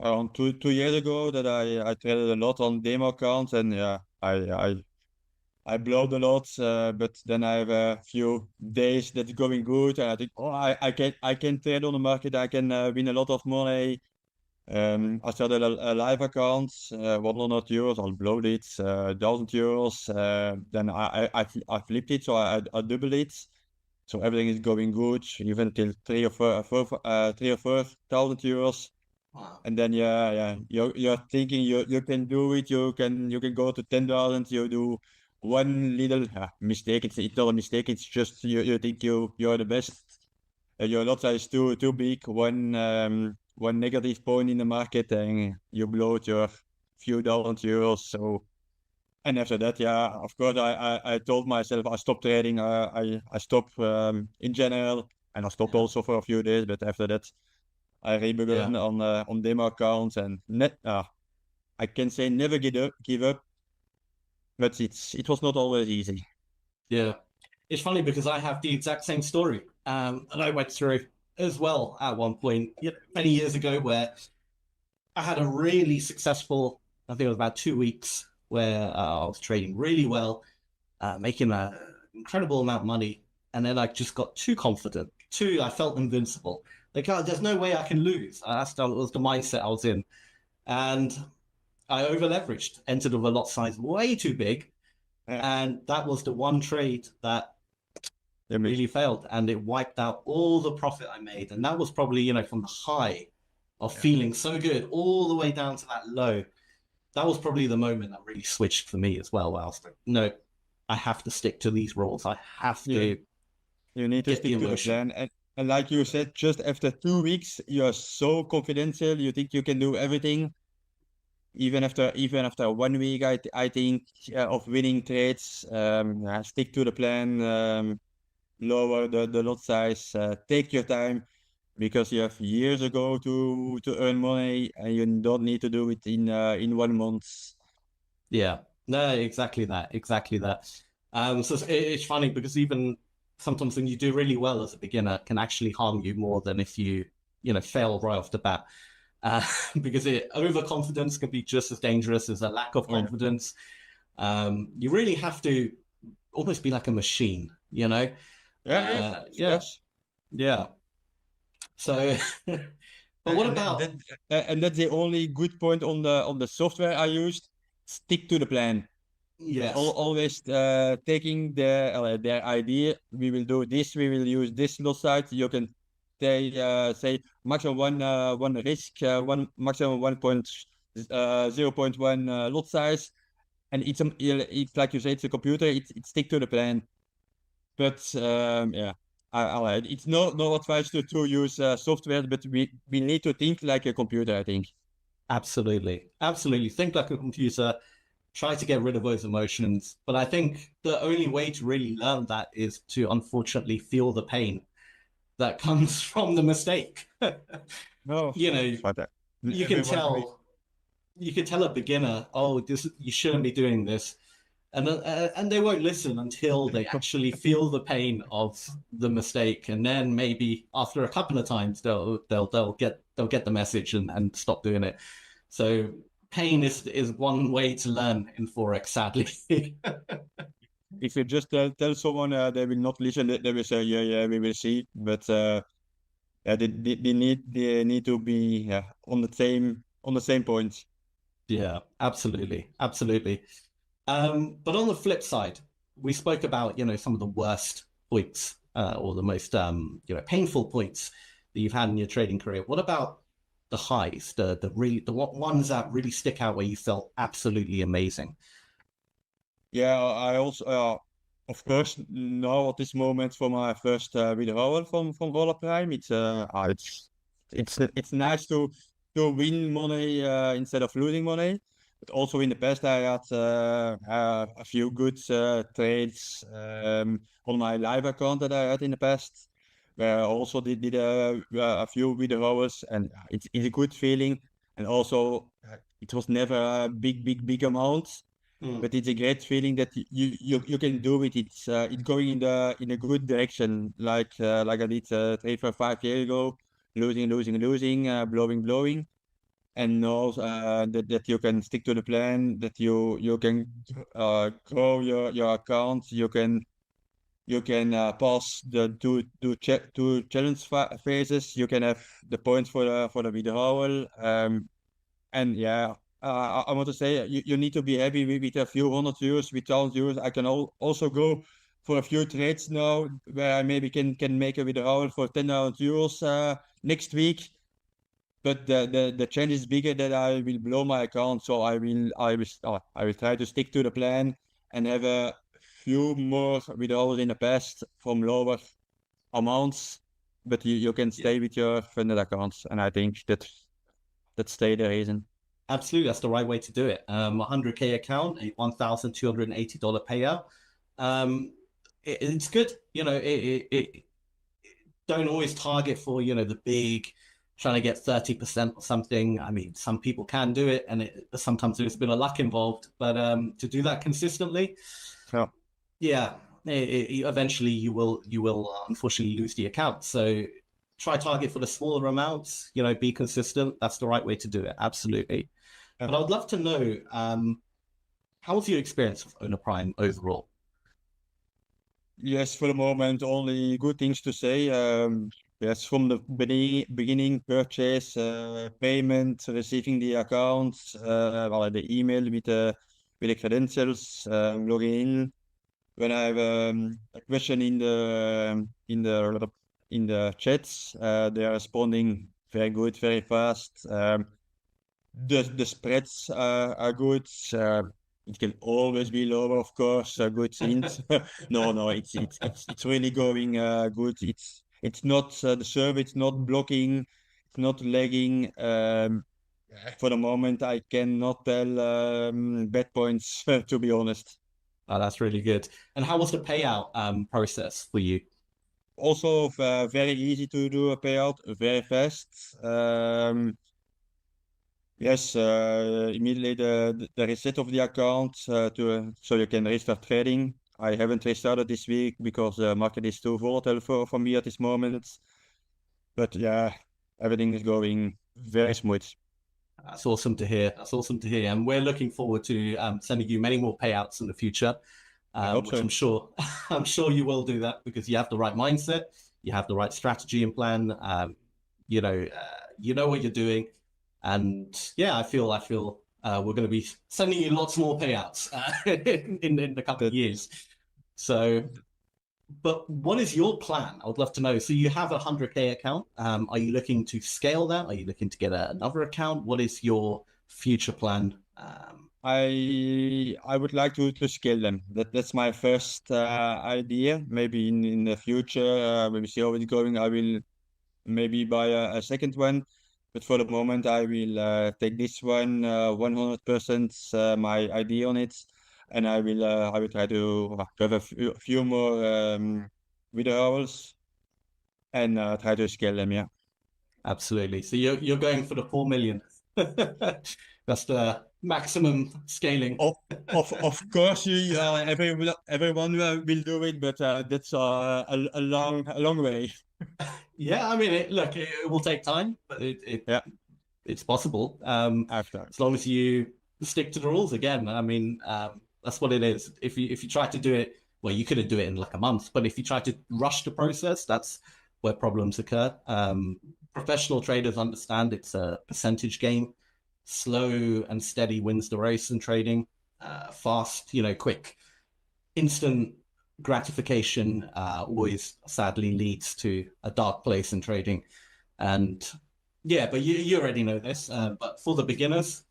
Around two years ago that I traded a lot on demo accounts and yeah, I blowed a lot, but then I have a few days that's going good and I think, oh, I can trade on the market, I can win a lot of money. I started a live account, 100 euros, I'll blow it, 1,000 euros. Then I flipped it, so I doubled it. So everything is going good, even till 3,000 or 4,000 euros. Wow. And then you're thinking you can do it. You can go to 10,000. You do one little mistake. It's not a mistake. It's just you think you're the best. Your lot size is too big. One negative point in the market, and you blow your few thousand euros. So, and after that, yeah, of course, I told myself I stopped trading. I stopped in general, and I stopped also for a few days. But after that, I re-began on demo accounts, and I can say never give up, but it was not always easy. Yeah, it's funny because I have the exact same story that I went through as well at one point, you know, many years ago, where I had a really successful, I think it was about 2 weeks, where I was trading really well, making an incredible amount of money, and then I just got too confident. I felt invincible. Like, oh, there's no way I can lose. That was the mindset I was in. And I over-leveraged, entered with a lot size way too big. And that was the one trade that really failed, and it wiped out all the profit I made. And that was probably, you know, from the high of feeling so good all the way down to that low. That was probably the moment that really switched for me as well. Where I was like, no, I have to stick to these rules. I have to. You need to stick to the plan. And like you said, just after 2 weeks, you're so confidential. You think you can do everything. Even after 1 week, I think of winning trades. Stick to the plan. Lower the lot size. Take your time, because you have years ago to earn money, and you don't need to do it in 1 month. Yeah, no, exactly that. So it's funny because even sometimes when you do really well as a beginner, it can actually harm you more than if you fail right off the bat. Because overconfidence can be just as dangerous as a lack of confidence. You really have to almost be like a machine, you know? Yeah. So, but what about? And that's the only good point on the software I used. Stick to the plan. Yes. Always taking their idea. We will do this. We will use this lot size. You can say maximum one risk, maximum 0.1 lot size, and it's like you say, it's a computer. It stick to the plan. But it's no advice to use software, but we need to think like a computer, I think. Absolutely. Think like a computer. Try to get rid of those emotions. But I think the only way to really learn that is to unfortunately feel the pain that comes from the mistake. No, you can tell a beginner, oh, you shouldn't be doing this. And they won't listen until they actually feel the pain of the mistake, and then maybe after a couple of times they'll get the message and stop doing it. So pain is one way to learn in Forex, sadly. If you just tell someone, they will not listen. They will say, yeah, we will see. But they need to be on the same point. Yeah, absolutely. But on the flip side, we spoke about some of the worst points or the most painful points that you've had in your trading career. What about the highs, the ones that really stick out where you felt absolutely amazing? Yeah, I also of course now at this moment for my first withdrawal from Hola Prime, it's nice to win money instead of losing money. But also in the past, I had a few good trades on my live account that I had in the past, where I also did a few withdrawals, and it's a good feeling. And also, it was never a big amount, but it's a great feeling that you can do it. It's going in a good direction, like I did 3 or 5 years ago, losing, blowing. And know that you can stick to the plan, that you can grow your account, you can pass the two challenge phases, you can have the points for the withdrawal, and yeah, I want to say you need to be happy with a few €100, with €1,000. I can also go for a few trades now where I maybe can make a withdrawal for €10,000 next week. But the chance is bigger that I will blow my account, so I will try to stick to the plan and have a few more withdrawals in the past from lower amounts. But you can stay with your funded accounts, and I think that's the reason. Absolutely, that's the right way to do it. 100K account, a $1,280 payout. It's good, it don't always target for the big, trying to get 30% or something. I mean, some people can do it, and sometimes there's a bit of luck involved. But to do that consistently, eventually you will unfortunately lose the account. So try target for the smaller amounts. Be consistent. That's the right way to do it. Absolutely. But I would love to know, how was your experience with Hola Prime overall? Yes, for the moment, only good things to say. Yes, from the beginning, purchase, payment, receiving the account, the email with with the credentials, logging in. When I have a question in the chats, they are responding very good, very fast. The spreads are good. It can always be lower, of course. A good hint. No, it's really going good. It's not the server. It's not blocking. It's not lagging. For the moment, I cannot tell bad points, to be honest. Oh, that's really good. And how was the payout process for you? Also, very easy to do a payout, very fast. Yes, immediately the reset of the account so you can restart trading. I haven't restarted this week because the market is too volatile for me at this moment. But yeah, everything is going very smooth. That's awesome to hear. That's awesome to hear. And we're looking forward to sending you many more payouts in the future. Which so. I'm sure you will do that because you have the right mindset, you have the right strategy and plan. You know what you're doing. And yeah, I feel we're going to be sending you lots more payouts in the couple of years. So, but what is your plan? I would love to know. So you have a 100K account. Are you looking to scale that? Are you looking to get another account? What is your future plan? I would like to scale them. That's my first idea. Maybe in the future, when we see how it's going, I will maybe buy a second one. But for the moment, I will take this one 100% my idea on it, and I will try to have a few more withdrawals and try to scale them. Yeah, absolutely. So you're going for the 4 million. That's the maximum scaling. Of course, everyone will do it, but that's a long way. Yeah, I mean, it will take time, but it's possible. As long as you stick to the rules again. I mean, that's what it is. If you try to do it, well, you couldn't do it in like a month, but if you try to rush the process, that's where problems occur. Professional traders understand it's a percentage game. Slow and steady wins the race in trading. Fast, quick, instant gratification always sadly leads to a dark place in trading. And yeah, but you already know this. But for the beginners,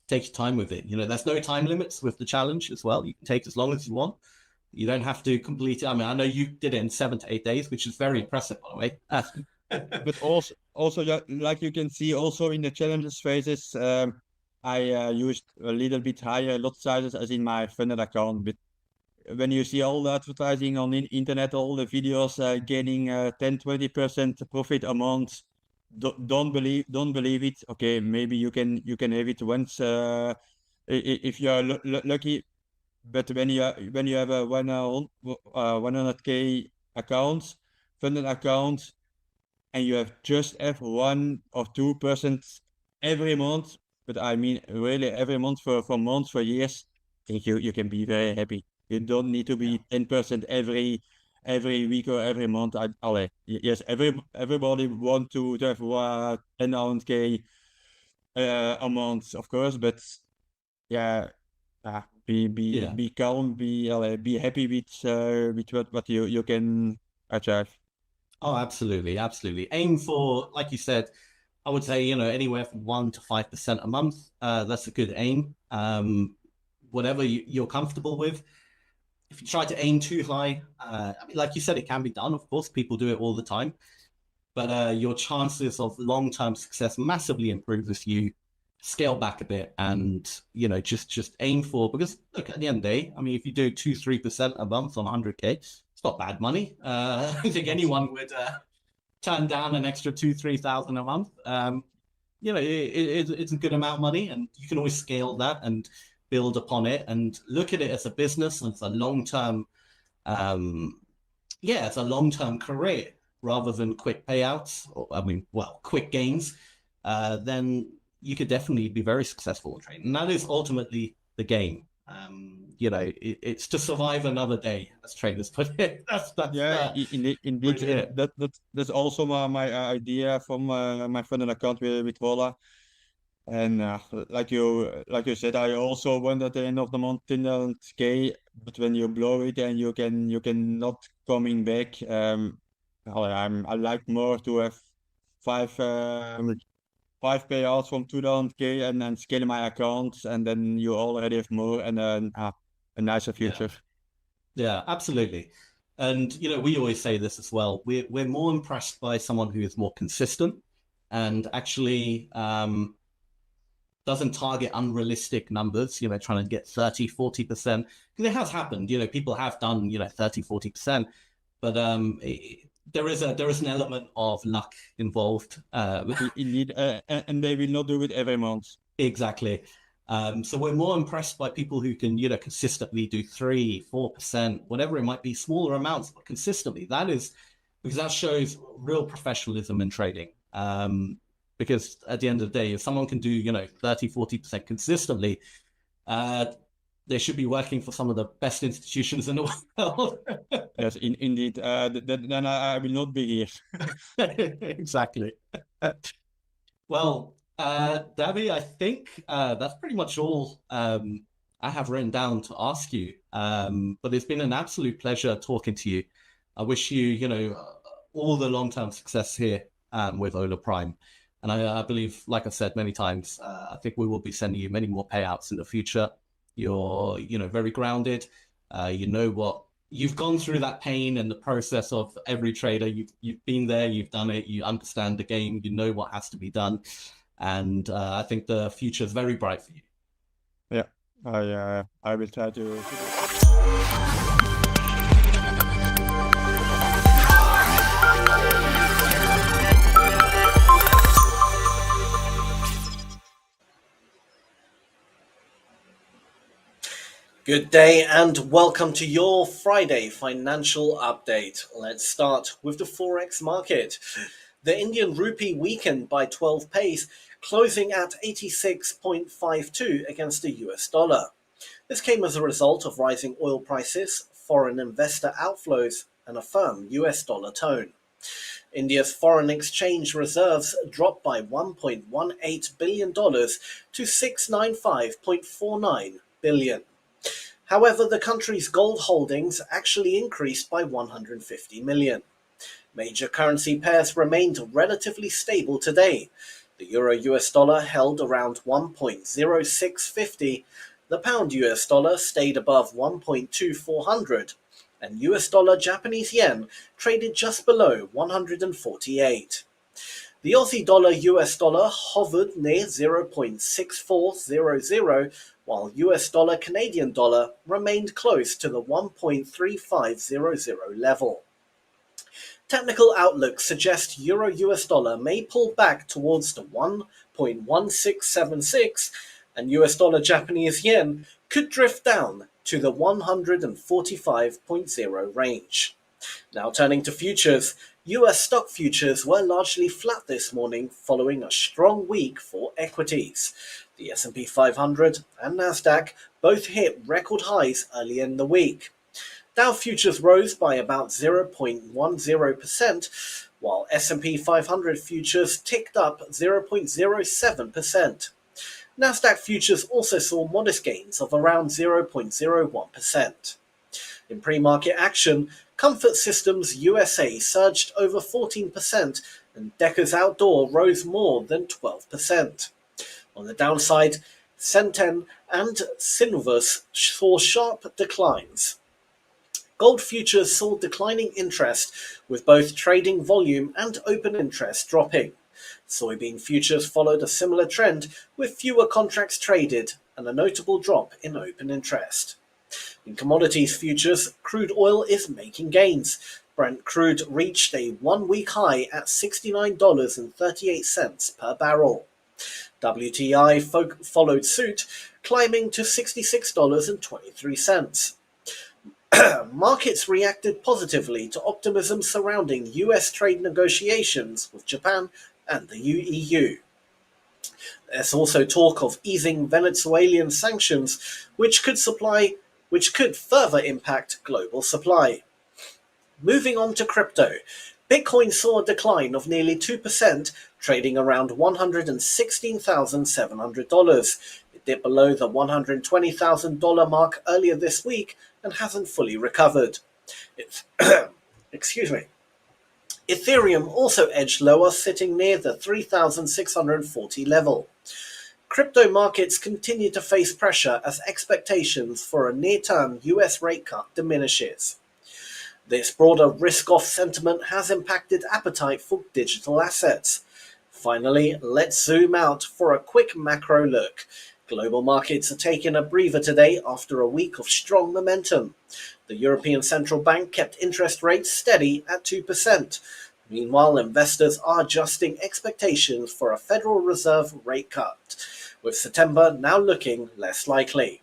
take your time with it. There's no time limits with the challenge as well. You can take as long as you want. You don't have to complete it. I mean, I know you did it in 7 to 8 days, which is very impressive, by the way. But also, like you can see, also in the challenges phases, I used a little bit higher lot sizes as in my funded account. But when you see all the advertising on the internet, all the videos gaining 10-20% profit amount, don't believe it. Okay, maybe you can have it once if you are lucky. But when you have a 100K account, funded account, and you just have 1 or 2% every month, but I mean really every month for months, for years, I think you can be very happy. You don't need to be 10% every week or every month. Yes, everybody want to have 10,000K a month, of course, but yeah, be calm, be happy with what you can achieve. Oh, absolutely, absolutely. Aim for, like you said, I would say anywhere from 1 to 5% a month. That's a good aim. Whatever you're comfortable with. If you try to aim too high, I mean, like you said, it can be done. Of course, people do it all the time, but your chances of long-term success massively improve if you scale back a bit and just aim for. Because look, at the end of the day, I mean, if you do 2-3% a month on 100K, it's not bad money. I don't think anyone would turn down an extra 2,000-3,000 a month. It's a good amount of money, and you can always scale that and build upon it and look at it as a business and it's a long-term it's a long-term career rather than quick payouts, or quick gains. Then you could definitely be very successful in trading, and that is ultimately the game. It's to survive another day, as traders put it. Indeed. That's also my idea from my funded account with Hola. And like you said, I also won at the end of the month 10K. But when you blow it and you can not coming back, I like more to have five payouts from 2000K and then scale my accounts, and then you already have more and a nicer future. Yeah, absolutely. And we always say this as well. We're more impressed by someone who is more consistent and actually doesn't target unrealistic numbers, trying to get 30, 40%. Because it has happened, people have done, 30, 40%. But there is an element of luck involved. Indeed, and they will not do it every month. Exactly. So we're more impressed by people who can, consistently do 3, 4%, whatever it might be, smaller amounts, but consistently. That is because that shows real professionalism in trading. Because at the end of the day, if someone can do, 30, 40% consistently, they should be working for some of the best institutions in the world. Yes, indeed. Then I will not be here. Exactly. Well, Davy, I think that's pretty much all I have written down to ask you. But it's been an absolute pleasure talking to you. I wish you, all the long-term success here with Hola Prime. And I believe, like I said many times, I think we will be sending you many more payouts in the future. You're, very grounded. You've gone through that pain and the process of every trader. You've been there, you've done it, you understand the game, you know what has to be done. And I think the future is very bright for you. Yeah, I will try to. Good day and welcome to your Friday financial update. Let's start with the Forex market. The Indian rupee weakened by 12 paise, closing at 86.52 against the US dollar. This came as a result of rising oil prices, foreign investor outflows, and a firm US dollar tone. India's foreign exchange reserves dropped by $1.18 billion to $695.49 billion. However, the country's gold holdings actually increased by 150 million. Major currency pairs remained relatively stable today. The euro-US dollar held around 1.0650, the pound US dollar stayed above 1.2400, and US dollar Japanese yen traded just below 148. The Aussie dollar US dollar hovered near 0.6400, while US dollar Canadian dollar remained close to the 1.3500 level. Technical outlooks suggest euro US dollar may pull back towards the 1.1676, and US dollar Japanese yen could drift down to the 145.0 range. Now turning to futures, US stock futures were largely flat this morning following a strong week for equities. The S&P 500 and Nasdaq both hit record highs early in the week. Dow futures rose by about 0.10%, while S&P 500 futures ticked up 0.07%. Nasdaq futures also saw modest gains of around 0.01%. In pre-market action, Comfort Systems USA surged over 14% and Deckers Outdoor rose more than 12%. On the downside, Centen and Synvus saw sharp declines. Gold futures saw declining interest, with both trading volume and open interest dropping. Soybean futures followed a similar trend, with fewer contracts traded and a notable drop in open interest. In commodities futures, crude oil is making gains. Brent crude reached a one-week high at $69.38 per barrel. WTI followed suit, climbing to $66.23. Markets reacted positively to optimism surrounding US trade negotiations with Japan and the EU. There's also talk of easing Venezuelan sanctions, which could further impact global supply. Moving on to crypto, Bitcoin saw a decline of nearly 2%, trading around $116,700. It dipped below the $120,000 mark earlier this week and hasn't fully recovered. Excuse me. Ethereum also edged lower, sitting near the 3,640 level. Crypto markets continue to face pressure as expectations for a near-term US rate cut diminishes. This broader risk-off sentiment has impacted appetite for digital assets. Finally, let's zoom out for a quick macro look. Global markets are taking a breather today after a week of strong momentum. The European Central Bank kept interest rates steady at 2%. Meanwhile, investors are adjusting expectations for a Federal Reserve rate cut, with September now looking less likely.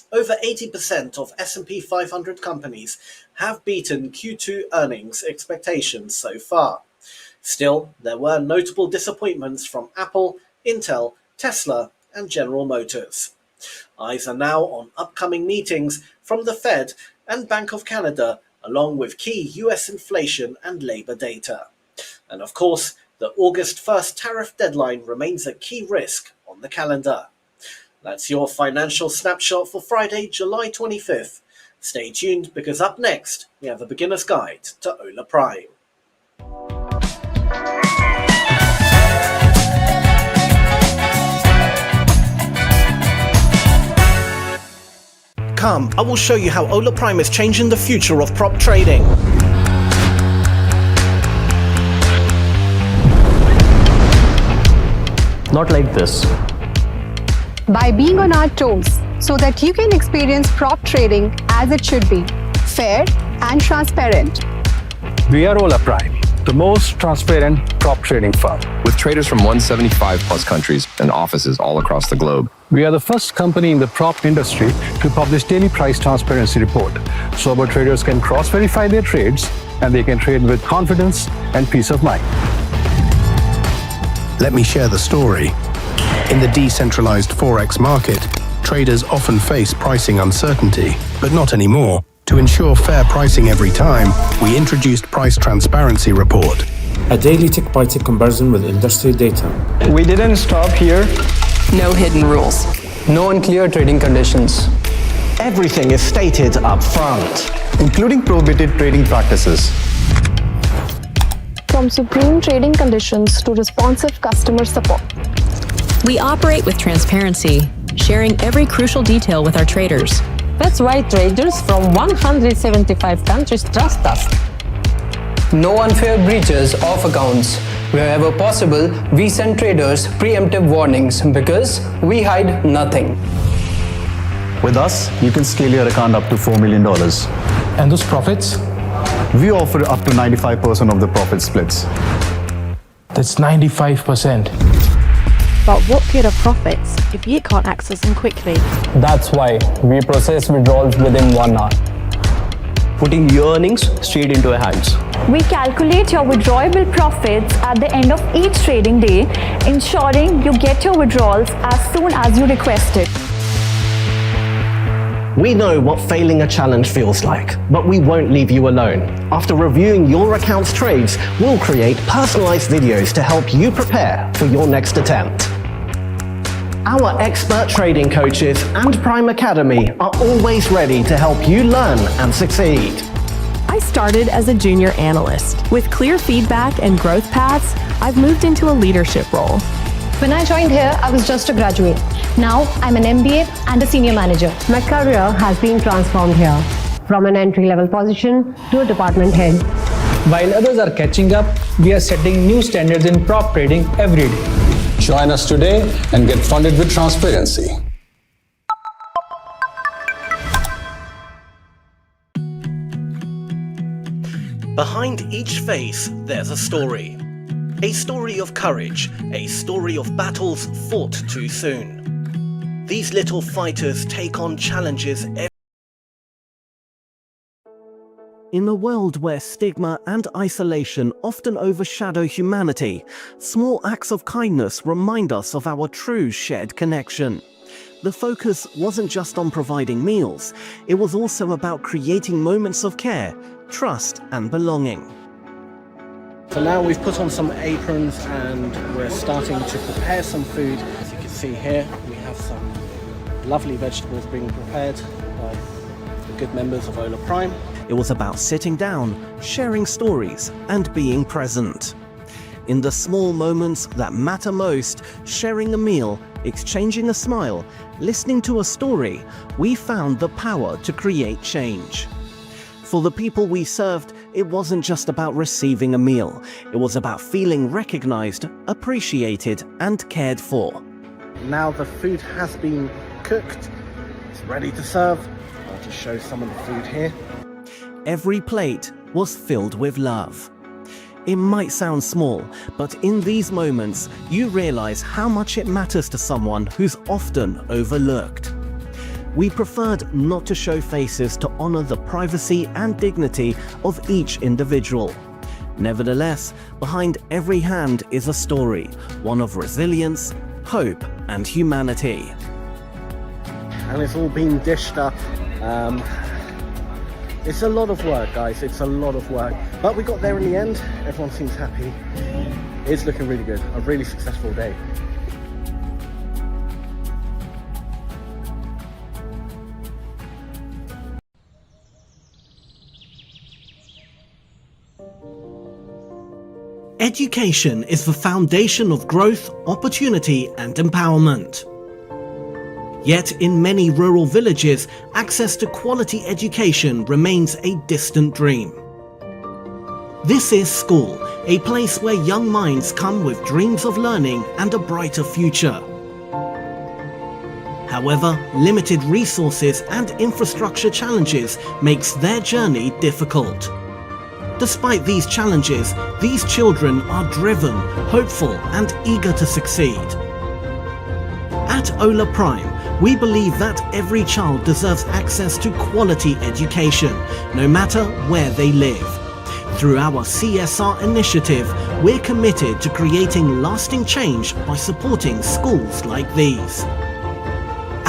Over 80% of S&P 500 companies have beaten Q2 earnings expectations so far. Still, there were notable disappointments from Apple, Intel, Tesla, and General Motors. Eyes are now on upcoming meetings from the Fed and Bank of Canada, along with key US inflation and labor data. And of course, the August 1st tariff deadline remains a key risk on the calendar. That's your financial snapshot for Friday, July 25th. Stay tuned because up next, we have a beginner's guide to Hola Prime. Come, I will show you how Hola Prime is changing the future of prop trading. Not like this. By being on our toes so that you can experience prop trading as it should be, fair and transparent. We are Hola Prime, the most transparent prop trading firm. With traders from 175 plus countries and offices all across the globe. We are the first company in the prop industry to publish daily price transparency report, so our traders can cross-verify their trades and they can trade with confidence and peace of mind. Let me share the story. In the decentralized Forex market, traders often face pricing uncertainty, but not anymore. To ensure fair pricing every time, we introduced Price Transparency Report. A daily tick-by-tick comparison with industry data. We didn't stop here. No hidden rules. No unclear trading conditions. Everything is stated up front, including prohibited trading practices. From supreme trading conditions to responsive customer support. We operate with transparency, sharing every crucial detail with our traders. That's why traders from 175 countries trust us. No unfair breaches of accounts. Wherever possible, we send traders preemptive warnings because we hide nothing. With us, you can scale your account up to $4 million. And those profits? We offer up to 95% of the profit splits. That's 95%. But what good are profits if you can't access them quickly? That's why we process withdrawals within 1 hour, putting your earnings straight into your hands. We calculate your withdrawable profits at the end of each trading day, ensuring you get your withdrawals as soon as you request it. We know what failing a challenge feels like, but we won't leave you alone. After reviewing your account's trades, we'll create personalized videos to help you prepare for your next attempt. Our expert trading coaches and Prime Academy are always ready to help you learn and succeed. I started as a junior analyst. With clear feedback and growth paths, I've moved into a leadership role. When I joined here, I was just a graduate. Now, I'm an MBA and a senior manager. My career has been transformed here, from an entry-level position to a department head. While others are catching up, we are setting new standards in prop trading every day. Join us today and get funded with transparency. Behind each face, there's a story. A story of courage, a story of battles fought too soon. These little fighters take on challenges In a world where stigma and isolation often overshadow humanity, small acts of kindness remind us of our true shared connection. The focus wasn't just on providing meals, it was also about creating moments of care, trust, and belonging. So now we've put on some aprons and we're starting to prepare some food. As you can see here, we have some lovely vegetables being prepared by the good members of Hola Prime. It was about sitting down, sharing stories, and being present. In the small moments that matter most, sharing a meal, exchanging a smile, listening to a story, we found the power to create change. For the people we served, it wasn't just about receiving a meal. It was about feeling recognized, appreciated, and cared for. Now the food has been cooked. It's ready to serve. I'll just show some of the food here. Every plate was filled with love. It might sound small, but in these moments, you realize how much it matters to someone who's often overlooked. We preferred not to show faces to honor the privacy and dignity of each individual. Nevertheless, behind every hand is a story, one of resilience, hope, and humanity. And it's all been dished up. It's a lot of work, guys. It's a lot of work. But we got there in the end. Everyone seems happy. It's looking really good. A really successful day. Education is the foundation of growth, opportunity, and empowerment. Yet in many rural villages, access to quality education remains a distant dream. This is school, a place where young minds come with dreams of learning and a brighter future. However, limited resources and infrastructure challenges makes their journey difficult. Despite these challenges, these children are driven, hopeful, and eager to succeed. At Hola Prime, we believe that every child deserves access to quality education, no matter where they live. Through our CSR initiative, we're committed to creating lasting change by supporting schools like these.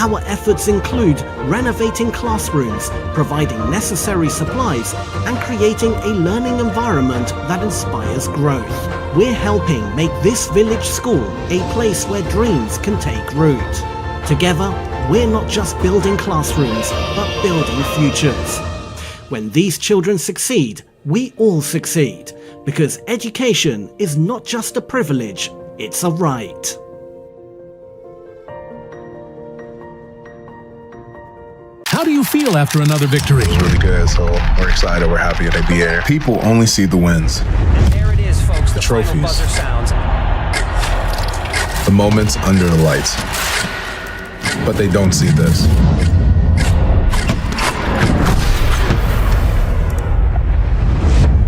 Our efforts include renovating classrooms, providing necessary supplies, and creating a learning environment that inspires growth. We're helping make this village school a place where dreams can take root. Together, we're not just building classrooms, but building futures. When these children succeed, we all succeed, because education is not just a privilege, it's a right. How do you feel after another victory? It's really good, so we're excited, we're happy to be here. People only see the wins. And there it is, folks, the trophies. Final buzzer sounds. The moments under the lights. But they don't see this.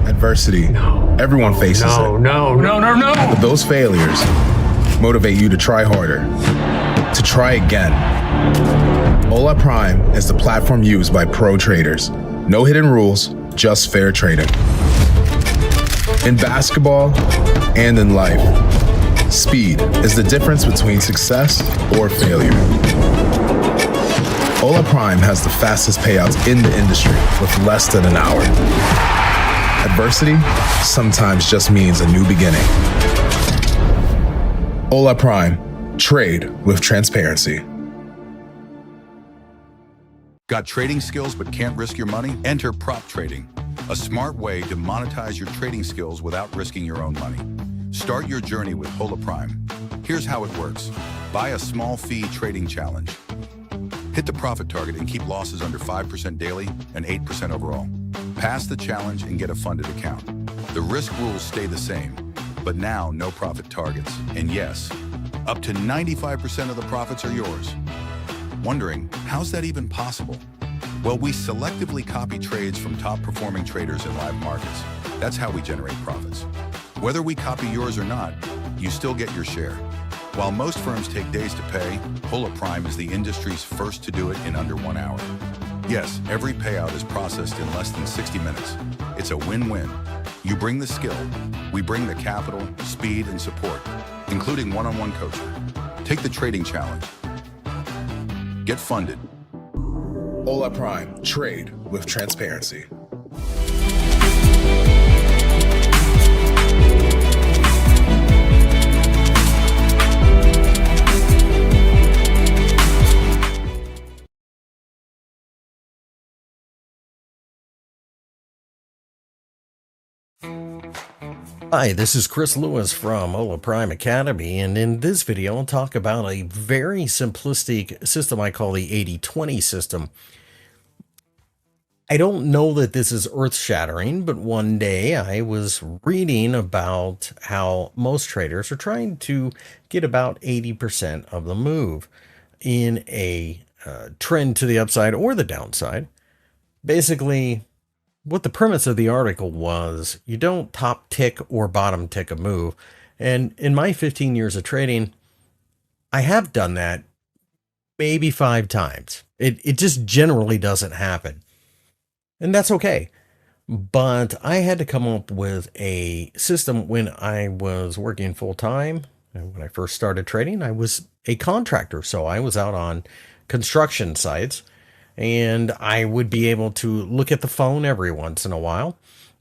Adversity. No. Everyone faces it. No. But those failures motivate you to try harder, to try again. Hola Prime is the platform used by pro traders. No hidden rules, just fair trading. In basketball and in life, speed is the difference between success or failure. Hola Prime has the fastest payouts in the industry with less than an hour. Adversity sometimes just means a new beginning. Hola Prime, trade with transparency. Got trading skills but can't risk your money? Enter prop trading, a smart way to monetize your trading skills without risking your own money. Start your journey with Hola Prime. Here's how it works. Buy a small fee trading challenge. Hit the profit target and keep losses under 5% daily and 8% overall. Pass the challenge and get a funded account. The risk rules stay the same, but now no profit targets. And yes, up to 95% of the profits are yours. Wondering, how's that even possible? Well, we selectively copy trades from top performing traders in live markets. That's how we generate profits. Whether we copy yours or not, you still get your share. While most firms take days to pay, Hola Prime is the industry's first to do it in under 1 hour. Yes, every payout is processed in less than 60 minutes. It's a win-win. You bring the skill, we bring the capital, speed, and support, including one-on-one coaching. Take the trading challenge. Get funded. Hola Prime, trade with transparency. Hi, this is Chris Lewis from Hola Prime Academy, and in this video I'll talk about a very simplistic system I call the 80-20 system. I don't know that this is earth-shattering, but one day I was reading about how most traders are trying to get about 80% of the move in a trend to the upside or the downside. Basically, what the premise of the article was, you don't top tick or bottom tick a move. And in my 15 years of trading, I have done that maybe 5 times. It just generally doesn't happen. And that's okay. But I had to come up with a system when I was working full time. And when I first started trading, I was a contractor. So I was out on construction sites. And I would be able to look at the phone every once in a while,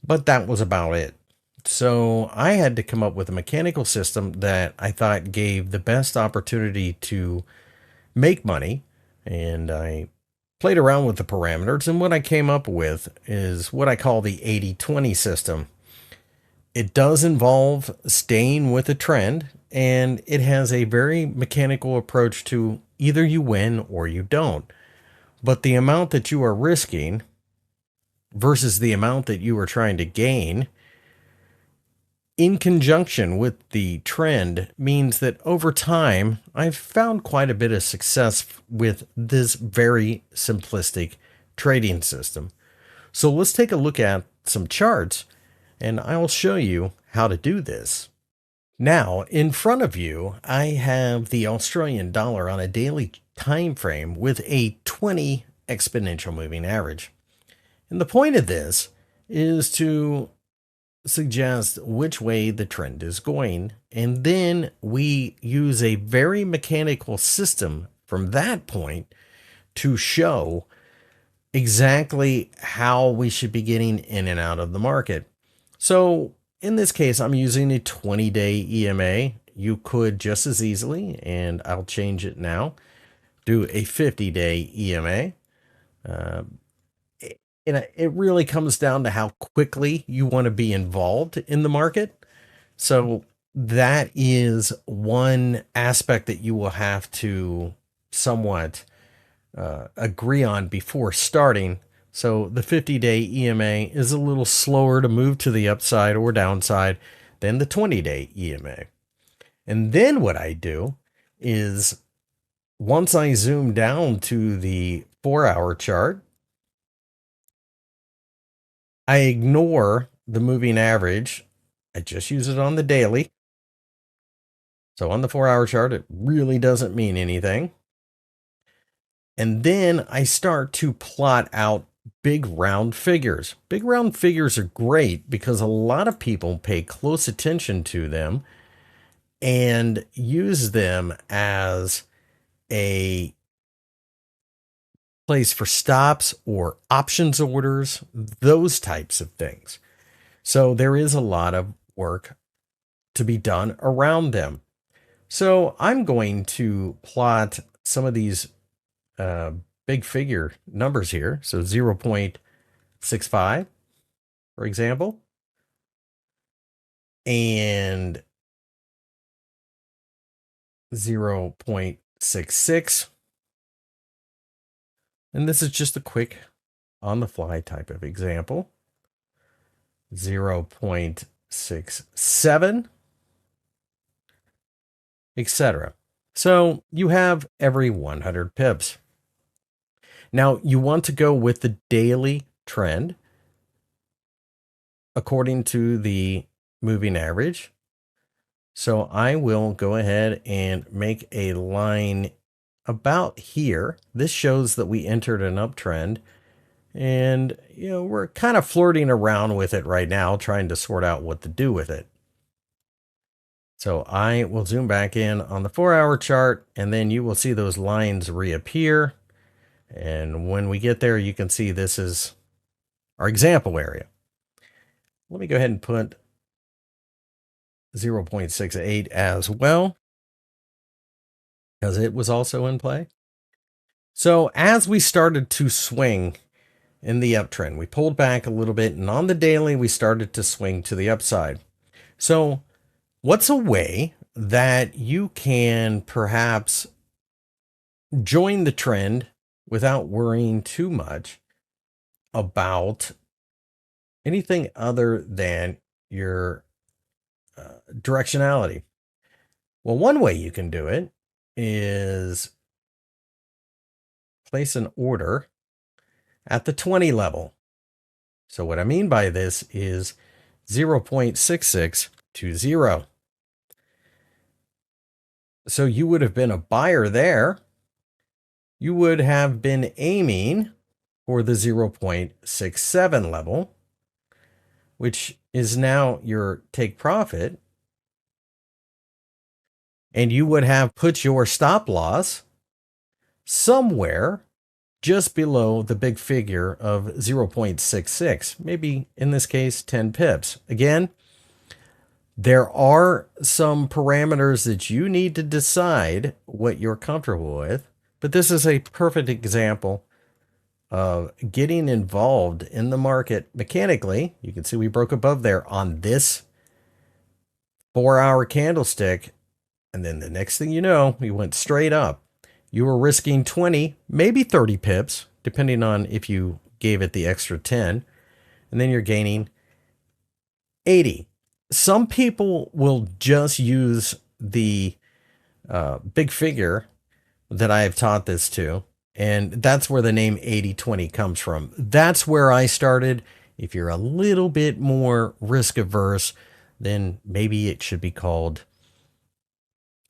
but that was about it. So I had to come up with a mechanical system that I thought gave the best opportunity to make money. And I played around with the parameters, and what I came up with is what I call the 80-20 system. It does involve staying with a trend, and it has a very mechanical approach to either you win or you don't. But the amount that you are risking versus the amount that you are trying to gain in conjunction with the trend means that over time, I've found quite a bit of success with this very simplistic trading system. So let's take a look at some charts and I'll show you how to do this. Now, in front of you, I have the Australian dollar on a daily time frame with a 20 exponential moving average. And the point of this is to suggest which way the trend is going. And then we use a very mechanical system from that point to show exactly how we should be getting in and out of the market. So in this case, I'm using a 20-day EMA. You could just as easily, and I'll change it now, do a 50-day EMA. It really comes down to how quickly you want to be involved in the market. So that is one aspect that you will have to somewhat agree on before starting. So the 50-day EMA is a little slower to move to the upside or downside than the 20-day EMA. And then what I do is once I zoom down to the 4-hour chart, I ignore the moving average. I just use it on the daily. So on the 4-hour chart, it really doesn't mean anything. And then I start to plot out big round figures. Big round figures are great because a lot of people pay close attention to them and use them as a place for stops or options orders, those types of things. So there is a lot of work to be done around them. So I'm going to plot some of these big figure numbers here. So 0.65, for example, and 0.66. And this is just a quick on the fly type of example. 0.67, etc. So you have every 100 pips. Now you want to go with the daily trend according to the moving average. So I will go ahead and make a line about here. This shows that we entered an uptrend, and we're kind of flirting around with it right now, trying to sort out what to do with it. So I will zoom back in on the 4-hour chart, and then you will see those lines reappear. And when we get there, you can see this is our example area. Let me go ahead and put 0.68 as well, because it was also in play. So as we started to swing in the uptrend, we pulled back a little bit, and on the daily, we started to swing to the upside. So what's a way that you can perhaps join the trend without worrying too much about anything other than your directionality? Well, one way you can do it is place an order at the 20 level. So what I mean by this is 0.6620. So you would have been a buyer there. You would have been aiming for the 0.67 level, which is now your take profit. And you would have put your stop loss somewhere just below the big figure of 0.66, maybe in this case 10 pips. Again, there are some parameters that you need to decide what you're comfortable with, but this is a perfect example of getting involved in the market mechanically. You can see we broke above there on this 4-hour candlestick, and then the next thing you know, we went straight up. You were risking 20, maybe 30 pips, depending on if you gave it the extra 10. And then you're gaining 80. Some people will just use the big figure that I have taught this to. And that's where the name 80-20 comes from. That's where I started. If you're a little bit more risk averse, then maybe it should be called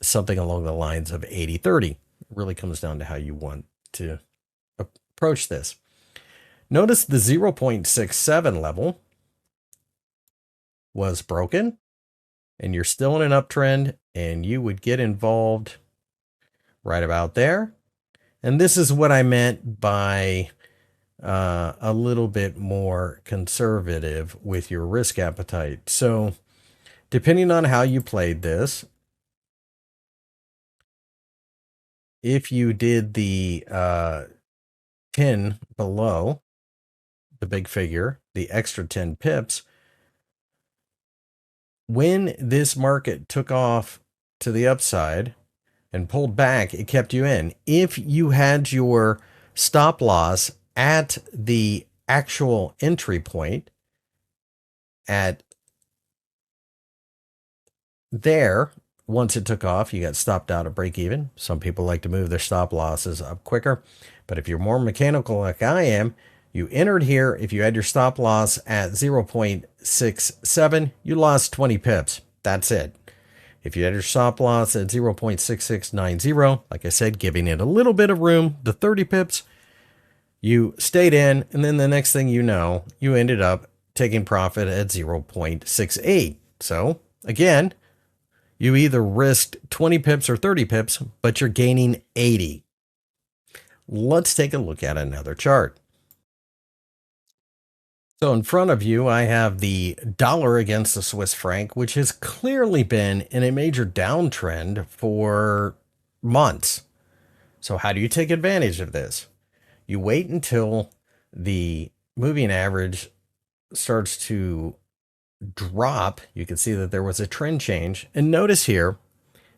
something along the lines of 80-30. Really comes down to how you want to approach this. Notice the 0.67 level was broken, and you're still in an uptrend, and you would get involved right about there. And this is what I meant by a little bit more conservative with your risk appetite. So depending on how you played this, if you did the 10 below the big figure, the extra 10 pips, when this market took off to the upside and pulled back, it kept you in. If you had your stop loss at the actual entry point at there, once it took off, you got stopped out at break even. Some people like to move their stop losses up quicker, but if you're more mechanical like I am, you entered here. If you had your stop loss at 0.67, you lost 20 pips. That's it. If you had your stop loss at 0.6690, like I said, giving it a little bit of room, the 30 pips, you stayed in, and then the next thing you know, you ended up taking profit at 0.68. So again, you either risked 20 pips or 30 pips, but you're gaining 80. Let's take a look at another chart. So in front of you, I have the dollar against the Swiss franc, which has clearly been in a major downtrend for months. So how do you take advantage of this? You wait until the moving average starts to drop. You can see that there was a trend change. And notice here,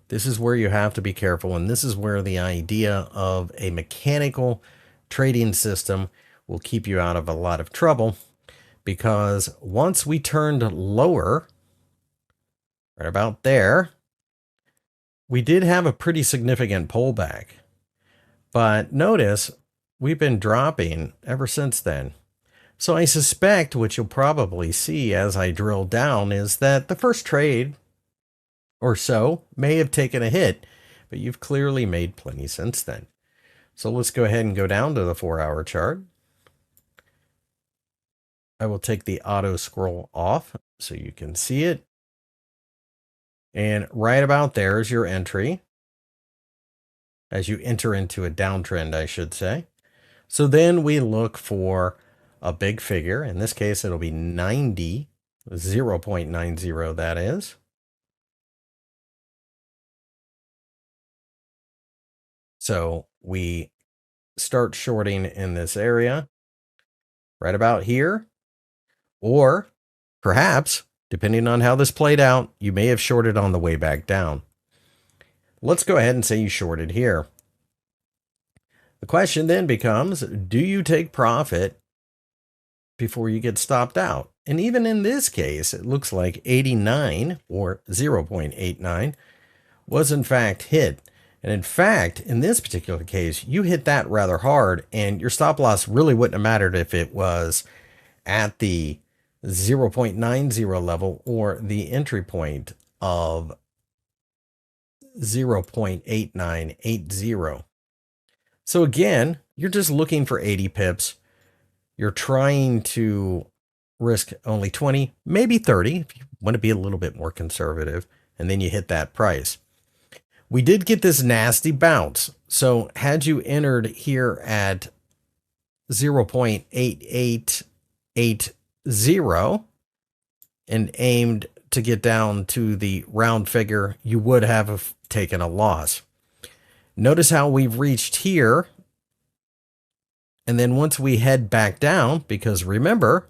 this is where you have to be careful. And this is where the idea of a mechanical trading system will keep you out of a lot of trouble. Because once we turned lower, right about there, we did have a pretty significant pullback. But notice we've been dropping ever since then. So I suspect what you'll probably see as I drill down is that the first trade or so may have taken a hit, but you've clearly made plenty since then. So let's go ahead and go down to the 4-hour chart. I will take the auto scroll off so you can see it. And right about there is your entry. As you enter into a downtrend, I should say. So then we look for a big figure. In this case, it'll be 90, 0.90 that is. So we start shorting in this area right about here. Or perhaps Depending on how this played out, you may have shorted on the way back down. Let's go ahead and say you shorted here. The question then becomes, do you take profit before you get stopped out? And even in this case, it looks like 89 or 0.89 was in fact hit. And in fact, in this particular case, you hit that rather hard, and your stop loss really wouldn't have mattered if it was at the 0.90 level or the entry point of 0.8980. So again, you're just looking for 80 pips. You're trying to risk only 20, maybe 30 if you want to be a little bit more conservative, and then you hit that price. We did get this nasty bounce. So had you entered here at 0.8880 and aimed to get down to the round figure, you would have taken a loss. Notice how we've reached here. And then once we head back down, because remember,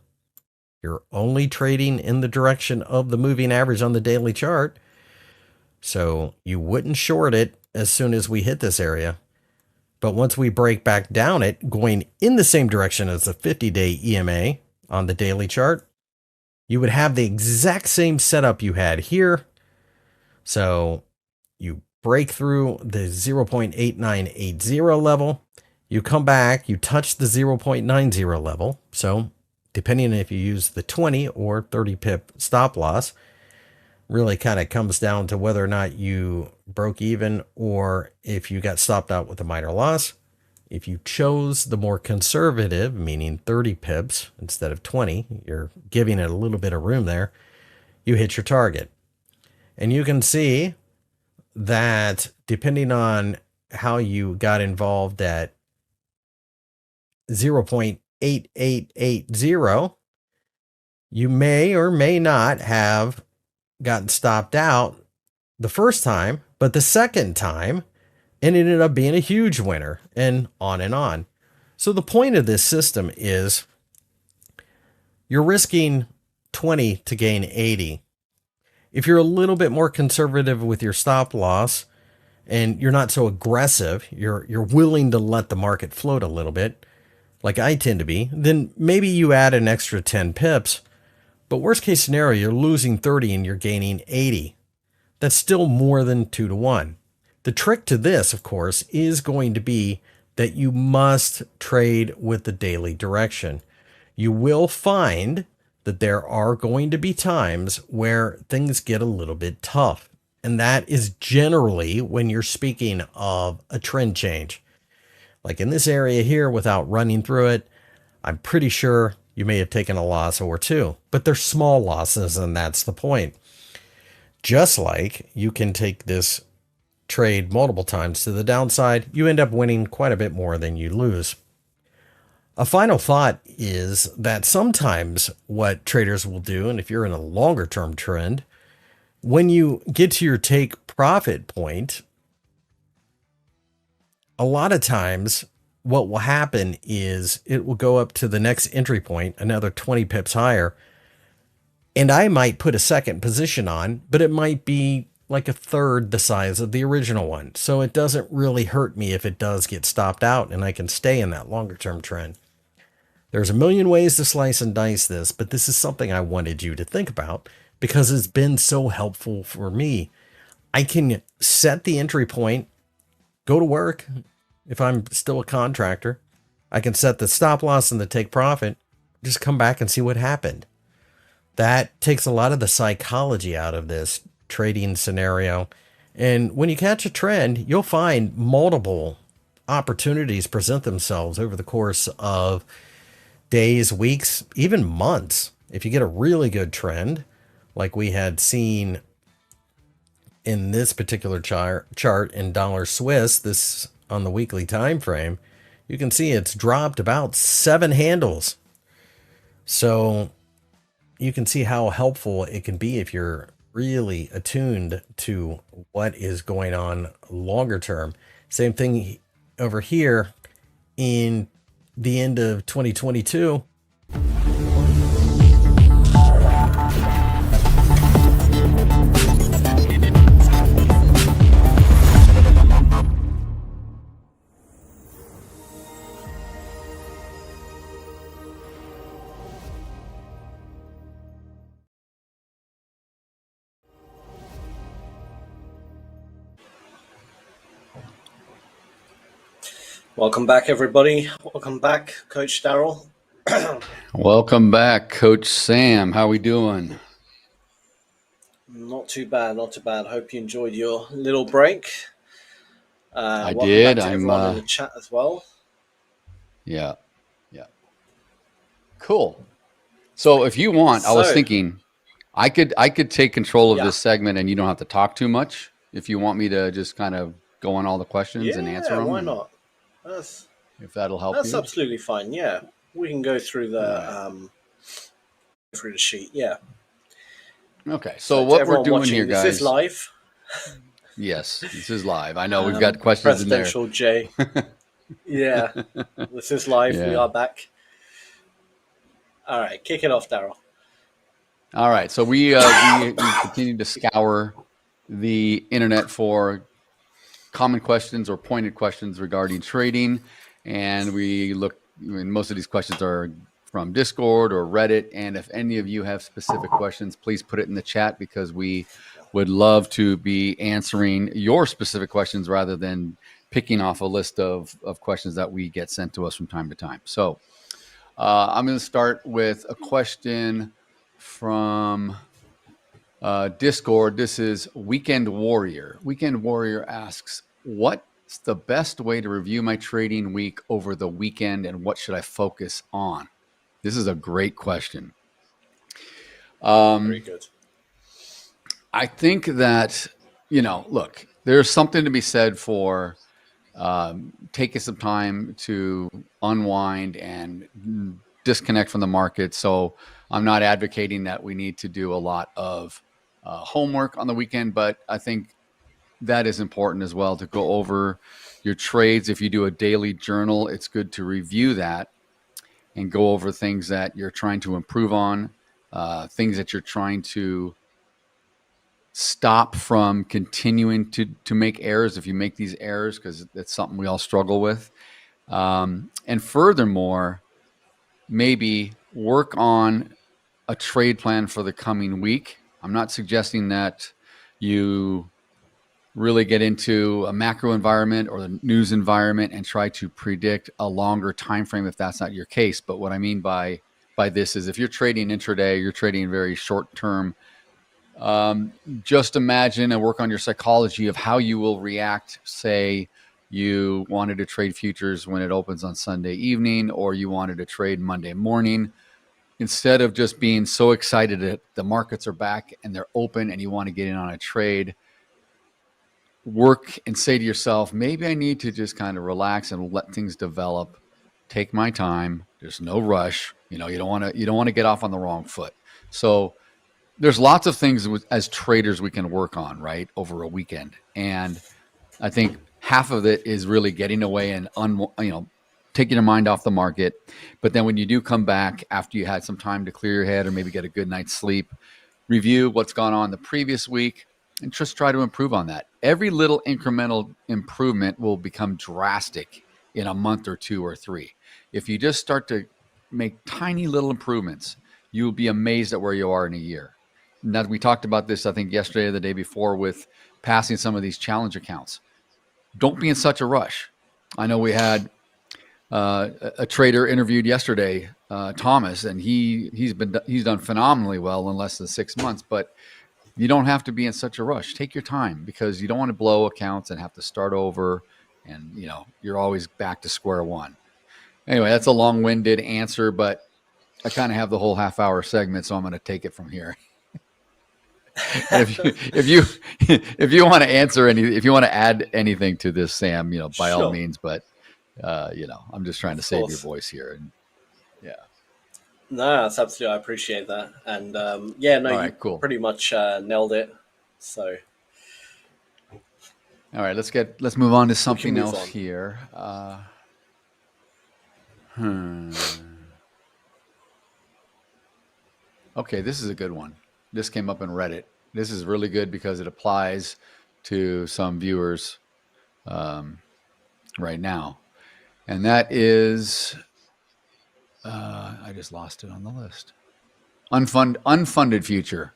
you're only trading in the direction of the moving average on the daily chart. So you wouldn't short it as soon as we hit this area. But once we break back down it, going in the same direction as the 50-day EMA on the daily chart, you would have the exact same setup you had here. So you break through the 0.8980 level. You come back, you touch the 0.90 level. So depending on if you use the 20 or 30 pip stop loss, really kind of comes down to whether or not you broke even or if you got stopped out with a minor loss. If you chose the more conservative, meaning 30 pips instead of 20, you're giving it a little bit of room there, you hit your target. And you can see that depending on how you got involved at 0.8880, you may or may not have gotten stopped out the first time, but the second time it ended up being a huge winner, and on and on. So the point of this system is you're risking 20 to gain 80. If you're a little bit more conservative with your stop loss and you're not so aggressive, you're willing to let the market float a little bit, like I tend to be, then maybe you add an extra 10 pips. But worst case scenario, you're losing 30 and you're gaining 80. That's still more than 2 to 1. The trick to this, of course, is going to be that you must trade with the daily direction. You will find that there are going to be times where things get a little bit tough. And that is generally when you're speaking of a trend change. Like in this area here, without running through it, I'm pretty sure you may have taken a loss or two, but they're small losses, and that's the point. Just like you can take this trade multiple times to the downside, you end up winning quite a bit more than you lose. A final thought is that sometimes what traders will do, and if you're in a longer term trend, when you get to your take profit point, a lot of times what will happen is it will go up to the next entry point, another 20 pips higher, and I might put a second position on, but it might be like a third the size of the original one. So it doesn't really hurt me if it does get stopped out and I can stay in that longer term trend. There's a million ways to slice and dice this, but this is something I wanted you to think about because it's been so helpful for me. I can set the entry point, go to work. If I'm still a contractor, I can set the stop loss and the take profit, just come back and see what happened. That takes a lot of the psychology out of this trading scenario. And when you catch a trend, you'll find multiple opportunities present themselves over the course of days, weeks, even months. If you get a really good trend, like we had seen in this particular chart in dollar Swiss, this on the weekly time frame, you can see it's dropped about 7 handles. So you can see how helpful it can be if you're really attuned to what is going on longer term. Same thing over here in the end of 2022. Welcome back, everybody. Welcome back, Coach Daryl. Welcome back, Coach Sam. How we doing? Not too bad, not too bad. Hope you enjoyed your little break. I welcome did. Back to I'm everyone in the chat as well. Yeah. Cool. So if you want, I was thinking I could take control of this segment and you don't have to talk too much. If you want me to just kind of go on all the questions and answer them. Why not? If that'll help That's you. absolutely fine. Yeah. We can go through the through the sheet. Yeah. Okay. So what we're doing here, guys. This is live. Yes, this is live. I know we've got questions in there. Presidential J. Yeah. This is live. Yeah. We are back. All right, kick it off, Daryl. All right, so we continue to scour the internet for common questions or pointed questions regarding trading, and we look. Most of these questions are from Discord or Reddit, and if any of you have specific questions, please put it in the chat because we would love to be answering your specific questions rather than picking off a list of questions that we get sent to us from time to time. So. I'm going to start with a question from Discord. This is Weekend Warrior. Weekend Warrior asks, what's the best way to review my trading week over the weekend and what should I focus on? This is a great question. Very good. I think that, look, there's something to be said for taking some time to unwind and disconnect from the market. So I'm not advocating that we need to do a lot of homework on the weekend, but I think that is important as well to go over your trades. If you do a daily journal, it's good to review that and go over things that you're trying to improve on, things that you're trying to stop from continuing to make errors if you make these errors, because that's something we all struggle with. And furthermore, maybe work on a trade plan for the coming week. I'm not suggesting that you really get into a macro environment or the news environment and try to predict a longer time frame if that's not your case. But what I mean by this is if you're trading intraday, you're trading very short term, just imagine and work on your psychology of how you will react. Say you wanted to trade futures when it opens on Sunday evening, or you wanted to trade Monday morning. Instead of just being so excited that the markets are back and they're open and you want to get in on a trade, work and say to yourself, maybe I need to just kind of relax and let things develop. Take my time. There's no rush. You don't want to get off on the wrong foot. So there's lots of things as traders we can work on, right, over a weekend. And I think half of it is really getting away and taking your mind off the market. But then when you do come back after you had some time to clear your head or maybe get a good night's sleep, review what's gone on the previous week and just try to improve on that. Every little incremental improvement will become drastic in a month or two or three. If you just start to make tiny little improvements, you'll be amazed at where you are in a year. Now, we talked about this, I think, yesterday or the day before with passing some of these challenge accounts. Don't be in such a rush. I know we had a trader interviewed yesterday, Thomas, and he's done phenomenally well in less than 6 months. But you don't have to be in such a rush. Take your time because you don't want to blow accounts and have to start over, and you're always back to square one. Anyway, that's a long-winded answer, but I kind of have the whole half-hour segment, so I'm going to take it from here. if you want to answer if you want to add anything to this, Sam, by all means. But I'm just trying to save your voice here. And yeah. No, that's absolutely. I appreciate that. And cool. Pretty much nailed it. So. All right, let's move on to something else here. Okay, this is a good one. This came up in Reddit. This is really good because it applies to some viewers right now. And that is, I just lost it on the list. Unfunded Future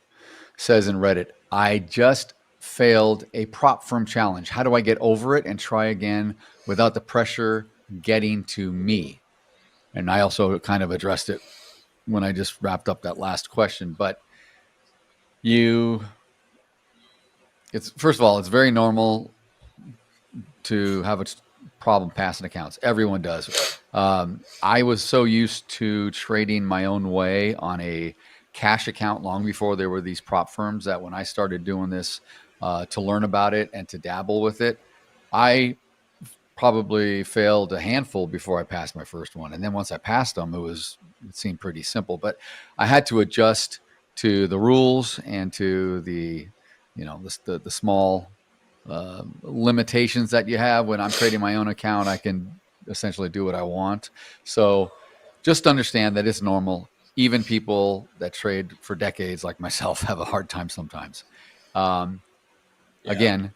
says in Reddit, I just failed a prop firm challenge. How do I get over it and try again without the pressure getting to me? And I also kind of addressed it when I just wrapped up that last question. But first of all, it's very normal to have a problem passing accounts. Everyone does. I was so used to trading my own way on a cash account long before there were these prop firms that when I started doing this to learn about it and to dabble with it, I probably failed a handful before I passed my first one. And then once I passed them, it seemed pretty simple. But I had to adjust to the rules and to the small limitations that you have. When I'm trading my own account, I can essentially do what I want. So just understand that it's normal. Even people that trade for decades like myself have a hard time sometimes. Again,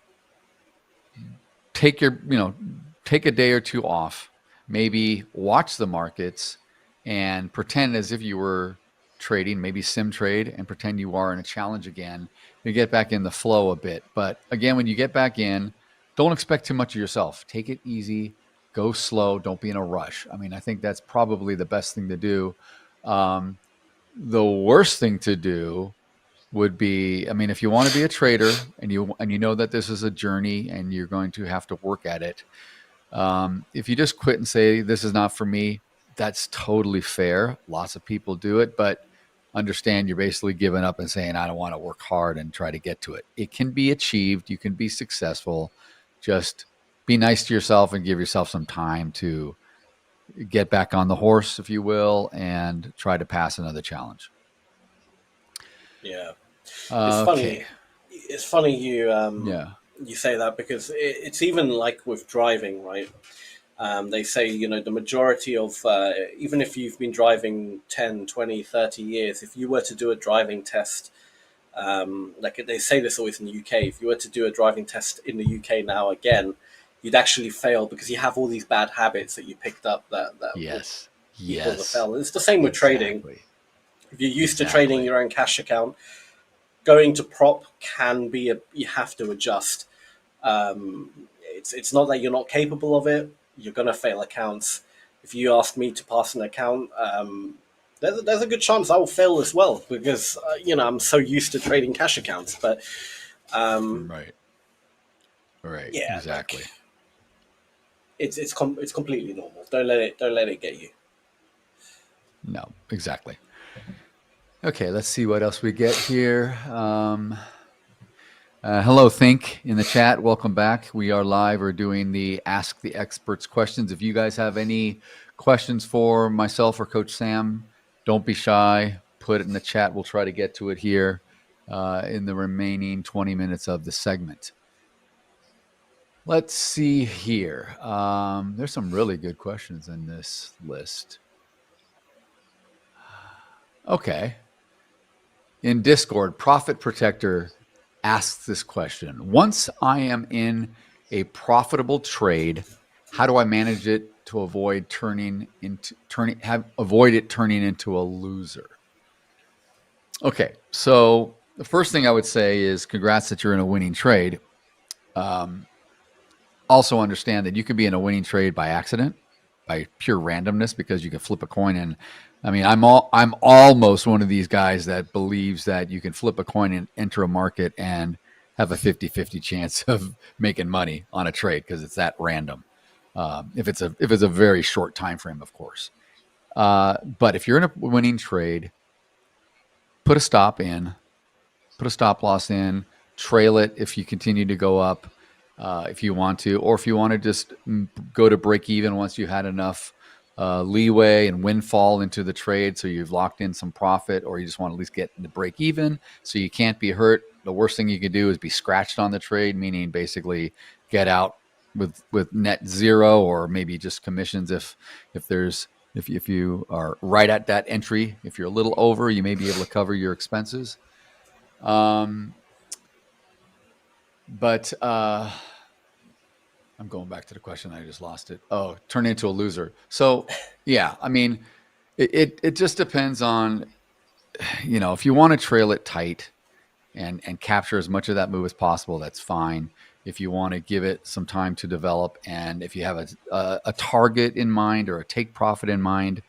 take a day or two off, maybe watch the markets and pretend as if you were trading, maybe sim trade, and pretend you are in a challenge again. You get back in the flow a bit. But again, when you get back in, don't expect too much of yourself. Take it easy, go slow, don't be in a rush. I mean, I think that's probably the best thing to do. The worst thing to do would be, I mean, if you want to be a trader and you know that this is a journey and you're going to have to work at it, if you just quit and say, this is not for me, that's totally fair. Lots of people do it, but understand you're basically giving up and saying, I don't want to work hard and try to get to it. It can be achieved. You can be successful. Just be nice to yourself and give yourself some time to get back on the horse, if you will, and try to pass another challenge. Yeah. It's funny. It's funny you say that, because it's even like with driving, right? They say, the majority of, even if you've been driving 10, 20, 30 years, if you were to do a driving test, like they say this always in the UK, if you were to do a driving test in the UK now again, you'd actually fail because you have all these bad habits that you picked up that equal the fail. It's the same with trading. If you're used to trading your own cash account, going to prop can be you have to adjust. It's not that you're not capable of it. You're going to fail accounts. If you ask me to pass an account, there's a good chance I will fail as well, because I'm so used to trading cash accounts. But right, yeah, exactly. Like, it's completely normal. Don't let it get you. No, exactly. Okay, let's see what else we get here. Hello, Think in the chat. Welcome back. We are live. We're doing the Ask the Experts questions. If you guys have any questions for myself or Coach Sam, don't be shy. Put it in the chat. We'll try to get to it here in the remaining 20 minutes of the segment. Let's see here. There's some really good questions in this list. Okay. In Discord, Profit Protector asks this question. Once I am in a profitable trade, how do I manage it to avoid it turning into a loser? Okay, so the first thing I would say is congrats that you're in a winning trade. Also understand that you could be in a winning trade by accident, by pure randomness, because you can flip a coin. And I mean, I'm almost one of these guys that believes that you can flip a coin and enter a market and have a 50-50 chance of making money on a trade, because it's that random. If it's a very short time frame, of course. But if you're in a winning trade, put a stop loss in, trail it if you continue to go up, if you want to, or if you want to just go to break even once you had enough leeway and windfall into the trade, so you've locked in some profit, or you just want to at least get the break even so you can't be hurt. The worst thing you could do is be scratched on the trade, meaning basically get out with net zero, or maybe just commissions if you are right at that entry. If you're a little over, you may be able to cover your expenses. But I'm going back to the question. I just lost it. Oh, turn into a loser. So yeah, I mean, it just depends on, if you want to trail it tight and capture as much of that move as possible, that's fine. if you want to give it some time to develop. And if you have a target in mind or a take profit in mind,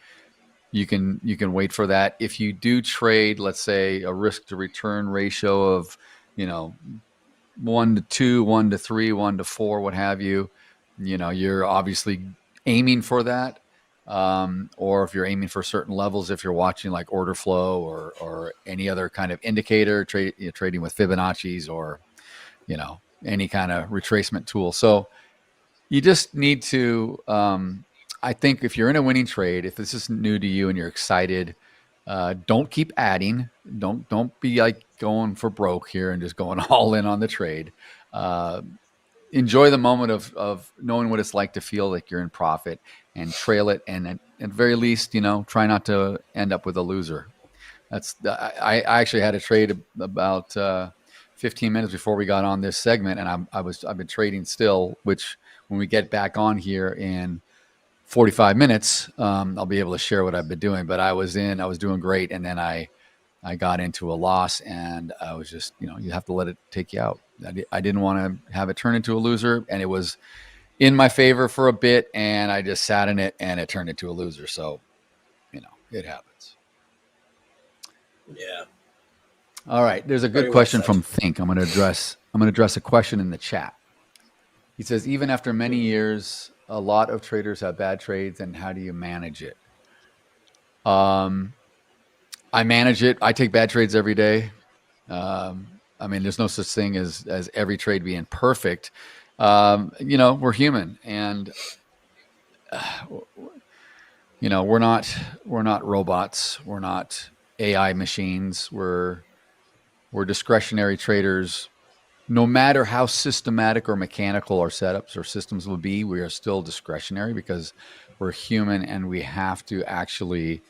you can wait for that. If you do trade, let's say a risk to return ratio of, 1 to 2, 1 to 3, 1 to 4, what have you, you're obviously aiming for that. Or if you're aiming for certain levels, if you're watching like order flow or any other kind of indicator, trading with Fibonacci's or, any kind of retracement tool. So you just need to, I think if you're in a winning trade, if this is new to you and you're excited, don't keep adding. Don't be like going for broke here and just going all in on the trade. Enjoy the moment of knowing what it's like to feel like you're in profit and trail it. And at the very least, try not to end up with a loser. I actually had a trade about 15 minutes before we got on this segment, and I've been trading still, which when we get back on here in 45 minutes, I'll be able to share what I've been doing. But I was doing great, and then I got into a loss, and I was just, you have to let it take you out. I didn't want to have it turn into a loser, and it was in my favor for a bit, and I just sat in it, and it turned into a loser. So, it happens. Yeah. All right. There's a good question from Think. I'm going to address a question in the chat. He says, even after many years, a lot of traders have bad trades, and how do you manage it? I manage it. I take bad trades every day. There's no such thing as every trade being perfect. We're human, and we're not robots. We're not AI machines. We're discretionary traders. No matter how systematic or mechanical our setups or systems will be, we are still discretionary because we're human, and we have to actually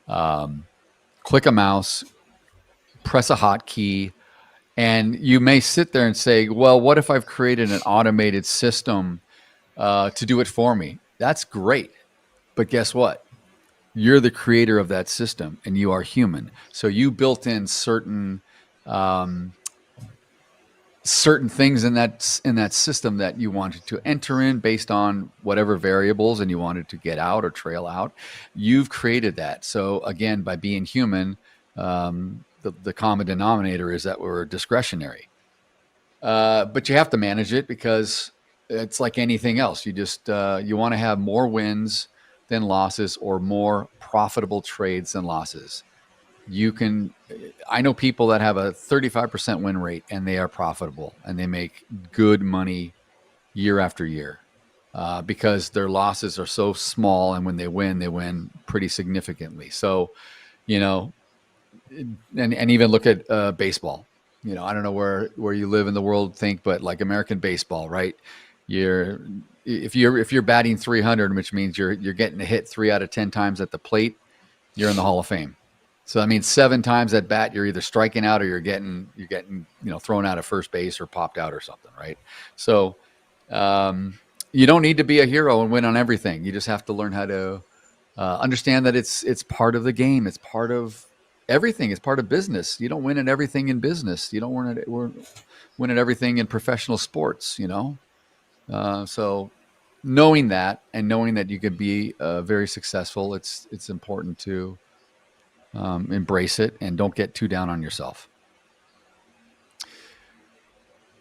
click a mouse, press a hotkey, and you may sit there and say, well, what if I've created an automated system to do it for me? That's great. But guess what? You're the creator of that system, and you are human. So you built in certain things in that system that you wanted to enter in based on whatever variables, and you wanted to get out or trail out. You've created that. So again, by being human, the common denominator is that we're discretionary. But you have to manage it because it's like anything else. You just you want to have more wins than losses, or more profitable trades than losses. I know people that have a 35% win rate, and they are profitable, and they make good money year after year because their losses are so small, and when they win pretty significantly. So, and even look at baseball. I don't know where you live in the world, but like American baseball, right? If you're batting 300, which means you're getting a hit 3 out of 10 times at the plate, you're in the Hall of Fame. So that means 7 times at bat, you're either striking out or you're getting thrown out of first base or popped out or something, right? So you don't need to be a hero and win on everything. You just have to learn how to understand that it's part of the game. It's part of everything. It's part of business. You don't win at everything in business. You don't win at everything in professional sports. So knowing that, and knowing that you could be very successful, it's important to embrace it and don't get too down on yourself.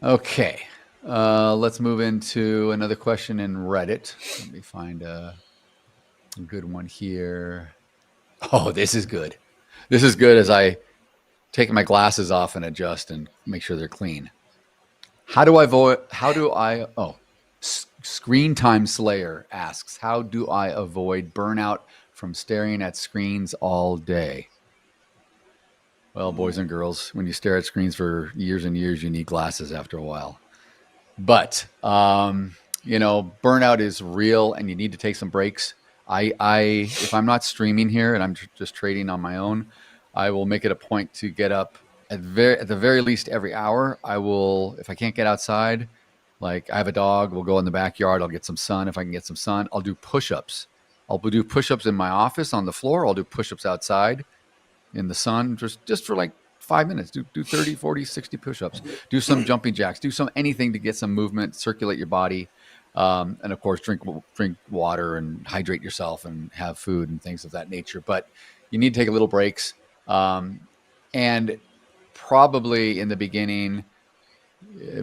Okay, let's move into another question in Reddit. Let me find a good one here. Oh, this is good. This is good as I take my glasses off and adjust and make sure they're clean. Screen Time Slayer asks, how do I avoid burnout from staring at screens all day? Well, boys and girls, when you stare at screens for years and years, you need glasses after a while. But, burnout is real, and you need to take some breaks. If I'm not streaming here and I'm just trading on my own, I will make it a point to get up at the very least every hour. I will, if I can't get outside, like I have a dog, we'll go in the backyard. I'll get some sun. If I can get some sun, I'll do push-ups. I'll do push-ups in my office on the floor. I'll do push-ups outside in the sun, just for like 5 minutes. Do 30, 40, 60 push-ups. Do some jumping jacks. Do anything to get some movement, circulate your body. And of course, drink water and hydrate yourself and have food and things of that nature. But you need to take a little breaks. And probably in the beginning,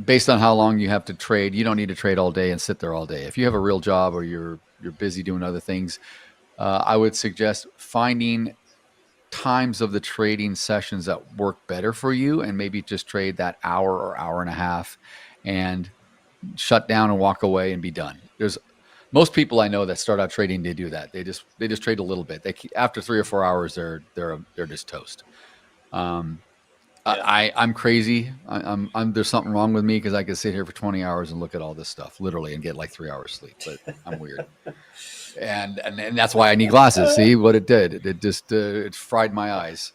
based on how long you have to trade, you don't need to trade all day and sit there all day. If you have a real job or you're busy doing other things, I would suggest finding times of the trading sessions that work better for you, and maybe just trade that hour or hour and a half and shut down and walk away and be done. There's most people I know that start out trading, they do that. They just trade a little bit. After 3 or 4 hours, they're just toast. I'm crazy. I'm there's something wrong with me because I could sit here for 20 hours and look at all this stuff literally and get like 3 hours sleep, but I'm weird. And that's why I need glasses. See what it did? It just it fried my eyes.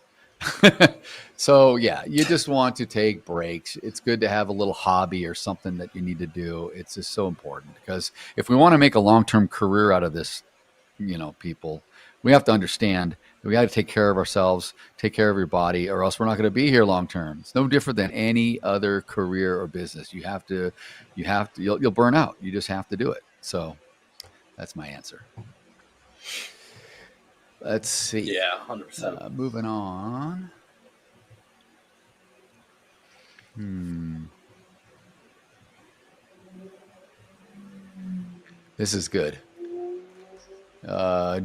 So yeah, you just want to take breaks. It's good to have a little hobby or something that you need to do. It's just so important, because if we want to make a long-term career out of this, people, we have to understand that we got to take care of ourselves, take care of your body, or else we're not going to be here long-term. It's no different than any other career or business. You'll burn out. You just have to do it. So that's my answer. Let's see. Yeah, 100%. Moving on. This is good.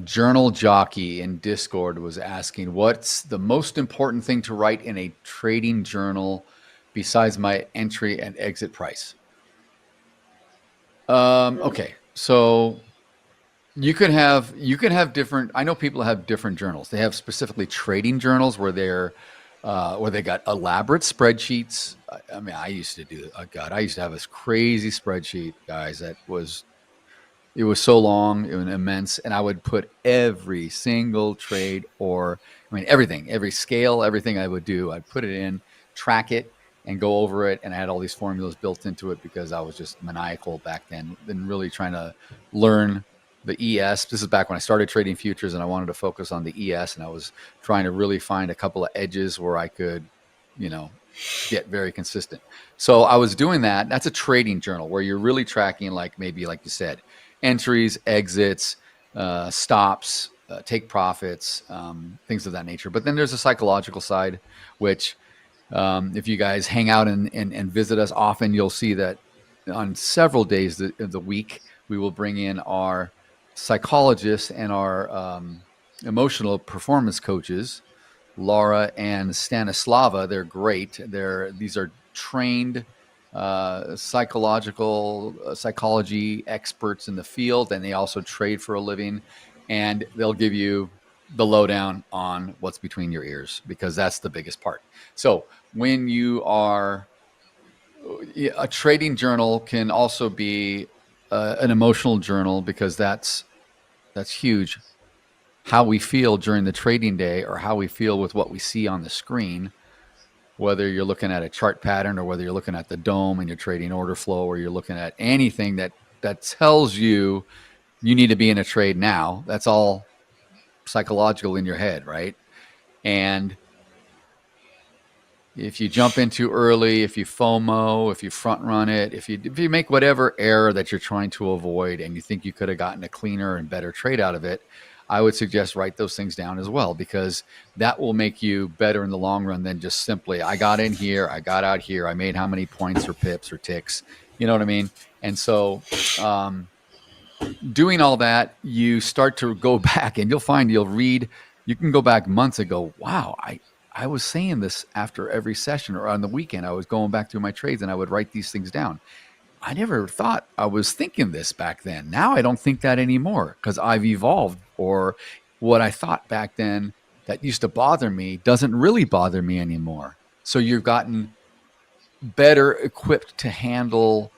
Journal Jockey in Discord was asking, what's the most important thing to write in a trading journal besides my entry and exit price? Okay, so you can have different. I know people have different journals. They have specifically trading journals where they got elaborate spreadsheets. I mean, I used to have this crazy spreadsheet, guys. It was so long, it was immense, and I would put every single trade, everything, every scale, everything I would do, I'd put it in, track it, and go over it. And I had all these formulas built into it because I was just maniacal back then, and really trying to learn the ES. This is back when I started trading futures, and I wanted to focus on the ES, and I was trying to really find a couple of edges where I could, get very consistent. So I was doing that. That's a trading journal where you're really tracking, maybe like you said, entries, exits, stops, take profits, things of that nature. But then there's a psychological side, which if you guys hang out and visit us often, you'll see that on several days of the week, we will bring in our psychologists and our emotional performance coaches, Laura and Stanislava. They're great. These are trained psychology experts in the field, and they also trade for a living, and they'll give you the lowdown on what's between your ears, because that's the biggest part. So when you are a trading journal can also be an emotional journal, because that's huge. How we feel during the trading day, or how we feel with what we see on the screen, whether you're looking at a chart pattern or whether you're looking at the dome and you're trading order flow, or you're looking at anything that tells you need to be in a trade now. That's all psychological in your head, right? And if you jump in too early, if you FOMO, if you front run it, if you make whatever error that you're trying to avoid and you think you could have gotten a cleaner and better trade out of it, I would suggest write those things down as well, because that will make you better in the long run than just simply, I got in here, I got out here, I made how many points or pips or ticks, you know what I mean? And so doing all that, you start to go back, and you'll find you can go back months and go, wow, I was saying this after every session, or on the weekend, I was going back through my trades and I would write these things down. I never thought I was thinking this back then. Now I don't think that anymore, because I've evolved, or what I thought back then that used to bother me doesn't really bother me anymore. So you've gotten better equipped to handle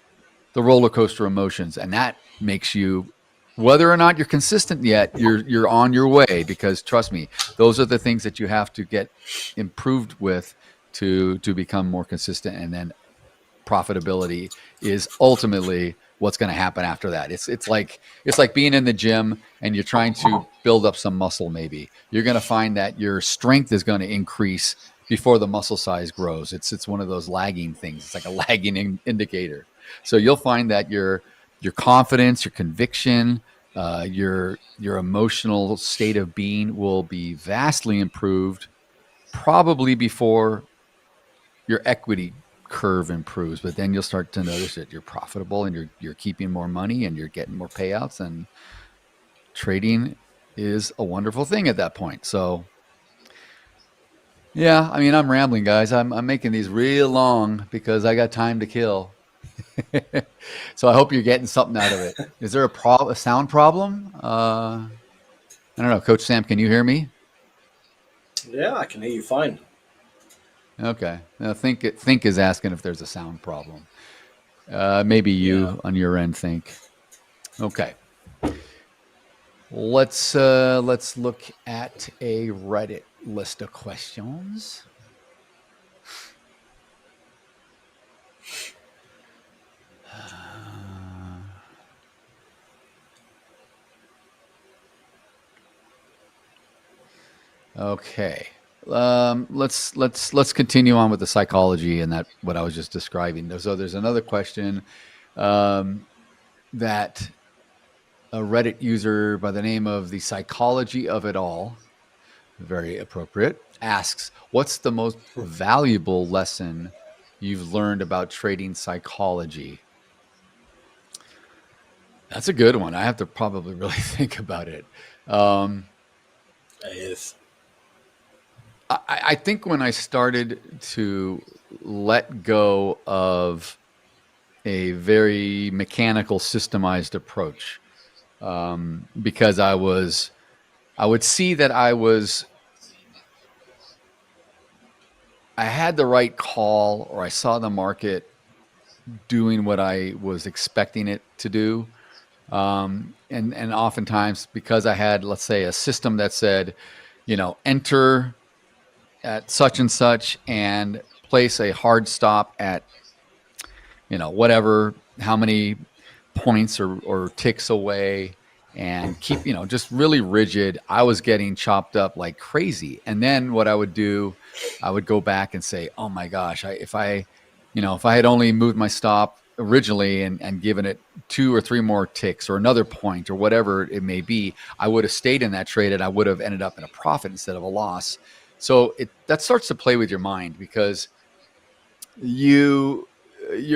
the roller coaster emotions, and that makes you, whether or not you're consistent yet, you're on your way, because trust me, those are the things that you have to get improved with to become more consistent, and then profitability is ultimately what's going to happen after that. It's like being in the gym and you're trying to build up some muscle. Maybe you're going to find that your strength is going to increase before the muscle size grows. It's one of those lagging things. It's like a lagging indicator. So you'll find that your confidence, your conviction, your emotional state of being will be vastly improved, probably before your equity curve improves. But then you'll start to notice that you're profitable and you're keeping more money and you're getting more payouts, and trading is a wonderful thing at that point. So yeah, I mean, I'm rambling, guys. I'm making these real long because I got time to kill. So I hope you're getting something out of it. Is there a sound problem? I don't know. Coach Sam, can you hear me? Yeah, I can hear you fine. Okay. Now Think is asking if there's a sound problem. Maybe you on your end think. Okay. Let's look at a Reddit list of questions. Okay. Let's continue on with the psychology and that what I was just describing. So there's another question that a Reddit user by the name of The Psychology of It All, very appropriate, asks, what's the most valuable lesson you've learned about trading psychology? That's a good one. I have to probably really think about it. It is. I think when I started to let go of a very mechanical, systemized approach, because I would see that I had the right call, or I saw the market doing what I was expecting it to do. And oftentimes because I had, let's say, a system that said, enter at such and such and place a hard stop at, whatever, how many points or ticks away, and keep, just really rigid. I was getting chopped up like crazy. And then what I would do, I would go back and say, oh my gosh, if I had only moved my stop originally and given it 2 or 3 more ticks or another point or whatever it may be, I would have stayed in that trade and I would have ended up in a profit instead of a loss. So that starts to play with your mind, because you're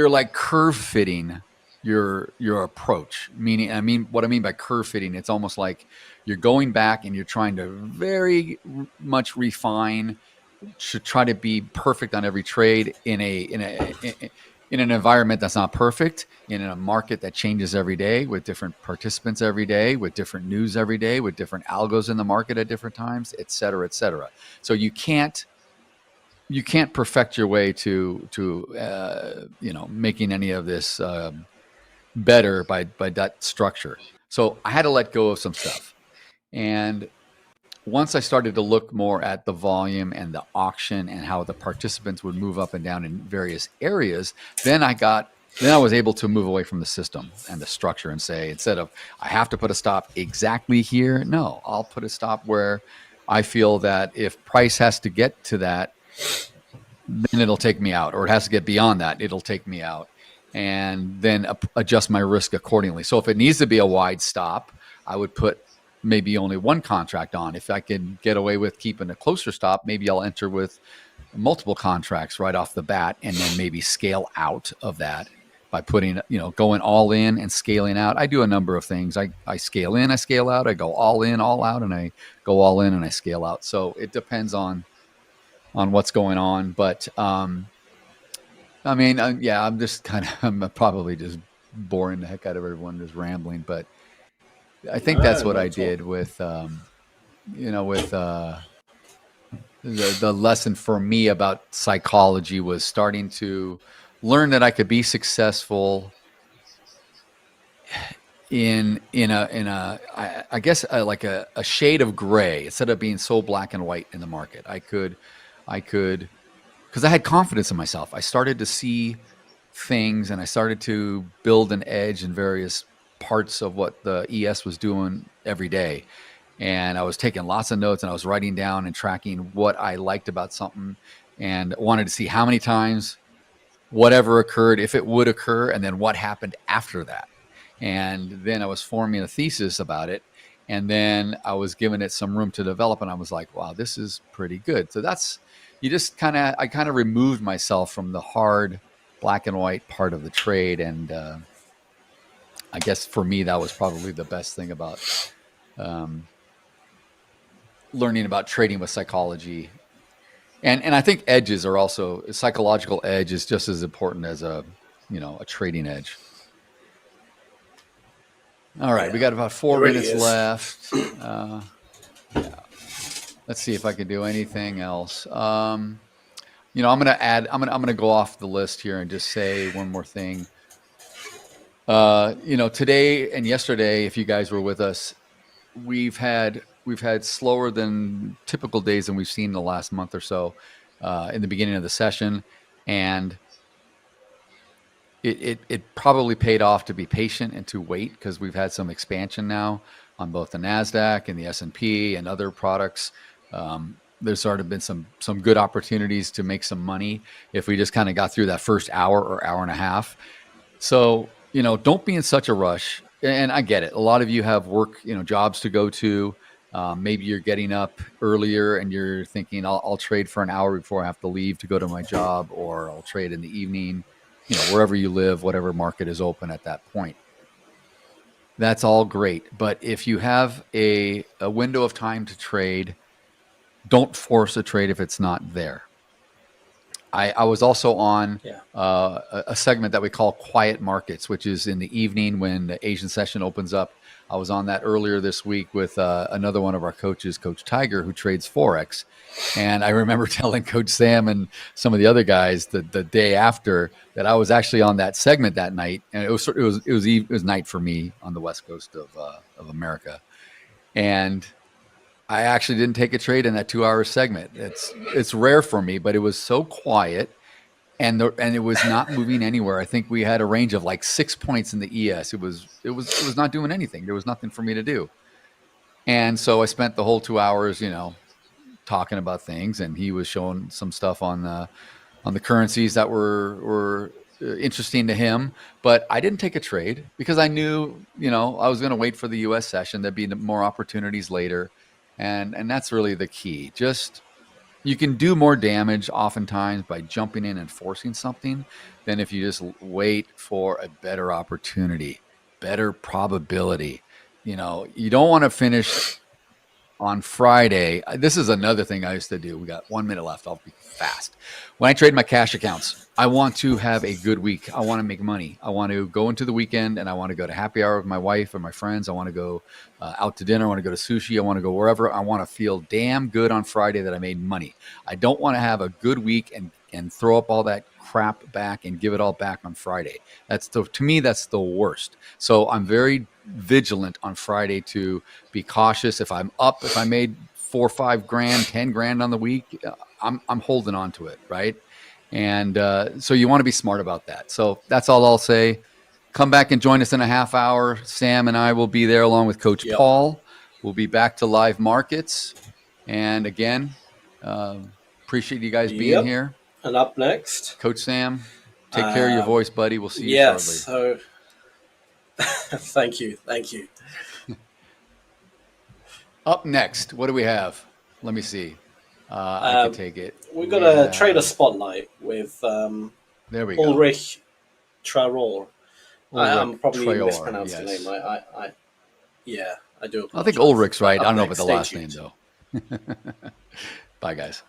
like curve fitting your approach. What I mean by curve fitting, it's almost like you're going back and you're trying to very much refine to try to be perfect on every trade in an environment that's not perfect, in a market that changes every day, with different participants every day, with different news every day, with different algos in the market at different times, et cetera, et cetera. So you can't perfect your way to making any of this better by that structure. So I had to let go of some stuff. And once I started to look more at the volume and the auction and how the participants would move up and down in various areas, then I was able to move away from the system and the structure and say, instead of I have to put a stop exactly here, no, I'll put a stop where I feel that if price has to get to that, then it'll take me out, or it has to get beyond that, it'll take me out, and then adjust my risk accordingly. So if it needs to be a wide stop, I would put maybe only one contract on. If I can get away with keeping a closer stop, maybe I'll enter with multiple contracts right off the bat, and then maybe scale out of that by putting, going all in and scaling out. I do a number of things. I scale in, I scale out, I go all in, all out, and I go all in and I scale out. So it depends on what's going on. But I'm just I'm probably just boring the heck out of everyone, just rambling, but I think that's what I did with, the lesson for me about psychology was starting to learn that I could be successful in a shade of gray instead of being so black and white in the market. I could, because I had confidence in myself. I started to see things and I started to build an edge in various parts of what the ES was doing every day. And I was taking lots of notes and I was writing down and tracking what I liked about something and wanted to see how many times whatever occurred, if it would occur, and then what happened after that. And then I was forming a thesis about it, and then I was giving it some room to develop, and I was like, wow, this is pretty good. So I kind of removed myself from the hard black and white part of the trade. And I guess for me, that was probably the best thing about learning about trading with psychology. And I think edges are also, a psychological edge is just as important as a trading edge. All right, we got about 4 minutes left. Yeah. Let's see if I can do anything else. I'm going to go off the list here and just say one more thing. Today and yesterday, if you guys were with us, we've had slower than typical days than we've seen in the last month or so in the beginning of the session. And it probably paid off to be patient and to wait, because we've had some expansion now on both the Nasdaq and the S&P and other products. There's sort of been some good opportunities to make some money if we just kind of got through that first hour or hour and a half. So, don't be in such a rush. And I get it. A lot of you have work, jobs to go to. Maybe you're getting up earlier and you're thinking, I'll trade for an hour before I have to leave to go to my job, or I'll trade in the evening, wherever you live, whatever market is open at that point. That's all great. But if you have a window of time to trade, don't force a trade if it's not there. I was also on a segment that we call Quiet Markets, which is in the evening when the Asian session opens up. I was on that earlier this week with another one of our coaches, Coach Tiger, who trades Forex. And I remember telling Coach Sam and some of the other guys the day after that I was actually on that segment that night, and it was night for me on the West Coast of America, and I actually didn't take a trade in that 2-hour segment. It's rare for me, but it was so quiet, and it was not moving anywhere. I think we had a range of like 6 points in the ES. It was not doing anything. There was nothing for me to do, and so I spent the whole 2 hours, talking about things, and he was showing some stuff on the currencies that were interesting to him. But I didn't take a trade because I knew, I was going to wait for the U.S. session. There'd be more opportunities later. And that's really the key. Just, you can do more damage oftentimes by jumping in and forcing something than if you just wait for a better opportunity, better probability. You don't want to finish on Friday. This is another thing I used to do. We got 1 minute left. I'll be fast. When I trade my cash accounts, I want to have a good week. I want to make money. I want to go into the weekend and I want to go to happy hour with my wife and my friends. I want to go out to dinner. I want to go to sushi. I want to go wherever. I want to feel damn good on Friday that I made money. I don't want to have a good week and throw up all that crap back and give it all back on Friday. To me, that's the worst. So I'm very vigilant on Friday to be cautious. If I'm up, if I made 4 or 5 grand, 10 grand on the week, I'm holding on to it, right? And so you want to be smart about that. So that's all I'll say. Come back and join us in a half hour. Sam and I will be there along with Coach Paul. We'll be back to live markets. And again, appreciate you guys being here. And up next, Coach Sam, take care of your voice, buddy. We'll see you shortly. So thank you. Up next, what do we have? Let me see. I can take it. We've got a trader spotlight with there we go. Ulrich Traoré. I'm probably mispronouncing the name. I do apologize. I think Ulrich's right. I don't know about the last name, though. Bye, guys.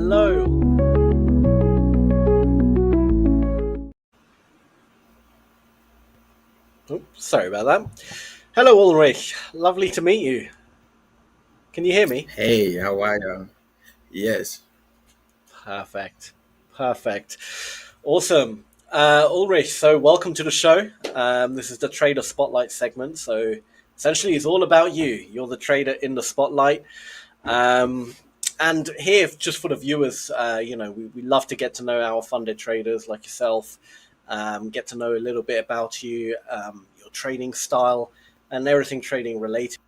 Hello. Oh, sorry about that. Hello, Ulrich. Lovely to meet you. Can you hear me? Hey, how are you? Yes. Perfect. Perfect. Awesome. Ulrich, so welcome to the show. This is the Trader Spotlight segment. So essentially it's all about you. You're the trader in the spotlight. And here, just for the viewers, we love to get to know our funded traders like yourself, get to know a little bit about you, your trading style, and everything trading related.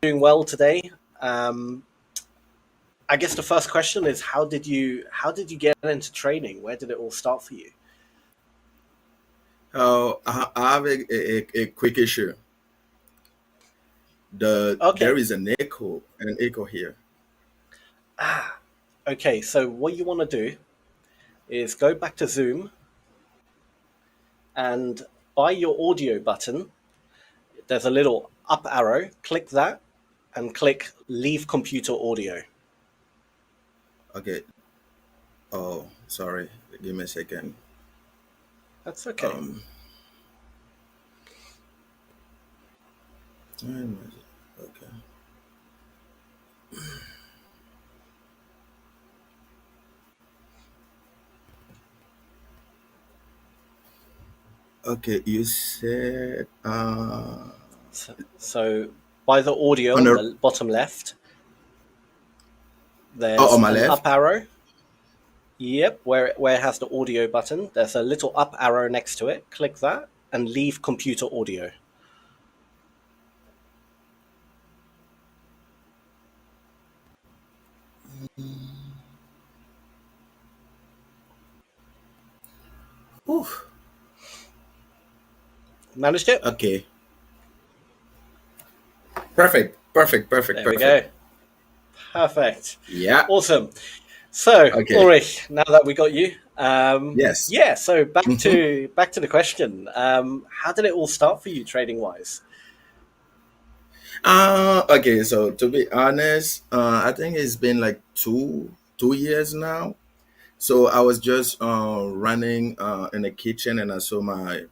Doing well today. I guess the first question is, how did you get into trading? Where did it all start for you? Oh, I have a quick issue. There is an echo here. Okay, so what you want to do is go back to Zoom, and by your audio button, there's a little up arrow. Click that and click Leave Computer Audio. Okay. Oh, sorry. Give me a second. That's okay. Okay. Okay, you said so by the audio on the bottom left, there's on my an left? up arrow. Yep, where it has the audio button, there's a little up arrow next to it. Click that and leave computer audio. Oof. Managed it? Okay. Perfect. There we go. Perfect. Yeah. Awesome. So, Ulrich, now that we got you, yes. Yeah. So back to the question. How did it all start for you, trading wise? Okay. So to be honest, I think it's been like two years now. So I was just running in the kitchen, and I saw my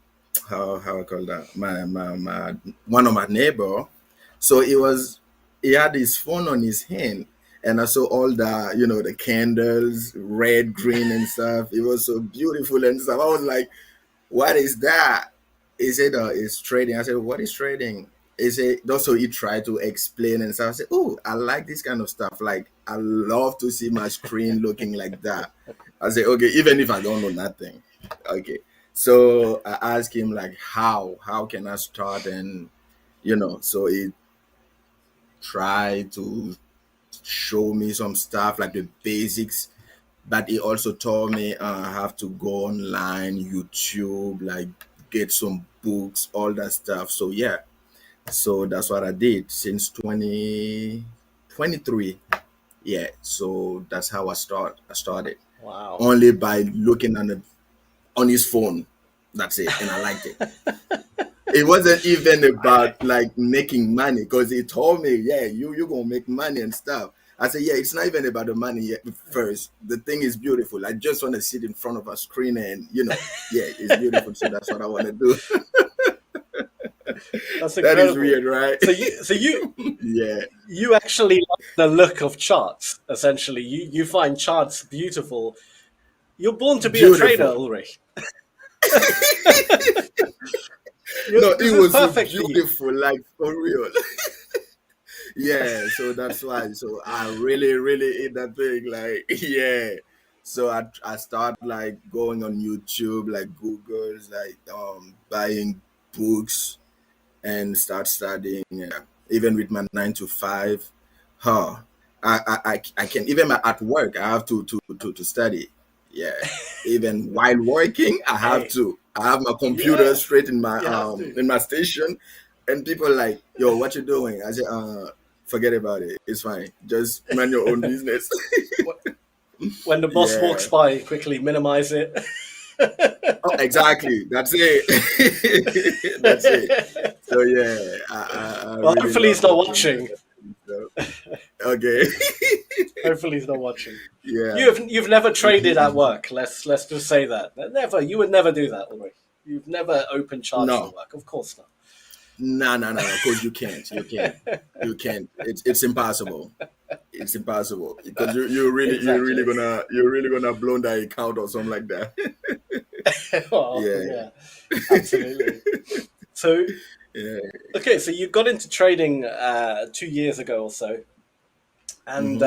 how I call that my one of my neighbor. So he had his phone on his hand, and I saw all the the candles, red, green, and stuff. It was so beautiful and stuff. I was like, "What is that?" He said, "It's trading." I said, "What is trading?" He said, also he tried to explain and stuff. I said, "Oh, I like this kind of stuff. Like, I love to see my screen looking like that." I said, "Okay, even if I don't know nothing." Okay. So I asked him like, how can I start? And so he tried to show me some stuff like the basics, but he also told me I have to go online, YouTube, like get some books, all that stuff. So yeah, so that's what I did since 2023. Yeah, so that's how I started. Wow. Only by looking on his phone. That's it, and I liked it. It wasn't even about like making money, because he told me, "Yeah, you're gonna make money and stuff." I said, "Yeah, it's not even about the money yet. First, the thing is beautiful. I just want to sit in front of a screen and yeah, it's beautiful. So that's what I want to do." That's incredible. That is weird, right? So you yeah. You actually like the look of charts. Essentially, you find charts beautiful. You're born to be a trader, Ulrich. No, it was so beautiful, like for real. Yeah, so that's why. So I really in that thing, like yeah. So I start like going on YouTube, like Google's, like buying books and start studying. Even with my 9 to 5, I can, even at work I have to study. Yeah, even while working, I have to. I have my computer straight in my station, and people are like, "Yo, what you doing?" I say, "Forget about it. It's fine. Just run your own business." When the boss walks by, quickly minimize it. Oh, exactly. That's it. That's it. So yeah. Well, really hopefully he's not watching. So. Okay. Hopefully he's not watching. Yeah. You've never traded at work. Let's just say that. Never. You would never do that, Ulrich. You've never opened charts at work. Of course not. No. Because you can't. You can't. It's impossible. It's impossible because you're really gonna blow that account or something like that. Yeah, absolutely. So, okay, so you got into trading 2 years ago or so, and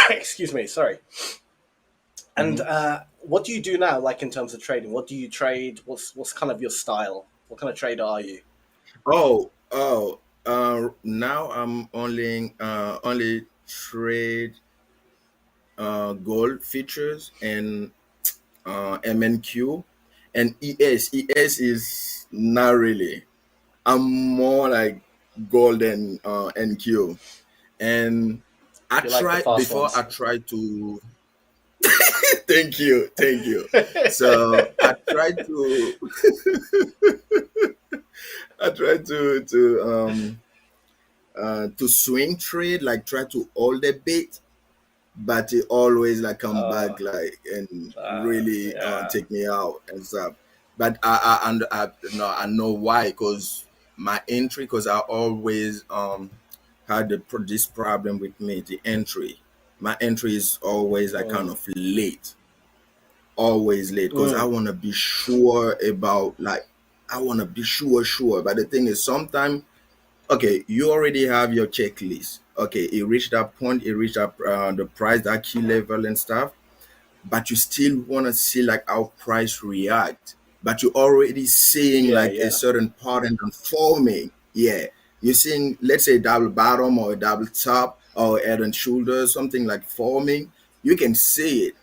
excuse me, sorry. And what do you do now, like in terms of trading? What do you trade? What's kind of your style? What kind of trader are you? Now I'm only trade gold futures and MNQ and ES. ES is not really. I'm more like gold and NQ. And I tried to thank you. So I tried to swing trade, like try to hold a bit, but it always like come back like and really take me out and stuff. But I know why, because my entry, because I always had this problem with me, the entry. My entry is always like kind of late, because I want to be sure about But the thing is, sometimes, okay, you already have your checklist. Okay, it reached that point, the price, that key level and stuff, but you still want to see like how price react. But you're already seeing a certain pattern forming. Yeah, you're seeing, let's say, double bottom or a double top or head and shoulders, something like forming. You can see it,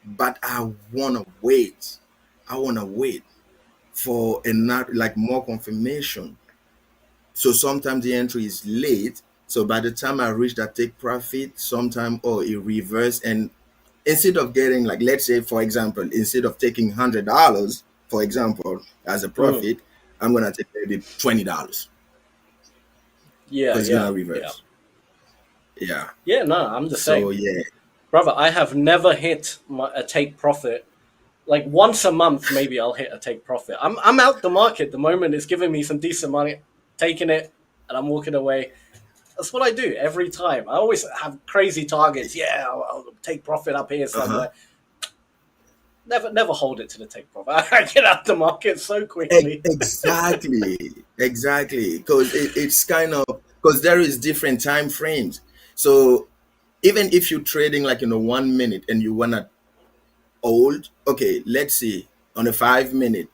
but I want to wait. For more confirmation. So sometimes the entry is late. So by the time I reach that take profit, sometimes it reverse, and instead of getting, like, let's say for example, instead of taking $100, for example, as a profit, I'm gonna take maybe $20. Yeah, it's gonna reverse. Yeah. Yeah, no, I'm the same. So yeah, brother, I have never hit a take profit. Like once a month, maybe I'll hit a take profit. I'm out the market the moment it's giving me some decent money, taking it, and I'm walking away. That's what I do every time. I always have crazy targets. Yeah, I'll take profit up here somewhere. Never hold it to the take profit. I get out the market so quickly. Exactly. Because it's kind of, because there is different time frames. So even if you're trading like in a 1 minute and you wanna hold, okay, let's see, on a 5 minute,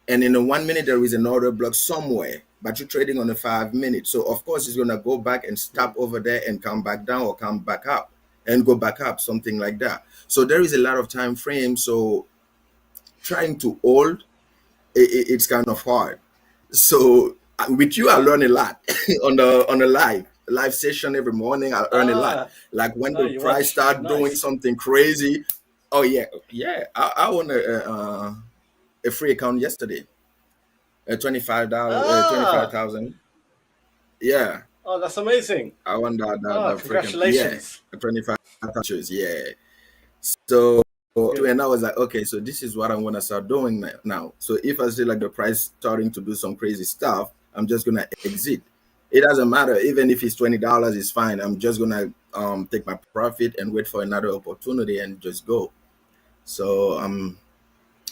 and in a 1 minute there is an order block somewhere, but you're trading on a 5 minute. So of course it's gonna go back and stop over there and come back down or come back up and go back up, something like that. So there is a lot of time frame. So trying to hold, it's kind of hard. So with you, I learn a lot on the live session every morning. I earn a lot. Like when the price start doing something crazy. Oh yeah. I won a free account yesterday. $25, 25,000. Yeah. Oh, that's amazing. I won that congratulations. Freaking, 25 touches. Yeah. So, and I was like, okay, so this is what I'm gonna start doing now. So if I see like the price starting to do some crazy stuff, I'm just gonna exit. It doesn't matter, even if it's $20, it's fine. I'm just gonna take my profit and wait for another opportunity and just go. So I'm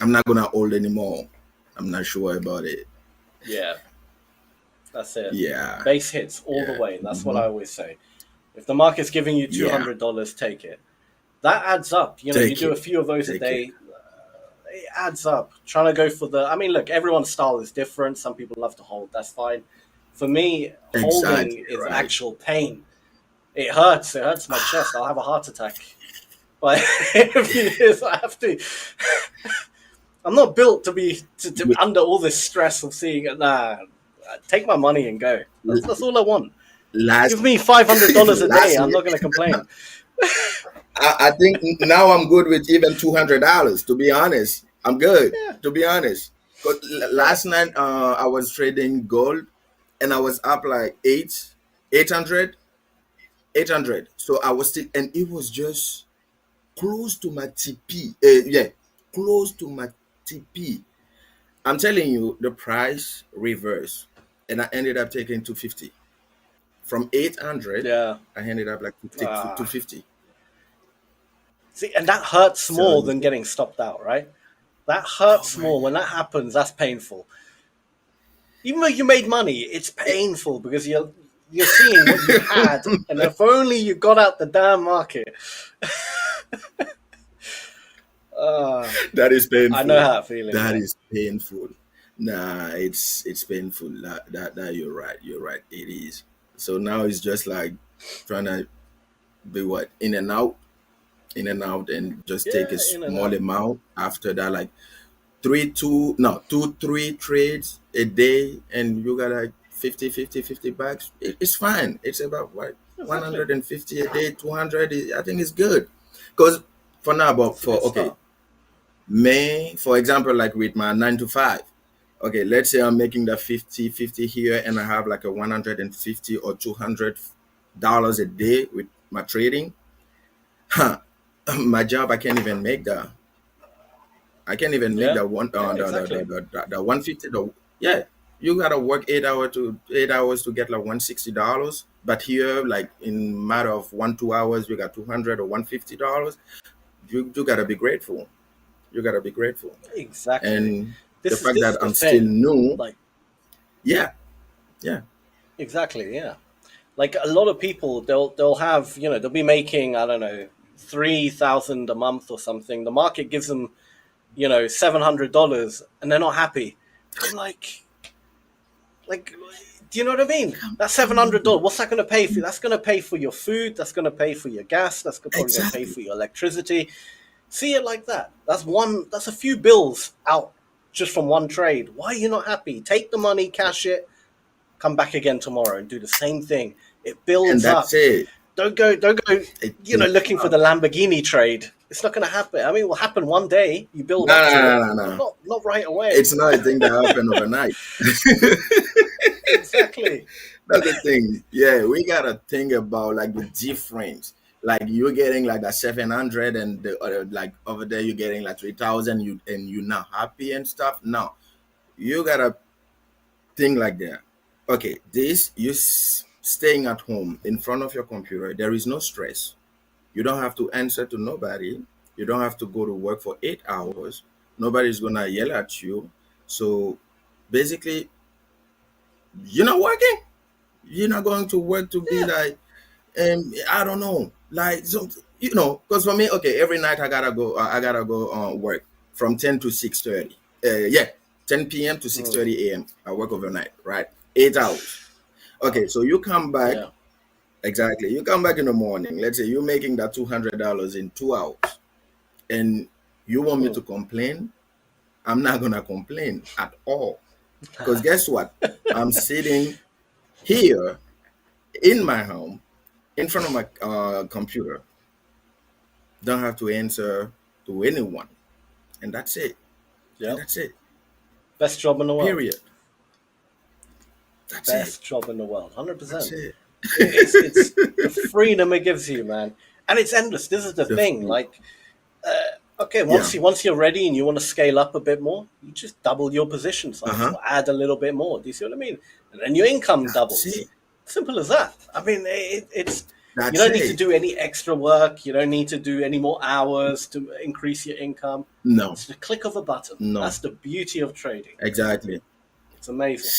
not gonna hold anymore. I'm not sure about it. Yeah, that's it. Yeah, base hits all the way. That's what I always say. If the market's giving you $200, take it. That adds up. You know, you do a few of those a day. It adds up. Trying to go for I mean, look, everyone's style is different. Some people love to hold. That's fine. For me, holding is actual pain. It hurts. It hurts my chest. I'll have a heart attack. But in a few years, I have to. I'm not built to be under all this stress of seeing it. Nah, take my money and go. That's all I want. Give me $500 a day. I'm not going to complain. I think now I'm good with even $200. To be honest, I'm good. Yeah. To be honest, last night I was trading gold, and I was up like 8 800. So I was still, and it was just close to my TP. Close to my TP. I'm telling you, the price reversed, and I ended up taking 250 from 800. Yeah, I ended up like 250. See, and that hurts So more than getting stopped out, right? That hurts more. When that happens, that's painful. Even though you made money, it's painful because you're seeing what you had, and if only you got out the damn market. That is painful. I know that feeling. That is painful. Nah, it's painful. That you're right. You're right. It is. So now it's just like trying to be in and out, and just take a small amount. After that, like 2-3 trades a day, and you got like 50 bucks. It's fine. It's about 150 a day, 200. I think it's good, because for now, May, for example, like with my 9 to 5. Okay, let's say I'm making the 50 here, and I have like a $150 or $200 a day with my trading. My job, I can't even make that. I can't even make that one. The 150. You gotta work 8 hours to get like $160. But here, like in matter of 1-2 hours, you got $200 or $150. You gotta be grateful. You gotta be grateful. Exactly. And the fact that I'm still new. Yeah. Exactly. Yeah. Like a lot of people, they'll have, they'll be making, I don't know, $3,000 a month or something. The market gives them, $700, and they're not happy. I'm like, do you know what I mean? That's $700. What's that going to pay for? That's going to pay for your food. That's going to pay for your gas. That's probably going to pay for your electricity. See it like that. That's a few bills out just from one trade. Why are you not happy? Take the money, cash it, come back again tomorrow and do the same thing. It builds and that's up. It. Don't go, looking for the Lamborghini trade. It's not going to happen. I mean, it will happen one day. You build up to it. Not right away. It's not a thing that happened overnight. Exactly. That's the thing. Yeah, we got to think about like the difference. Like you're getting like a 700, and like over there you're getting like 3,000. And you're not happy and stuff. No, you gotta think like that. Okay, you staying at home in front of your computer. There is no stress. You don't have to answer to nobody. You don't have to go to work for 8 hours. Nobody's gonna yell at you. So basically, you're not working. You're not going to work to be like, I don't know. Like, so, because for me, okay, every night I gotta go work from 10 to 6:30. 10 p.m. to 6:30 a.m. I work overnight, right? 8 hours. Okay, so you come back. Yeah. Exactly. You come back in the morning. Let's say you're making that $200 in 2 hours, and you want me to complain? I'm not gonna complain at all, because guess what? I'm sitting here in my home, in front of my computer. Don't have to answer to anyone, and that's it. Yeah, that's it. Best job in the world. Period. Best job in the world. 100%. It's the freedom it gives you, man, and it's endless. This is the thing. Like, once you're ready and you want to scale up a bit more, you just double your position size or add a little bit more. Do you see what I mean? And then your income doubles. Simple as that. I mean, it's you don't need to do any extra work. You don't need to do any more hours to increase your income. No, it's the click of a button. No, that's the beauty of trading. Exactly. It's amazing.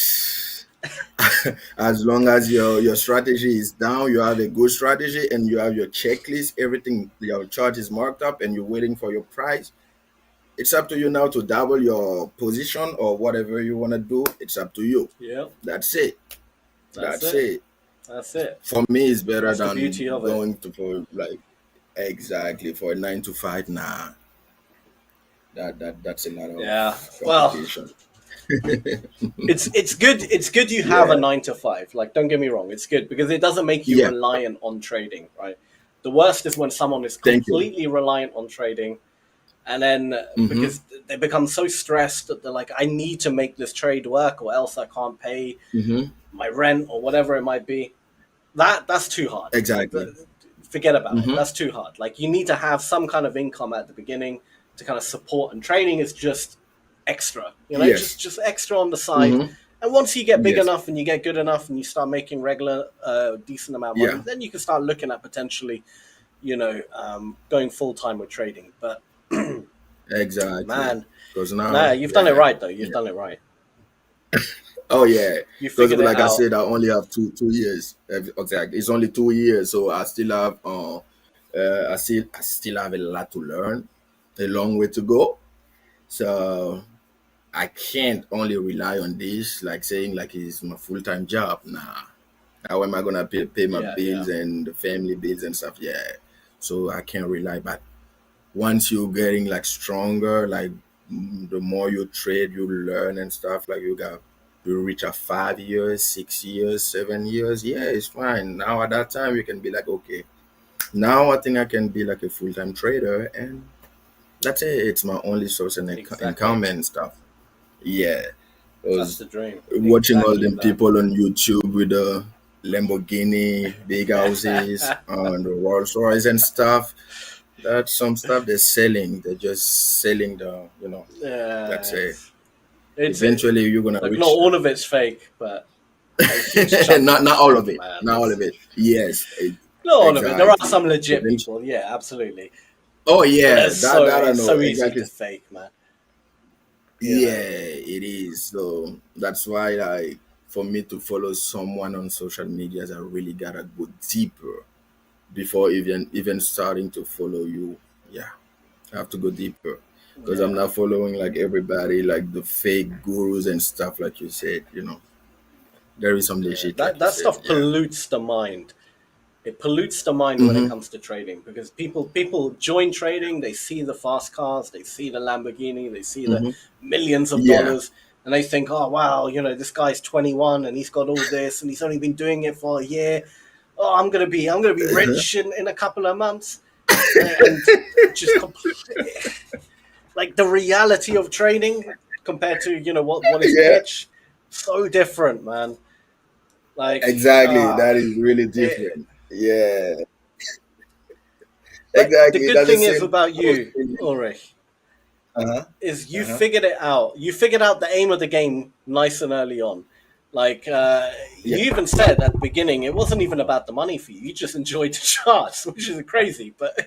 As long as your strategy is down, you have a good strategy, and you have your checklist, everything, your chart is marked up, and you're waiting for your price. It's up to you now to double your position or whatever you want to do. It's up to you. Yeah, that's it. That's it. That's it. For me, it's better than going for a 9 to 5. Nah, that's a lot of competition. Well, it's good. It's good you have a 9 to 5. Like, don't get me wrong, it's good because it doesn't make you reliant on trading, right? The worst is when someone is completely reliant on trading, and then because they become so stressed that they're like, I need to make this trade work, or else I can't pay my rent or whatever it might be. that's too hard. Exactly. Forget about it. That's too hard. Like, you need to have some kind of income at the beginning to kind of support, and trading is just extra, you know, just extra on the side. And once you get big enough and you get good enough and you start making regular decent amount of money, then you can start looking at potentially, you know, going full-time with trading. But exactly, man, because now nah, you've done it right though. You've done it right. Oh yeah, You because figured it like I out. said, I only have two years. Exactly, it's only 2 years, so I still have I still have a lot to learn, a long way to go. So I can't only rely on this, like saying like it's my full-time job. Nah, how am I gonna pay my bills and the family bills and stuff? Yeah, so I can't rely. But once you're getting like stronger, like the more you trade, you learn and stuff. Like you reach a 5 years, 6 years, 7 years. Yeah, it's fine. Now at that time you can be like, okay, now I think I can be like a full-time trader, and that's it. It's my only source of income and stuff. Yeah, That's the dream. watching all them people on YouTube with the Lamborghini, big houses, and the Rolls Royce and stuff. That's some stuff they're selling. They're just selling the, you know. That's it. Eventually, you're gonna like, reach. not all of it's fake, but not all of it. Not all of it. Yes. Not all of it. There are some legit people. Yeah, absolutely. Oh yeah, But it's so, that I it's know so easy exactly. to fake, man. Yeah, it is. So that's why, like, for me to follow someone on social medias, I really gotta go deeper before even starting to follow you. Yeah, I have to go deeper because I'm not following like everybody, like the fake gurus and stuff, like you said. You know, there is some legit. That like you that said. stuff pollutes the mind. It pollutes the mind when it comes to trading, because people join trading, they see the fast cars, they see the Lamborghini, they see the millions of dollars, and they think, oh wow, you know, this guy's 21 and he's got all this and he's only been doing it for a year. Oh, I'm gonna be rich in a couple of months. And just completely, like, the reality of trading compared to, you know, what is pitch, so different, man. Like, Exactly, that is really different. Yeah. But Exactly. the good That's the thing is same about you, thing. Ulrich, is you Uh-huh. figured it out. You figured out the aim of the game nice and early on. Like, you even said at the beginning, it wasn't even about the money for you. You just enjoyed the charts, which is crazy. But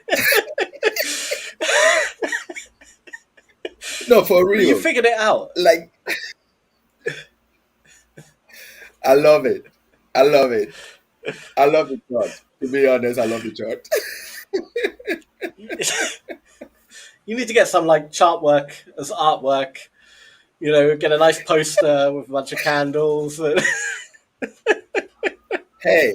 No, for real. you figured it out. Like, I love it. I love it. I love the chart. To be honest, I love the chart. You need to get some, like, chart work as artwork. You know, get a nice poster with a bunch of candles. Hey,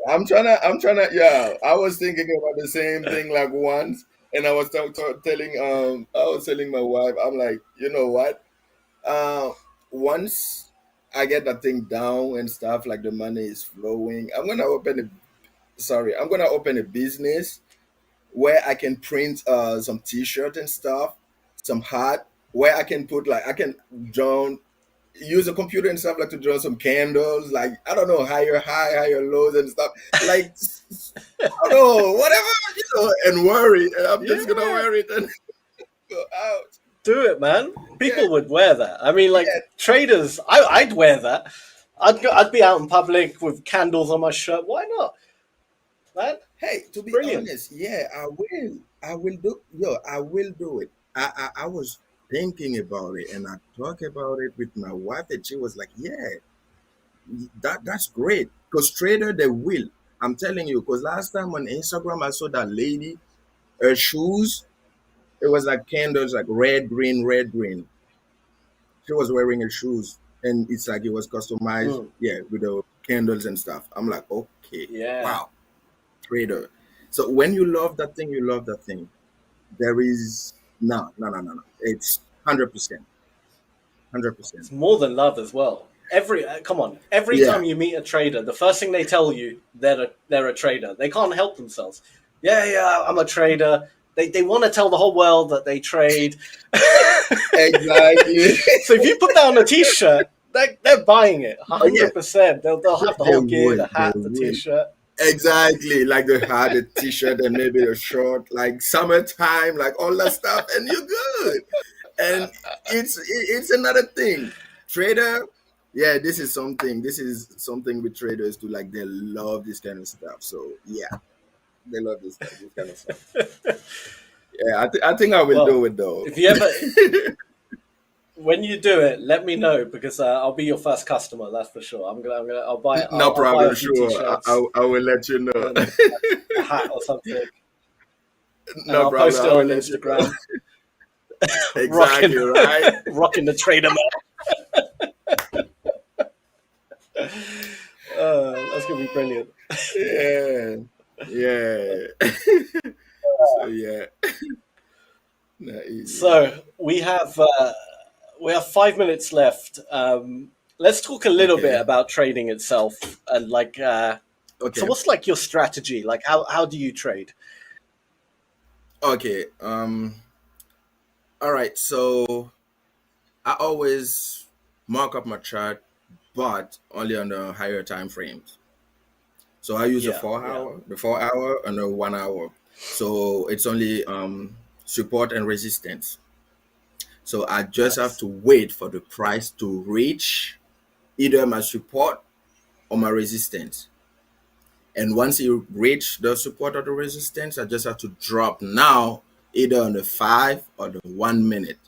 I'm trying to, I was thinking about the same thing like once, and I was telling my wife, I'm like, you know what? Once I get that thing down and stuff, like the money is flowing, I'm gonna open a business where I can print some t-shirt and stuff, some hat, where I can put, like, I can use a computer and stuff, like, to draw some candles, like, I don't know, higher high, higher lows and stuff, like, I don't know, whatever, you know, and worry. And I'm just gonna wear it and go out. Do it, man. People would wear that. I mean, like, traders, I'd wear that. I'd be out in public with candles on my shirt. Why not, man? Hey, to be honest, I will do it. I was thinking about it, and I talked about it with my wife, and she was like, that's great, because trader, they will. I'm telling you, because last time on Instagram, I saw that lady, her shoes, it was like candles, like red, green, red, green. She was wearing her shoes, and it's like it was customized, with the candles and stuff. I'm like, okay, wow, trader. So when you love that thing, you love that thing. There is no. It's 100%. 100%. It's more than love as well. Every time you meet a trader, the first thing they tell you, they're a trader. They can't help themselves. I'm a trader. They want to tell the whole world that they trade. Exactly. So if you put that on a t-shirt, they're buying it Oh, yeah. 100%. They'll have the They whole gear, would, the hat, they the would. t-shirt. Exactly, like the hat, the t-shirt, and maybe the short, like summertime, like all that stuff, and you're good. And it's another thing. Trader, yeah, this is something with traders do. Like, they love this kind of stuff. So yeah, they love this kind of stuff. Yeah, I think I will do it though. If you ever, when you do it, let me know, because I'll be your first customer. That's for sure. I'll buy it. No problem. I'll buy a few Sure, t-shirts I will let you know. and a hat or something. And No I'll problem. post I it will on let you Instagram. Exactly, right? Rocking the trader man. That's gonna be brilliant. Yeah. So yeah. So we have 5 minutes left. Let's talk a little bit about trading itself, and like, so what's like your strategy? Like, how do you trade? Okay. All right. So I always mark up my chart, but only on the higher time frames. So I use the 4 hour, and the 1 hour. So it's only support and resistance. So I just have to wait for the price to reach either my support or my resistance. And once you reach the support or the resistance, I just have to drop now, either on the 5 or the 1 minute.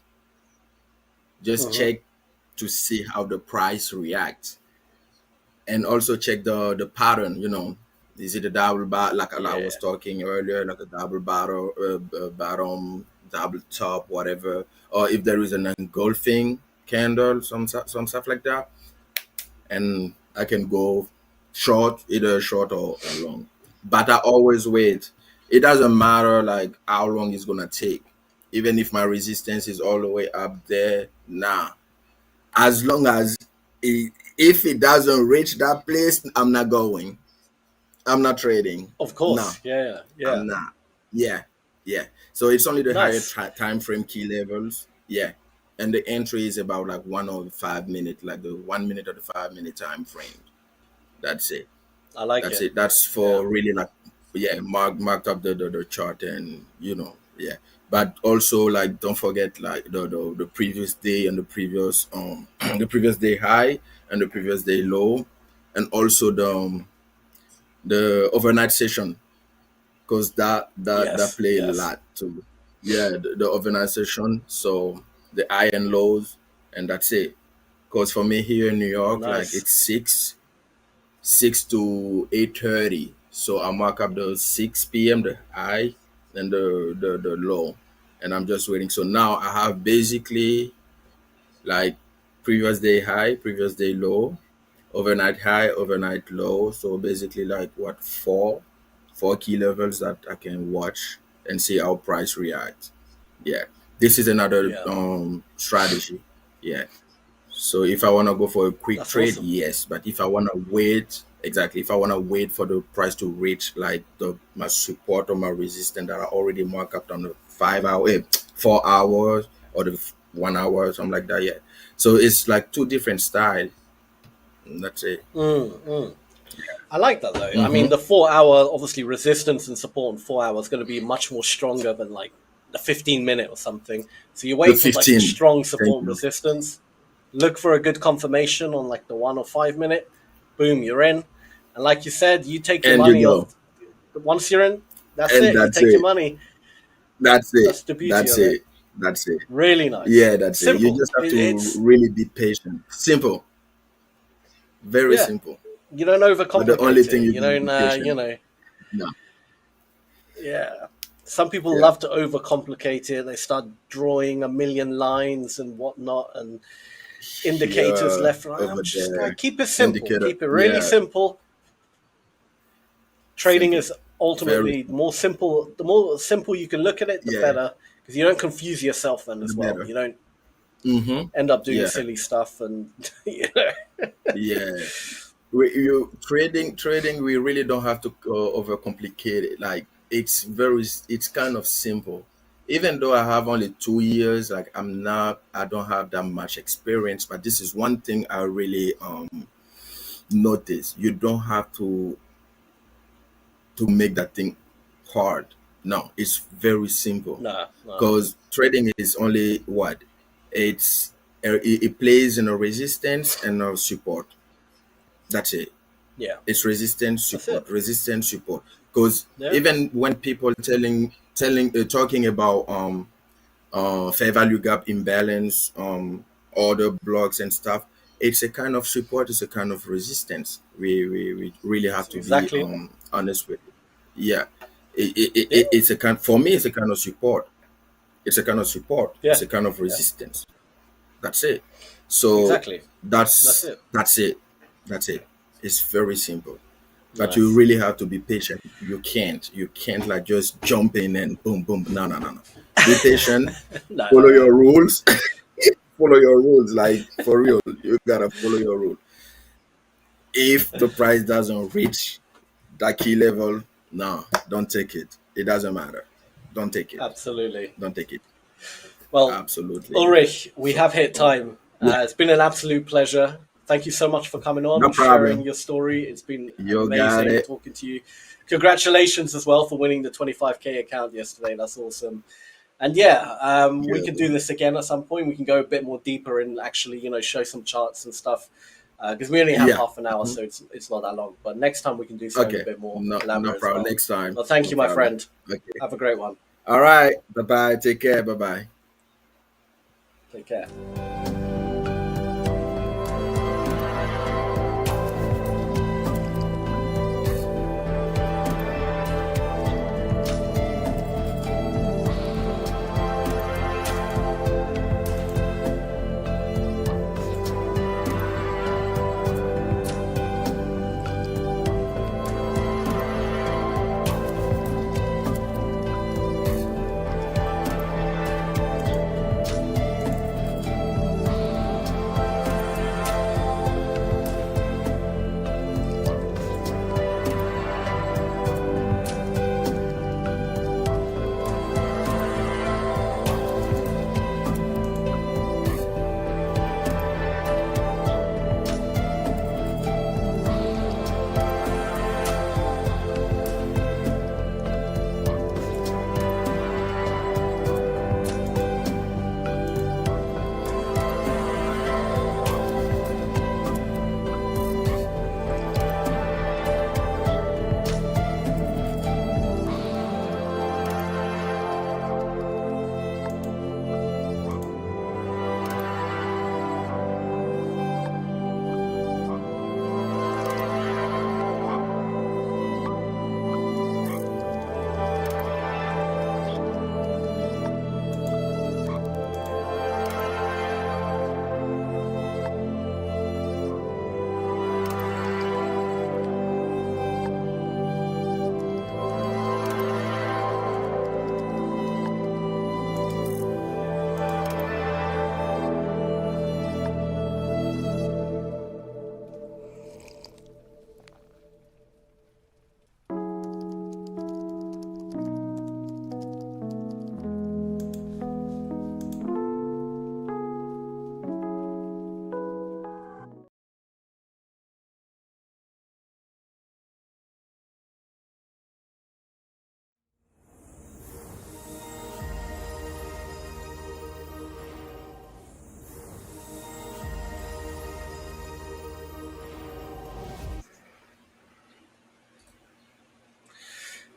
Just check to see how the price reacts. And also check the pattern, is it a double bottom, like I was talking earlier, like a double bottom, double top, whatever, or if there is an engulfing candle, some stuff like that, and I can go short, either short or long. But I always wait. It doesn't matter like how long it's gonna take, even if my resistance is all the way up there. Nah, as long as if it doesn't reach that place, I'm not going. I'm not trading. Of course. No. Yeah. I'm not. Yeah. So it's only the Nice. higher time frame key levels. Yeah. And the entry is about like 1 or 5 minutes, like the 1 minute or the 5 minute time frame. That's it. I like That's it. it. That's for really like, marked up the chart, and But also, like, don't forget like the previous day and the previous the previous day high and the previous day low, and also the overnight session, because that play a lot too. Yeah, the overnight session. So the high and lows, and that's it. Because for me here in New York, like it's 6 to 8:30. So I mark up the 6 p.m. the high and the low, and I'm just waiting. So now I have basically like previous day high, previous day low, overnight high, overnight low. So basically like what, four key levels that I can watch and see how price reacts. Yeah, this is another strategy. Yeah. So if I want to go for a quick trade, awesome. yes. But if I want to wait, if I want to wait for the price to reach like my support or my resistance that I already marked up on the 4 hours or the 1 hour, something like that. Yeah. So it's like two different styles. That's it. I like that though. I mean, the 4 hour, obviously resistance and support in 4 hours is going to be much more stronger than like the 15 minute or something. So you wait for like a strong support and resistance. Look for a good confirmation on like the 1 or 5 minute. Boom, you're in. And like you said, you take your money off. Once you're in, that's it. You take your money. That's it. That's the beauty of it. That's it. Really nice. Yeah, that's simple. it. You just have to really be patient. Simple. Very simple. You don't overcomplicate But the only thing it. you You can don't, be patient. No. Yeah. Some people love to overcomplicate it. They start drawing a million lines and whatnot and indicators left, right. I'm just like, keep it simple. Keep it really simple. Trading is ultimately the more simple you can look at it, the better. Because you don't confuse yourself then as well. You don't end up doing silly stuff and trading, we really don't have to overcomplicate it. Like it's kind of simple. even though I have only 2 years, like I don't have that much experience, but this is one thing I really notice. You don't have to make that thing hard. No, it's very simple. No. Because trading is only what? It plays in a resistance and a support. That's it. Yeah. It's resistance support, resistance support. Because Yeah. even when people talking about fair value gap imbalance, order blocks and stuff, it's a kind of support, it's a kind of resistance. We really have to Exactly. be honest with it. Yeah. It's a kind, for me, it's a kind of support. It's a kind of support. Yeah. It's a kind of resistance. That's it. So Exactly. that's it. That's it. It's very simple. But Nice. you really have to be patient. You can't like just jump in and boom, boom. No. Be patient. No, Follow your rules. Follow your rules. Like for real, you gotta follow your rule. If the price doesn't reach that key level, no, don't take it. It doesn't matter. Don't take it. Absolutely. Don't take it. Well, absolutely. Ulrich, we have hit time. It's been an absolute pleasure. Thank you so much for coming on No and problem. sharing your story. It's been You got amazing it. talking to you. Congratulations as well for winning the 25K account yesterday. That's awesome. And yeah, we can do this again at some point. We can go a bit more deeper and actually, show some charts and stuff. Because we only have half an hour, so it's not that long. But next time we can do something a bit more No elaborate. problem. as well. Next time. Well, thank you, No my problem. friend. Okay. Have a great one. All right. Bye-bye. Take care. Bye-bye. Take care.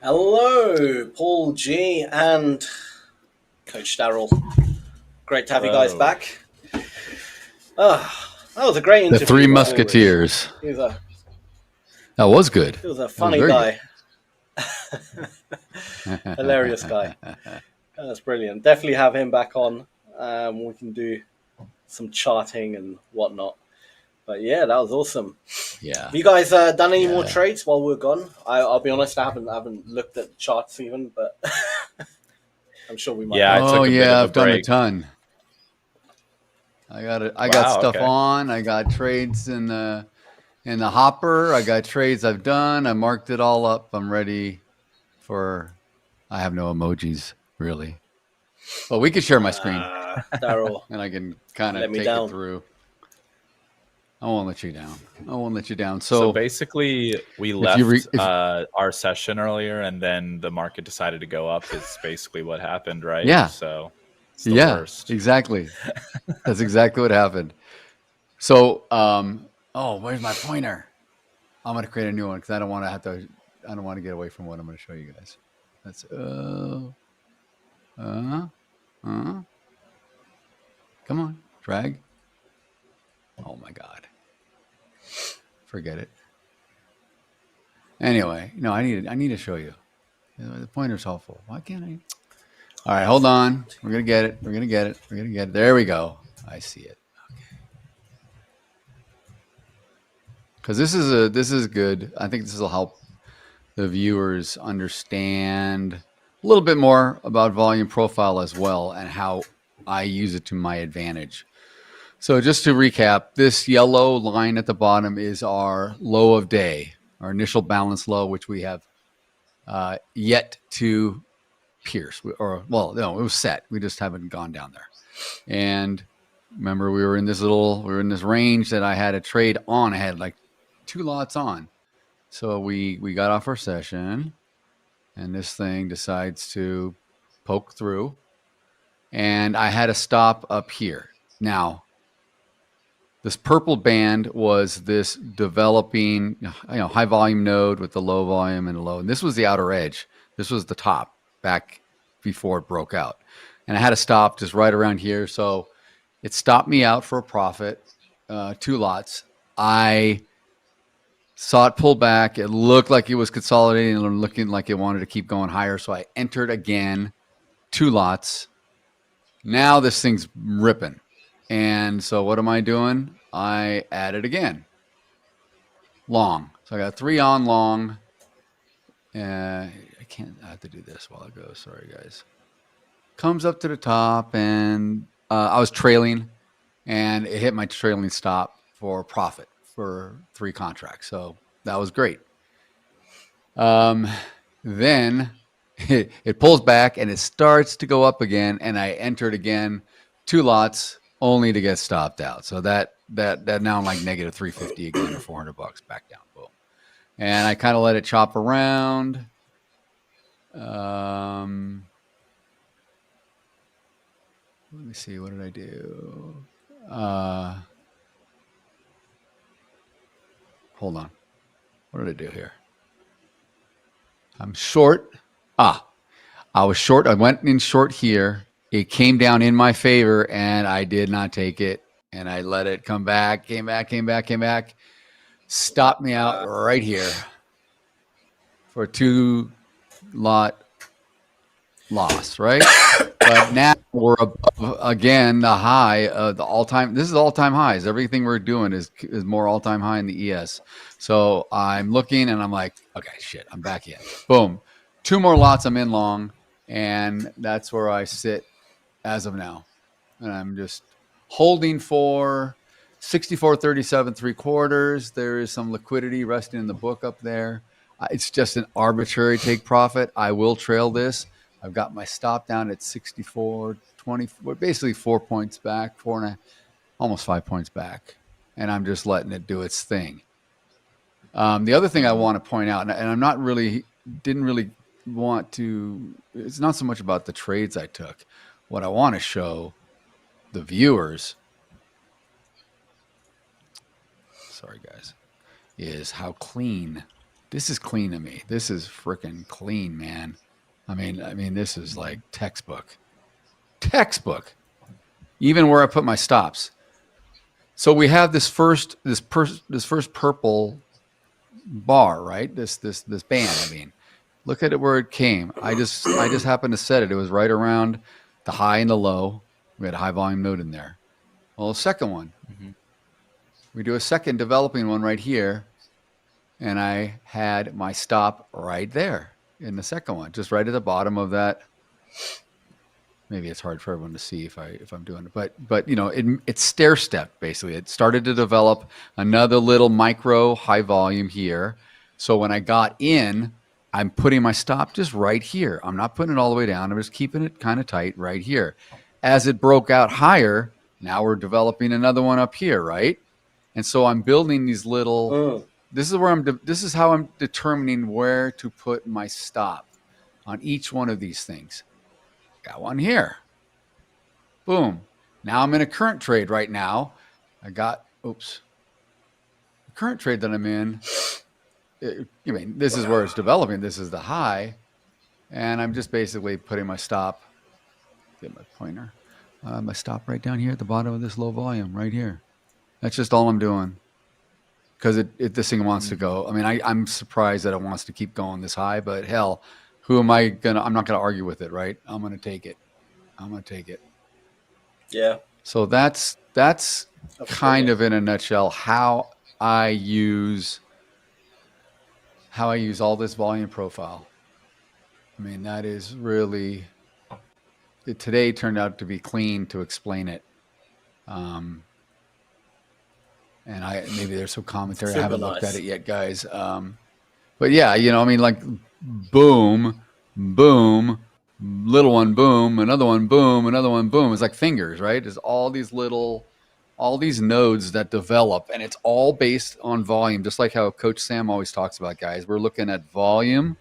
Hello, Paul G and Coach Darryl. Great to have you guys back. That was a great interview. The Three by Musketeers. Ulrich. That was good. He was a funny guy. Hilarious guy. That's brilliant. Definitely have him back on. We can do some charting and whatnot. But yeah, that was awesome. Yeah. Have you guys done any more trades while we're gone? I'll be honest, I haven't looked at the charts even, but I'm sure we might. Yeah, I've done a ton. I got stuff on. I got trades in the hopper. I got trades I've done. I marked it all up. I'm ready for. I have no emojis really. Well, we could share my screen. Daryl. And I can kind of Let me take down. it through. I won't let you down. I won't let you down. So basically, we left our session earlier, and then the market decided to go up. Is basically what happened, right? Yeah. So it's the worst. Exactly. That's exactly what happened. So, oh, where's my pointer? I'm gonna create a new one because I don't want to have to. I don't want to get away from what I'm going to show you guys. That's come on, drag. Oh my God. Forget it. Anyway, no, I need to show you. The pointer's helpful. Why can't I? All right, hold on. We're gonna get it. We're gonna get it. We're gonna get it. There we go. I see it. Okay. Because this is good. I think this will help the viewers understand a little bit more about volume profile as well and how I use it to my advantage. So just to recap, this yellow line at the bottom is our low of day, our initial balance low, which we have yet to pierce. Or, well, no, it was set. We just haven't gone down there. And remember, we were in this range that I had a trade on. I had like 2 lots on. So we got off our session, and this thing decides to poke through. And I had a stop up here. Now, this purple band was this developing, high volume node with the low volume and the low. And this was the outer edge. This was the top back before it broke out. And I had a stop just right around here. So it stopped me out for a profit, 2 lots. I saw it pull back. It looked like it was consolidating and looking like it wanted to keep going higher. So I entered again, 2 lots. Now this thing's ripping. And so what am I doing? I added again. Long. So I got 3 on long. I have to do this while it goes. Sorry, guys. Comes up to the top, and I was trailing, and it hit my trailing stop for profit for 3 contracts. So that was great. Then it pulls back, and it starts to go up again, and I entered again, 2 lots, only to get stopped out. So that now I'm like negative 350 again, or $400 back down. Boom. And I kind of let it chop around. Let me see. What did I do? Hold on. What did I do here? I'm short. I was short. I went in short here. It came down in my favor, and I did not take it. And I let it come back, came back. Stopped me out right here for a 2 lot loss, right? But now we're above again the high of the all-time. This is all-time highs. Everything we're doing is more all-time high in the ES. So I'm looking, and I'm like, okay, shit, I'm back in. Boom. 2 more lots I'm in long, and that's where I sit as of now. And I'm just holding for 64.37 3/4. There is some liquidity resting in the book up there. It's just an arbitrary take profit. I will trail this. I've got my stop down at 64.20, basically 4 points back, 4.5, almost 5 points back. And I'm just letting it do its thing. The other thing I want to point out, and I'm not really, didn't really want to, it's not so much about the trades I took. What I want to show the viewers, sorry guys, is how clean. This is clean to me. This is freaking clean, man. I mean, this is like textbook. Even where I put my stops. So we have this first purple bar, right? This band. I mean, look at it where it came. I just happened to set it. It was right around the high and the low. We had a high volume node in there. Well, the second one, we do a second developing one right here, and I had my stop right there in the second one, just right at the bottom of that. Maybe it's hard for everyone to see if I'm doing it, but you know, it's stair step basically. It started to develop another little micro high volume here. So when I got in, I'm putting my stop just right here. I'm not putting it all the way down. I'm just keeping it kind of tight right here. As it broke out higher, now we're developing another one up here, right? And so I'm building these little. This is how I'm determining where to put my stop on each one of these things. Got one here. Boom. Now I'm in a current trade right now. I got, the current trade that I'm in. I mean, this is where it's developing. This is the high. And I'm just basically putting my stop. Get my pointer. My stop right down here at the bottom of this low volume right here. That's just all I'm doing. Because this thing wants to go. I mean, I'm surprised that it wants to keep going this high, but hell, I'm not gonna argue with it, right? I'm gonna take it. Yeah. So that's kind of in a nutshell how I use all this volume profile. I mean, that is really, today turned out to be clean to explain it. And maybe there's some commentary. I haven't looked at it yet, guys. But yeah, I mean, like boom, boom, little one, boom, another one, boom, another one, boom. It's like fingers, right? There's all these nodes that develop, and it's all based on volume, just like how Coach Sam always talks about, guys. We're looking at volume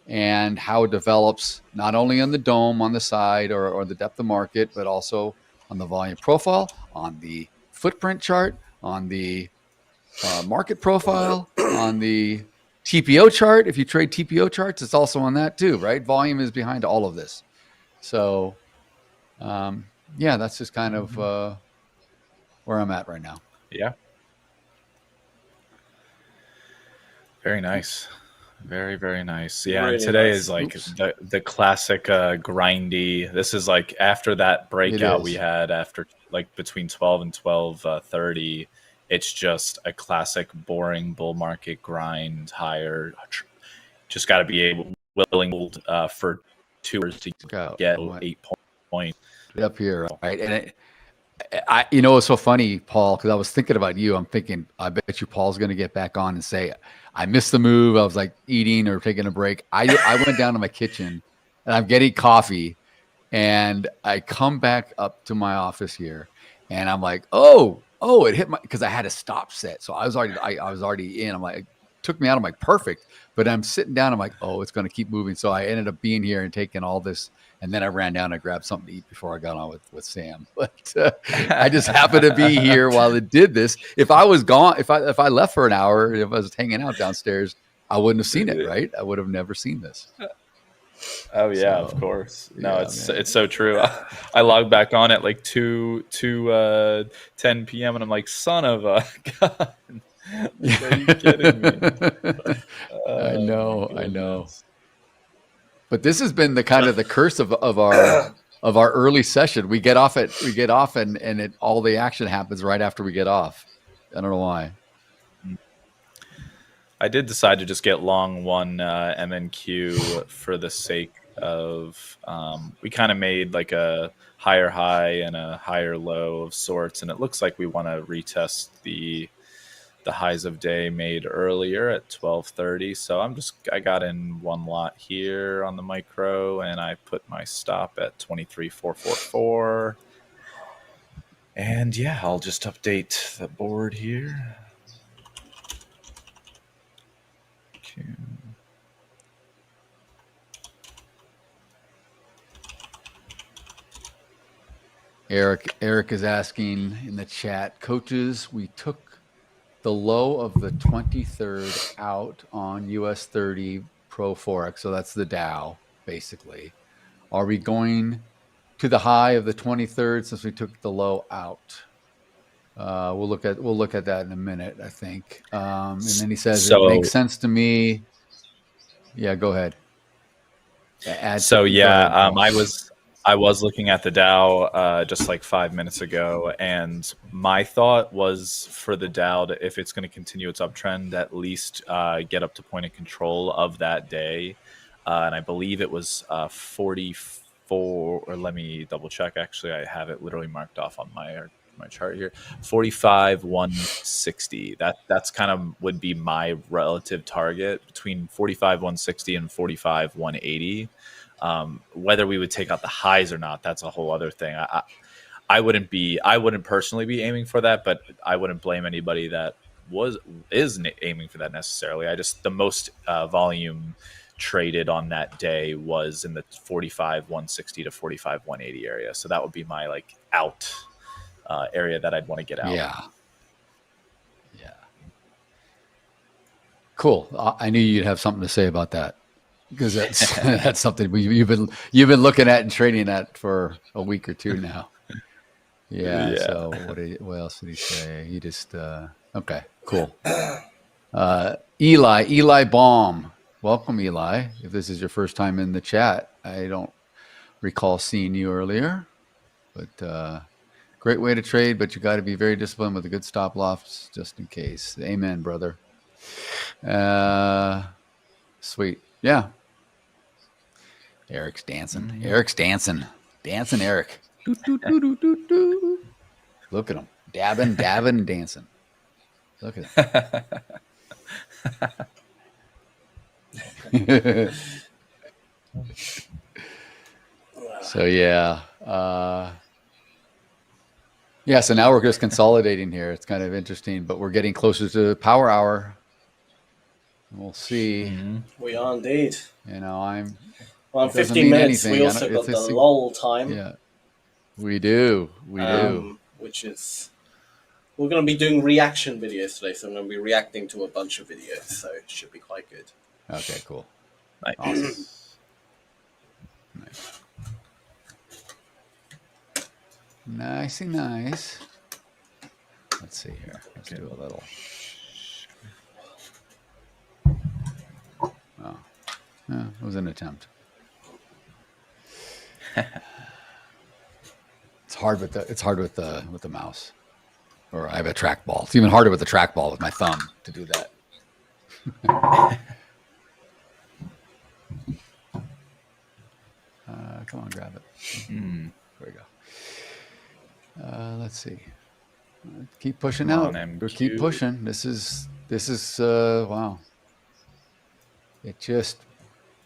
and how it develops not only on the dome on the side or the depth of market, but also on the volume profile, on the footprint chart, on the market profile, on the TPO chart. If you trade TPO charts, it's also on that too, right? Volume is behind all of this. So, yeah, that's just kind of where I'm at right now. Yeah. Very nice. Very, very nice. Yeah, Really today nice. is like the classic grindy. This is like after that breakout we had after like between 12 and 12:30. It's just a classic boring bull market grind higher. Just got to be willing for 2 hours to get 8 points. Get up here, right? And it's so funny, Paul, because I was thinking about you. I'm thinking, I bet you Paul's going to get back on and say, I missed the move. I was like eating or taking a break. I went down to my kitchen and I'm getting coffee, and I come back up to my office here, and I'm like, oh, it hit because I had a stop set. So I was already in. I'm like, it took me out of my perfect, but I'm sitting down. I'm like, it's going to keep moving. So I ended up being here and taking all this. And then I ran down and grabbed something to eat before I got on with Sam. But I just happened to be here while it did this. If I was gone, if I left for an hour, if I was hanging out downstairs, I wouldn't have seen it, right? I would have never seen this. Oh yeah, of course. No, it's so true. I logged back on at like 10 p.m. and I'm like, son of a gun. Are you kidding me? I know. But this has been the kind of the curse of our early session. We get off and all the action happens right after we get off. I don't know why. I did decide to just get long one MNQ for the sake of we kind of made like a higher high and a higher low of sorts, and it looks like we want to retest the highs of day made earlier at 12:30. So I got in one lot here on the micro, and I put my stop at 23,444. And yeah, I'll just update the board here. Okay. Eric is asking in the chat, coaches, we took the low of the 23rd out on US 30 Pro Forex. So that's the Dow, basically. Are we going to the high of the 23rd since we took the low out? We'll look at that in a minute, I think. And then he says, it makes sense to me. Yeah, go ahead. I was looking at the Dow just like 5 minutes ago, and my thought was for the Dow, if it's going to continue its uptrend, at least get up to point of control of that day. And I believe it was 44, or let me double check. Actually, I have it literally marked off on my my chart here. 45,160. That's kind of would be my relative target between 45,160 and 45,180. Whether we would take out the highs or not, that's a whole other thing. I wouldn't personally be aiming for that, but I wouldn't blame anybody that is aiming for that necessarily. The most volume traded on that day was in the 45,160 to 45,180 area. So that would be my like out area that I'd want to get out. Yeah. Cool. I knew you'd have something to say about that, because that's that's something you've been looking at and trading at for a week or two now. Yeah. So what else did he say? He just okay. Cool. Eli Baum. Welcome, Eli. If this is your first time in the chat, I don't recall seeing you earlier, but great way to trade, but you got to be very disciplined with a good stop loss just in case. Amen, brother. Sweet. Yeah. Eric's dancing. Eric's dancing. Dancing Eric. Doo, doo, doo, doo, doo, doo. Look at him. Dabbing, dancing. Look at him. So yeah. So now we're just consolidating here. It's kind of interesting, but we're getting closer to power hour. We'll see. We are indeed. You know, I'm well, in 15 minutes we also got the lull time. Yeah. We do. Which is, we're going to be doing reaction videos today, so I'm going to be reacting to a bunch of videos, so it should be quite good. Okay, cool. Nice. Awesome. Nice. Let's see here. Let's do a little. Oh, yeah, it was an attempt. It's hard with the mouse, or I have a trackball. It's even harder with the trackball with my thumb to do that. Come on, grab it. There we go. Let's see. Keep pushing out. Keep pushing. This is wow. It just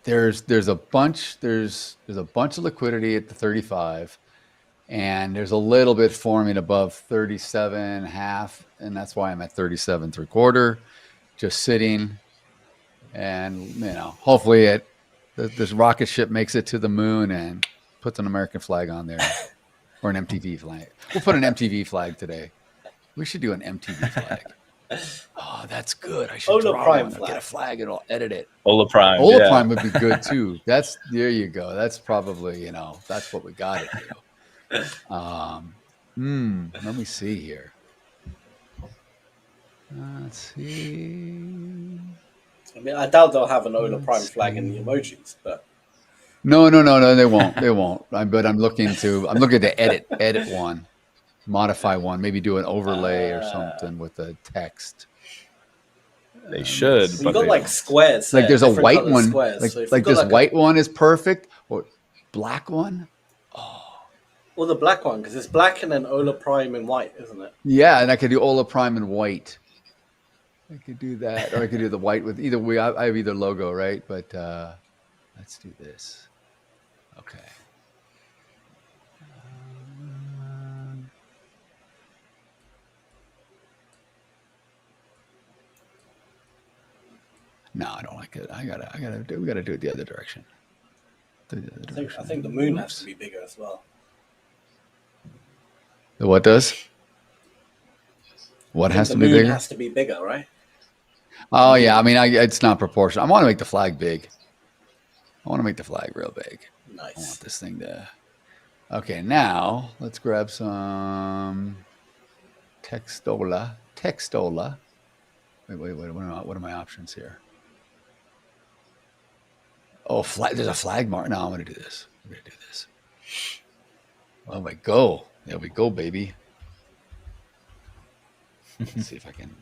there's a bunch of liquidity at the 35, and there's a little bit forming above 37.5, and that's why I'm at 37.75, just sitting. And hopefully this rocket ship makes it to the moon and puts an American flag on there, or an MTV flag. We'll put an MTV flag today. We should do an MTV flag. Oh, that's good. I should draw one. Get a flag and I'll edit it. Hola Prime. Hola Prime would be good too. There you go. That's probably, that's what we got to do. Let me see here. Let's see. I mean, I doubt they'll have an Hola Prime flag in the emojis, but no, they won't. But I'm looking to edit one, modify one, maybe do an overlay or something with the text. They should. You've got like squares. Like there's a white one. Squares. Like this white one is perfect. Or black one. Well, the black one, because it's black and then Hola Prime in white, isn't it? Yeah, and I could do Hola Prime in white. I could do that, or I could do the white with either way. I have either logo, right? But let's do this. Okay. No, I don't like it. We gotta do it the other direction. I think the moon has to be bigger as well. The what does? What has to be bigger? The moon has to be bigger, right? Oh yeah, I mean, it's not proportional. I want to make the flag big. I want to make the flag real big. Nice. I want this thing to. Okay, now let's grab some Textola. Wait. What are my options here? Oh, there's a flag mark. No, I'm going to do this. Oh my go. There we go, baby. Let's see if I can.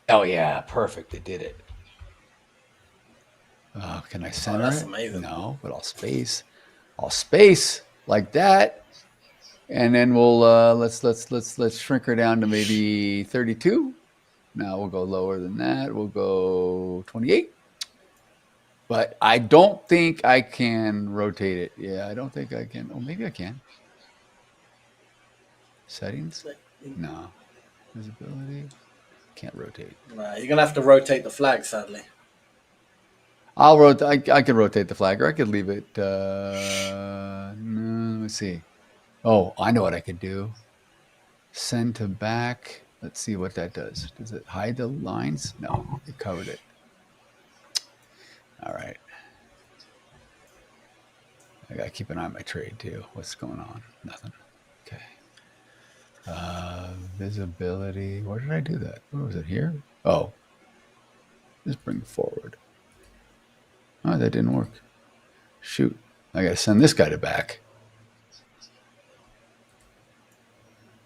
Oh yeah, perfect. It did it. Can I center that's it? amazing. No, but I'll space like that. And then we'll let's shrink her down to maybe 32. Now we'll go lower than that. We'll go 28. But I don't think I can rotate it. Yeah, I don't think I can. Oh, maybe I can. Settings? No. Visibility? Can't rotate. Nah, you're gonna have to rotate the flag, sadly. I'll rotate. I can rotate the flag, or I could leave it. No, let me see. Oh, I know what I could do. Send to back. Let's see what that does. Does it hide the lines? No, it covered it. All right. I gotta keep an eye on my trade too. What's going on? Nothing. Okay. Visibility. Where did I do that? Where was it? Here? Oh. Just bring it forward. Oh, that didn't work. Shoot. I gotta send this guy to back.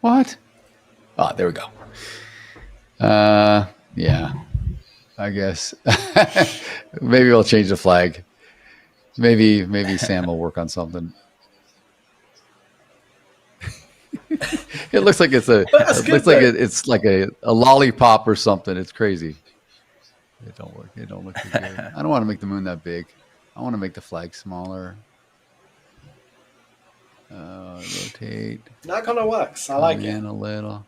What? Oh, there we go. Yeah. I guess. Maybe we'll change the flag. Maybe Sam will work on something. It looks like it's it's like a lollipop or something. It's crazy. It don't work. It don't look too good. I don't want to make the moon that big. I want to make the flag smaller. Rotate. That kind of works. I like it. A little.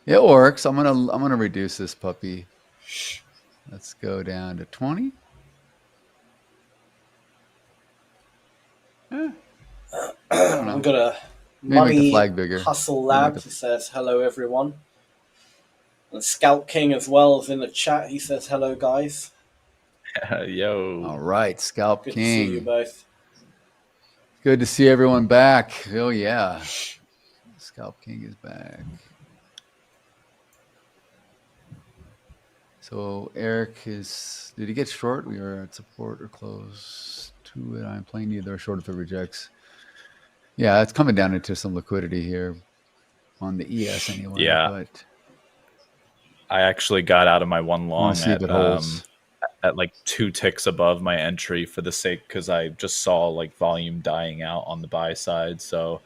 It works. I'm gonna reduce this puppy. Let's go down to 20. I'm gonna make the flag bigger. Hustle Lab. He says hello, everyone. And Scalp King as well is in the chat. He says hello, guys. Yo. All right, Scalp Good King. to see you both. Good to see everyone back. Oh yeah, Scalp King is back. So Eric did he get short? We are at support or close to it. I'm playing either short if it rejects. Yeah, it's coming down into some liquidity here on the ES anyway. Yeah. But I actually got out of my one long at like 2 ticks above my entry for the sake, because I just saw like volume dying out on the buy side. So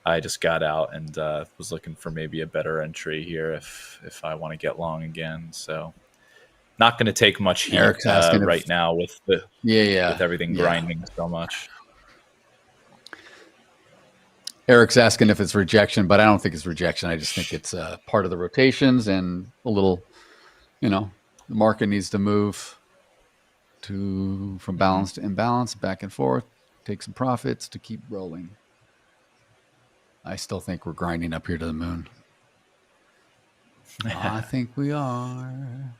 I just got out and was looking for maybe a better entry here if I want to get long again. So not going to take much heat right now with with everything grinding so much. Eric's asking if it's rejection, but I don't think it's rejection. I just think it's part of the rotations and a little, the market needs to move from balance to imbalance, back and forth, take some profits to keep rolling. I still think we're grinding up here to the moon. I think we are.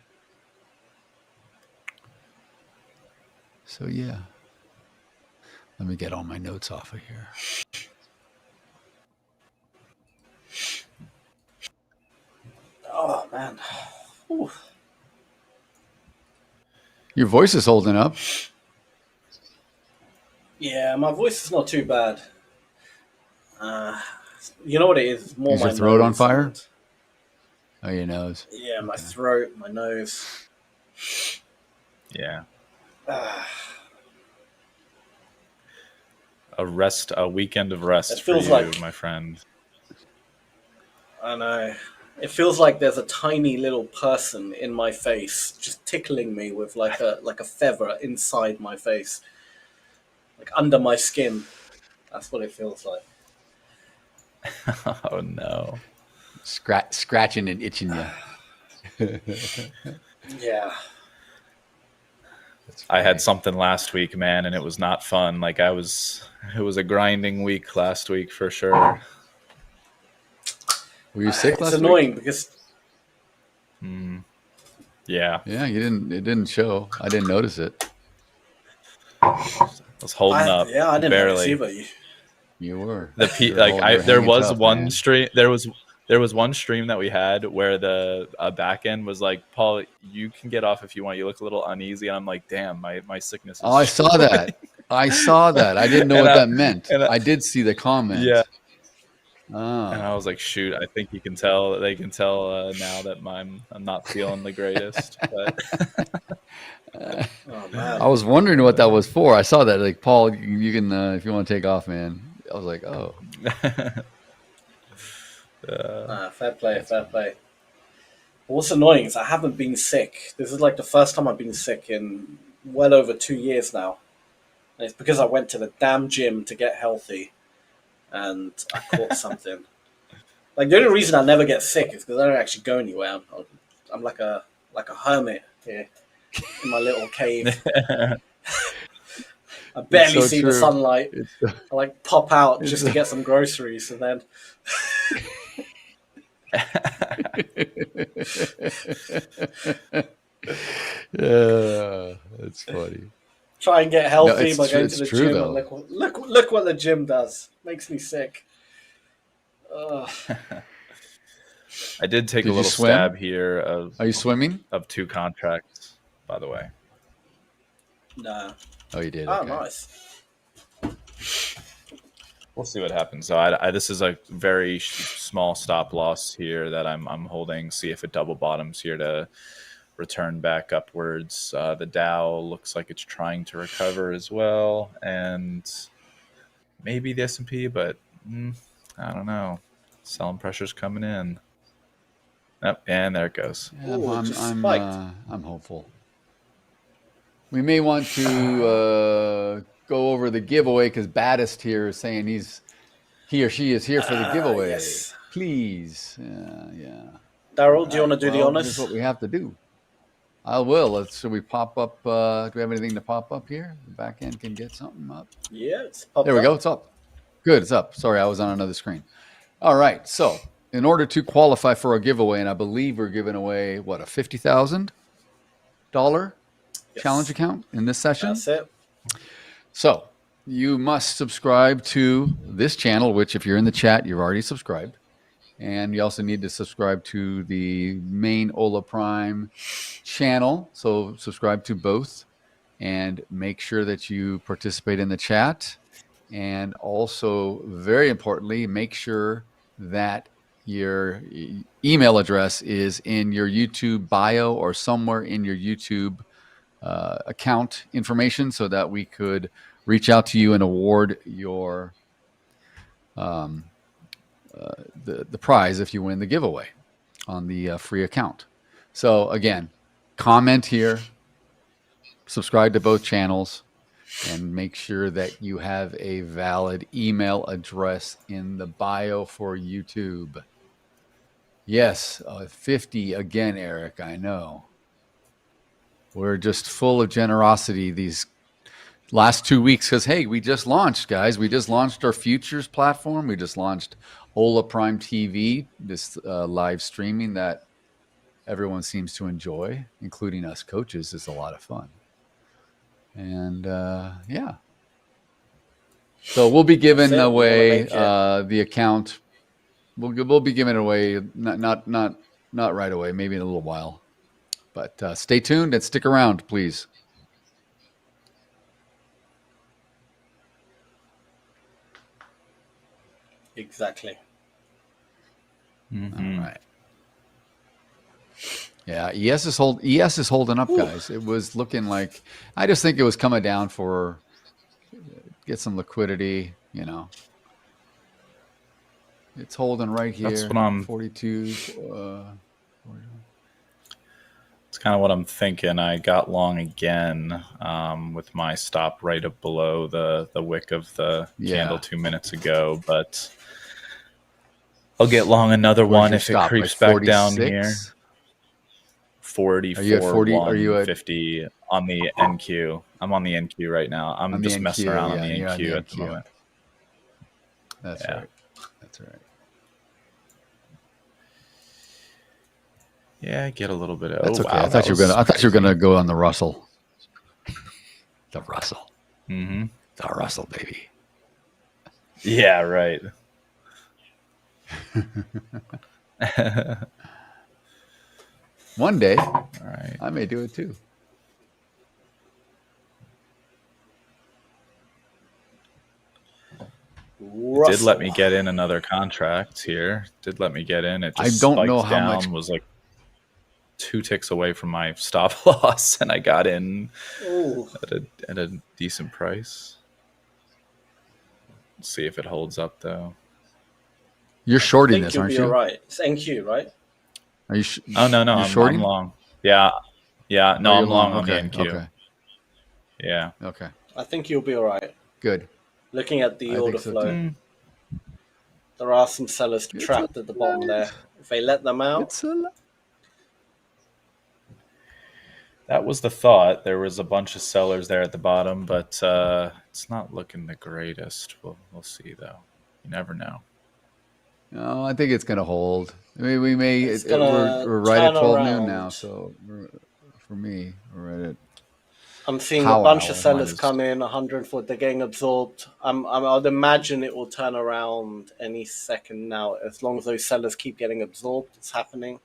So yeah, let me get all my notes off of here. Oh man. Ooh. Your voice is holding up. Yeah, my voice is not too bad. You know what it is? It's more is my your throat on nose. fire? Oh, your nose. Yeah, my throat, my nose. Yeah. A weekend of rest for you, my friend. I know. It feels like there's a tiny little person in my face, just tickling me with like a feather inside my face, like under my skin. That's what it feels like. Oh no! Scratching and itching you. Yeah. I had something last week, man, and it was not fun. Like it was a grinding week last week for sure. Were you sick last week? It's annoying because. Yeah. Yeah, it didn't show. I didn't notice it. I was holding up. Yeah, I didn't barely. notice either. You were. There was one stream. There was one stream that we had where the back end was like, Paul, you can get off if you want. You look a little uneasy, and I'm like, damn, my sickness. Is I saw that. I didn't know what that meant. I did see the comment. Yeah. Oh. And I was like, shoot, I think you can tell. They can tell now that I'm not feeling the greatest. But oh, man. I was wondering what that was for. I saw that, like, Paul, you can if you want to take off, man. I was like, oh. Fair play, fair play. What's annoying is I haven't been sick. This is like the first time I've been sick in well over 2 years now. And it's because I went to the damn gym to get healthy and I caught something. Like, the only reason I never get sick is because I don't actually go anywhere. I'm like a hermit here in my little cave. I barely see the sunlight. I like pop out just to get some groceries and then... That's funny. Try and get healthy by going to the gym. And look what the gym does. Makes me sick. I did take a little stab here of. Are you swimming? Of 2 contracts, by the way. No. Oh, you did. Oh, okay. Nice. We'll see what happens. So this is a very small stop loss here that I'm holding. See if it double bottoms here to return back upwards. The Dow looks like it's trying to recover as well, and maybe the S&P, but I don't know. Selling pressure's coming in. Oh, and there it goes. Yeah, I'm hopeful. We may want to go over the giveaway because Baddest here is saying he or she is here for the giveaway. Yes. Please. Yeah. Daryl, do you want to do the honors? This is what we have to do. I will. Should we pop up? Do we have anything to pop up here? The back end can get something up. Yeah, it's popped There we up. go. It's up. Good. It's up. Sorry, I was on another screen. All right. So in order to qualify for a giveaway, and I believe we're giving away, what, a $50,000 challenge account in this session? That's it. So you must subscribe to this channel, which if you're in the chat, you've already subscribed. And you also need to subscribe to the main Hola Prime channel. So subscribe to both and make sure that you participate in the chat. And also, very importantly, make sure that your email address is in your YouTube bio or somewhere in your YouTube account information so that we could reach out to you and award your the prize if you win the giveaway on the free account. So again, comment here, subscribe to both channels, and make sure that you have a valid email address in the bio for YouTube. Yes, 50 again, Eric, I know. We're just full of generosity these last 2 weeks because, hey, we just launched, guys. We just launched our futures platform. We just launched Hola Prime TV, this live streaming that everyone seems to enjoy, including us coaches. It's a lot of fun. And yeah. So we'll be giving away the account. We'll be giving it away, not right away, maybe in a little while. But stay tuned and stick around, please. Exactly. Mm-hmm. All right. Yeah, ES is holding up, guys. It was looking like, I just think it was coming down for get some liquidity, you know. It's holding right here. That's what I'm 42. It's kind of what I'm thinking. I got long again with my stop right up below the wick of the candle 2 minutes ago, but I'll get long another one if it creeps back down here. 44, are you at 40? Are you at 50 on the NQ? I'm on the NQ right now. I'm just messing around on the NQ at the moment. That's right. That's right. Yeah, get a little bit of. That's okay. Wow, I thought you were gonna go on the Russell. The Russell. Mm-hmm. The Russell, baby. Yeah, right. One day, all right, I may do it too. It did let me get in another contract here. Did let me get in. It just I don't know how down, much was like 2 ticks away from my stop loss, and I got in at a decent price. Let's see if it holds up though. You're shorting I think this, you'll aren't be you? all right. It's NQ, right? Are you? Oh no, you're I'm shorting? long. Yeah, yeah. No, Oh, I'm you're long long. on the Okay, NQ. okay. Yeah. Okay. I think you'll be all right. Good. Looking at the I order think so, flow, too. there are some sellers trapped at the bottom there. If they let them out, That was the thought. There was a bunch of sellers there at the bottom, but it's not looking the greatest. We'll see though. You never know. No, I think it's going to hold. I mean, we may. It's gonna We're right at turn 12 noon around. now, so for me, we're right at. I'm seeing Power a bunch hour of sellers minus- come in, 100 foot, they're getting absorbed. I'd imagine it will turn around any second now. As long as those sellers keep getting absorbed, it's happening.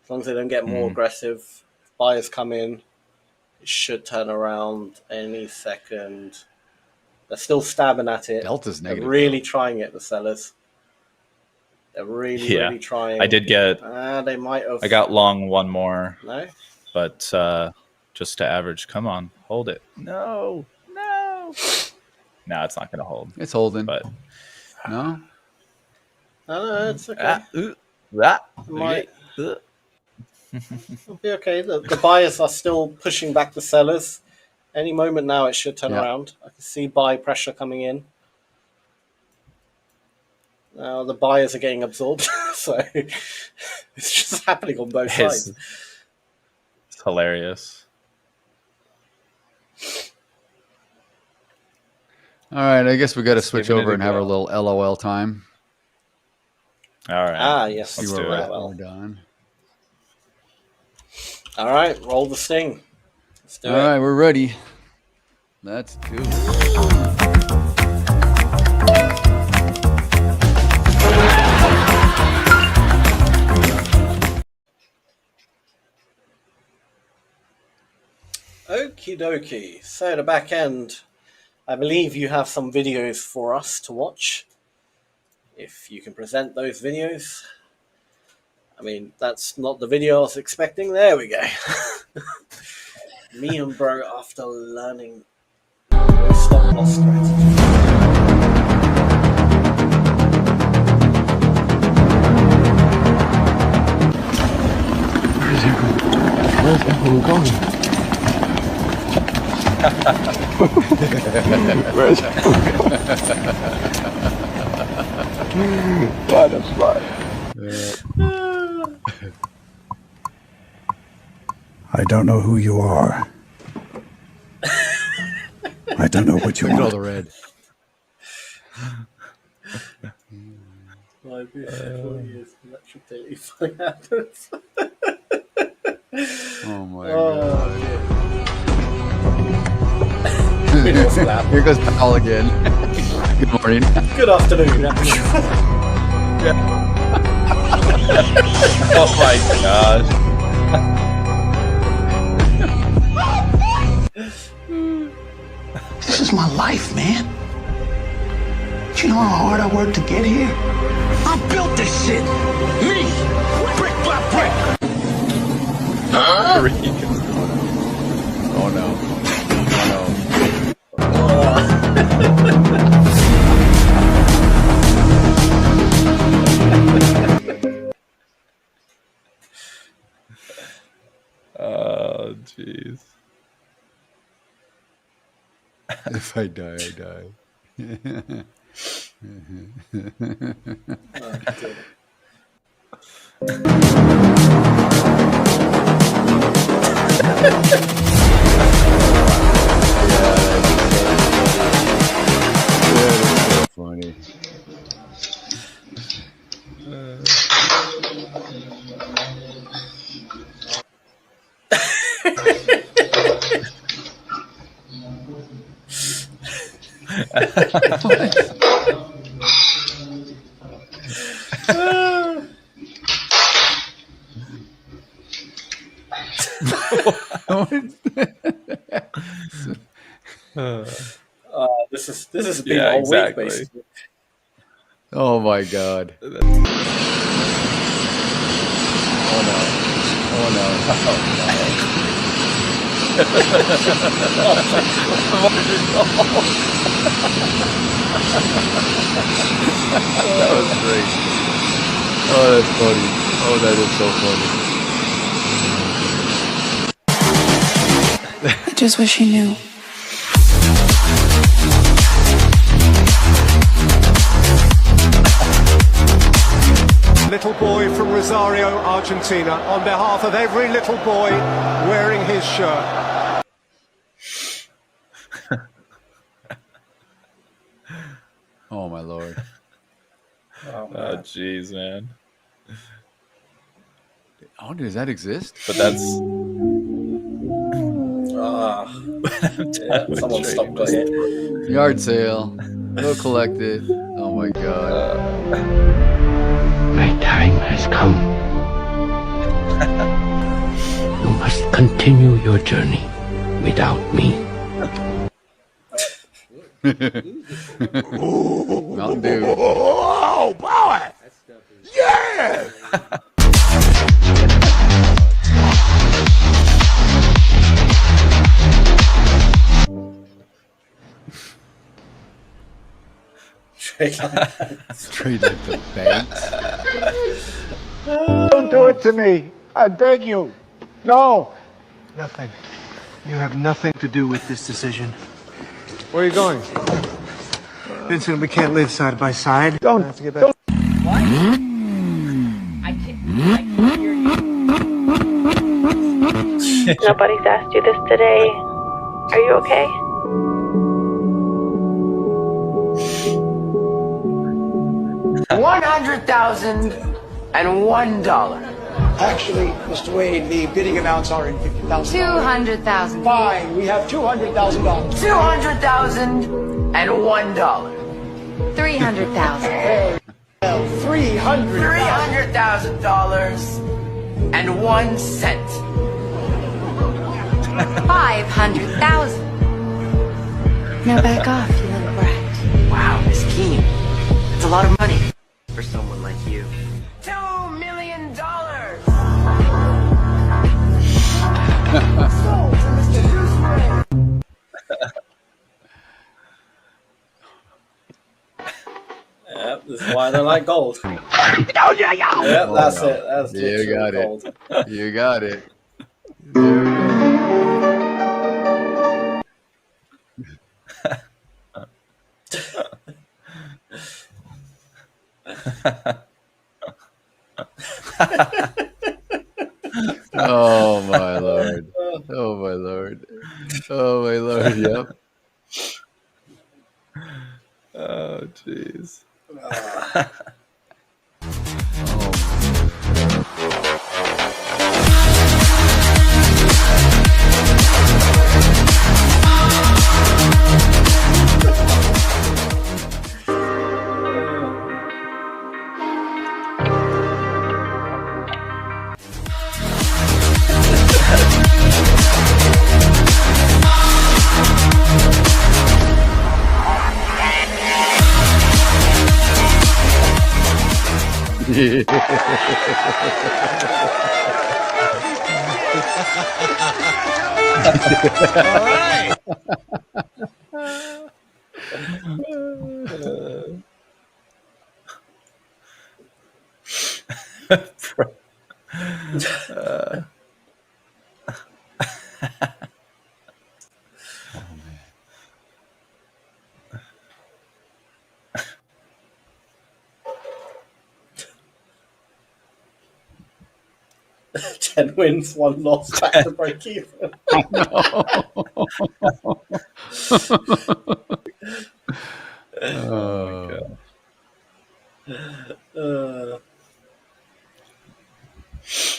As long as they don't get more aggressive, if buyers come in, it should turn around any second. They're still stabbing at it. Delta's negative, They're really trying it, the sellers. They're really trying. I did get. They might have. I got long one more. No? But just to average. Come on, hold it. No. No, it's not going to hold. It's holding. But no. No, it's okay. Might. It'll be okay. The buyers are still pushing back the sellers. Any moment now, it should turn around. I can see buy pressure coming in. Now the buyers are getting absorbed, so it's just happening on both sides. It's hilarious. All right, I guess we got to switch giving it over a and have go. our little LOL time. All right. Yes. See Let's where do we're it. at when we're done. All right, roll the sting. Let's do All it. right, we're ready. Let's do it. Okie dokie. So the back end, I believe you have some videos for us to watch. If you can present those videos. I mean, that's not the video I was expecting. There we go. Me and bro after learning stop loss strategy. Where's everyone going? Where's butterfly? I don't know who you are. I don't know what you Look at all want. the red. Like this, 4 years, that should tell you if it happens. Oh my god. Yeah. Here goes Paul again. Good morning. Good afternoon. Oh my gosh. This is my life, man. Do you know how hard I worked to get here? I built this shit. Me. Brick by brick. Huh? Oh no. Oh jeez. If I die, I die. Funny. This has been all week, basically. Oh my god. Oh no. Oh no. That was great. Oh, that's funny. Oh, that is so funny. I just wish he knew. Little boy from Rosario, Argentina, on behalf of every little boy wearing his shirt. Oh my lord. Oh jeez, man. Oh, does that exist? But that's someone stopped it. Yard sale. Go collect it. Oh my god. My time has come. You must continue your journey without me. Mountain Dew. Oh, boy! Yeah! Trade like the banks. Don't do it to me. I beg you. No. Nothing. You have nothing to do with this decision. Where are you going? Vincent, we can't live side by side. Don't. I have to get back. What? I can't hear you. Nobody's asked you this today. Are you okay? $100,001. Actually, Mr. Wade, the bidding amounts are in $50,000. $200,000. Fine, we have $200,000. $200,001. $300,000. $300,000.01. $500,000. Now back off, you little brat. Wow, Miss Keene. That's a lot of money for someone like you. $2 million. Yep, this is why they like gold. Yep, that's it. That's You got gold. it. You got it. Oh my lord. Oh my lord. Oh my lord. Yep. oh jeez. All right. Ten wins, one loss, back to break even. Oh my god.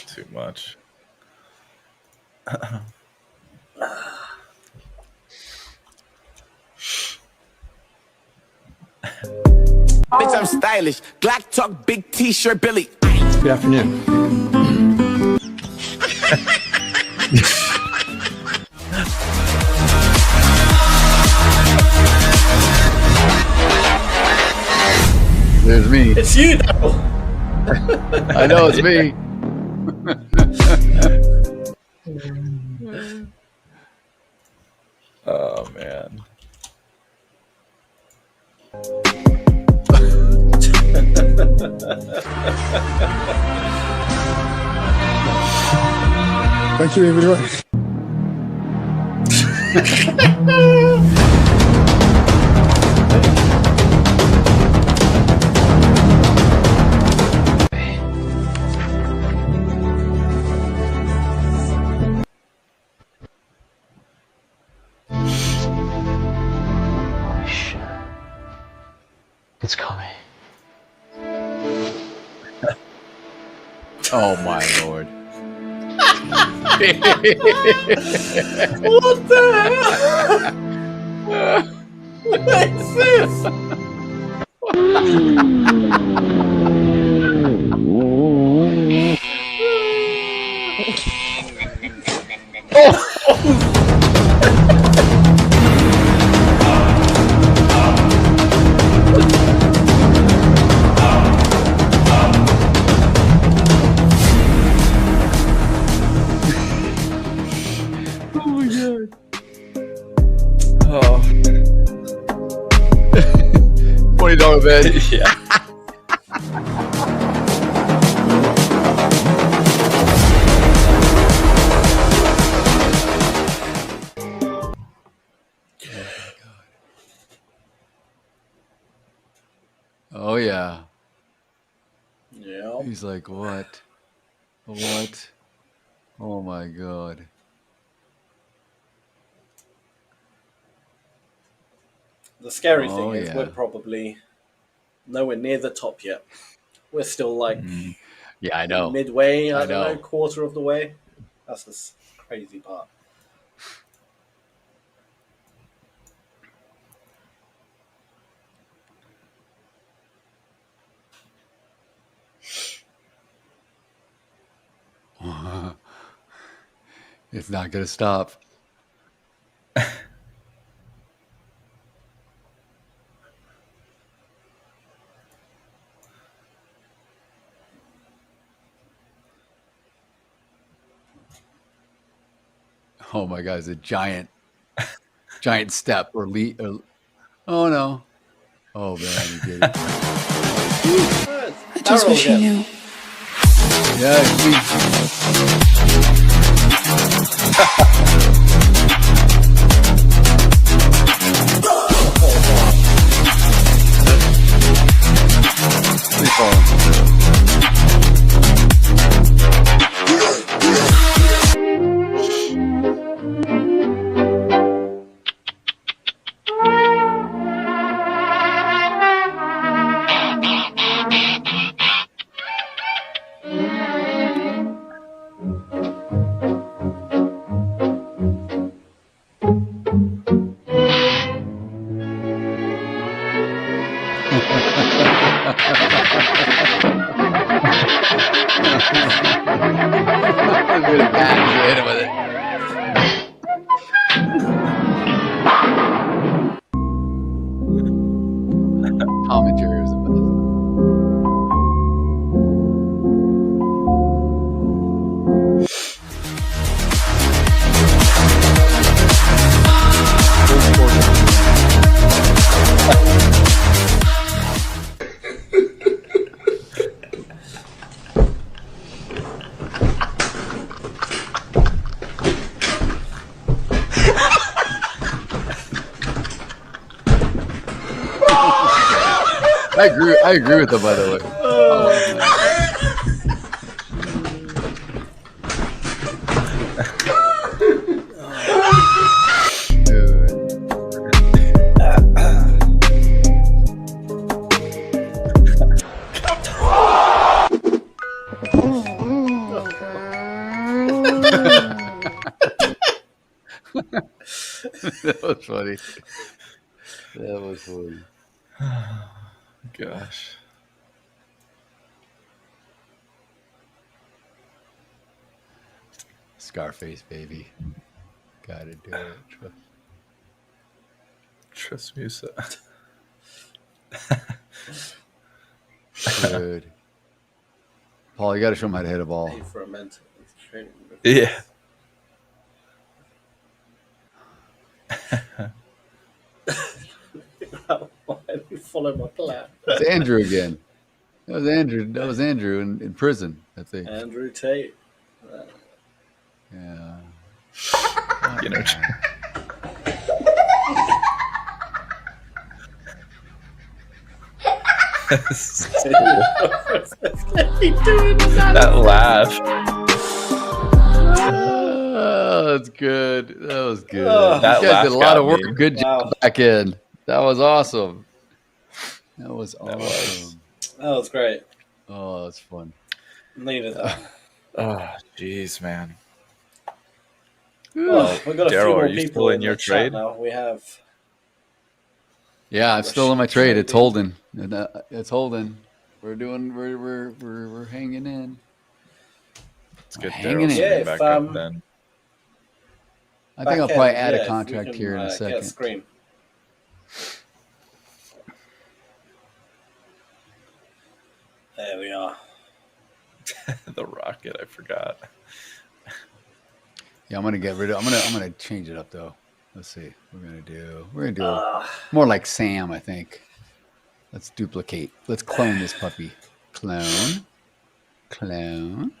Too much. Bitch, I'm stylish. Glock talk, big t-shirt, Billy. Good afternoon. There's me. It's you, though. I know it's me. Oh man. Thank you, everyone. It's coming. Oh my lord. What the hell? What is this? $20 bet. Yeah. Oh yeah. Yeah. He's like, what? What? Oh my god. The scary Oh, thing is yeah. we're probably nowhere near the top yet. We're still like Yeah, I know. midway, I I don't know, know. quarter of the way. That's the crazy part. It's not gonna stop. Oh my god, it's a giant step or leap. Oh no. Oh man, you did it. I just wish he knew. Yeah, really bad. You hit him with it. Tom and Jerry was the best. I agree with them, by the way. That was funny. That was funny. Gosh. Scarface, baby. Gotta do it. Trust me, so. Dude. Paul, you gotta show him how to hit a ball. Pay for a mental training. Yeah. Why do you follow my plan? It's Andrew again. That was Andrew. That was Andrew in prison. That's it. Andrew Tate. Yeah. You know. That laugh. Oh, that's good. That was good. That you guys did a lot of work. me. Good job back in. That was awesome. That was awesome. That was great. Oh, that's fun. Needed that. Oh, jeez, man. Well, we've got a few Daryl, more are you people still in in your the chat trade? now. We have. Yeah, I'm still in my trade. It's holding. It's holding. We're doing. We're hanging in. Let's get hanging Daryl in. back up then. I think I'll probably add a contract here in a Get second. screen. There we are. The rocket, I forgot. Yeah, I'm gonna get rid of. I'm gonna change it up though. Let's see. We're gonna do more like Sam, I think. Let's duplicate. Let's clone this puppy. Clone.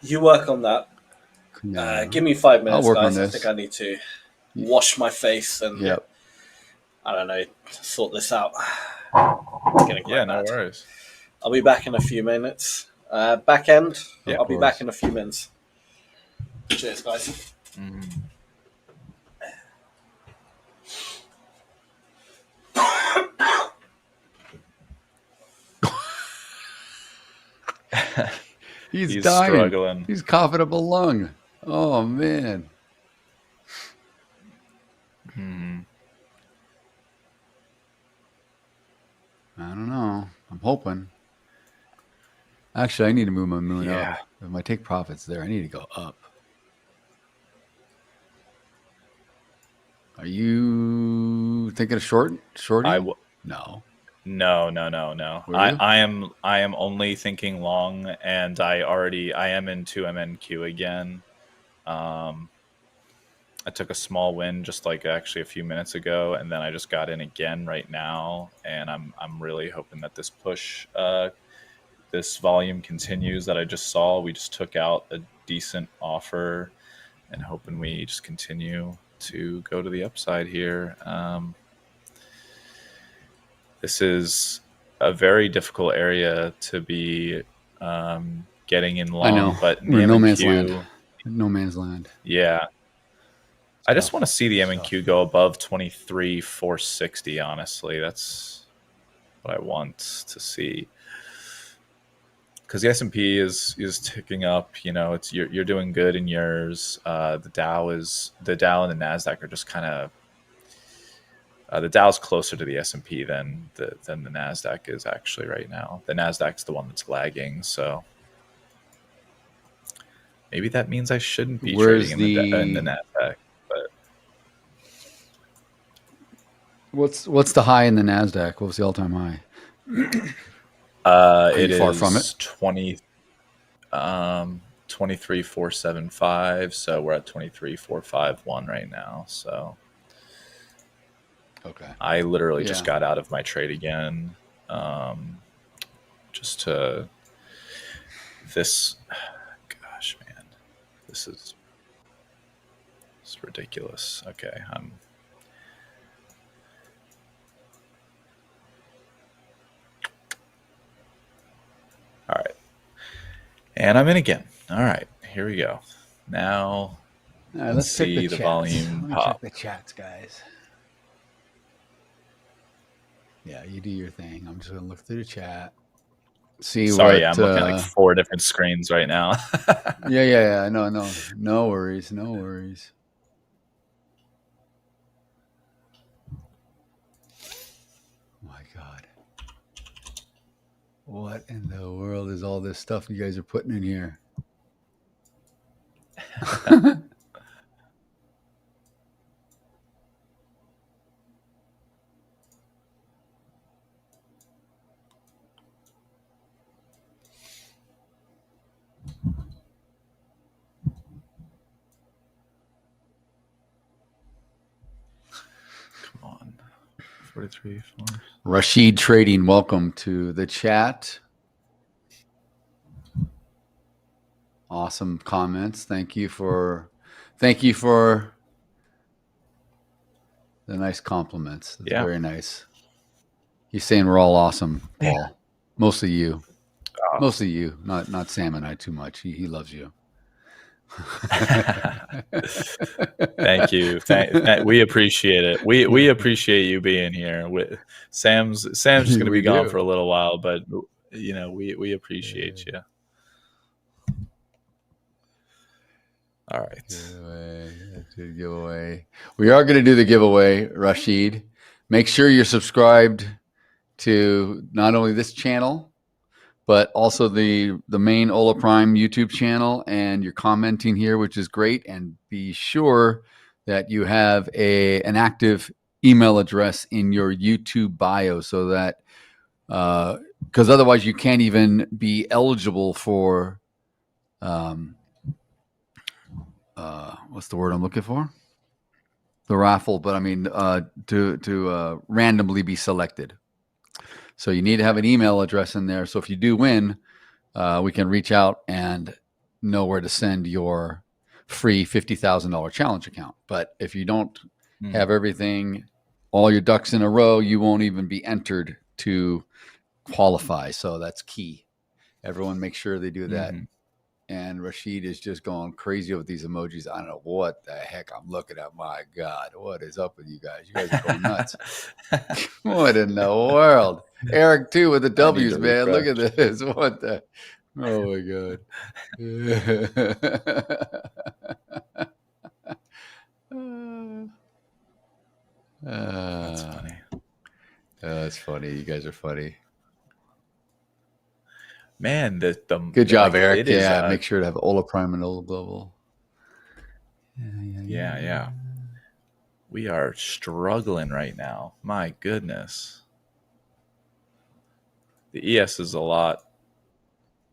You work on that. Give me 5 minutes, I'll work guys. on I this. think I need to wash my face and I don't know, sort this out. It's getting quite No bad. worries. I'll be back in a few minutes. Back end. Yeah, I'll be back in a few minutes. Cheers, guys. He's He's dying. struggling. He's coughing up a lung. Oh man. I don't know. I'm hoping. Actually, I need to move my moon up. If my take profits there, I need to go up. Are you thinking of shorting? No. No. Were you? I am only thinking long, and I am into MNQ again. I took a small win just like actually a few minutes ago, and then I just got in again right now, and I'm really hoping that this push, this volume continues that I just saw. We just took out a decent offer, and hoping we just continue to go to the upside here. This is a very difficult area to be getting in long. I know. But in We're the in no man's MNQ, land. No man's land. Yeah. I just want to see the MNQ go above 23,460, honestly. That's what I want to see. Because the S&P is ticking up, it's you're doing good in yours. The Dow and the Nasdaq are just kind of the Dow's closer to the S&P than the Nasdaq is actually right now. The Nasdaq's the one that's lagging, so maybe that means I shouldn't be trading in the Nasdaq. But What's the high in the Nasdaq? What was the all-time high? it you far is from it? 23,475. So we're at 23,451 right now. So okay, I literally just got out of my trade again. Just to this, gosh, man, this is ridiculous. Okay, all right. And I'm in again. All right, here we go. Now let's see the volume pop. Check the chats, guys. Yeah, you do your thing. I'm just gonna look through the chat. Sorry, I'm looking at like 4 different screens right now. Yeah. No worries. My God. What in the world is all this stuff you guys are putting in here? Come on. 43, 4. Rashid Trading, welcome to the chat. Awesome comments. Thank you for the nice compliments. It's very nice. He's saying we're all awesome, Paul. Yeah. Mostly you. Oh. Mostly you. Not Sam and I too much. He loves you. Thank you. We appreciate it. We appreciate you being here. Sam's just going to be gone for a little while, but we appreciate you. All right. Giveaway. We are going to do the giveaway, Rashid. Make sure you're subscribed to not only this channel, but also the main Hola Prime YouTube channel, and you're commenting here, which is great. And be sure that you have an active email address in your YouTube bio, so that because otherwise you can't even be eligible for what's the word I'm looking for? The raffle, but I mean to randomly be selected. So you need to have an email address in there. So if you do win, we can reach out and know where to send your free $50,000 challenge account. But if you don't have everything, all your ducks in a row, you won't even be entered to qualify. So that's key. Everyone make sure they do that. And Rashid is just going crazy with these emojis. I don't know what the heck I'm looking at. My God, what is up with you guys? You guys are going nuts. What in the world? Eric, too, with the W's, man. Look at this. What the? Oh, my God. That's funny. That's funny. You guys are funny. Man, the good job, Eric. Yeah, make sure to have Hola Prime and Hola Global. Yeah. We are struggling right now. My goodness. The ES is a lot.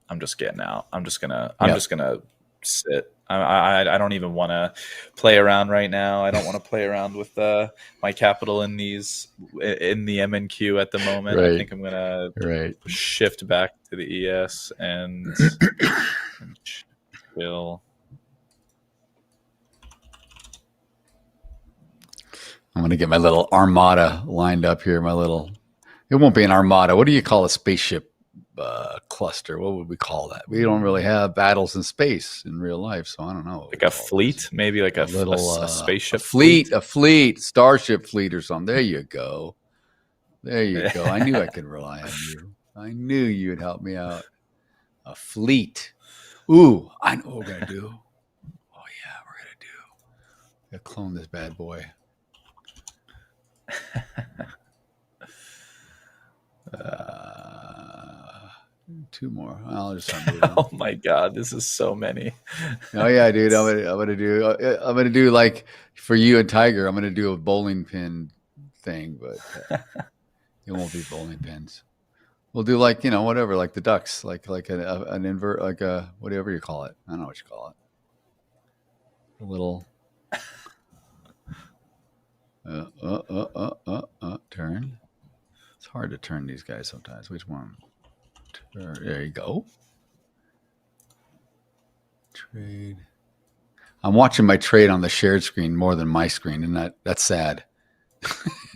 I'm just getting out. I'm just gonna sit. I don't even want to play around right now. I don't want to play around with my capital in the MNQ at the moment. Right. I think I'm gonna shift back to the ES and chill. I'm gonna get my little armada lined up here. It won't be an armada. What do you call a spaceship cluster? What would we call that? We don't really have battles in space in real life, so I don't know. Like a fleet, maybe like a spaceship a fleet, starship fleet or something. There you go. I knew I could rely on you. I knew you'd help me out. A fleet. Ooh, I know what we're gonna do. Oh yeah, we're gonna clone this bad boy. Two more. I'll just oh my God, this is so many. Oh yeah, dude. I'm gonna do like for you and Tiger. I'm gonna do a bowling pin thing, but it won't be bowling pins. We'll do like whatever, like the ducks, like an invert, like a whatever you call it. I don't know what you call it. A little turn. It's hard to turn these guys sometimes. Which one? There you go. Trade. I'm watching my trade on the shared screen more than my screen, and that's sad.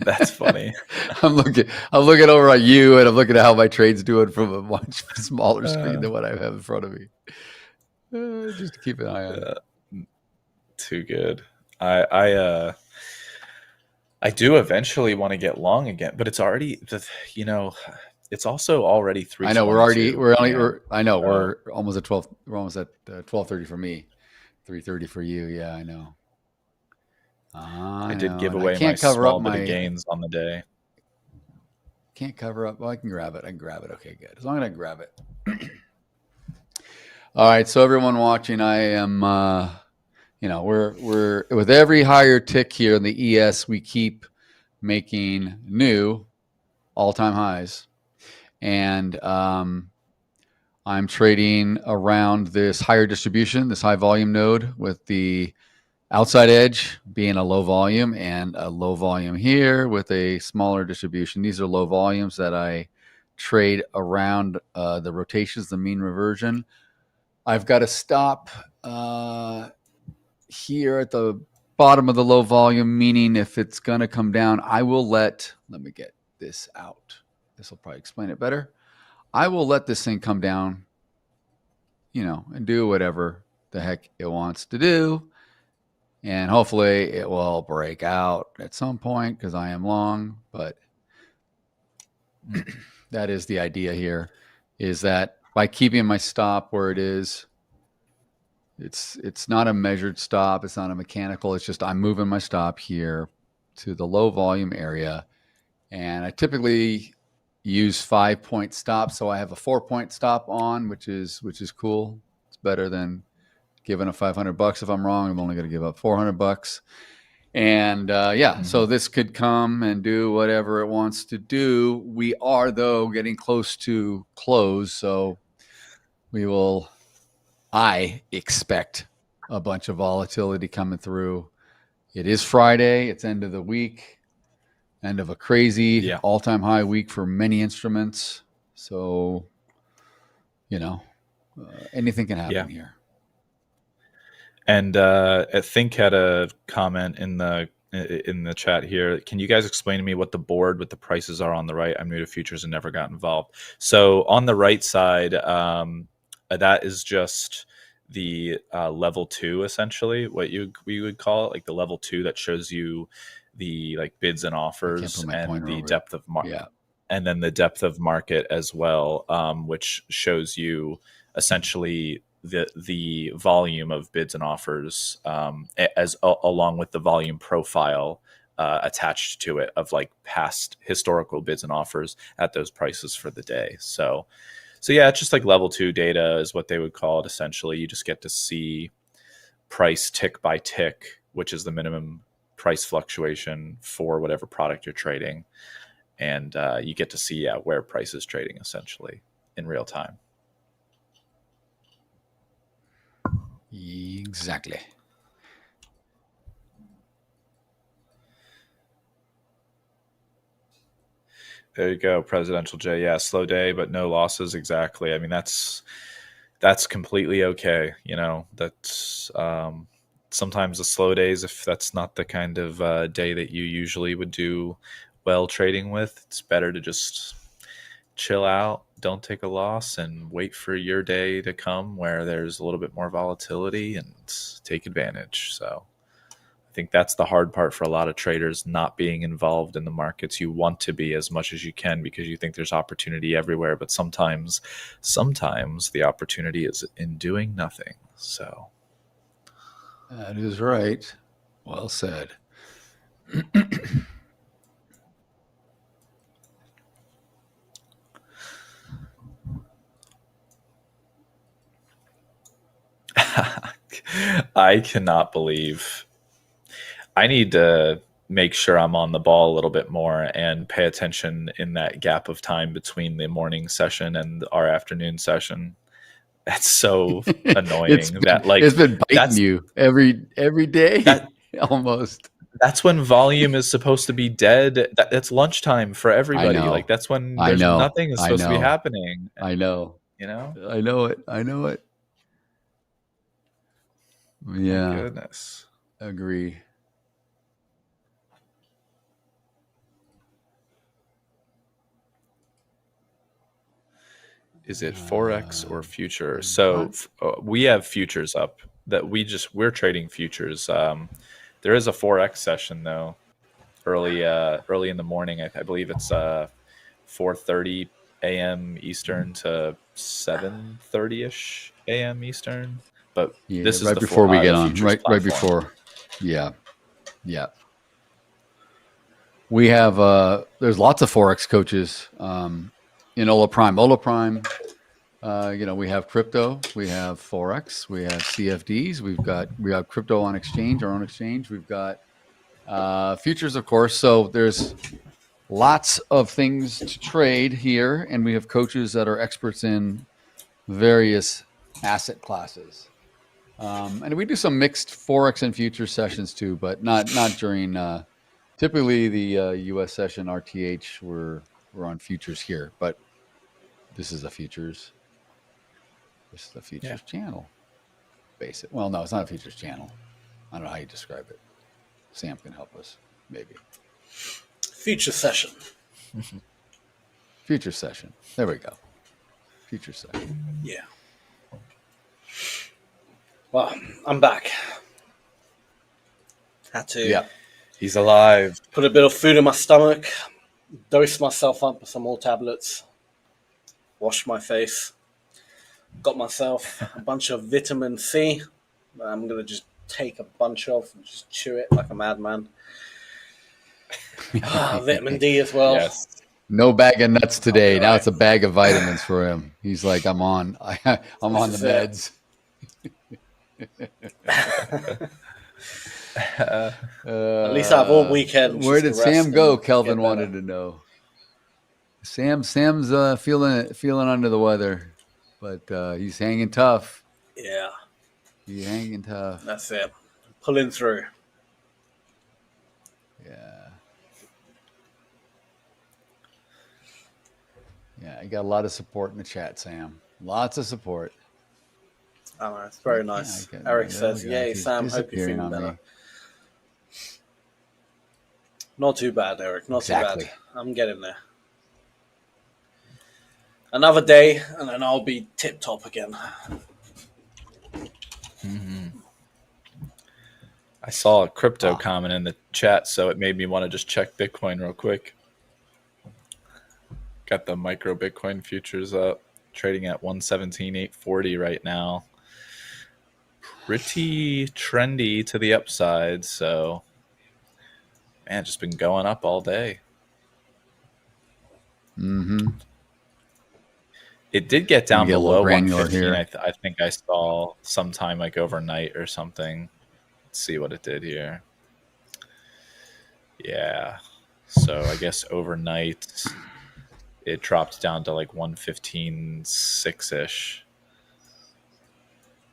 That's funny. I'm looking over at you, and I'm looking at how my trade's doing from a much smaller screen than what I have in front of me. Just to keep an eye on it. Too good. I do eventually want to get long again, but it's already it's also already 3. I know we're almost at 12. We're almost at 12:30 for me, 3:30 for you. Yeah, I know. I did give away my small bit of gains on the day. Can't cover up. Well, I can grab it. Okay, good. As long as I grab it. All right. So everyone watching, I am. We're with every higher tick here in the ES, we keep making new all-time highs. And I'm trading around this higher distribution, this high volume node, with the outside edge being a low volume and a low volume here with a smaller distribution. These are low volumes that I trade around the rotations, the mean reversion. I've got to stop here at the bottom of the low volume, meaning if it's going to come down, I will let me get this out. This will probably explain it better. I will let this thing come down, and do whatever the heck it wants to do. And hopefully it will break out at some point because I am long, but that is the idea here, is that by keeping my stop where it is, it's not a measured stop. It's not a mechanical. It's just I'm moving my stop here to the low volume area. And I typically use 5-point stops. So I have a 4-point stop on, which is cool. It's better than giving up $500. If I'm wrong, I'm only going to give up $400. And so this could come and do whatever it wants to do. We are, though, getting close to close. So I expect a bunch of volatility coming through. It is Friday. It's end of the week, end of a crazy all-time high week for many instruments. So, anything can happen here. And I think had a comment in the chat here. Can you guys explain to me what the board with the prices are on the right? I'm new to futures and never got involved. So on the right side, that is just the level 2, essentially, what we would call it, like the level 2 that shows you the bids and offers and the depth of market, and then the depth of market as well, which shows you essentially the volume of bids and offers along with the volume profile attached to it of past historical bids and offers at those prices for the day. So yeah, it's just level 2 data is what they would call it. Essentially, you just get to see price tick by tick, which is the minimum price fluctuation for whatever product you're trading. And you get to see where price is trading essentially in real time. Exactly. There you go, Presidential J. Yeah, slow day, but no losses. Exactly. I mean, that's completely okay. That's sometimes the slow days, if that's not the kind of day that you usually would do well trading with, it's better to just chill out, don't take a loss, and wait for your day to come where there's a little bit more volatility and take advantage. So I think that's the hard part for a lot of traders, not being involved in the markets. You want to be as much as you can because you think there's opportunity everywhere, but sometimes the opportunity is in doing nothing. So that is right. Well said. I cannot believe I need to make sure I'm on the ball a little bit more and pay attention in that gap of time between the morning session and our afternoon session. That's so annoying. It's been biting you every day almost. That's when volume is supposed to be dead. That's lunchtime for everybody. That's when there's nothing is supposed to be happening. I know. I know it. Yeah. My goodness. Agree. Is it Forex or future? So we have futures up that we're trading futures. There is a Forex session though, early in the morning. I believe it's 4:30 a.m. Eastern to 7:30ish a.m. Eastern. But this is right before we get on. Right before. Yeah. We have there's lots of Forex coaches in Hola Prime. Hola Prime, we have crypto, we have Forex, we have CFDs, we have crypto on exchange, our own exchange. We've got futures, of course. So there's lots of things to trade here, and we have coaches that are experts in various asset classes. And we do some mixed Forex and futures sessions too, but not during typically the US session RTH. We're on futures here, but this is a futures. This is the futures channel. Basic. Well, no, it's not a futures channel. I don't know how you describe it. Sam can help us, maybe. Future session. Future session. There we go. Future session. Yeah. Well, I'm back. Had to. Yeah. He's alive. Put a bit of food in my stomach. Dose myself up with some more tablets. Wash my face. Got myself a bunch of vitamin C. I'm going to just take a bunch of and just chew it like a madman. Vitamin D as well. Yes. No bag of nuts today. Now it's a bag of vitamins for him. He's like, I'm on the meds. At least I have all weekend. Where did Sam go? Kelvin wanted to know. Sam's feeling under the weather, but he's hanging tough. Yeah, he's hanging tough. That's it. Pulling through. Yeah, you got a lot of support in the chat, Sam. Lots of support. Oh, that's very nice. Eric says, "Yay, Sam. Hope you're feeling better." Not too bad, Eric. Not too bad. I'm getting there. Another day, and then I'll be tip top again. I saw a crypto comment in the chat, so it made me want to just check Bitcoin real quick. Got the micro Bitcoin futures up, trading at 117,840 right now. Pretty trendy to the upside, so man, just been going up all day. It did get down below 115. I think I saw sometime like overnight or something. Let's see what it did here. Yeah, so I guess overnight it dropped down to like 115.6-ish.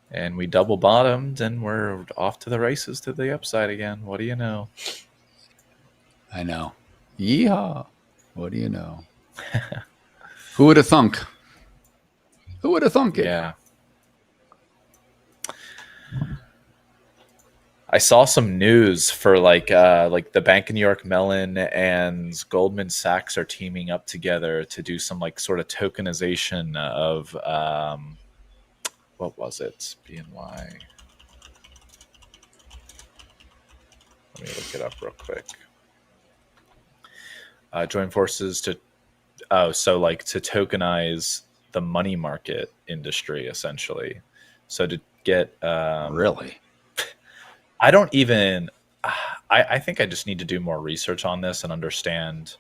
And we double bottomed and we're off to the races to the upside again. What do you know? I know. Yeehaw. What do you know? Who would have thunk? Who would have thunk it? Yeah. I saw some news for like the Bank of New York Mellon and Goldman Sachs are teaming up together to do some like sort of tokenization of what was it? BNY. Let me look it up real quick. Join forces to tokenize the money market industry, essentially. So to get really, I don't even. I think I just need to do more research on this and understand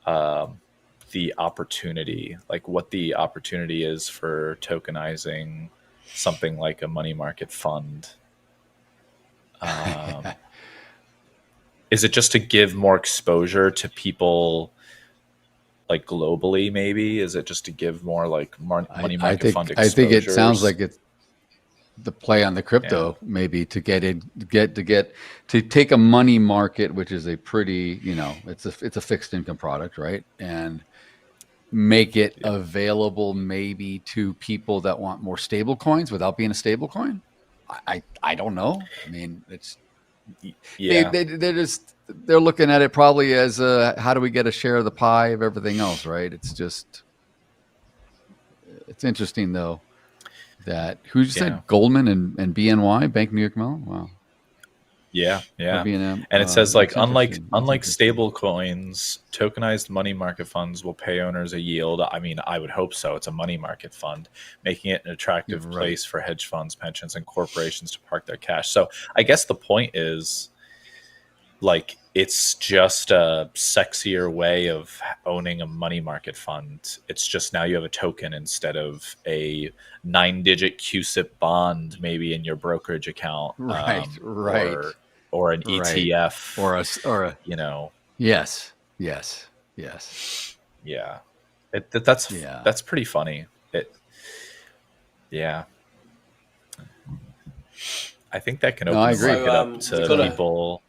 the opportunity, like what the opportunity is for tokenizing something like a money market fund. Is it just to give more exposure to people, like globally? Maybe is it just to give more like money market fund exposures? I think it sounds like it's the play on the crypto, maybe to to take a money market, which is a pretty, it's a fixed income product, right? And make it available maybe to people that want more stable coins without being a stable coin. I don't know. I mean, it's they're looking at it probably as how do we get a share of the pie of everything else, right? It's interesting though that who just said Goldman and BNY, Bank of New York Mellon. Wow. Yeah. BNM, And it says like unlike stable coins, tokenized money market funds will pay owners a yield. I mean, I would hope so. It's a money market fund, making it an attractive place for hedge funds, pensions, and corporations to park their cash. So I guess the point is, like, it's just a sexier way of owning a money market fund. It's just now you have a token instead of a 9-digit QSIP bond maybe in your brokerage account. Right. Or an ETF. Or a Yes. Yeah. That's pretty funny. I think that can open the market up to people.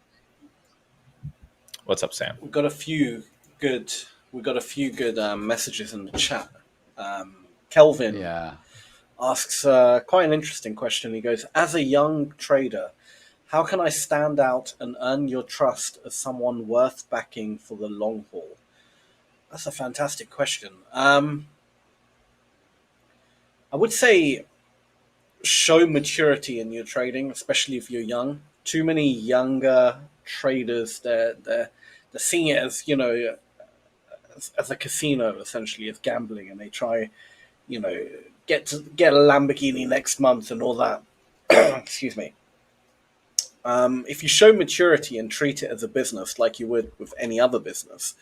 What's up, Sam? We've got a few good messages in the chat. Kelvin asks quite an interesting question. He goes, as a young trader, how can I stand out and earn your trust as someone worth backing for the long haul? That's a fantastic question. I would say show maturity in your trading, especially if you're young. Too many younger traders, they're seeing it as, as a casino, essentially, as gambling, and they try, get a Lamborghini next month and all that. Excuse me. If you show maturity and treat it as a business like you would with any other business,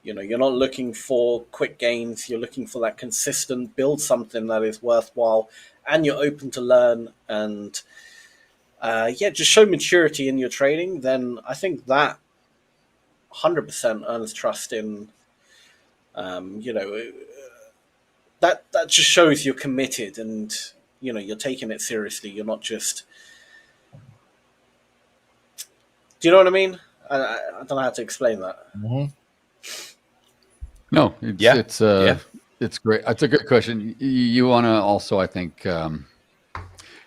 you're not looking for quick gains. You're looking for that consistent, build something that is worthwhile, and you're open to learn and, just show maturity in your trading. Then I think that 100% earns trust in, that just shows you're committed and, you're taking it seriously. You're not just, do you know what I mean? I don't know how to explain that. No, it's great. It's a good question. You want to also, I think,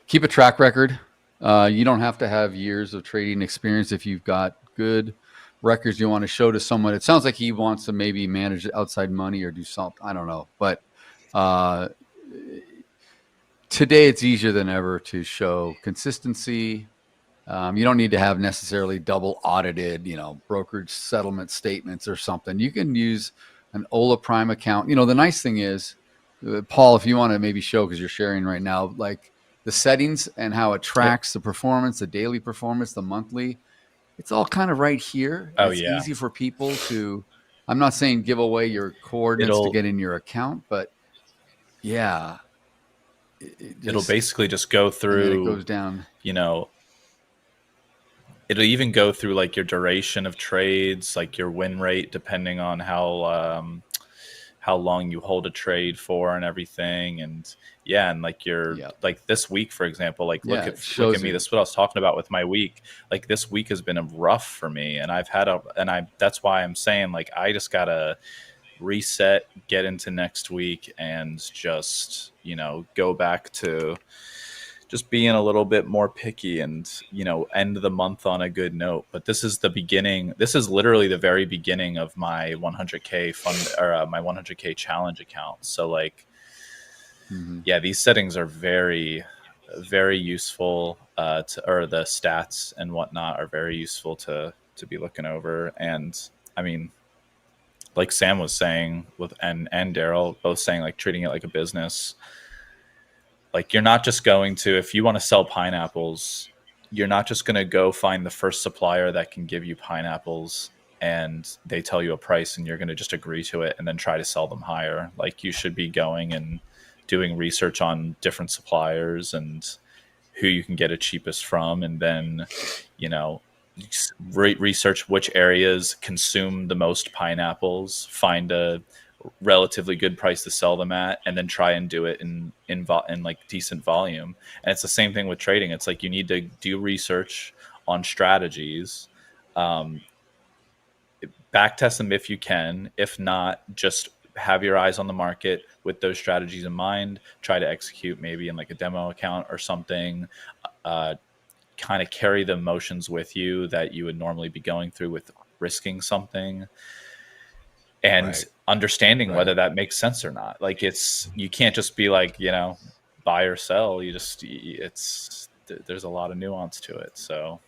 keep a track record. You don't have to have years of trading experience if you've got good records you want to show to someone. It sounds like he wants to maybe manage outside money or do something. I don't know. But today it's easier than ever to show consistency. You don't need to have necessarily double audited, brokerage settlement statements or something. You can use an Hola Prime account. The nice thing is, Paul, if you want to maybe show, because you're sharing right now, like the settings and how it tracks the performance, the daily performance, the monthly, it's all kind of right here. It's easy for people to, I'm not saying give away your coordinates to get in your account, but it'll basically just go through, it goes down, it'll even go through like your duration of trades, like your win rate, depending on how long you hold a trade for and everything. And like like this week, for example, like look at me. This is what I was talking about with my week. Like this week has been rough for me, and that's why I'm saying like I just gotta reset, get into next week, and just go back to just being a little bit more picky and, end the month on a good note. But this is the beginning. This is literally the very beginning of my 100K fund or my 100K challenge account. So like, these settings are very, very useful or the stats and whatnot are very useful to be looking over. And I mean, like Sam was saying and Daryl both saying, like treating it like a business. Like you're not just going to, if you want to sell pineapples, you're not just going to go find the first supplier that can give you pineapples and they tell you a price and you're going to just agree to it and then try to sell them higher. Like you should be going and doing research on different suppliers and who you can get it cheapest from. And then, research which areas consume the most pineapples, find a relatively good price to sell them at, and then try and do it in like decent volume. And it's the same thing with trading. It's like you need to do research on strategies, back test them if you can. If not, just have your eyes on the market with those strategies in mind. Try to execute maybe in like a demo account or something. Kind of carry the emotions with you that you would normally be going through with risking something. And understanding whether that makes sense or not. Like you can't just be like, buy or sell. There's a lot of nuance to it. So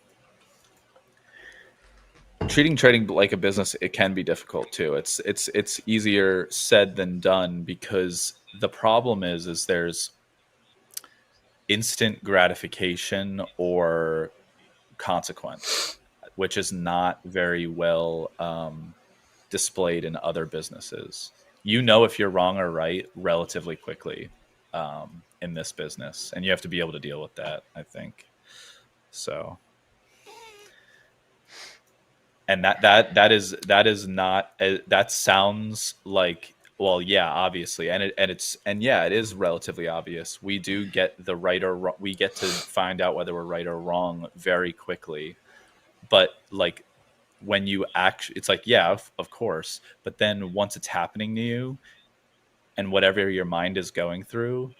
treating trading like a business, it can be difficult too. It's easier said than done, because the problem is there's instant gratification or consequence, which is not very well displayed in other businesses. If you're wrong or right relatively quickly in this business, and you have to be able to deal with that, I think. So, and that is not, that sounds like, well, yeah, obviously, it is relatively obvious. We do get the right or wrong, we get to find out whether we're right or wrong very quickly, but like when you actually, it's like, yeah, of course. But then once it's happening to you and whatever your mind is going through,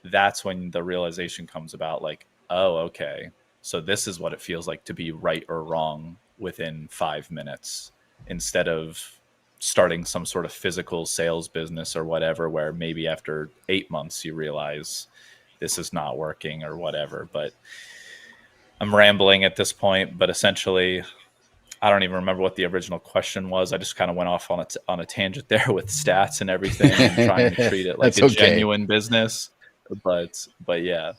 that's when the realization comes about, like, oh, okay, so this is what it feels like to be right or wrong within 5 minutes, instead of starting some sort of physical sales business or whatever, where maybe after 8 months you realize this is not working or whatever. But I'm rambling at this point, but essentially, I don't even remember what the original question was. I just kind of went off on a tangent there with stats and everything, and trying to treat it like a genuine business. But yeah.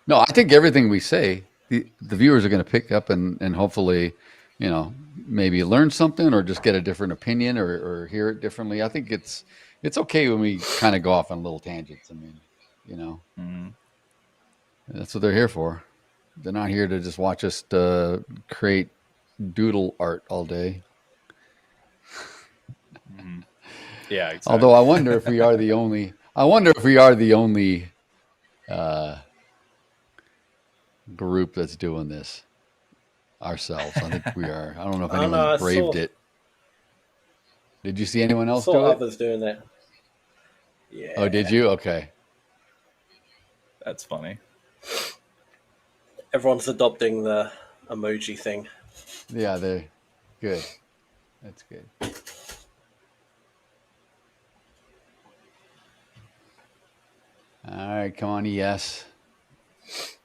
No, I think everything we say, the viewers are going to pick up and hopefully, you know, maybe learn something or just get a different opinion or hear it differently. I think it's okay when we kind of go off on little tangents. I mean, you know, that's what they're here for. They're not here to just watch us create doodle art all day. Yeah, exactly. Although I wonder if we are the only group that's doing this ourselves. I think we are. I don't know if anyone braved it. Did you see anyone else do it? Others doing it. Yeah. Oh, did you? Okay. That's funny. Everyone's adopting the emoji thing. Yeah, they're good. That's good. All right, come on, ES.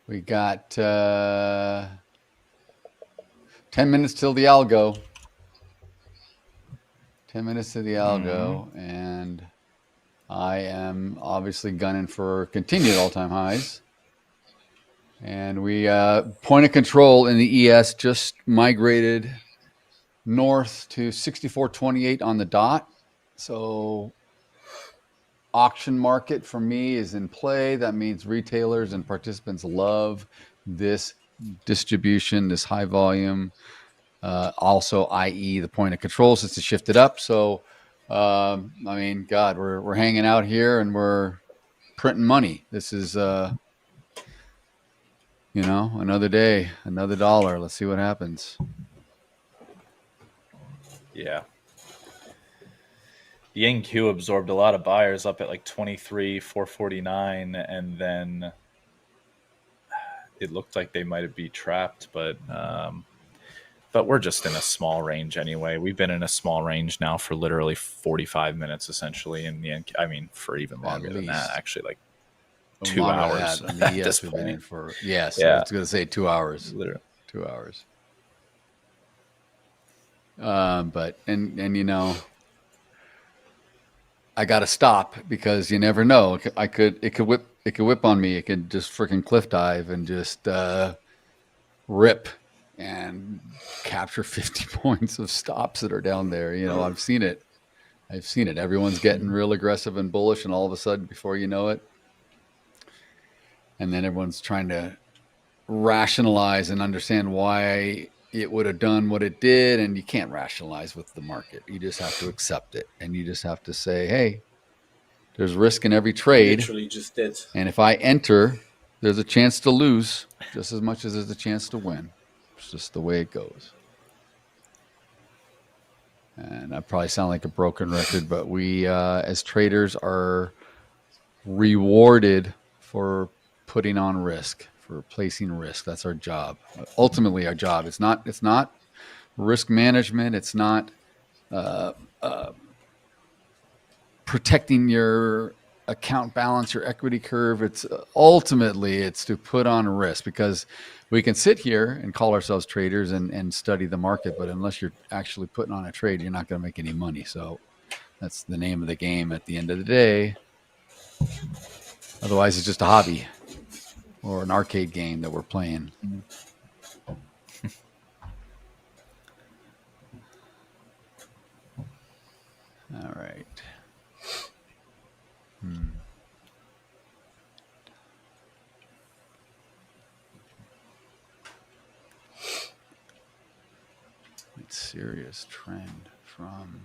We got 10 minutes till the algo. 10 minutes to the algo, and I am obviously gunning for continued all-time highs. And we point of control in the ES just migrated north to 64.28 on the dot. So auction market for me is in play. That means retailers and participants love this distribution, this high volume. Also, i.e., the point of control since it shifted up. So, I mean, God, we're hanging out here and we're printing money. This is, you know, another day, another dollar. Let's see what happens. Yeah. The NQ absorbed a lot of buyers up at like 23,449, and then it looked like they might have been trapped, but we're just in a small range anyway. We've been in a small range now for literally 45 minutes, essentially. In the NQ, I mean, for even longer than that, actually, like 2 hours. At this point. I was going to say 2 hours. Literally 2 hours. But you know, I got to stop because you never know. It could whip on me. It could just freaking cliff dive and just rip and capture 50 points of stops that are down there. You know, I've seen it. Everyone's getting real aggressive and bullish, and all of a sudden, before you know it, and then everyone's trying to rationalize and understand why it would have done what it did, and you can't rationalize with the market. You just have to accept it, and you just have to say, hey, there's risk in every trade. Literally just did. And if I enter, there's a chance to lose just as much as there's a chance to win. It's just the way it goes. And I probably sound like a broken record, but we as traders are rewarded for putting on risk, for placing risk. That's our job. Ultimately, our job. It's not risk management. It's not protecting your account balance, your equity curve. It's ultimately it's to put on risk, because we can sit here and call ourselves traders and study the market, but unless you're actually putting on a trade, you're not going to make any money. So that's the name of the game at the end of the day. Otherwise, it's just a hobby or an arcade game that we're playing. All right. It's serious trend from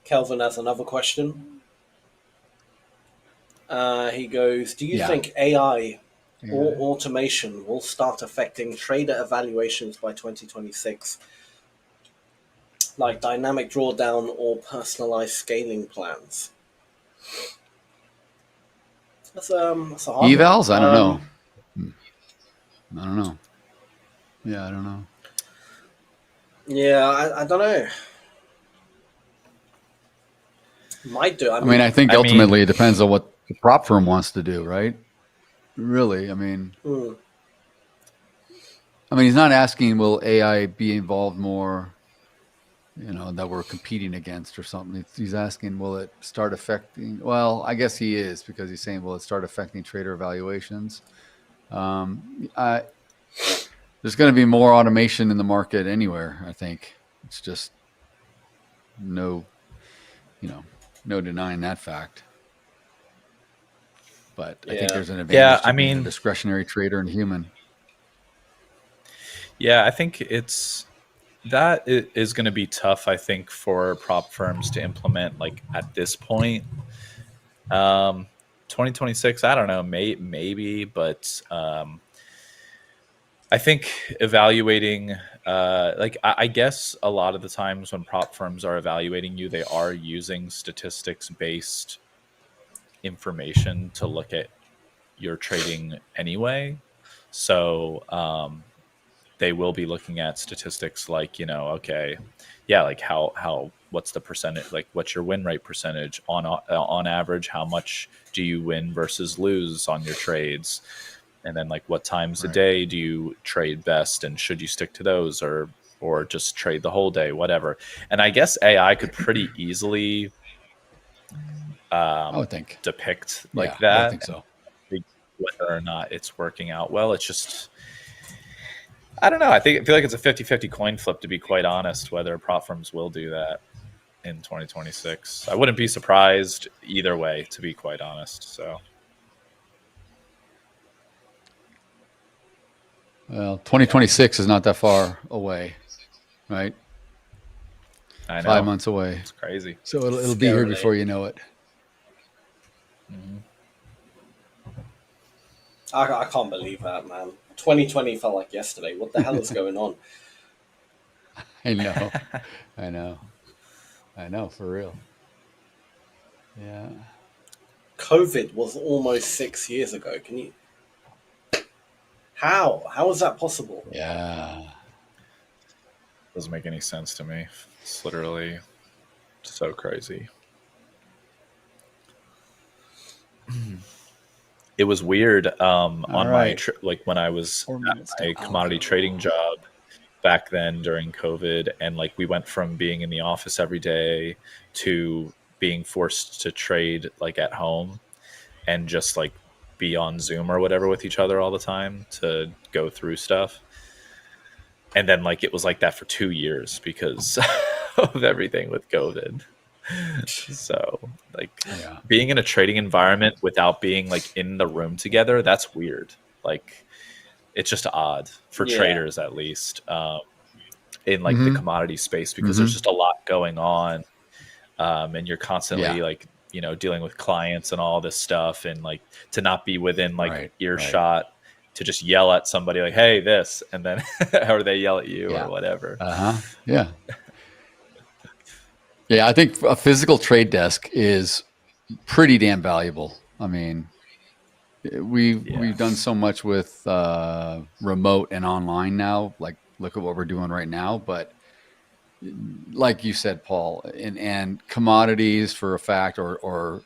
Kelvin has another question. He goes, do you think AI or automation will start affecting trader evaluations by 2026, like dynamic drawdown or personalized scaling plans? That's a hard Evals? one. I don't know. I don't know. Yeah, I don't know. Yeah, I don't know. Might do. I mean, I think ultimately it depends on what the prop firm wants to do, right? Really, I mean, he's not asking will AI be involved more, that we're competing against or something. He's asking will it start affecting? Well, I guess he is, because he's saying will it start affecting trader evaluations? There's going to be more automation in the market anywhere. I think it's just no denying that fact. But I think there's an advantage to being a discretionary trader and human. Yeah, I think that is going to be tough, I think, for prop firms to implement, like, at this point. 2026, I don't know, maybe, but I think evaluating, I guess a lot of the times when prop firms are evaluating you, they are using statistics-based information to look at your trading anyway. So they will be looking at statistics like, okay, yeah, like how what's the percentage, like what's your win rate percentage on average, how much do you win versus lose on your trades, and then like what times a day do you trade best, and should you stick to those or just trade the whole day, whatever. And I guess AI could pretty easily I would think depict that. I think so. Whether or not it's working out well, it's just, I don't know. I feel like it's a 50-50 coin flip, to be quite honest, whether prop firms will do that in 2026. I wouldn't be surprised either way, to be quite honest. So, well, 2026 is not that far away, right? I know. 5 months away. It's crazy. So it'll be here before you know it. Mm-hmm. I can't believe that, man. 2020 felt like yesterday. What the hell is going on? I know. I know, for real. Yeah. COVID was almost 6 years ago. Can you... How is that possible? Yeah. Doesn't make any sense to me. It's literally so crazy. It was weird on my like when I was at my commodity trading job back then during COVID, and like we went from being in the office every day to being forced to trade like at home and just like be on Zoom or whatever with each other all the time to go through stuff. And then like it was like that for 2 years because of everything with COVID. So like being in a trading environment without being like in the room together, that's weird. Like it's just odd for traders, at least in like the commodity space, because there's just a lot going on, and you're constantly like, you know, dealing with clients and all this stuff, and like to not be within like earshot to just yell at somebody like, hey, this, and then or they yell at you or whatever. Yeah. Yeah, I think a physical trade desk is pretty damn valuable. I mean, we've done so much with remote and online now. Like, look at what we're doing right now. But like you said, Paul, and commodities for a fact, or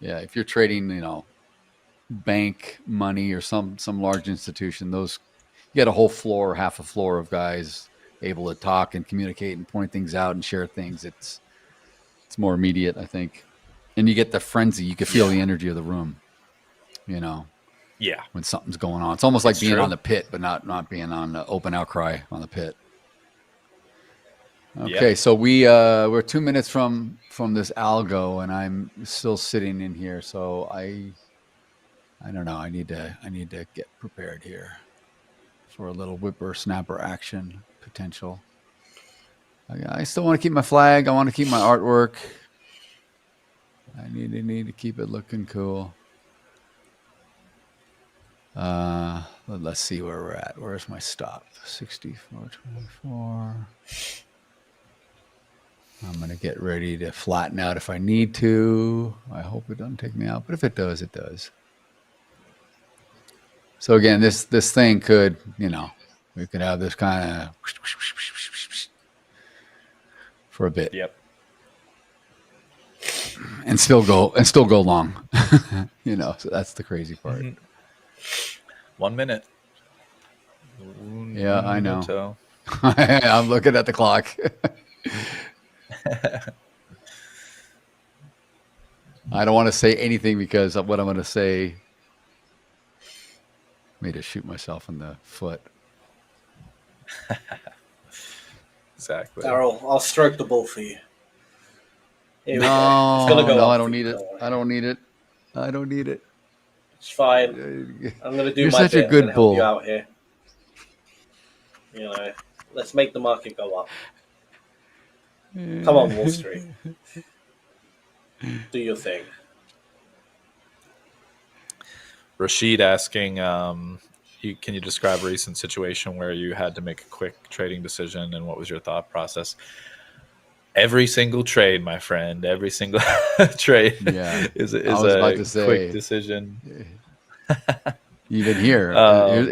if you're trading, you know, bank money or some large institution, those you get a whole floor, half a floor of guys able to talk and communicate and point things out and share things. It's more immediate, I think. And you get the frenzy. You can feel the energy of the room, you know, when something's going on. It's almost like being on the pit, but not being on the open outcry on the pit. Okay, so we're 2 minutes from this algo, and I'm still sitting in here. So I don't know. I need to get prepared here for a little whippersnapper action potential. I still want to keep my flag. I want to keep my artwork. I need to keep it looking cool. Let's see where we're at. Where's my stop? 64.24. I'm going to get ready to flatten out if I need to. I hope it doesn't take me out, but if it does, it does. So again, this thing could, we could have this kind of for a bit. Yep. And still go long. So that's the crazy part. 1 minute. Yeah, I know. I'm looking at the clock. I don't want to say anything because of what I'm going to say me to shoot myself in the foot. Exactly. Daryl, I'll stroke the ball for you. It's gonna go I don't need it. I don't need it. It's fine. I'm going to do You're my such bit. a good I'm gonna bull. help you out here. Let's make the market go up. Come on, Wall Street. Do your thing. Rashid asking, can you describe a recent situation where you had to make a quick trading decision and what was your thought process? Every single trade, my friend, every single trade is a quick decision. Even here,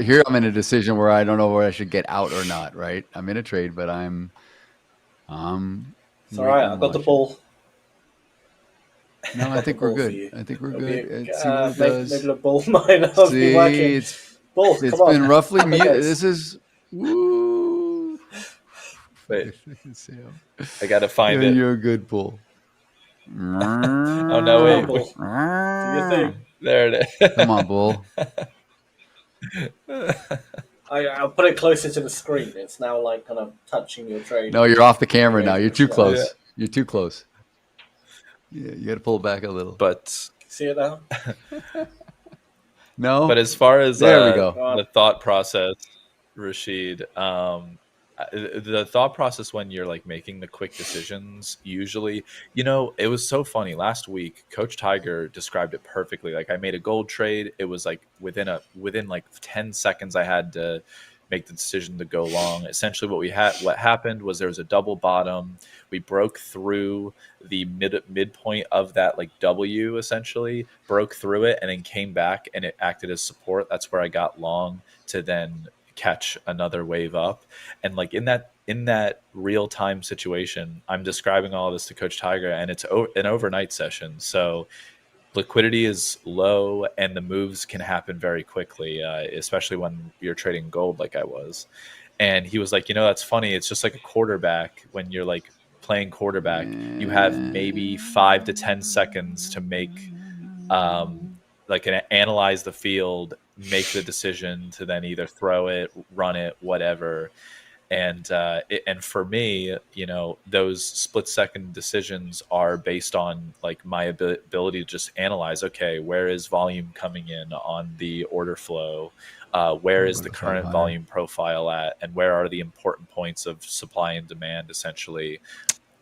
here I'm in a decision where I don't know where I should get out or not. Right, I'm in a trade, but I'm. It's all right. I got the ball. No, I think we're good. I think we're good. Maybe the ball might not be working. It's come on. been roughly muted. This is. Woo. Wait, I gotta find it. You're a good bull. Oh no! Wait. Do your thing. There it is. Come on, bull. I'll put it closer to the screen. It's now like kind of touching your trade. No, you're off the camera now. You're too close. Yeah. You're too close. Yeah, you got to pull it back a little. But see it now? No. But as far as there we go. The thought process, Rashid, the thought process when you're like making the quick decisions, usually, it was so funny. Last week, Coach Tiger described it perfectly. Like I made a gold trade. It was like within like 10 seconds, I had to make the decision to go long. Essentially what happened was there was a double bottom. We broke through the midpoint of that like W, essentially broke through it and then came back and it acted as support. That's where I got long to then catch another wave up. And like in that real-time situation, I'm describing all of this to Coach Tiger, and it's an overnight session, so liquidity is low and the moves can happen very quickly, especially when you're trading gold like I was. And he was like, that's funny, it's just like a quarterback. When you're like playing quarterback, you have maybe 5 to 10 seconds to make analyze the field, make the decision to then either throw it, run it, whatever. And for me, those split-second decisions are based on like my ability to just analyze. Okay, where is volume coming in on the order flow? Where is the current volume profile at? And where are the important points of supply and demand? Essentially,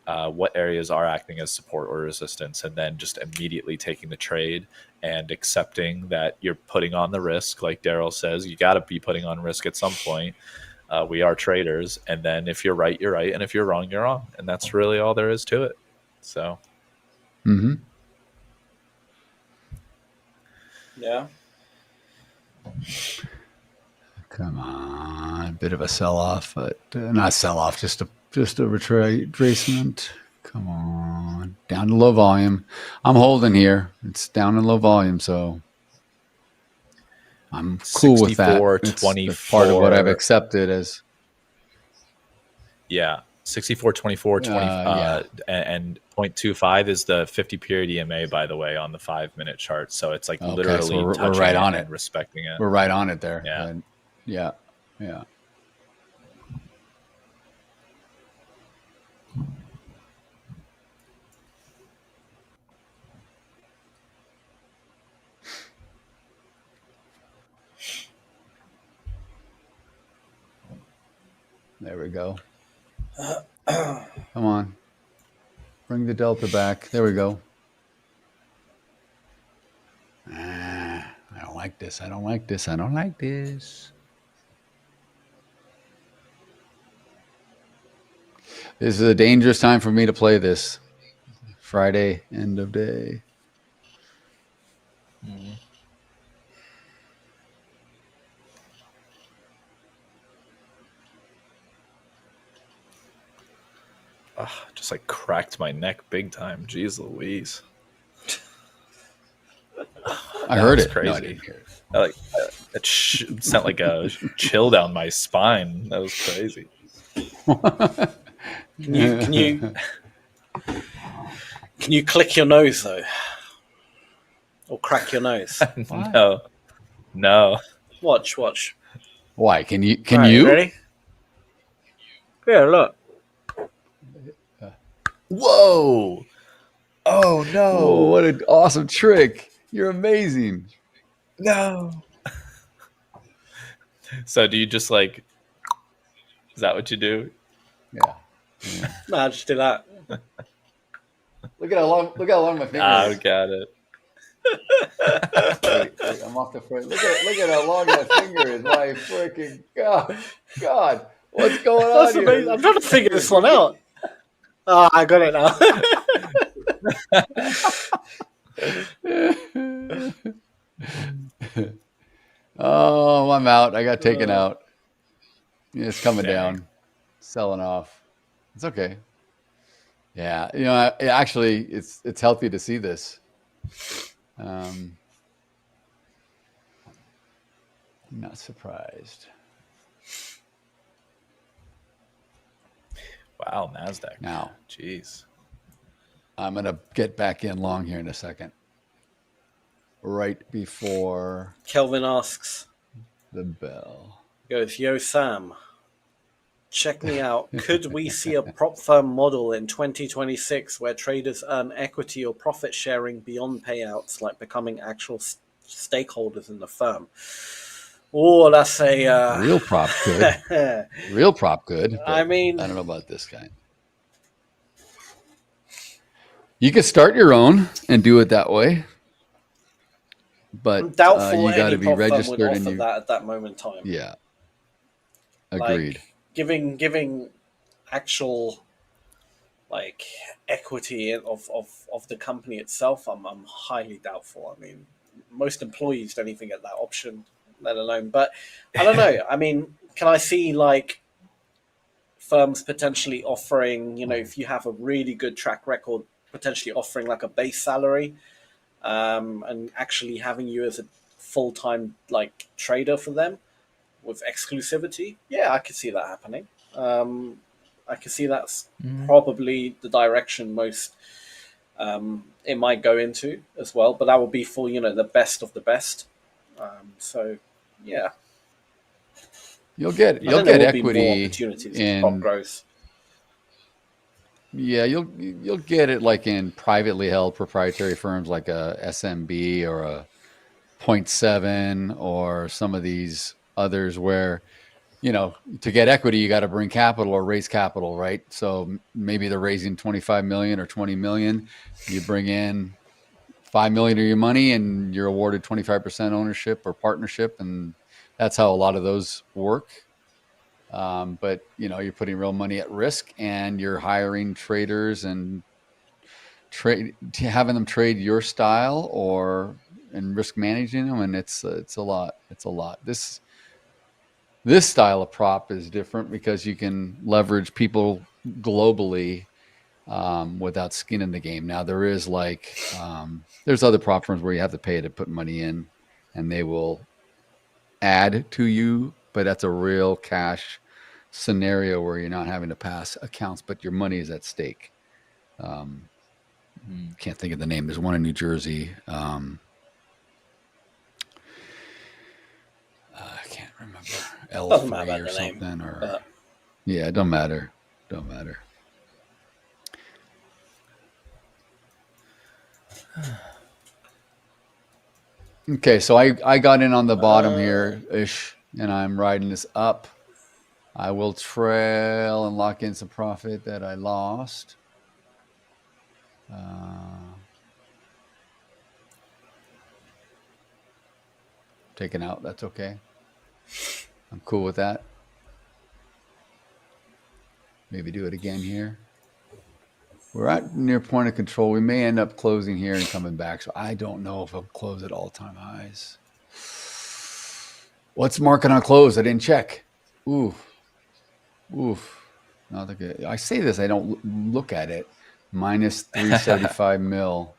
what areas are acting as support or resistance? And then just immediately taking the trade and accepting that you're putting on the risk. Like Daryl says, you got to be putting on risk at some point. We are traders, and then if you're right, you're right, and if you're wrong, you're wrong, and that's really all there is to it. So, yeah. Come on, a bit of a sell-off, but not sell-off, just a retracement. Come on, down to low volume. I'm holding here. It's down in low volume, so I'm cool with that. 64.24. Part of what I've accepted as. Yeah, 64.24, 20, and 0.25 is the 50-period EMA, by the way, on the 5-minute chart. So it's like literally so we're touching right on and it, respecting it. We're right on it there. Yeah, and yeah. There we go. Come on. Bring the delta back. There we go. I don't like this. I don't like this. I don't like this. This is a dangerous time for me to play this. Friday, end of day. Just like cracked my neck big time. Jeez Louise. I heard it. Crazy. No, I didn't hear it. It sent like a chill down my spine. That was crazy. Can you click your nose though, or crack your nose? No. Watch. Why? Can you? Right, you ready? Yeah, look. Whoa! Oh no! Whoa, what an awesome trick! You're amazing. No. So do you just like? Is that what you do? Yeah. No, I just do that. Look at how long my finger I is. got it. Wait, I'm off the front. Look at how long that finger is. My freaking God! What's going on here? Amazing. I'm trying to figure this one out. Oh, I got it now. Oh, I'm out. I got taken out. It's coming down, selling off. It's okay. Yeah, actually, it's healthy to see this. I'm not surprised. Wow, Nasdaq. Now, jeez. I'm gonna get back in long here in a second. Right before Kelvin asks the bell. He goes, yo, Sam, check me out. Could we see a prop firm model in 2026 where traders earn equity or profit sharing beyond payouts, like becoming actual stakeholders in the firm? Oh, that's a real prop good. Real prop good. I mean, I don't know about this guy. You could start your own and do it that way, but I'm doubtful you got to any be prop firm registered would and offer you. that at that moment in time. Yeah. Agreed. Like, giving actual like equity of the company itself, I'm highly doubtful. I mean, most employees don't even get that option, let alone. But I don't know. I mean, can I see like firms potentially offering, if you have a really good track record, potentially offering like a base salary, and actually having you as a full-time like trader for them with exclusivity? Yeah, I could see that happening. I could see that's probably the direction most it might go into as well. But that would be for the best of the best. So yeah, You'll get equity in prop growth. Yeah, you'll get it like in privately held proprietary firms like a SMB or a Point7 or some of these others where, to get equity, you got to bring capital or raise capital, right? So maybe they're raising 25 million or 20 million. You bring in 5 million of your money and you're awarded 25% ownership or partnership. And that's how a lot of those work. But you're putting real money at risk and you're hiring traders and having them trade your style and risk managing them. And it's a lot. It's a lot. This style of prop is different because you can leverage people globally without skin in the game. Now there is there's other prop firms where you have to pay to put money in and they will add to you, but that's a real cash scenario where you're not having to pass accounts, but your money is at stake. Can't think of the name. There's one in New Jersey. I can't remember. Doesn't matter L3 or the something. name, Or yeah, it don't matter. Don't matter. Okay, so I got in on the bottom here ish, and I'm riding this up. I will trail and lock in some profit that I lost. Taken out, that's okay. I'm cool with that. Maybe do it again here. We're at near point of control. We may end up closing here and coming back. So I don't know if I'll close at all-time highs. What's market on close? I didn't check. Oof. I say this, I don't look at it. Minus 375 mil.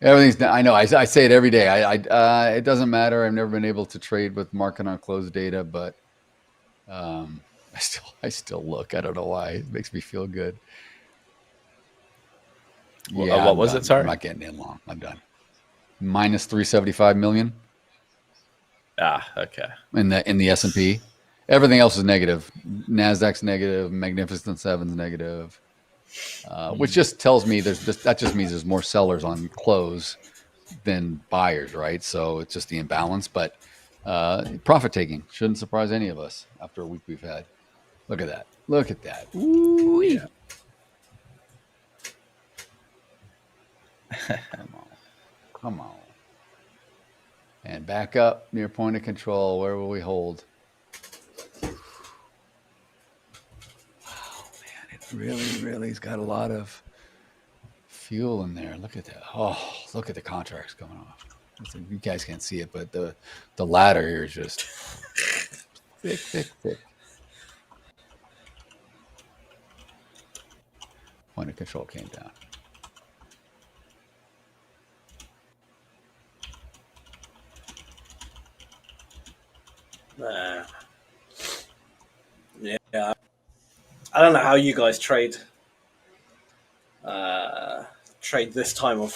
Everything's. I know. I say it every day. It doesn't matter. I've never been able to trade with market on close data, but I still look. I don't know why. It makes me feel good. Yeah. What was it? Sorry, I'm not getting in long. I'm done. Minus 375 million. Okay. In the S&P, everything else is negative. Nasdaq's negative. Magnificent Seven's negative. Which just tells me that just means there's more sellers on close than buyers, right? So it's just the imbalance. But profit taking shouldn't surprise any of us after a week we've had. Look at that. Look at that. Ooh. Yeah. Come on. And back up near point of control. Where will we hold? Really has got a lot of fuel in there. Look at that. Oh, look at the contracts going off. You guys can't see it, but the ladder here is just thick. Point of control came down. Yeah. I don't know how you guys trade this time of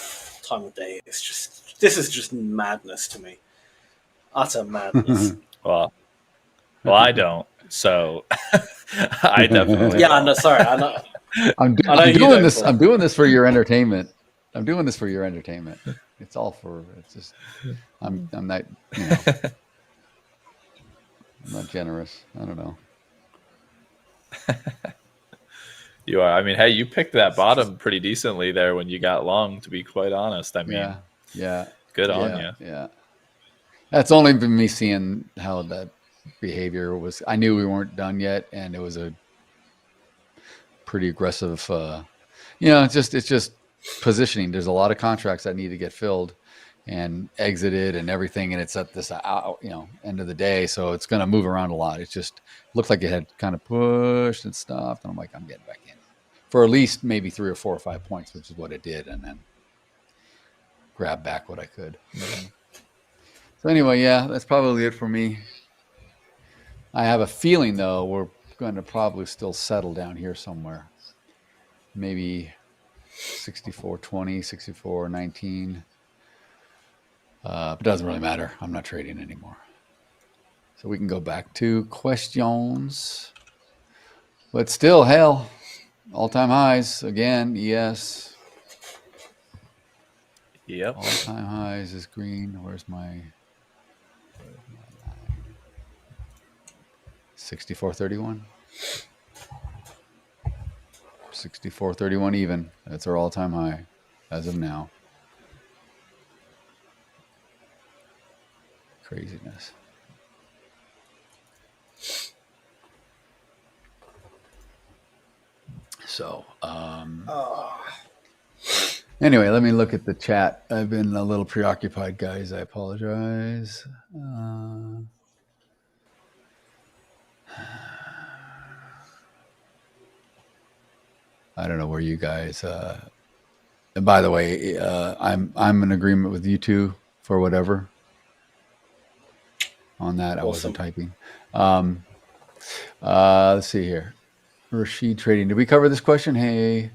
day. This is just madness to me. Utter madness. Well, I don't. So I definitely. Yeah, no, sorry. I'm doing this. I'm doing this for your entertainment. It's all for. It's just. I'm not. I'm not generous. I don't know. You are. I mean, hey, you picked that bottom pretty decently there when you got long, to be quite honest. I mean, yeah. Good on you. Yeah. That's only been me seeing how that behavior was. I knew we weren't done yet, and it was a pretty aggressive, it's just positioning. There's a lot of contracts that need to get filled and exited and everything, and it's at this end of the day, so it's going to move around a lot. It just looked like it had kind of pushed and stopped, and I'm like, I'm getting back in for at least maybe 3 or 4 or 5 points, which is what it did, and then grab back what I could. So anyway, yeah, that's probably it for me. I have a feeling, though, we're going to probably still settle down here somewhere, maybe 64.20, 64.19. But it doesn't really matter. I'm not trading anymore. So we can go back to questions. But still, hell, all-time highs again. Yes. Yep. All-time highs is green. Where's my 64.31? 64.31 even. That's our all-time high as of now. Craziness. So, anyway, let me look at the chat. I've been a little preoccupied, guys. I apologize. I don't know where you guys. And by the way, I'm in agreement with you two for whatever. On that, awesome. I wasn't typing. Let's see here. Rashid Trading. Did we cover this question? Hey.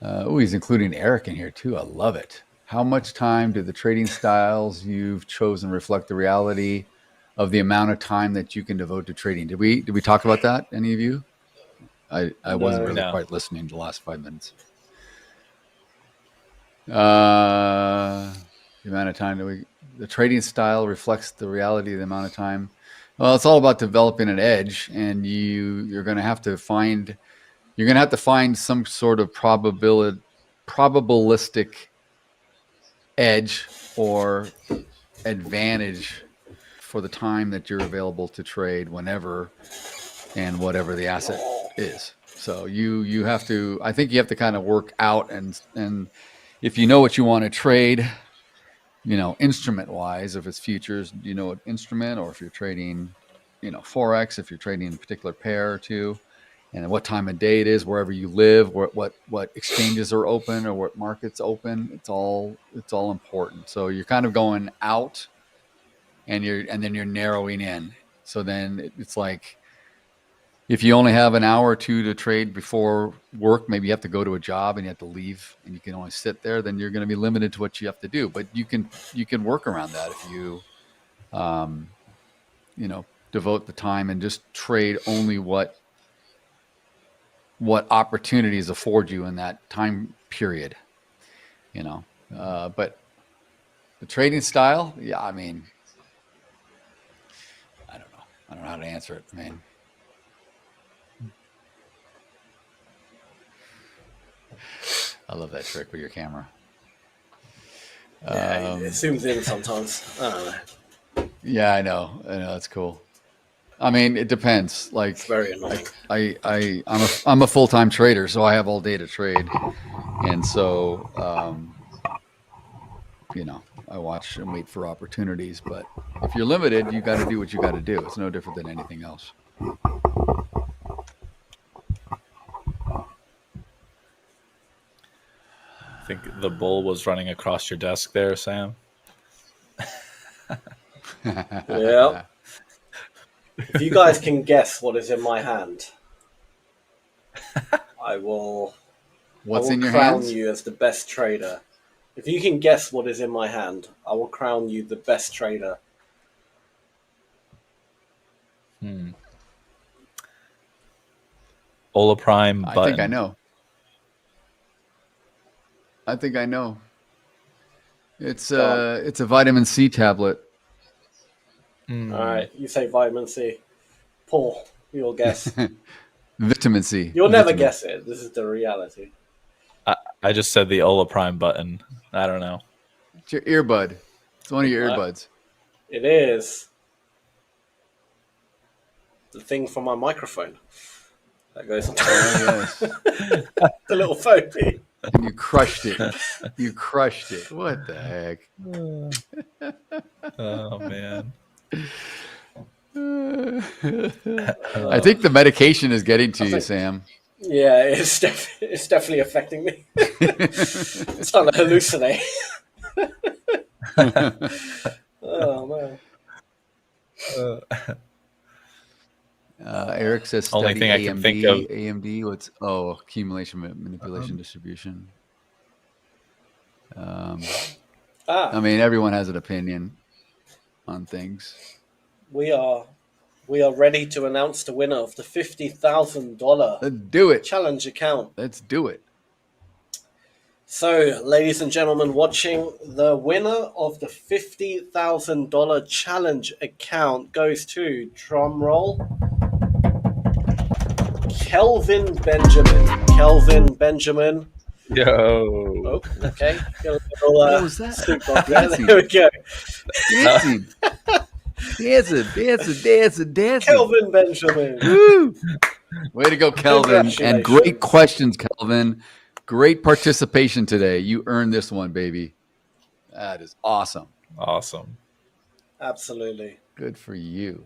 He's including Eric in here too. I love it. How much time do the trading styles you've chosen reflect the reality of the amount of time that you can devote to trading? Did we talk about that? Any of you? I wasn't really quite listening to the last 5 minutes. The amount of time the trading style reflects the reality of the amount of time. Well, it's all about developing an edge, and you're going to have to find some sort of probabilistic edge or advantage for the time that you're available to trade whenever and whatever the asset is. So you have to, I think you have to kind of work out and if you know what you want to trade, instrument wise, if it's futures, what instrument, or if you're trading, Forex, if you're trading a particular pair or two, and what time of day it is, wherever you live, what exchanges are open or what markets open. It's all important. So you're kind of going out, and then you're narrowing in. So then it's like, if you only have an hour or two to trade before work, maybe you have to go to a job and you have to leave and you can only sit there, then you're going to be limited to what you have to do. But you can work around that if you, devote the time and just trade only what opportunities afford you in that time period, but the trading style, yeah, I mean, I don't know how to answer it, man. I love that trick with your camera. Yeah, it zooms in sometimes. I don't know. Yeah, I know. It's cool. I mean, it depends. Like, it's very annoying. I'm a full-time trader, so I have all day to trade, and so I watch and wait for opportunities. But if you're limited, you got to do what you got to do. It's no different than anything else. I think the bull was running across your desk there, Sam. Yeah. If you guys can guess what is in my hand, I will. What's I will in your crown hands? you as the best trader. If you can guess what is in my hand, I will crown you the best trader. Hola Prime button. I think I know. It's a vitamin C tablet. All right, you say vitamin C. Paul, you'll guess. Vitamin C. You'll never guess it. This is the reality. I just said the Hola Prime button. I don't know. It's your earbud. It's one of your earbuds. It is the thing for my microphone that goes on. The little phone thing. And you crushed it. What the heck? Oh, man. I think the medication is getting to you, Sam. Yeah, it's definitely affecting me. It's starting to hallucinate. Oh, man. Eric says Only study thing I AMD. can think of. AMD, accumulation, manipulation, distribution. I mean, everyone has an opinion on things. We are ready to announce the winner of the $50,000 Let's do it. challenge account. Let's do it. So, ladies and gentlemen watching, the winner of the $50,000 challenge account goes to, drum roll, Kelvin Benjamin. Kelvin Benjamin. Yo. Oh, okay. What was that? There we go. Dancing. Kelvin Benjamin. Woo! Way to go, Kelvin. And great questions, Kelvin. Great participation today. You earned this one, baby. That is awesome. Awesome. Absolutely. Good for you.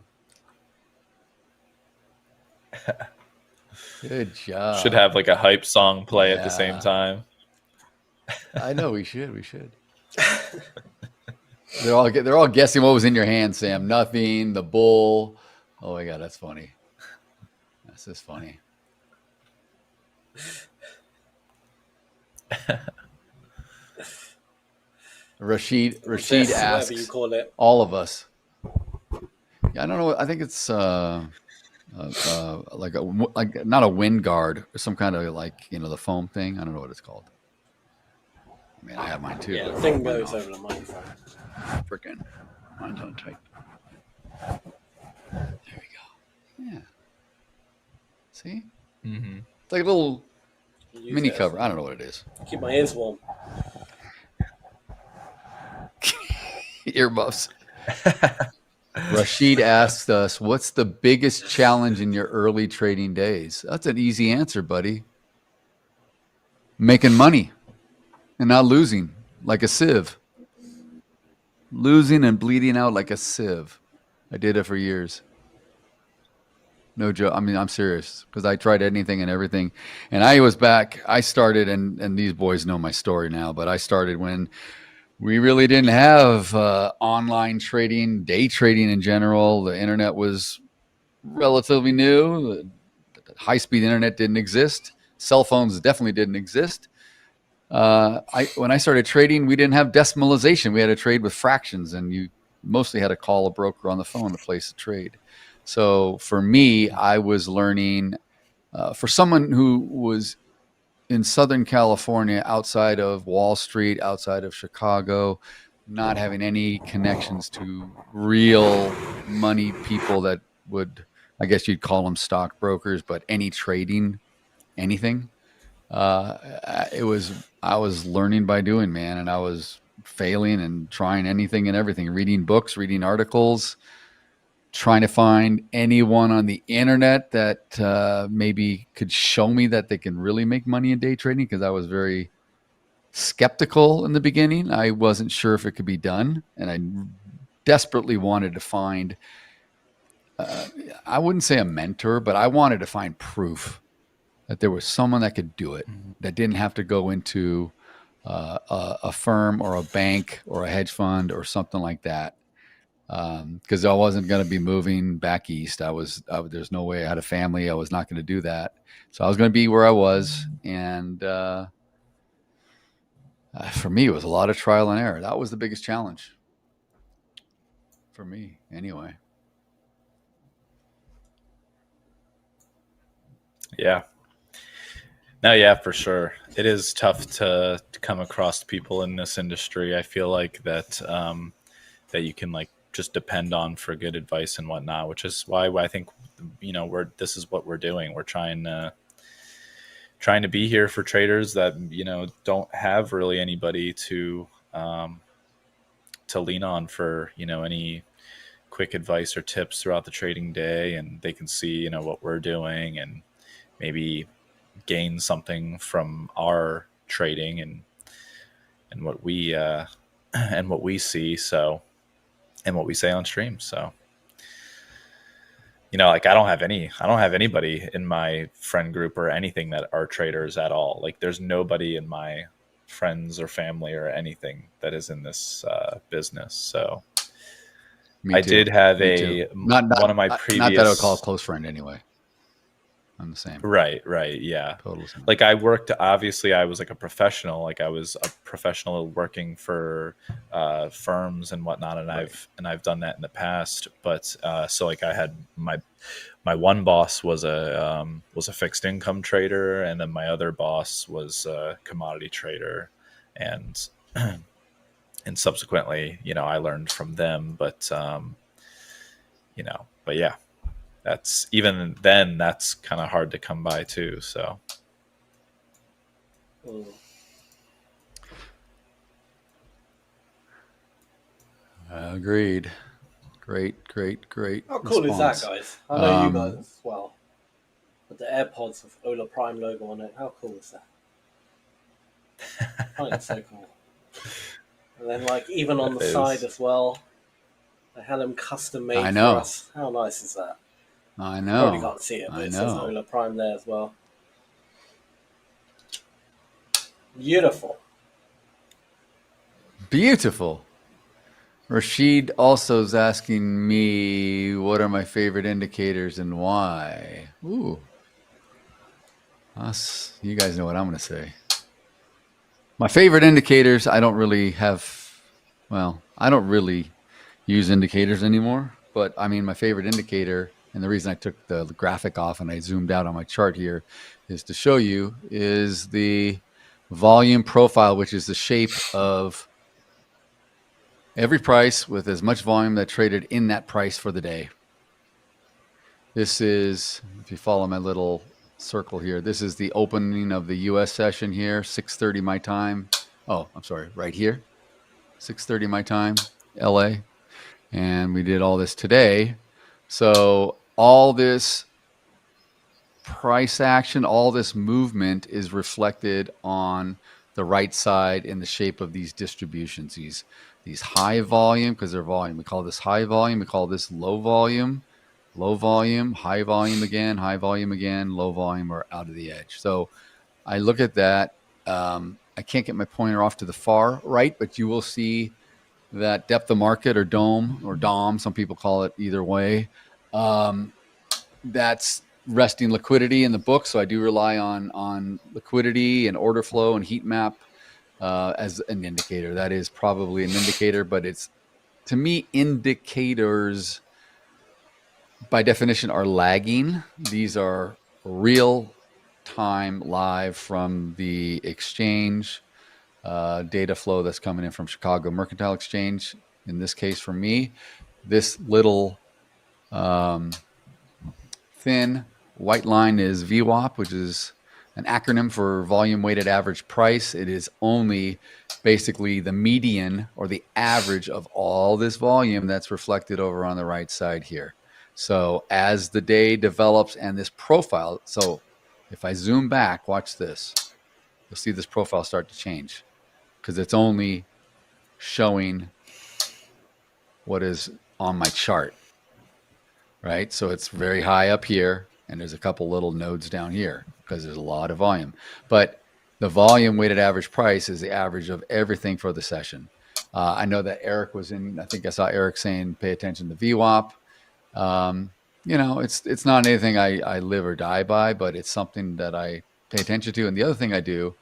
Good job. Should have like a hype song play at the same time. I know we should. They're all guessing what was in your hand, Sam. Nothing. The bull. Oh my God, that's funny. That's just funny. Rashid asks, you call it. all of us. Yeah, I don't know. I think it's like not a wind guard or some kind of the foam thing. I don't know what it's called. I mean, I have mine too. Yeah, the thing goes over the microphone. Freaking, mine's on tight. There we go. Yeah. See? Mm-hmm. It's like a little mini cover. I don't know what it is. Keep my ears warm. Earmuffs. Rashid asked us, what's the biggest challenge in your early trading days? That's an easy answer, buddy. Making money and not losing like a sieve. Losing and bleeding out like a sieve. I did it for years. No joke. I mean, I'm serious because I tried anything and everything. And I started, and these boys know my story now, but I started when we really didn't have online trading, day trading in general. The internet was relatively new. The high-speed internet didn't exist. Cell phones definitely didn't exist. When I started trading, we didn't have decimalization. We had to trade with fractions, and you mostly had to call a broker on the phone to place a trade. So for me, I was learning, for someone who was in Southern California, outside of Wall Street, outside of Chicago, not having any connections to real money people that would, I guess you'd call them stockbrokers, but any trading, anything. I was learning by doing, man, and I was failing and trying anything and everything, reading books, reading articles, trying to find anyone on the internet that maybe could show me that they can really make money in day trading, because I was very skeptical in the beginning. I wasn't sure if it could be done, and I desperately wanted to find, I wouldn't say a mentor, but I wanted to find proof that there was someone that could do it, that didn't have to go into a firm or a bank or a hedge fund or something like that. Because I wasn't going to be moving back east. There's no way. I had a family. I was not going to do that. So I was going to be where I was. And for me, it was a lot of trial and error. That was the biggest challenge for me anyway. Yeah. No, yeah, for sure. It is tough to come across people in this industry. I feel like that that you can like just depend on for good advice and whatnot, which is why I think, this is what we're doing. We're trying to be here for traders that, don't have really anybody to lean on for, any quick advice or tips throughout the trading day. And they can see, what we're doing and maybe gain something from our trading and what we see. So, and what we say on stream. So, like I don't have anybody in my friend group or anything that are traders at all. Like there's nobody in my friends or family or anything that is in this business. So I did have one of my previous, not that I would call a close friend anyway. I'm the same. Right. Yeah. Totally same. Like I worked, obviously I was like a professional, like I was a professional working for firms and whatnot. And I've done that in the past, but so like I had my one boss was a fixed income trader. And then my other boss was a commodity trader, and subsequently, I learned from them, but yeah. That's even then, that's kind of hard to come by too. So. Agreed. Great. How cool response. is that, guys? I know you guys as well. With the AirPods with Hola Prime logo on it. How cool is that? I find it so cool. And then like even on the side as well, they had them custom made for us. How nice is that? I know. Probably can't see it, but it says Hola Prime there as well. Beautiful. Rashid also is asking me, what are my favorite indicators and why? Ooh. You guys know what I'm going to say. My favorite indicators, I don't really use indicators anymore. But I mean, my favorite indicator, and the reason I took the graphic off and I zoomed out on my chart here, is to show you is the volume profile, which is the shape of every price with as much volume that traded in that price for the day. This is, if you follow my little circle here, this is the opening of the US session here, 6:30 my time. Oh, I'm sorry, right here, 6:30 my time, LA. And we did all this today. So all this price action, all this movement is reflected on the right side in the shape of these distributions, these high volume, because they're volume. We call this high volume. We call this low volume. low volume, high volume again, low volume, or out of the edge. So I look at that. I can't get my pointer off to the far right, but you will see that depth of market or dome or DOM, some people call it either way. That's resting liquidity in the book. So I do rely on liquidity and order flow and heat map as an indicator. That is probably an indicator, but it's, to me, indicators by definition are lagging. These are real time live from the exchange data flow that's coming in from Chicago Mercantile Exchange. In this case, for me, this little thin white line is VWAP, which is an acronym for volume weighted average price. It is only basically the median or the average of all this volume that's reflected over on the right side here. So as the day develops and this profile, so if I zoom back, watch this, you'll see this profile start to change because it's only showing what is on my chart, right? So it's very high up here, and there's a couple little nodes down here because there's a lot of volume. But the volume weighted average price is the average of everything for the session. I know that Eric was in, I think I saw Eric saying, pay attention to VWAP. You know, it's not anything I live or die by, but it's something that I pay attention to. And the other thing I do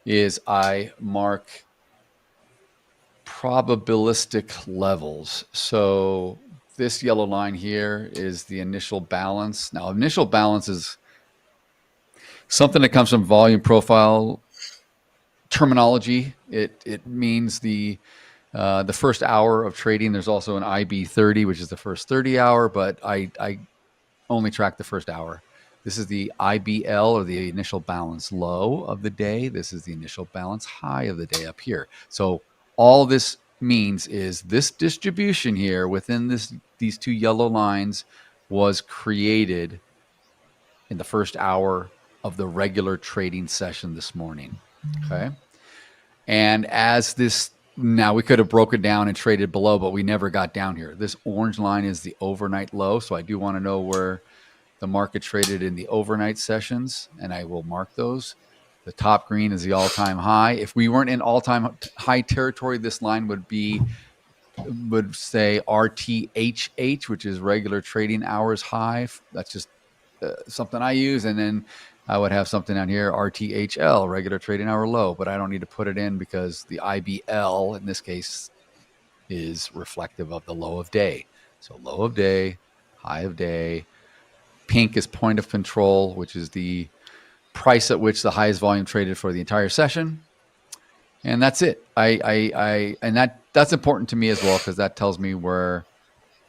is I mark probabilistic levels. So this yellow line here is the initial balance. Now, initial balance is something that comes from volume profile terminology. It means the first hour of trading. There's also an IB30, which is the first 30 hour, but I only track the first hour. This is the IBL, or the initial balance low of the day. This is the initial balance high of the day up here. So all this means is this distribution here within these two yellow lines was created in the first hour of the regular trading session this morning. Okay. And as this, now we could have broken down and traded below, but we never got down here. This orange line is the overnight low. So I do want to know where the market traded in the overnight sessions, and I will mark those. The top green is the all-time high. If we weren't in all-time high territory, this line would say RTHH, which is regular trading hours high. That's just something I use. And then I would have something down here, RTHL, regular trading hour low, but I don't need to put it in because the IBL in this case is reflective of the low of day. So low of day, high of day. Pink is point of control, which is the price at which the highest volume traded for the entire session. And that's it. And that's important to me as well, because that tells me where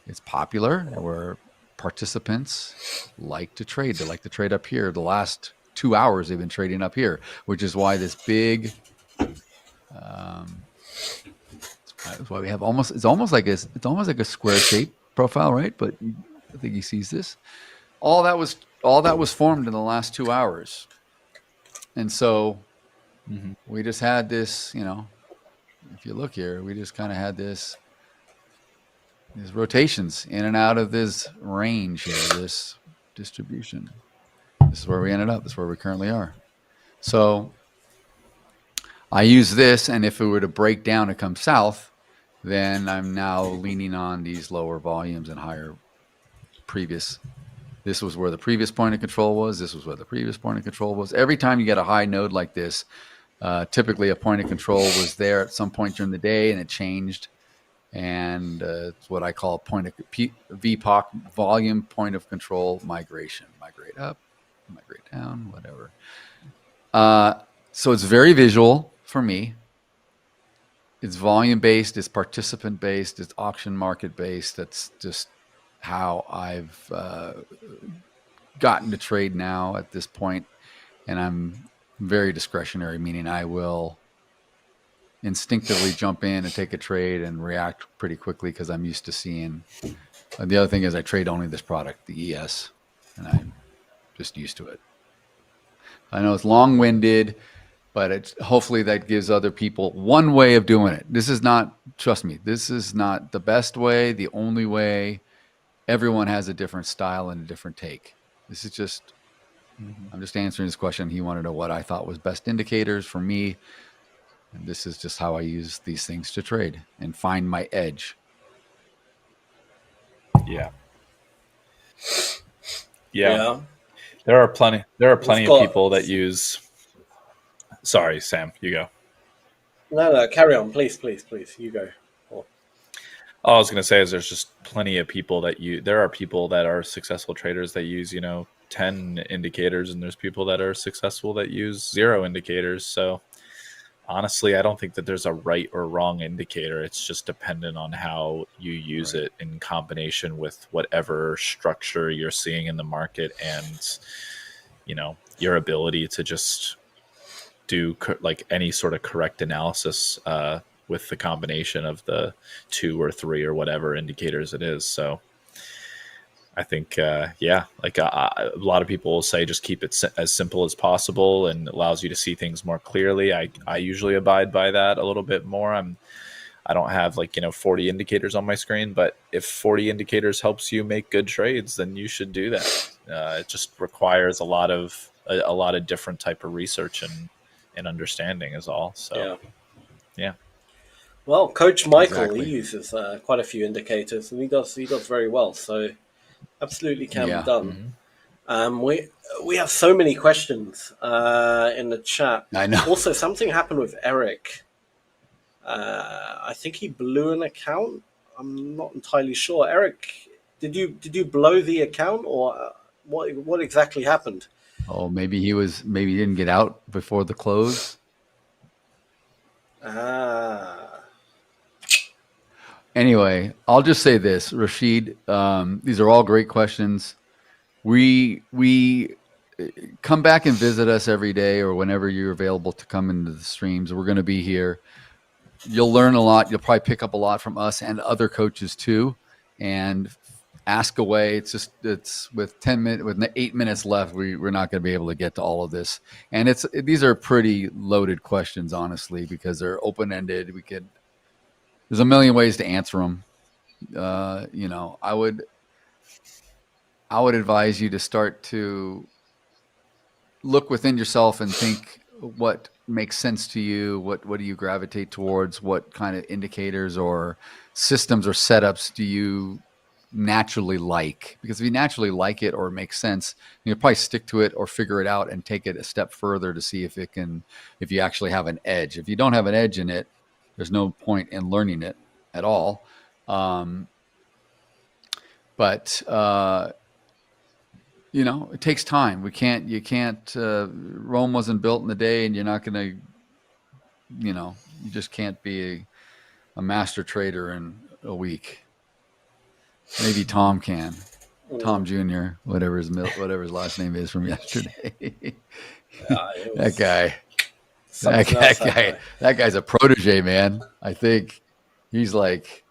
it's popular, where participants like to trade. They like to trade up here. The last 2 hours they've been trading up here, which is why this big that's why we have it's almost like a square shape profile, right? But I think he sees this. All that was formed in the last 2 hours. And so we just had this, you know, if you look here, we just kind of had these rotations in and out of this range here, this distribution. This is where we ended up. This is where we currently are. So I use this, and if it were to break down and come south, then I'm now leaning on these lower volumes and higher previous. This was where the previous point of control was. This was where the previous point of control was. Every time you get a high node like this, typically a point of control was there at some point during the day, and it changed. And it's what I call point of VPOC, volume point of control migration. Migrate up, migrate down, whatever. So it's very visual for me. It's volume based, it's participant based, it's auction market based. That's just how I've gotten to trade now at this point. And I'm very discretionary, meaning I will instinctively jump in and take a trade and react pretty quickly because I'm used to seeing. The other thing is I trade only this product, the ES, and I'm just used to it. I know it's long-winded, but hopefully that gives other people one way of doing it. This is not, trust me, this is not the best way, the only way. everyone has a different style and a different take. This is just, I'm just answering his question. He wanted to know what I thought was best indicators for me. And this is just how I use these things to trade and find my edge. Yeah. There are plenty of people that use. Sorry, Sam, you go. No, carry on, please. You go. All I was going to say is there's just plenty of people there are people that are successful traders that use, 10 indicators, and there's people that are successful that use 0 indicators. So honestly, I don't think that there's a right or wrong indicator. It's just dependent on how you use it in combination with whatever structure you're seeing in the market and, your ability to just do like any sort of correct analysis with the combination of the 2 or 3 or whatever indicators it is. So I think, a lot of people will say just keep it as simple as possible and allows you to see things more clearly. I usually abide by that a little bit more. I don't have 40 indicators on my screen, but if 40 indicators helps you make good trades, then you should do that. It just requires a lot of different type of research and understanding is all. So, yeah. Well, Coach Michael, Exactly. he uses quite a few indicators, and he does very well. So, absolutely can be done. We have so many questions in the chat. I know. Also, something happened with Eric. I think he blew an account. I'm not entirely sure. Eric, did you blow the account, or what exactly happened? Oh, maybe he didn't get out before the close. Anyway, I'll just say this, Rashid. These are all great questions. We come back and visit us every day or whenever you're available to come into the streams. We're going to be here. You'll learn a lot. You'll probably pick up a lot from us and other coaches too. And ask away. It's with 8 minutes left, we're not going to be able to get to all of this. And these are pretty loaded questions, honestly, because they're open-ended. There's a million ways to answer them. I would advise you to start to look within yourself and think what makes sense to you. What do you gravitate towards? What kind of indicators or systems or setups do you naturally like? Because if you naturally like it or it makes sense, you'll probably stick to it or figure it out and take it a step further to see if you actually have an edge. If you don't have an edge in it, there's no point in learning it at all. But it takes time. You can't, Rome wasn't built in a day, and you're not going to, you just can't be a master trader in a week. Maybe Tom can. Tom Jr., whatever his last name is from yesterday. That guy. That guy's a protege, man. I think he's like,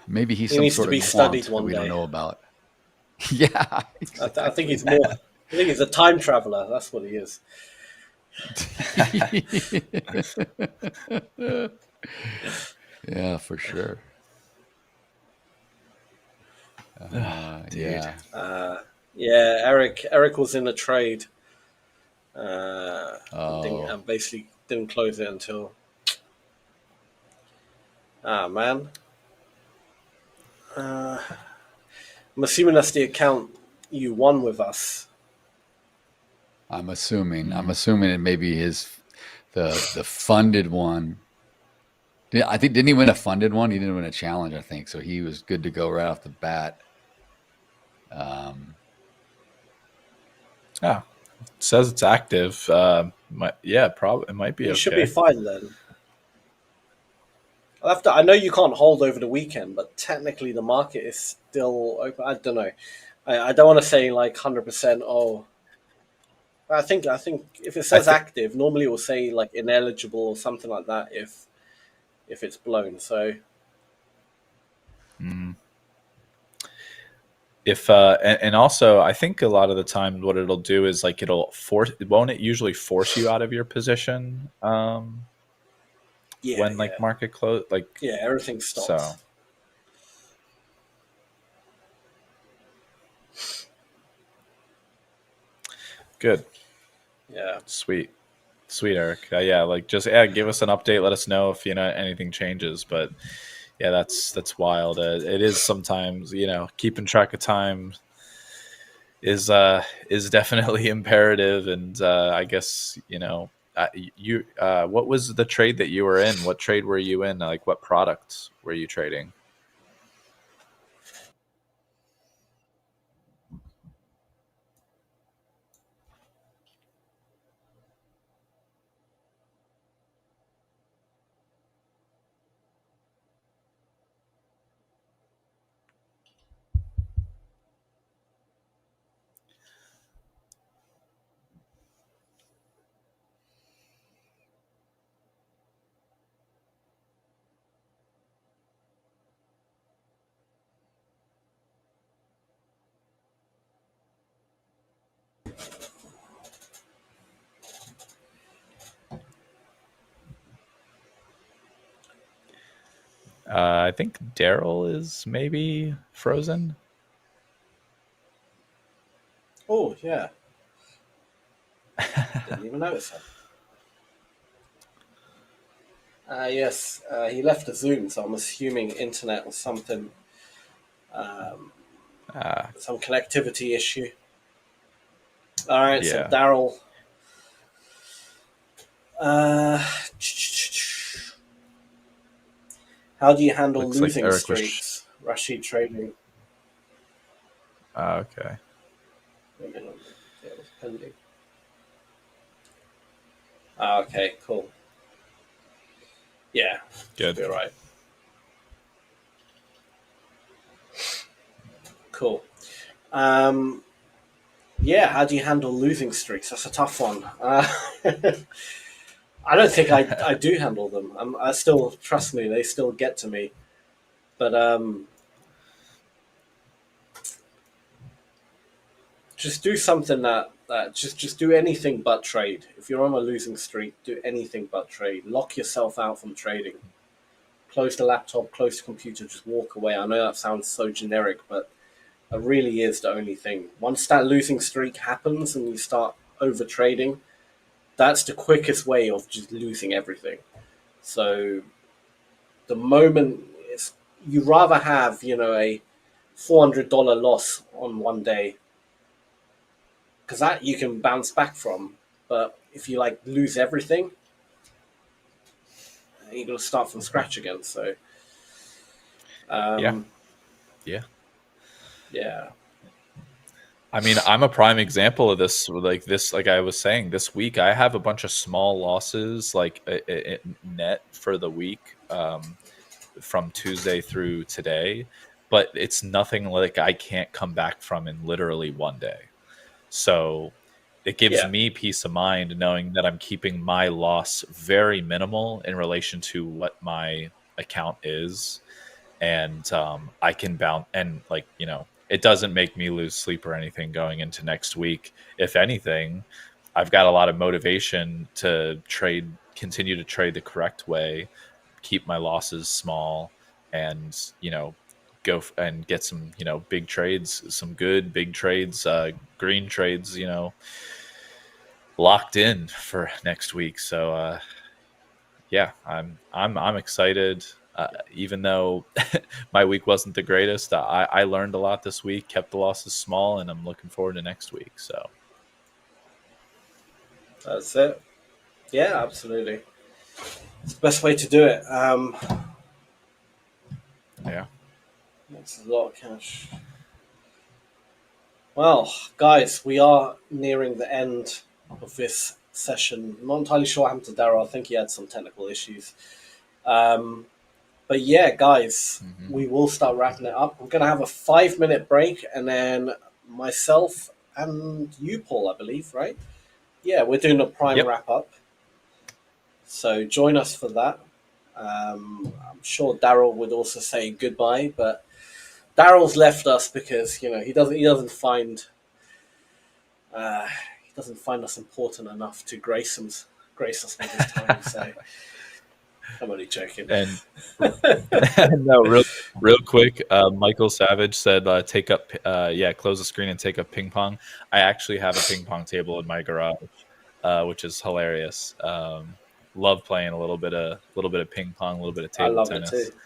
maybe he's some sort of studied one that we don't know about. Yeah, exactly. I think he's more. I think he's a time traveler. That's what he is. Yeah, for sure. Eric was in a trade. And basically didn't close it until. Man. I'm assuming that's the account you won with us. I'm assuming it may be the funded one. I think, didn't he win a funded one? He didn't win a challenge, I think. So he was good to go right off the bat. It says it's active. Probably it might be. It should be fine then. I know you can't hold over the weekend, but technically the market is still open. I don't know. I don't want to say like 100%. Oh, I think if it says active, normally it will say like ineligible or something like that if it's blown. So. If and also I think a lot of the time what it'll do is like won't it usually force you out of your position when market close, like everything stops. So Good. Yeah. Sweet, Eric. Give us an update. Let us know if anything changes. But yeah, that's wild. It is sometimes keeping track of time is definitely imperative. And I guess what was the trade that you were in? What trade were you in? Like, what products were you trading? I think Daryl is maybe frozen. Oh, yeah. Didn't even notice that. Yes, he left the Zoom, so I'm assuming internet or something. Some connectivity issue. All right, so Daryl. How do you handle losing streaks? Rashid trading. Okay. Okay, cool. Yeah, good. You're right. Cool. Yeah, how do you handle losing streaks? That's a tough one. I don't think I do handle them. I still, trust me, they still get to me. But just do something that just do anything but trade. If you're on a losing streak, do anything but trade. Lock yourself out from trading. Close the laptop, close the computer, just walk away. I know that sounds so generic, but it really is the only thing. Once that losing streak happens and you start over trading, that's the quickest way of just losing everything. So the moment you rather have, a $400 loss on one day, because that you can bounce back from. But if you lose everything, you're going to start from scratch again. So yeah. I mean, I'm a prime example of this. Like I was saying, this week I have a bunch of small losses, net for the week, from Tuesday through today. But it's nothing like I can't come back from in literally one day. So it gives me peace of mind knowing that I'm keeping my loss very minimal in relation to what my account is. And I can bounce, and it doesn't make me lose sleep or anything going into next week. If anything, I've got a lot of motivation to continue to trade the correct way, keep my losses small, and go and get some big trades, some good big trades, green trades, locked in for next week. So yeah, I'm excited. Even though my week wasn't the greatest, I learned a lot this week, kept the losses small, and I'm looking forward to next week. So that's it. Yeah, absolutely. It's the best way to do it. Yeah. That's a lot of cash. Well, guys, we are nearing the end of this session. I'm not entirely sure what happened to Daryl. I think he had some technical issues. But yeah, guys, we will start wrapping it up. We're going to have a 5-minute break, and then myself and you, Paul, I believe, right? Yeah, we're doing a prime wrap-up. So join us for that. I'm sure Daryl would also say goodbye, but Daryl's left us because he doesn't find us important enough to grace us with his time. So I'm only joking. And no, real quick, Michael Savage said, close the screen and take up ping pong. I actually have a ping pong table in my garage, which is hilarious. Love playing a little bit of ping pong, a little bit of table tennis. It too.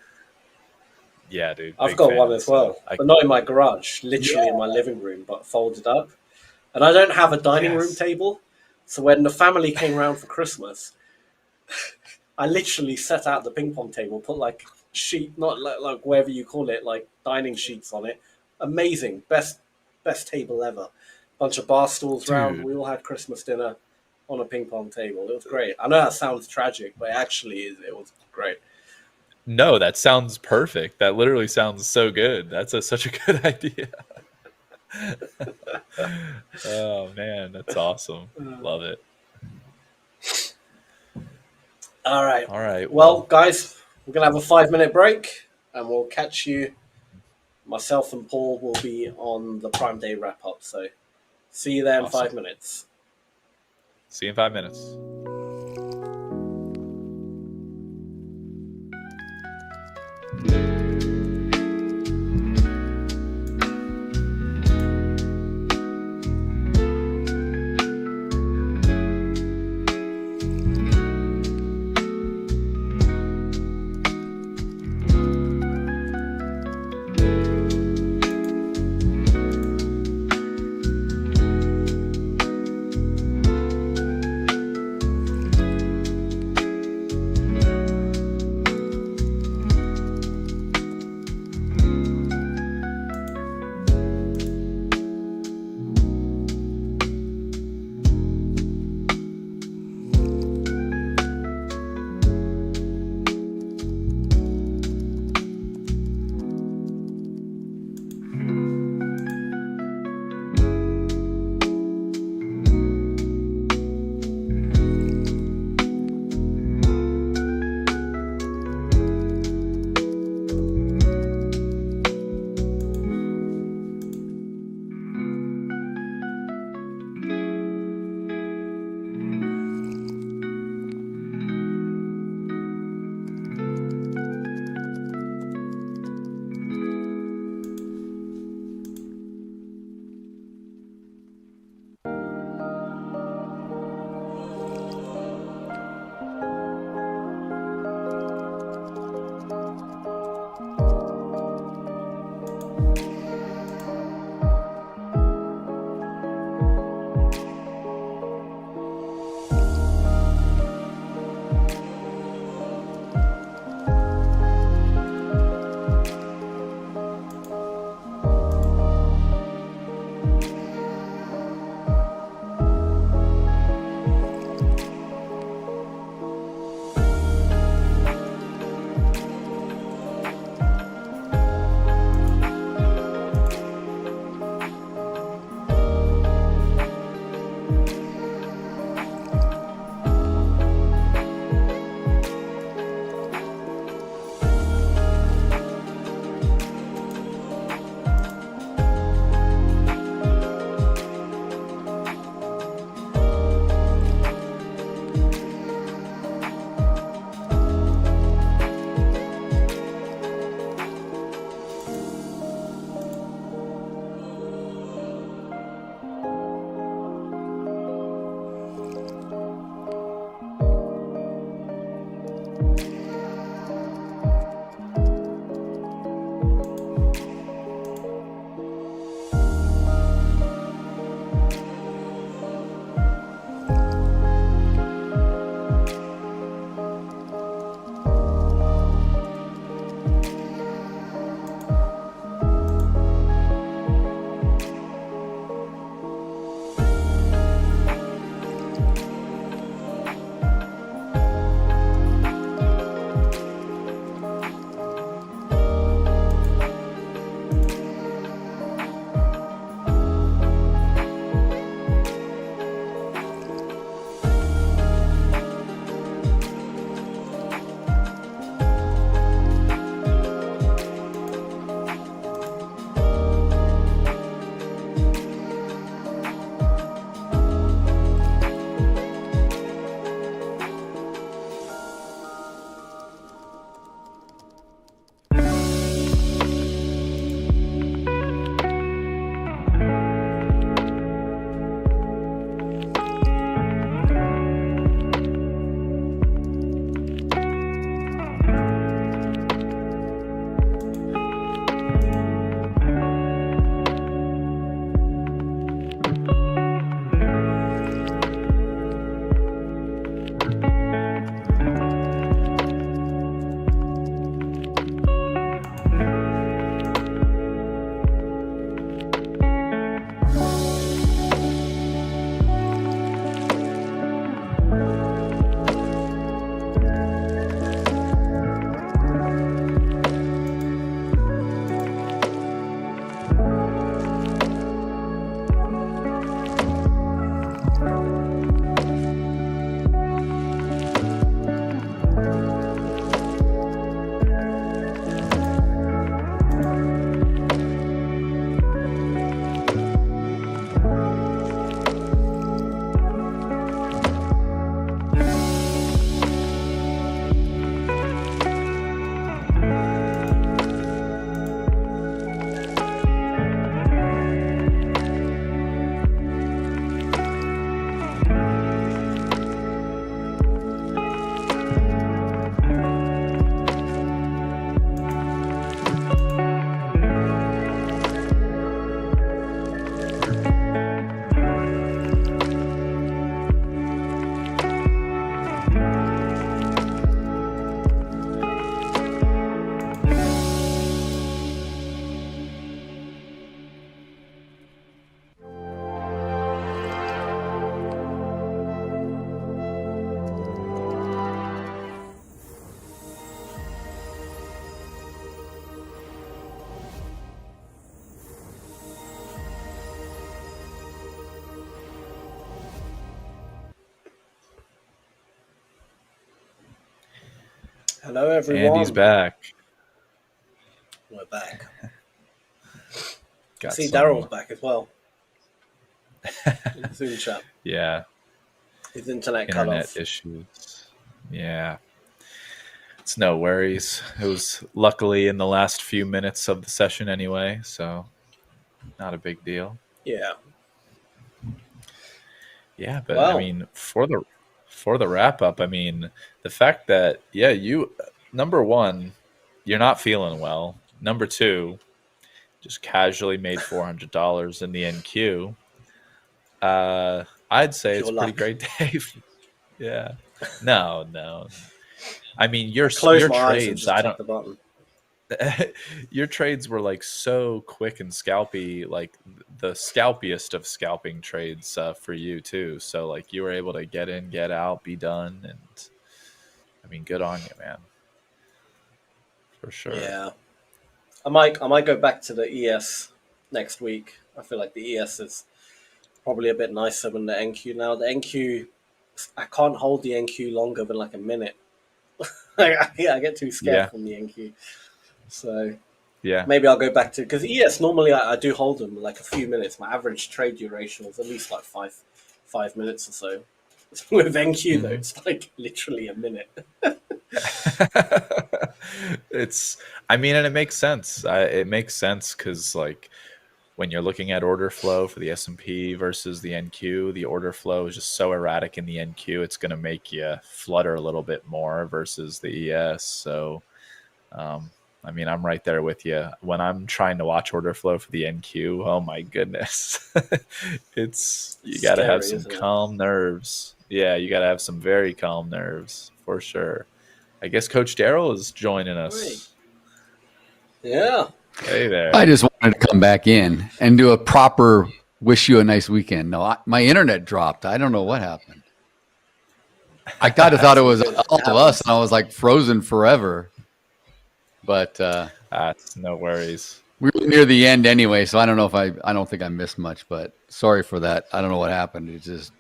Yeah, dude. I've got one as well, but not in my garage, literally in my living room, but folded up. And I don't have a dining room table, so when the family came around for Christmas, I literally set out the ping pong table, put like sheet, not like whatever you call it, like dining sheets on it. Amazing, best table ever. Bunch of bar stools round. We all had Christmas dinner on a ping pong table. It was great. I know that sounds tragic, but it was great. No, that sounds perfect. That literally sounds so good. That's such a good idea. Oh man, that's awesome. Love it. All right. Well, guys, we're gonna have a 5-minute break, and we'll catch you. Myself and Paul will be on the Prime Day wrap up. So, see you there in 5 minutes. See you in 5 minutes. Hello, everyone. Andy's back. We're back. Got See, some- Daryl's back as well. In the Zoom chat. Yeah. His internet cut off. issues. Yeah. It's no worries. It was luckily in the last few minutes of the session anyway, so not a big deal. Yeah. Yeah, but Well. I mean, for the wrap up, I mean, the fact that you number one, you're not feeling well. Number two, just casually made $400 in the NQ. I'd say it's a pretty great day. Yeah. No. I mean, your trades, I don't. The button. Your trades were like so quick and scalpy, like the scalpiest of scalping trades for you too. So like you were able to get in, get out, be done, and I mean, good on you, man. For sure. Yeah. I might go back to the ES next week. I feel like the ES is probably a bit nicer than the NQ now. The NQ, I can't hold the NQ longer than like a minute. I get too scared from the NQ. So yeah, maybe I'll go back to, because ES normally I do hold them like a few minutes. My average trade duration was at least like five minutes or so. With NQ though, it's like literally a minute. I mean, and it makes sense. It makes sense because like when you're looking at order flow for the S&P versus the NQ, the order flow is just so erratic in the NQ. It's going to make you flutter a little bit more versus the ES. So, I mean, I'm right there with you. When I'm trying to watch order flow for the NQ, oh my goodness, you got to have some calm nerves. Yeah, you got to have some very calm nerves for sure. I guess Coach Daryl is joining us. Yeah. Hey there. I just wanted to come back in and do a proper wish you a nice weekend. No, my internet dropped. I don't know what happened. I kind of thought it was all of us, and I was like frozen forever. But that's no worries. We were near the end anyway, so I don't know if I don't think I missed much, but sorry for that. I don't know what happened. It just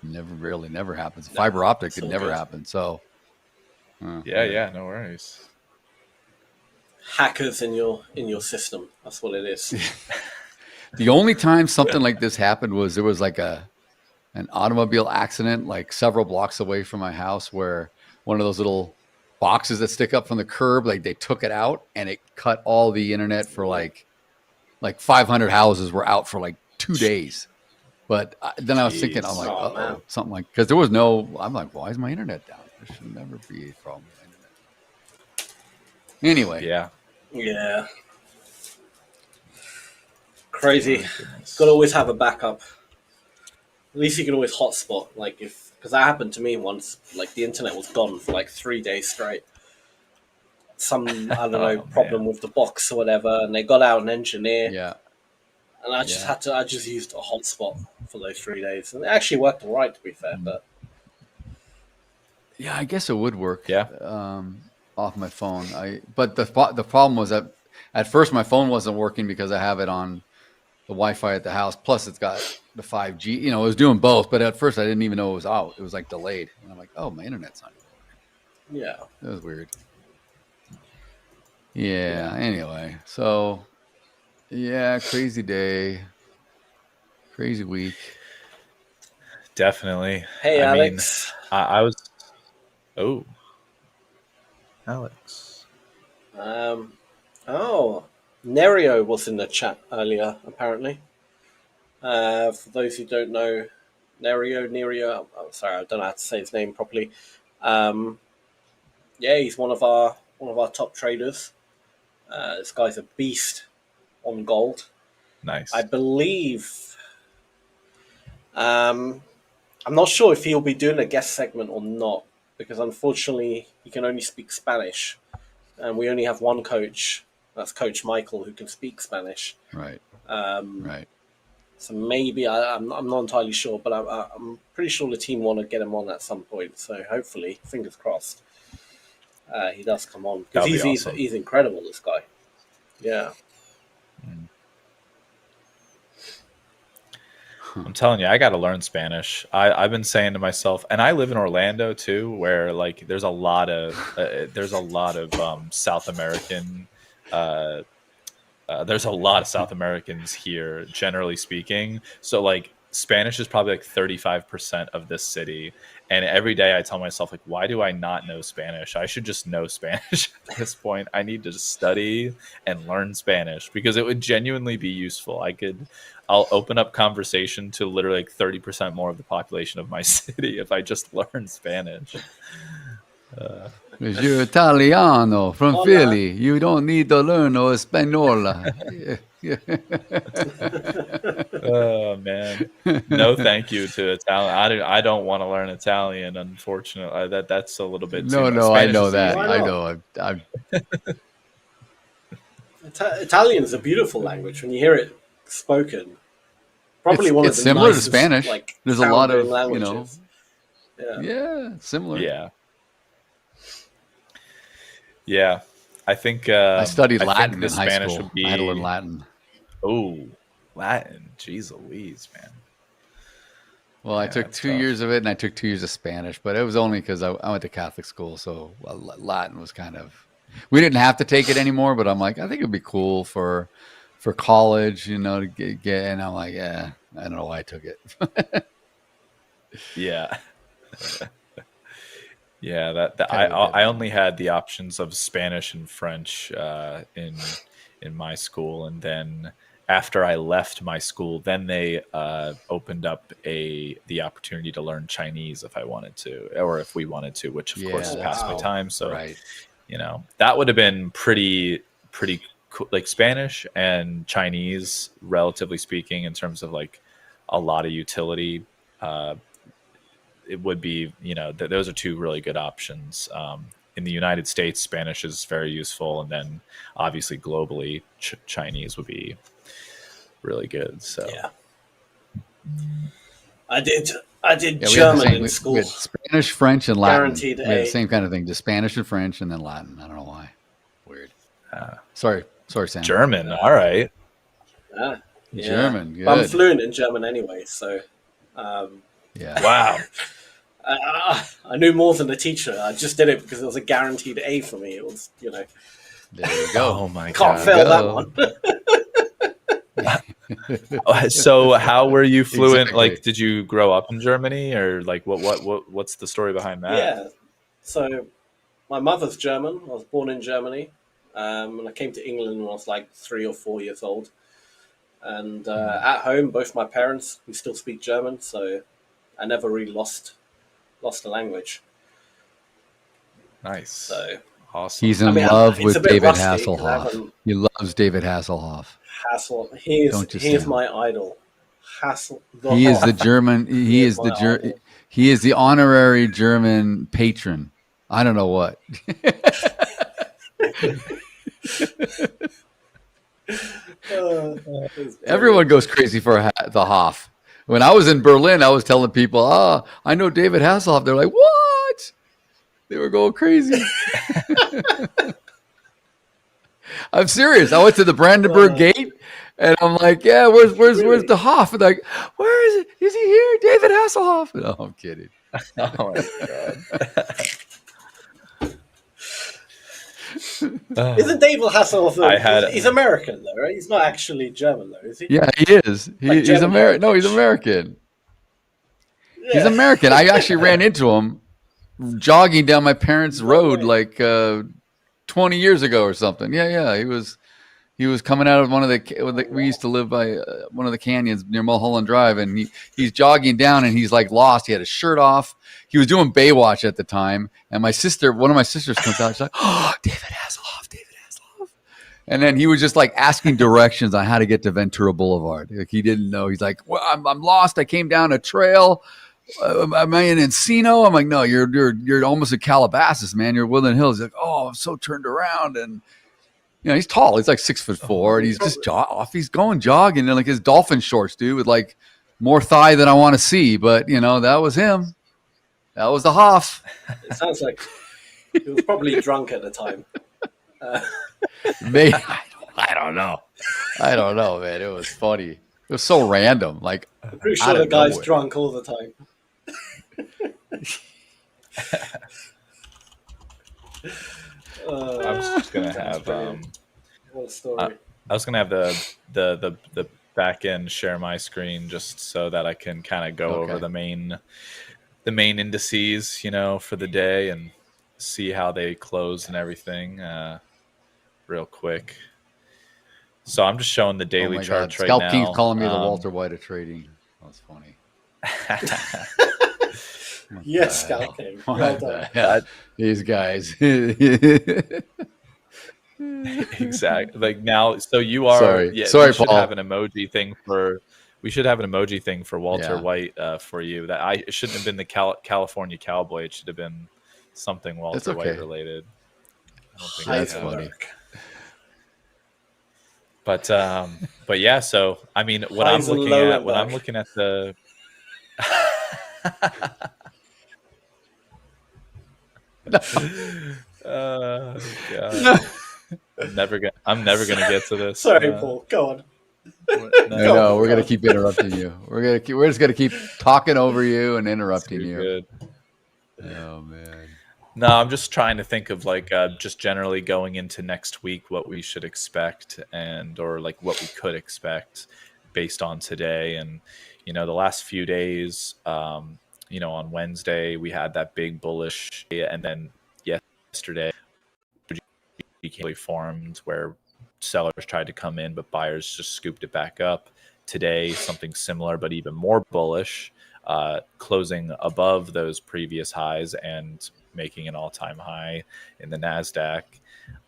never happens. Fiber optic could never happen. So yeah, no worries. Hackers in your system. That's what it is. The only time something like this happened was there was like an automobile accident like several blocks away from my house where one of those little boxes that stick up from the curb, like they took it out and it cut all the internet for like 500 houses were out for like 2 days. But then I was thinking, I'm like, something like, because there was I'm like, why is my internet down? There should never be a problem with internet. Anyway. Yeah. Crazy. Got to always have a backup. At least you can always hotspot. Like because that happened to me once. Like the internet was gone for like 3 days straight. Some I don't know problem with the box or whatever, and they got out an engineer. Yeah. And I just used a hotspot for those 3 days, and it actually worked all right, to be fair. But yeah, I guess it would work. Yeah. Off my phone. But the problem was that at first my phone wasn't working because I have it on the Wi-Fi at the house. Plus it's got the 5G. It was doing both. But at first I didn't even know it was out. It was like delayed. And I'm like, oh, my internet's not working. Yeah. It was weird. Yeah. Anyway, so yeah, crazy day, crazy week. Definitely. Hey, Alex. I was. Oh. Alex. Nerio was in the chat earlier, apparently. For those who don't know, Nerio, sorry, I don't know how to say his name properly. Yeah, he's one of our top traders. This guy's a beast on gold. Nice. I believe. I'm not sure if he'll be doing a guest segment or not, because unfortunately he can only speak Spanish, and we only have one coach. That's Coach Michael, who can speak Spanish. Right. Right. So maybe I'm not entirely sure, but I'm pretty sure the team want to get him on at some point. So hopefully, fingers crossed, he does come on, because he's incredible. This guy. Yeah. I'm telling you, I got to learn Spanish. I've been saying to myself, and I live in Orlando too, where like there's a lot of South American. There's a lot of South Americans here, generally speaking. So like Spanish is probably like 35% of this city. And every day I tell myself, like, why do I not know Spanish? I should just know Spanish at this point. I need to just study and learn Spanish because it would genuinely be useful. I'll open up conversation to literally like 30% more of the population of my city if I just learn Spanish. If you're Italiano from Philly, you don't need to learn no Spanola. Oh man, no, thank you to Italian. I don't want to learn Italian. Unfortunately, that's a little bit. No, too no, much. I know Spanish that. is I know. I'm Italian is a beautiful language when you hear it spoken. Probably it's, one it's of the similar nicest, to Spanish. Like, there's a lot of languages. yeah, similar. Yeah. I think I studied I Latin think the in high Spanish school. would be I had to learn Latin. Oh, Latin. Jeez Louise, man. Well, I took 2 years of it, and I took 2 years of Spanish, but it was only because I went to Catholic school, so Latin was kind of. We didn't have to take it anymore, but I'm like, I think it'd be cool for college, to get. And I'm like, yeah, I don't know why I took it. Yeah. Yeah, I only had the options of Spanish and French in my school, and then after I left my school, then they opened up the opportunity to learn Chinese if I wanted to, or if we wanted to, which of course is past my time. So, that would have been pretty cool, like Spanish and Chinese, relatively speaking, in terms of like a lot of utility. It would be, those are two really good options. In the United States, Spanish is very useful. And then obviously globally, Chinese would be really good. So I did German in school. We had Spanish, French, and Latin. Guaranteed we had A. the same kind of thing, just Spanish and French, and then Latin. I don't know why. Weird. Sorry, Sam. German. All right. German. Good. I'm fluent in German anyway, so. Wow. I knew more than the teacher. I just did it because it was a guaranteed A for me. It was, There you go. Oh my Can't God. fail that one. So how were you fluent? Exactly. Like, did you grow up in Germany, or like what's the story behind that? Yeah. So my mother's German. I was born in Germany. And I came to England when I was like 3 or 4 years old. And at home, both my parents, we still speak German, so I never really lost the language. Nice. So awesome. He's in love it's with a bit David rusty 'cause I Hasselhoff. haven't- He loves David Hasselhoff. He Don't you is stand. my idol. He is the German. He is the idol. He is the honorary German patron. I don't know what. Everyone goes crazy for the Hoff. When I was in Berlin, I was telling people, I know David Hasselhoff. They're like, what? They were going crazy. I'm serious. I went to the Brandenburg Gate, and I'm like, yeah, where's the Hoff? And like, where is it? Is he here? David Hasselhoff? No, I'm kidding. Oh my God. Isn't David Hasselhoff? He's I American though, right? He's not actually German though, is he? Yeah, he is. He's American. No, he's American. Yeah. He's American. I actually ran into him jogging down my parents' road like 20 years ago or something. Yeah. He was coming out of one of the we used to live by one of the canyons near Mulholland Drive, and he's jogging down, and he's like lost. He had his shirt off. He was doing Baywatch at the time, and one of my sisters comes out. She's like, "Oh, David Hasselhoff, David Hasselhoff," and then he was just like asking directions on how to get to Ventura Boulevard. Like he didn't know. He's like, "Well, I'm lost. I came down a trail. Am I in Encino?" I'm like, "No, you're almost at Calabasas, man. You're Woodland Hills." He's like, "Oh, I'm so turned around." And he's tall. He's like 6'4", and he's just he's going jogging in like his dolphin shorts, dude, with like more thigh than I want to see. But that was him. That was the Hoff. It sounds like he was probably drunk at the time. Maybe, I don't know. I don't know, man. It was funny. was so random. Like, I'm pretty out sure the of guy's nowhere. drunk all the time. I'm just gonna have what a story. I was gonna have the back end share my screen just so that I can kind of go over the main indices, for the day and see how they close and everything real quick. So I'm just showing the daily charts right now. Scalping's calling me the Walter White of trading. That's funny. Yes, Scalping. Well done. These guys. Exactly. Like now, so you are. Sorry, we Paul. should have an emoji thing for. We should have an emoji thing for Walter White for you. It shouldn't have been the California Cowboy. It should have been something Walter White related. I don't think that's funny. But yeah. So I mean, when I'm looking at the. God. I'm never gonna get to this. Sorry, Paul. Go on. No, we're gonna keep interrupting you. We're just gonna keep talking over you and interrupting you. Good. Oh man. No, I'm just trying to think of just generally going into next week what we should expect or what we could expect based on today and the last few days. On Wednesday we had that big bullish, and then yesterday formed where sellers tried to come in, but buyers just scooped it back up. Today, something similar, but even more bullish, closing above those previous highs and making an all-time high in the Nasdaq.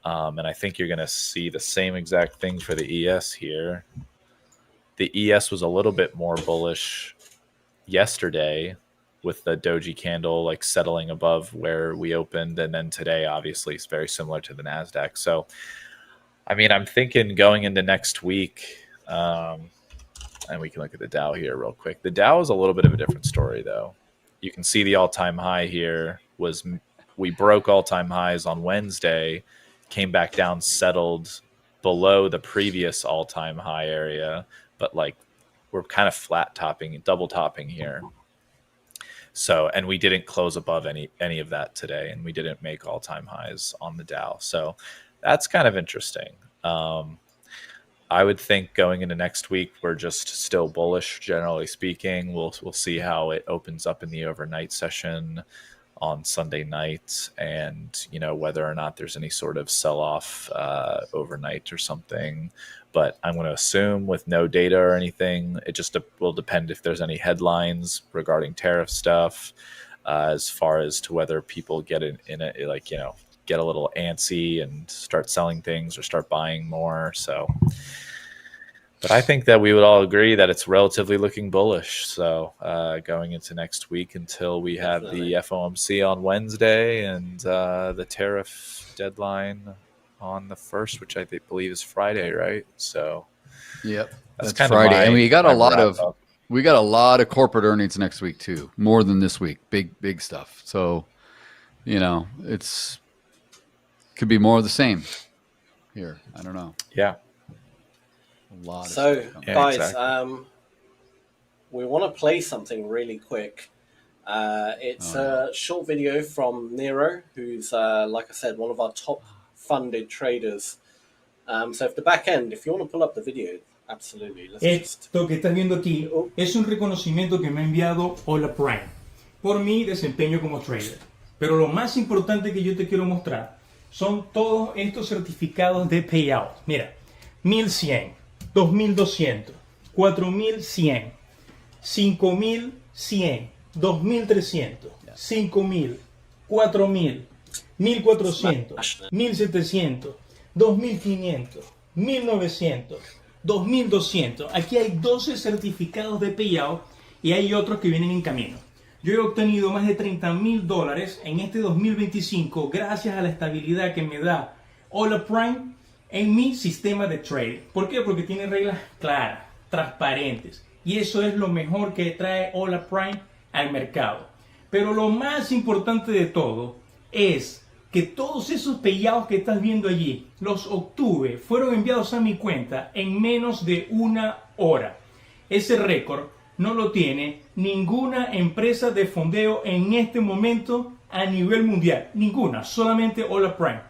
And I think you're going to see the same exact thing for the ES here. The ES was a little bit more bullish yesterday with the doji candle settling above where we opened, and then today obviously it's very similar to the Nasdaq. So I mean, I'm thinking going into next week, and we can look at the Dow here real quick. The Dow is a little bit of a different story though. You can see the all-time high here we broke all-time highs on Wednesday, came back down, settled below the previous all-time high area, but we're kind of flat topping, double topping here. So, and we didn't close above any of that today, and we didn't make all-time highs on the Dow. So that's kind of interesting. I would think going into next week, we're just still bullish, generally speaking. We'll see how it opens up in the overnight session on Sunday night, and whether or not there's any sort of sell-off overnight or something. But I'm going to assume with no data or anything, it just will depend if there's any headlines regarding tariff stuff, as far as to whether people get get a little antsy and start selling things or start buying more. So, but I think that we would all agree that it's relatively looking bullish. So going into next week until we have the FOMC on Wednesday and the tariff deadline on the 1st, which I believe is Friday, right? So, yep, that's kind Friday, of and we got a lot of corporate earnings next week too, more than this week. Big stuff. So, it's could be more of the same here. I don't know. Yeah, a lot. So, guys, exactly. We want to play something really quick. It's a short video from Nero, who's like I said, one of our top funded traders. So if the back end, if you want to pull up the video, absolutely. Esto que estás viendo aquí es un reconocimiento que me ha enviado Hola Prime por mi desempeño como trader. Pero lo más importante que yo te quiero mostrar son todos estos certificados de payout. Mira, 1100, 2200, 4100, 5100, 2300, 5000, 4000, 1400, 1700, 2500, 1900, 2200. Aquí hay 12 certificados de payout y hay otros que vienen en camino. Yo he obtenido más de $30,000 en este 2025 gracias a la estabilidad que me da Hola Prime en mi sistema de trading. ¿Por qué? Porque tiene reglas claras, transparentes. Y eso es lo mejor que trae Hola Prime al mercado. Pero lo más importante de todo es que todos esos payouts que estás viendo allí, los obtuve, fueron enviados a mi cuenta en menos de una hora. Ese récord no lo tiene ninguna empresa de fondeo en este momento a nivel mundial. Ninguna, solamente Hola Prime.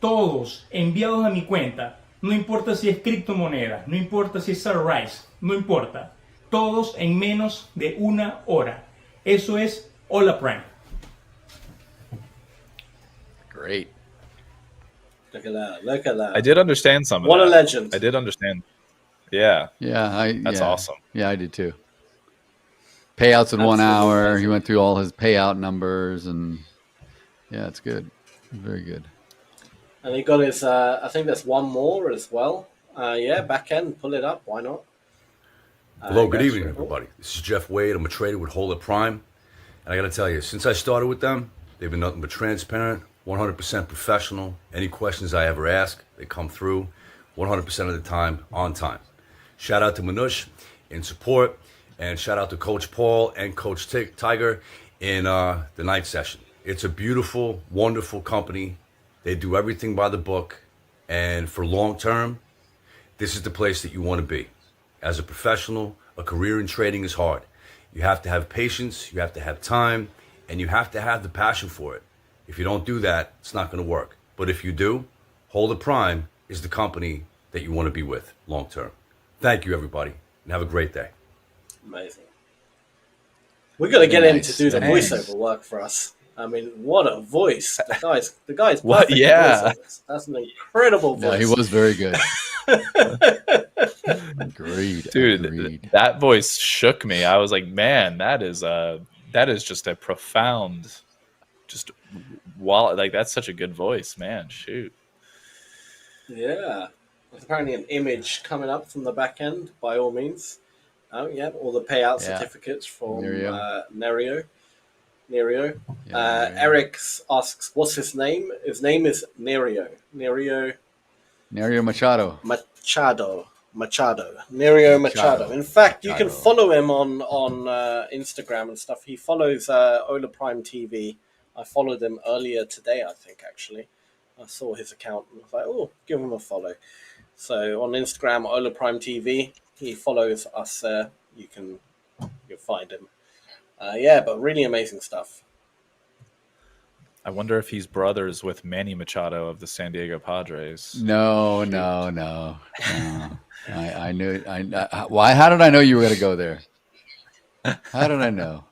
Todos enviados a mi cuenta. No importa si es criptomoneda, no importa si es Sunrise, no importa. Todos en menos de 1 hora. Eso es Hola Prime. Great. Look at that. Look at that. I did understand some of What that. a legend. I did understand. Yeah. Yeah, That's awesome. Yeah, I did too. Payouts in 1 Absolutely hour. amazing. He went through all his payout numbers, and yeah, it's good. Very good. And he got his, I think there's one more as well. Yeah, back end, pull it up. Why not? Hello, good evening, everybody. This is Jeff Wade. I'm a trader with Hola Prime. And I got to tell you, since I started with them, they've been nothing but transparent, 100% professional. Any questions I ever ask, they come through 100% of the time, on time. Shout out to Manush in support, and shout out to Coach Paul and Coach Tiger in the night session. It's a beautiful, wonderful company. They do everything by the book. And for long term, this is the place that you want to be. As a professional, a career in trading is hard. You have to have patience, you have to have time, and you have to have the passion for it. If you don't do that, it's not going to work. But if you do, Hola Prime is the company that you want to be with long term. Thank you, everybody, and have a great day. Amazing. We're going to get him to Nice. do the Thanks. voiceover work for us. I mean, what a voice. The guy's What? perfect. Yeah. That's an incredible voice. Yeah, he was very good. Agreed. Dude, Agreed. that voice shook me. I was like, man, that is just a profound, like that's such a good voice, man. Shoot. Yeah. There's apparently an image coming up from the back end, by all means. Oh, yeah, all the payout Yeah. certificates from Nerio. Nerio. Yeah, Nerio. Eric asks, what's his name? His name is Nerio. Nerio Nerio Machado. Machado. Nerio Machado. In fact, you can follow him on Instagram and stuff. He follows Hola Prime TV. I followed him earlier today, I think, actually. I saw his account and I was like, oh, give him a follow. So on Instagram, Hola Prime TV, he follows us there. You can find him. Yeah, but really amazing stuff. I wonder if he's brothers with Manny Machado of the San Diego Padres. No. I knew. Why? How did I know you were going to go there? How did I know?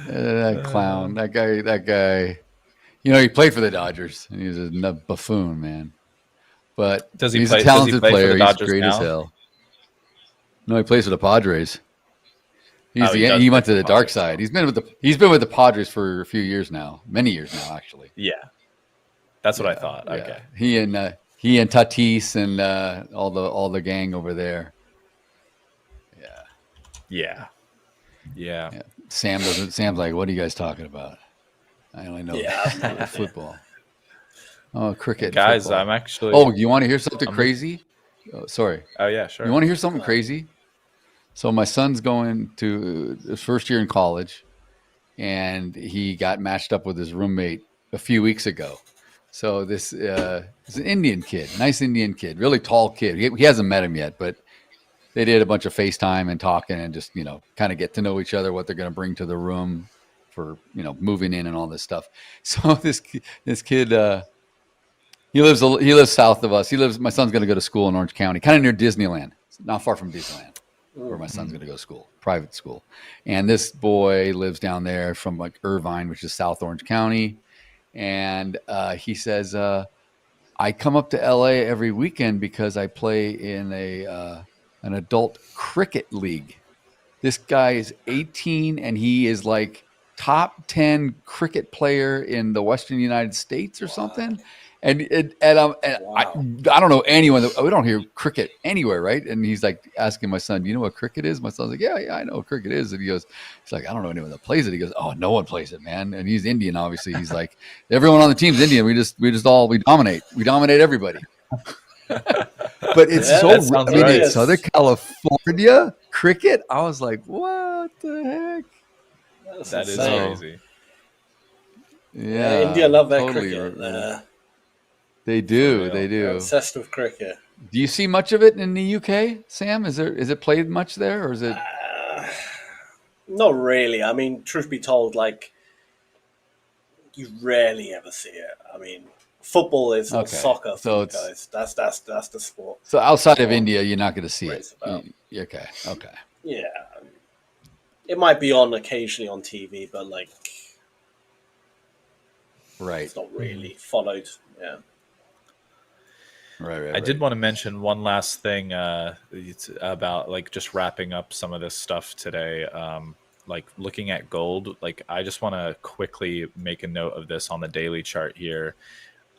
That clown. That guy. You know, he played for the Dodgers, and he was a buffoon, man. But he's a talented player. He's great as hell. No, he plays for the Padres. He went to the dark side. He's been with the Padres for a few years now, many years now, actually. Yeah, that's what I thought. Yeah. Okay, he and Tatis and all the gang over there. Yeah. Sam's like, what are you guys talking about? I only know football. Oh, cricket, guys. football. I'm actually. Oh, you want to hear something crazy? Oh, sorry. Oh yeah, sure. You want to hear something crazy? So my son's going to his first year in college, and he got matched up with his roommate a few weeks ago. So this is an Indian kid, nice Indian kid, really tall kid. He hasn't met him yet, but they did a bunch of FaceTime and talking and just, kind of get to know each other, what they're going to bring to the room for, moving in and all this stuff. So this kid, he lives south of us. My son's going to go to school in Orange County, kind of near Disneyland, not far from Disneyland, where my son's going to go to school, private school. And this boy lives down there from like Irvine, which is South Orange County. And he says, I come up to LA every weekend because I play in an adult cricket league. This guy is 18 and he is like top 10 cricket player in the Western United States or something. And I don't know anyone. We don't hear cricket anywhere, right? And he's like asking my son, "Do you know what cricket is?" My son's like, "Yeah, I know what cricket is." And he's like, "I don't know anyone that plays it." He goes, "Oh, no one plays it, man." And he's Indian, obviously. He's like, everyone on the team's Indian. We dominate. We dominate everybody. But it's it's Southern California cricket. I was like, what the heck? That is crazy. Yeah, India love their cricket. They do. They're obsessed with cricket. Do you see much of it in the UK, Sam? Is it played much there, or is it? Not really. I mean, truth be told, like you rarely ever see it. I mean, football is or soccer for you guys. That's the sport. So outside of India, you're not going to see it. Okay. Yeah, it might be on occasionally on TV, but like, it's not really followed. Yeah. Right. I did want to mention one last thing about like just wrapping up some of this stuff today. Like looking at gold, like I just want to quickly make a note of this on the daily chart here.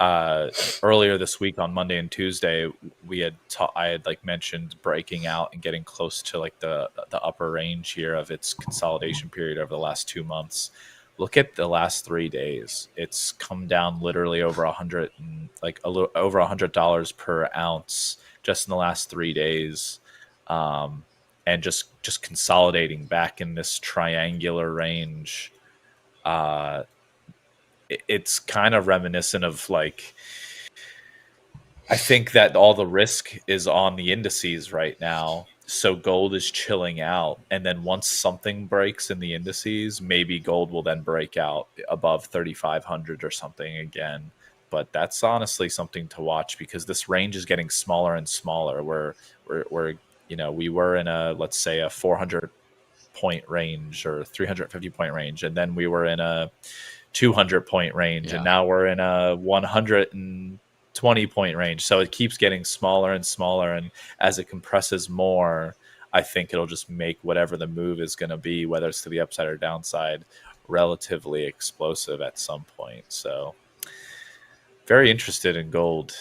Earlier this week on Monday and Tuesday, I had like mentioned breaking out and getting close to like the upper range here of its consolidation period over the last 2 months. Look at the last 3 days. It's come down literally over $100 and like a little over $100 per ounce just in the last 3 days, and just consolidating back in this triangular range. It's kind of reminiscent of like, I think that all the risk is on the indices right now. So gold is chilling out. And then once something breaks in the indices, maybe gold will then break out above 3,500 or something again. But that's honestly something to watch because this range is getting smaller and smaller. We're we were in let's say a 400 point range or 350 point range. And then we were in a 200 point range. And now we're in a 120 point range. So it keeps getting smaller and smaller. And as it compresses more, I think it'll just make whatever the move is going to be, whether it's to the upside or downside, relatively explosive at some point. So very interested in gold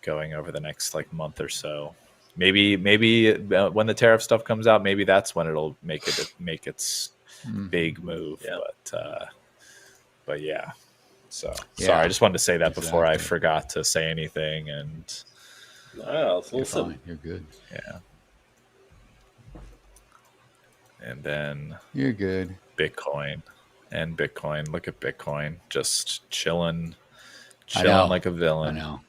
going over the next like month or so. Maybe when the tariff stuff comes out, maybe that's when it'll make its big move. But yeah. So sorry, I just wanted to say that before I forgot to say anything. And that's awesome. You're good. Yeah. And then you're good. Bitcoin. Look at Bitcoin just chilling like a villain. I know.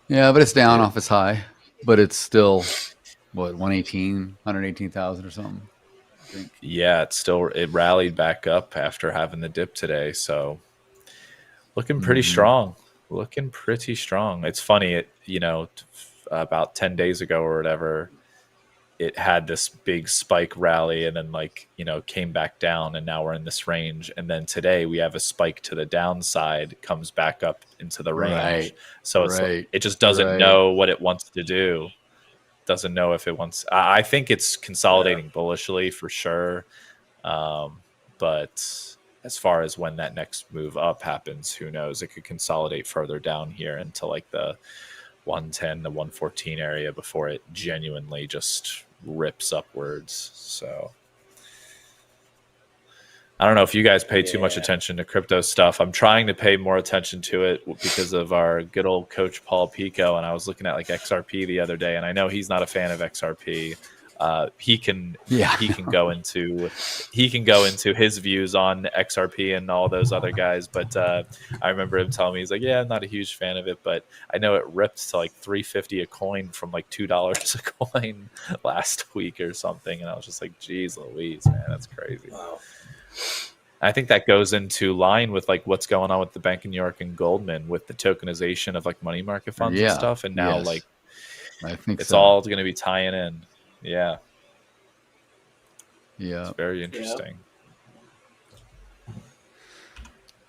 Yeah, but it's down off its high, but it's still what 118,000 or something. I think. Yeah, it rallied back up after having the dip today, so looking pretty strong. It's funny, about 10 days ago or whatever, it had this big spike rally and then came back down, and now we're in this range. And then today we have a spike to the downside, comes back up into the range. Right. So it just doesn't know what it wants to do. Doesn't know if it wants. I think it's consolidating bullishly for sure. But as far as when that next move up happens, who knows? It could consolidate further down here into like the 110 to 114 area before it genuinely just rips upwards. So I don't know if you guys pay too much attention to crypto stuff. I'm trying to pay more attention to it because of our good old coach Paul Pico, and I was looking at like XRP the other day, and I know he's not a fan of XRP. He can go into his views on XRP and all those other guys, but I remember him telling me, he's like, yeah, I'm not a huge fan of it, but I know it ripped to like $3.50 a coin from like $2 a coin last week or something, and I was just like, geez Louise, man, that's crazy. Wow. I think that goes into line with like what's going on with the Bank of New York and Goldman with the tokenization of like money market funds and stuff, and now I think it's all going to be tying in. Yeah. Yeah. It's very interesting.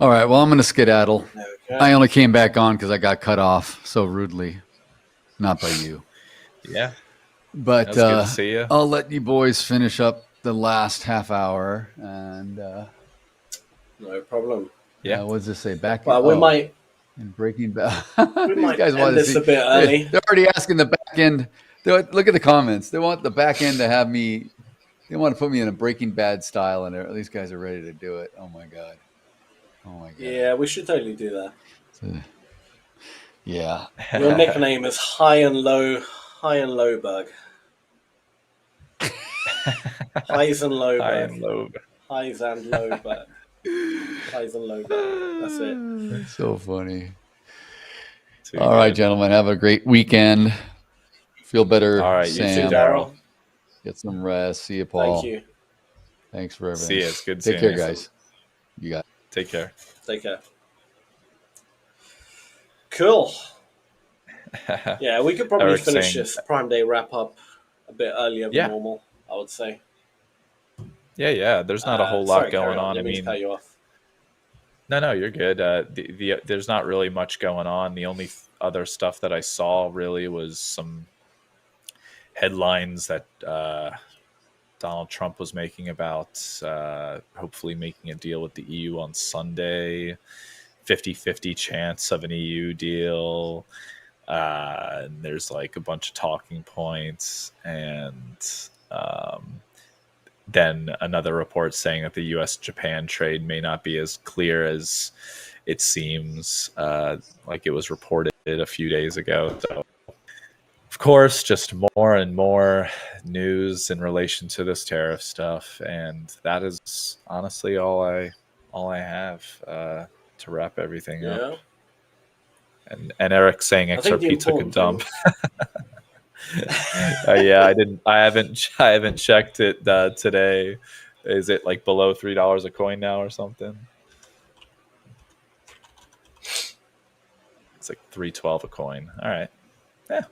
All right. Well, I'm going to skedaddle. Okay. I only came back on because I got cut off so rudely. Not by you. Yeah. But good to see you. I'll let you boys finish up the last half hour. And no problem. Yeah. What does this say? Back. Well, we might. And Breaking Bad. We These might guys want end this a bit early. They're already asking the back end. Look at the comments. They want the back end to have me. They want to put me in a Breaking Bad style, and these guys are ready to do it. Oh my god. Yeah, we should totally do that. Yeah. Your nickname is High and Low Bug. Highs and Low Bug. Highs and Low Bug. Highs and Low Bug. That's it. That's so funny. All right, gentlemen. Have a great weekend. Feel better. All right, Sam. you too, Daryl. Get some rest. See you, Paul. Thank you. Thanks for everything. See you. It's good Take seeing care, you. guys. You got it. Take care. Take care. Cool. Yeah, we could probably Eric's finish saying- this Prime Day wrap up a bit earlier than normal, I would say. Yeah. There's not a whole Sorry, lot going carry on. I Didn't mean to mean, cut you off. no, you're good. There's not really much going on. The only other stuff that I saw really was some headlines that Donald Trump was making about hopefully making a deal with the EU on Sunday, 50-50 chance of an EU deal. And there's like a bunch of talking points, and then another report saying that the US-Japan trade may not be as clear as it seems, like it was reported a few days ago. So, of course, just more and more news in relation to this tariff stuff, and that is honestly all I have to wrap everything up. And Eric saying I think the XRP took a important dump. thing- Yeah, I haven't checked it today. Is it like below $3 a coin now or something? It's like $3.12 a coin. All right. Yeah.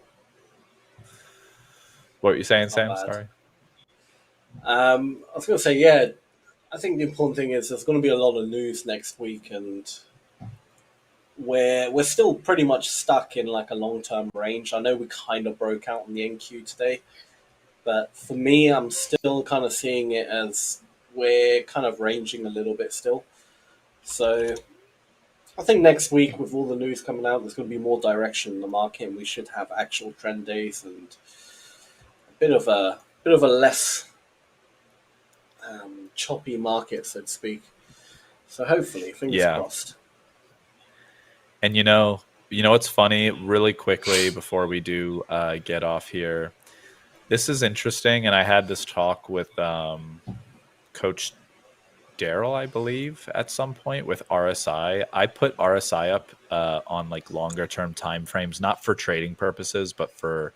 What were you saying, Sam? bad. Sorry. I was going to say, yeah, I think the important thing is there's going to be a lot of news next week, and we're still pretty much stuck in like a long-term range. I know we kind of broke out on the NQ today, but for me, I'm still kind of seeing it as we're kind of ranging a little bit still. So I think next week, with all the news coming out, there's going to be more direction in the market, and we should have actual trend days and a bit of a less choppy market, so to speak. So hopefully, fingers crossed. And you know what's funny? Really quickly before we do get off here, this is interesting, and I had this talk with Coach Daryl, I believe, at some point with RSI. I put RSI up on like longer term time frames, not for trading purposes, but for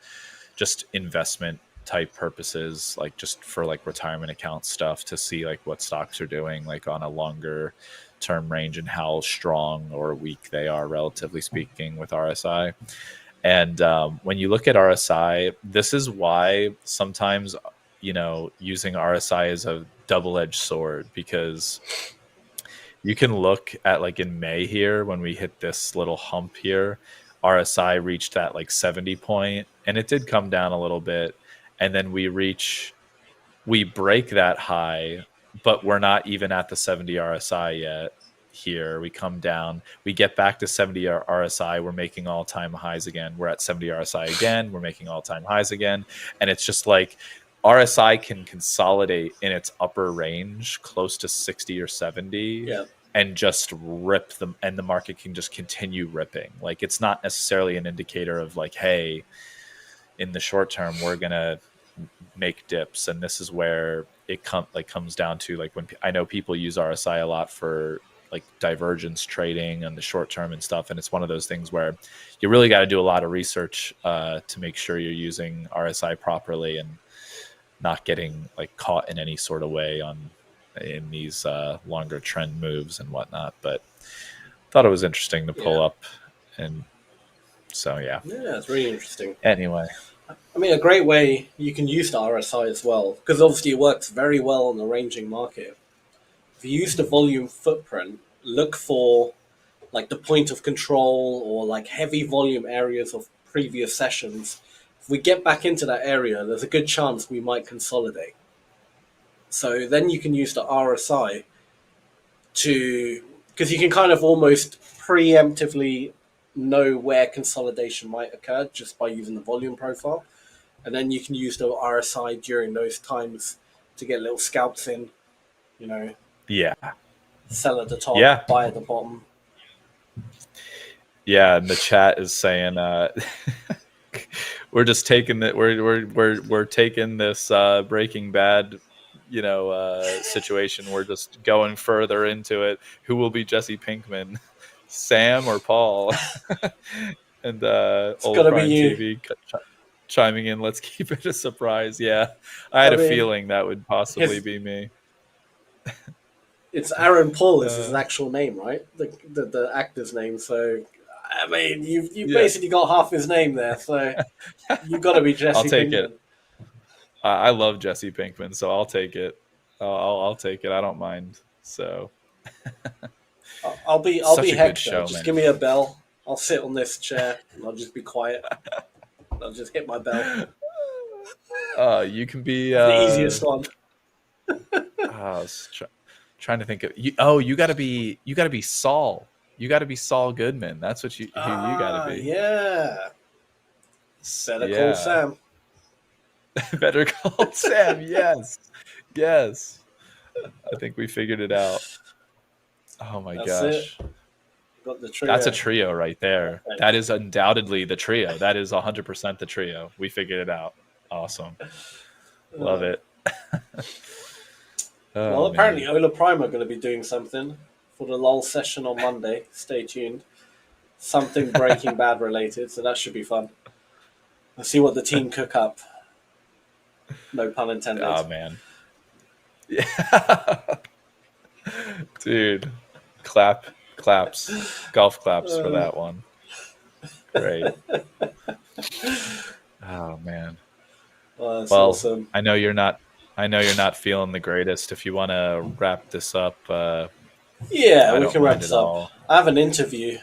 just investment type purposes, like just for like retirement account stuff, to see like what stocks are doing like on a longer term range and how strong or weak they are, relatively speaking, with RSI. And when you look at RSI, this is why sometimes, using RSI is a double-edged sword, because you can look at like in May here, when we hit this little hump here, RSI reached that like 70 point, and it did come down a little bit. And then we break that high, but we're not even at the 70 RSI yet. Here we come down, we get back to 70 RSI, we're making all-time highs again. We're at 70 RSI again, we're making all-time highs again. And it's just like RSI can consolidate in its upper range close to 60 or 70 and just rip them, and the market can just continue ripping. Like, it's not necessarily an indicator of like, hey, in the short term we're gonna make dips. And this is where it comes down to, like, when I know people use RSI a lot for like divergence trading on the short term and stuff, and it's one of those things where you really got to do a lot of research to make sure you're using RSI properly and not getting like caught in any sort of way in these longer trend moves and whatnot. But thought it was interesting to pull up, and so yeah, it's really interesting. Anyway, I mean, a great way you can use the RSI as well, because obviously it works very well on the ranging market. If you use the volume footprint, look for like the point of control or like heavy volume areas of previous sessions. If we get back into that area, there's a good chance we might consolidate. So then you can use the RSI because you can kind of almost preemptively know where consolidation might occur just by using the volume profile. And then you can use the RSI during those times to get little scalps in, sell at the top, buy at the bottom. Yeah, and the chat is saying we're just taking that we're taking this Breaking Bad situation. We're just going further into it. Who will be Jesse Pinkman, Sam or Paul? And It's Hola gotta be Prime you. TV chiming in. Let's keep it a surprise. Yeah, I had a feeling that would possibly be me. It's Aaron Paul is his actual name, right? The actor's name. So, I mean, you basically got half his name there. So, you got to be Jesse. I'll take Pinkman. it. I love Jesse Pinkman, so I'll take it. I'll take it. I don't mind. So, I'll be Such a good Hector. show, Just man. give me a bell. I'll sit on this chair and I'll just be quiet. I'll just hit my bell. You can be The easiest one. I was trying to think of you. Oh, you gotta be Saul. You gotta be Saul Goodman. That's what who you gotta be. Yeah. Better call Sam. Better call Sam. Yes. Yes. I think we figured it out. Oh my gosh. Got the trio. That's a trio right there. That is undoubtedly the trio. That is 100% the trio. We figured it out. Awesome. Love it. Well, apparently Hola Prime are going to be doing something for the LOL session on Monday. Stay tuned. Something Breaking Bad related, so that should be fun. Let's see what the team cook up. No pun intended. Oh, man. Yeah. Dude. Claps. Golf claps for that one. Great. Oh, man. Well, that's well, awesome. I know you're not feeling the greatest. If you want to wrap this up, yeah, we can wrap this up. I have an interview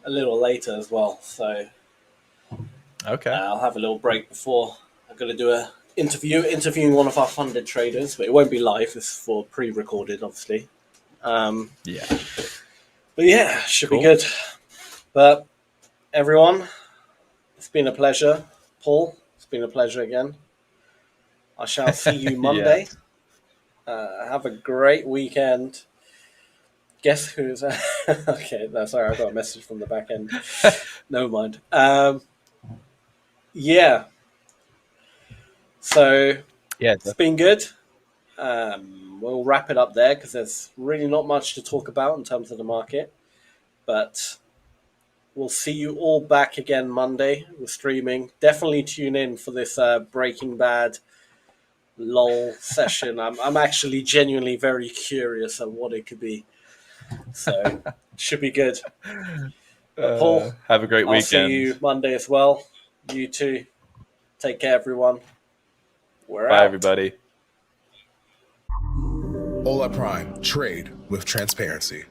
a little later as well, so okay, I'll have a little break before. I'm going to do a interviewing one of our funded traders, but it won't be live. It's for pre-recorded, obviously. Yeah, but yeah, should be good. But everyone, it's been a pleasure. Paul, it's been a pleasure again. I shall see you Monday. Have a great weekend. Guess who's... okay, no, sorry, I got a message from the back end. Never mind. Yeah. So, it's been good. We'll wrap it up there because there's really not much to talk about in terms of the market. But we'll see you all back again Monday. We're streaming. Definitely tune in for this Breaking Bad LOL session. I'm actually genuinely very curious of what it could be. So it should be good. Paul, have a great weekend. I'll see you Monday as well. You too. Take care, everyone. We're Bye, out. everybody. Hola Prime. Trade with transparency.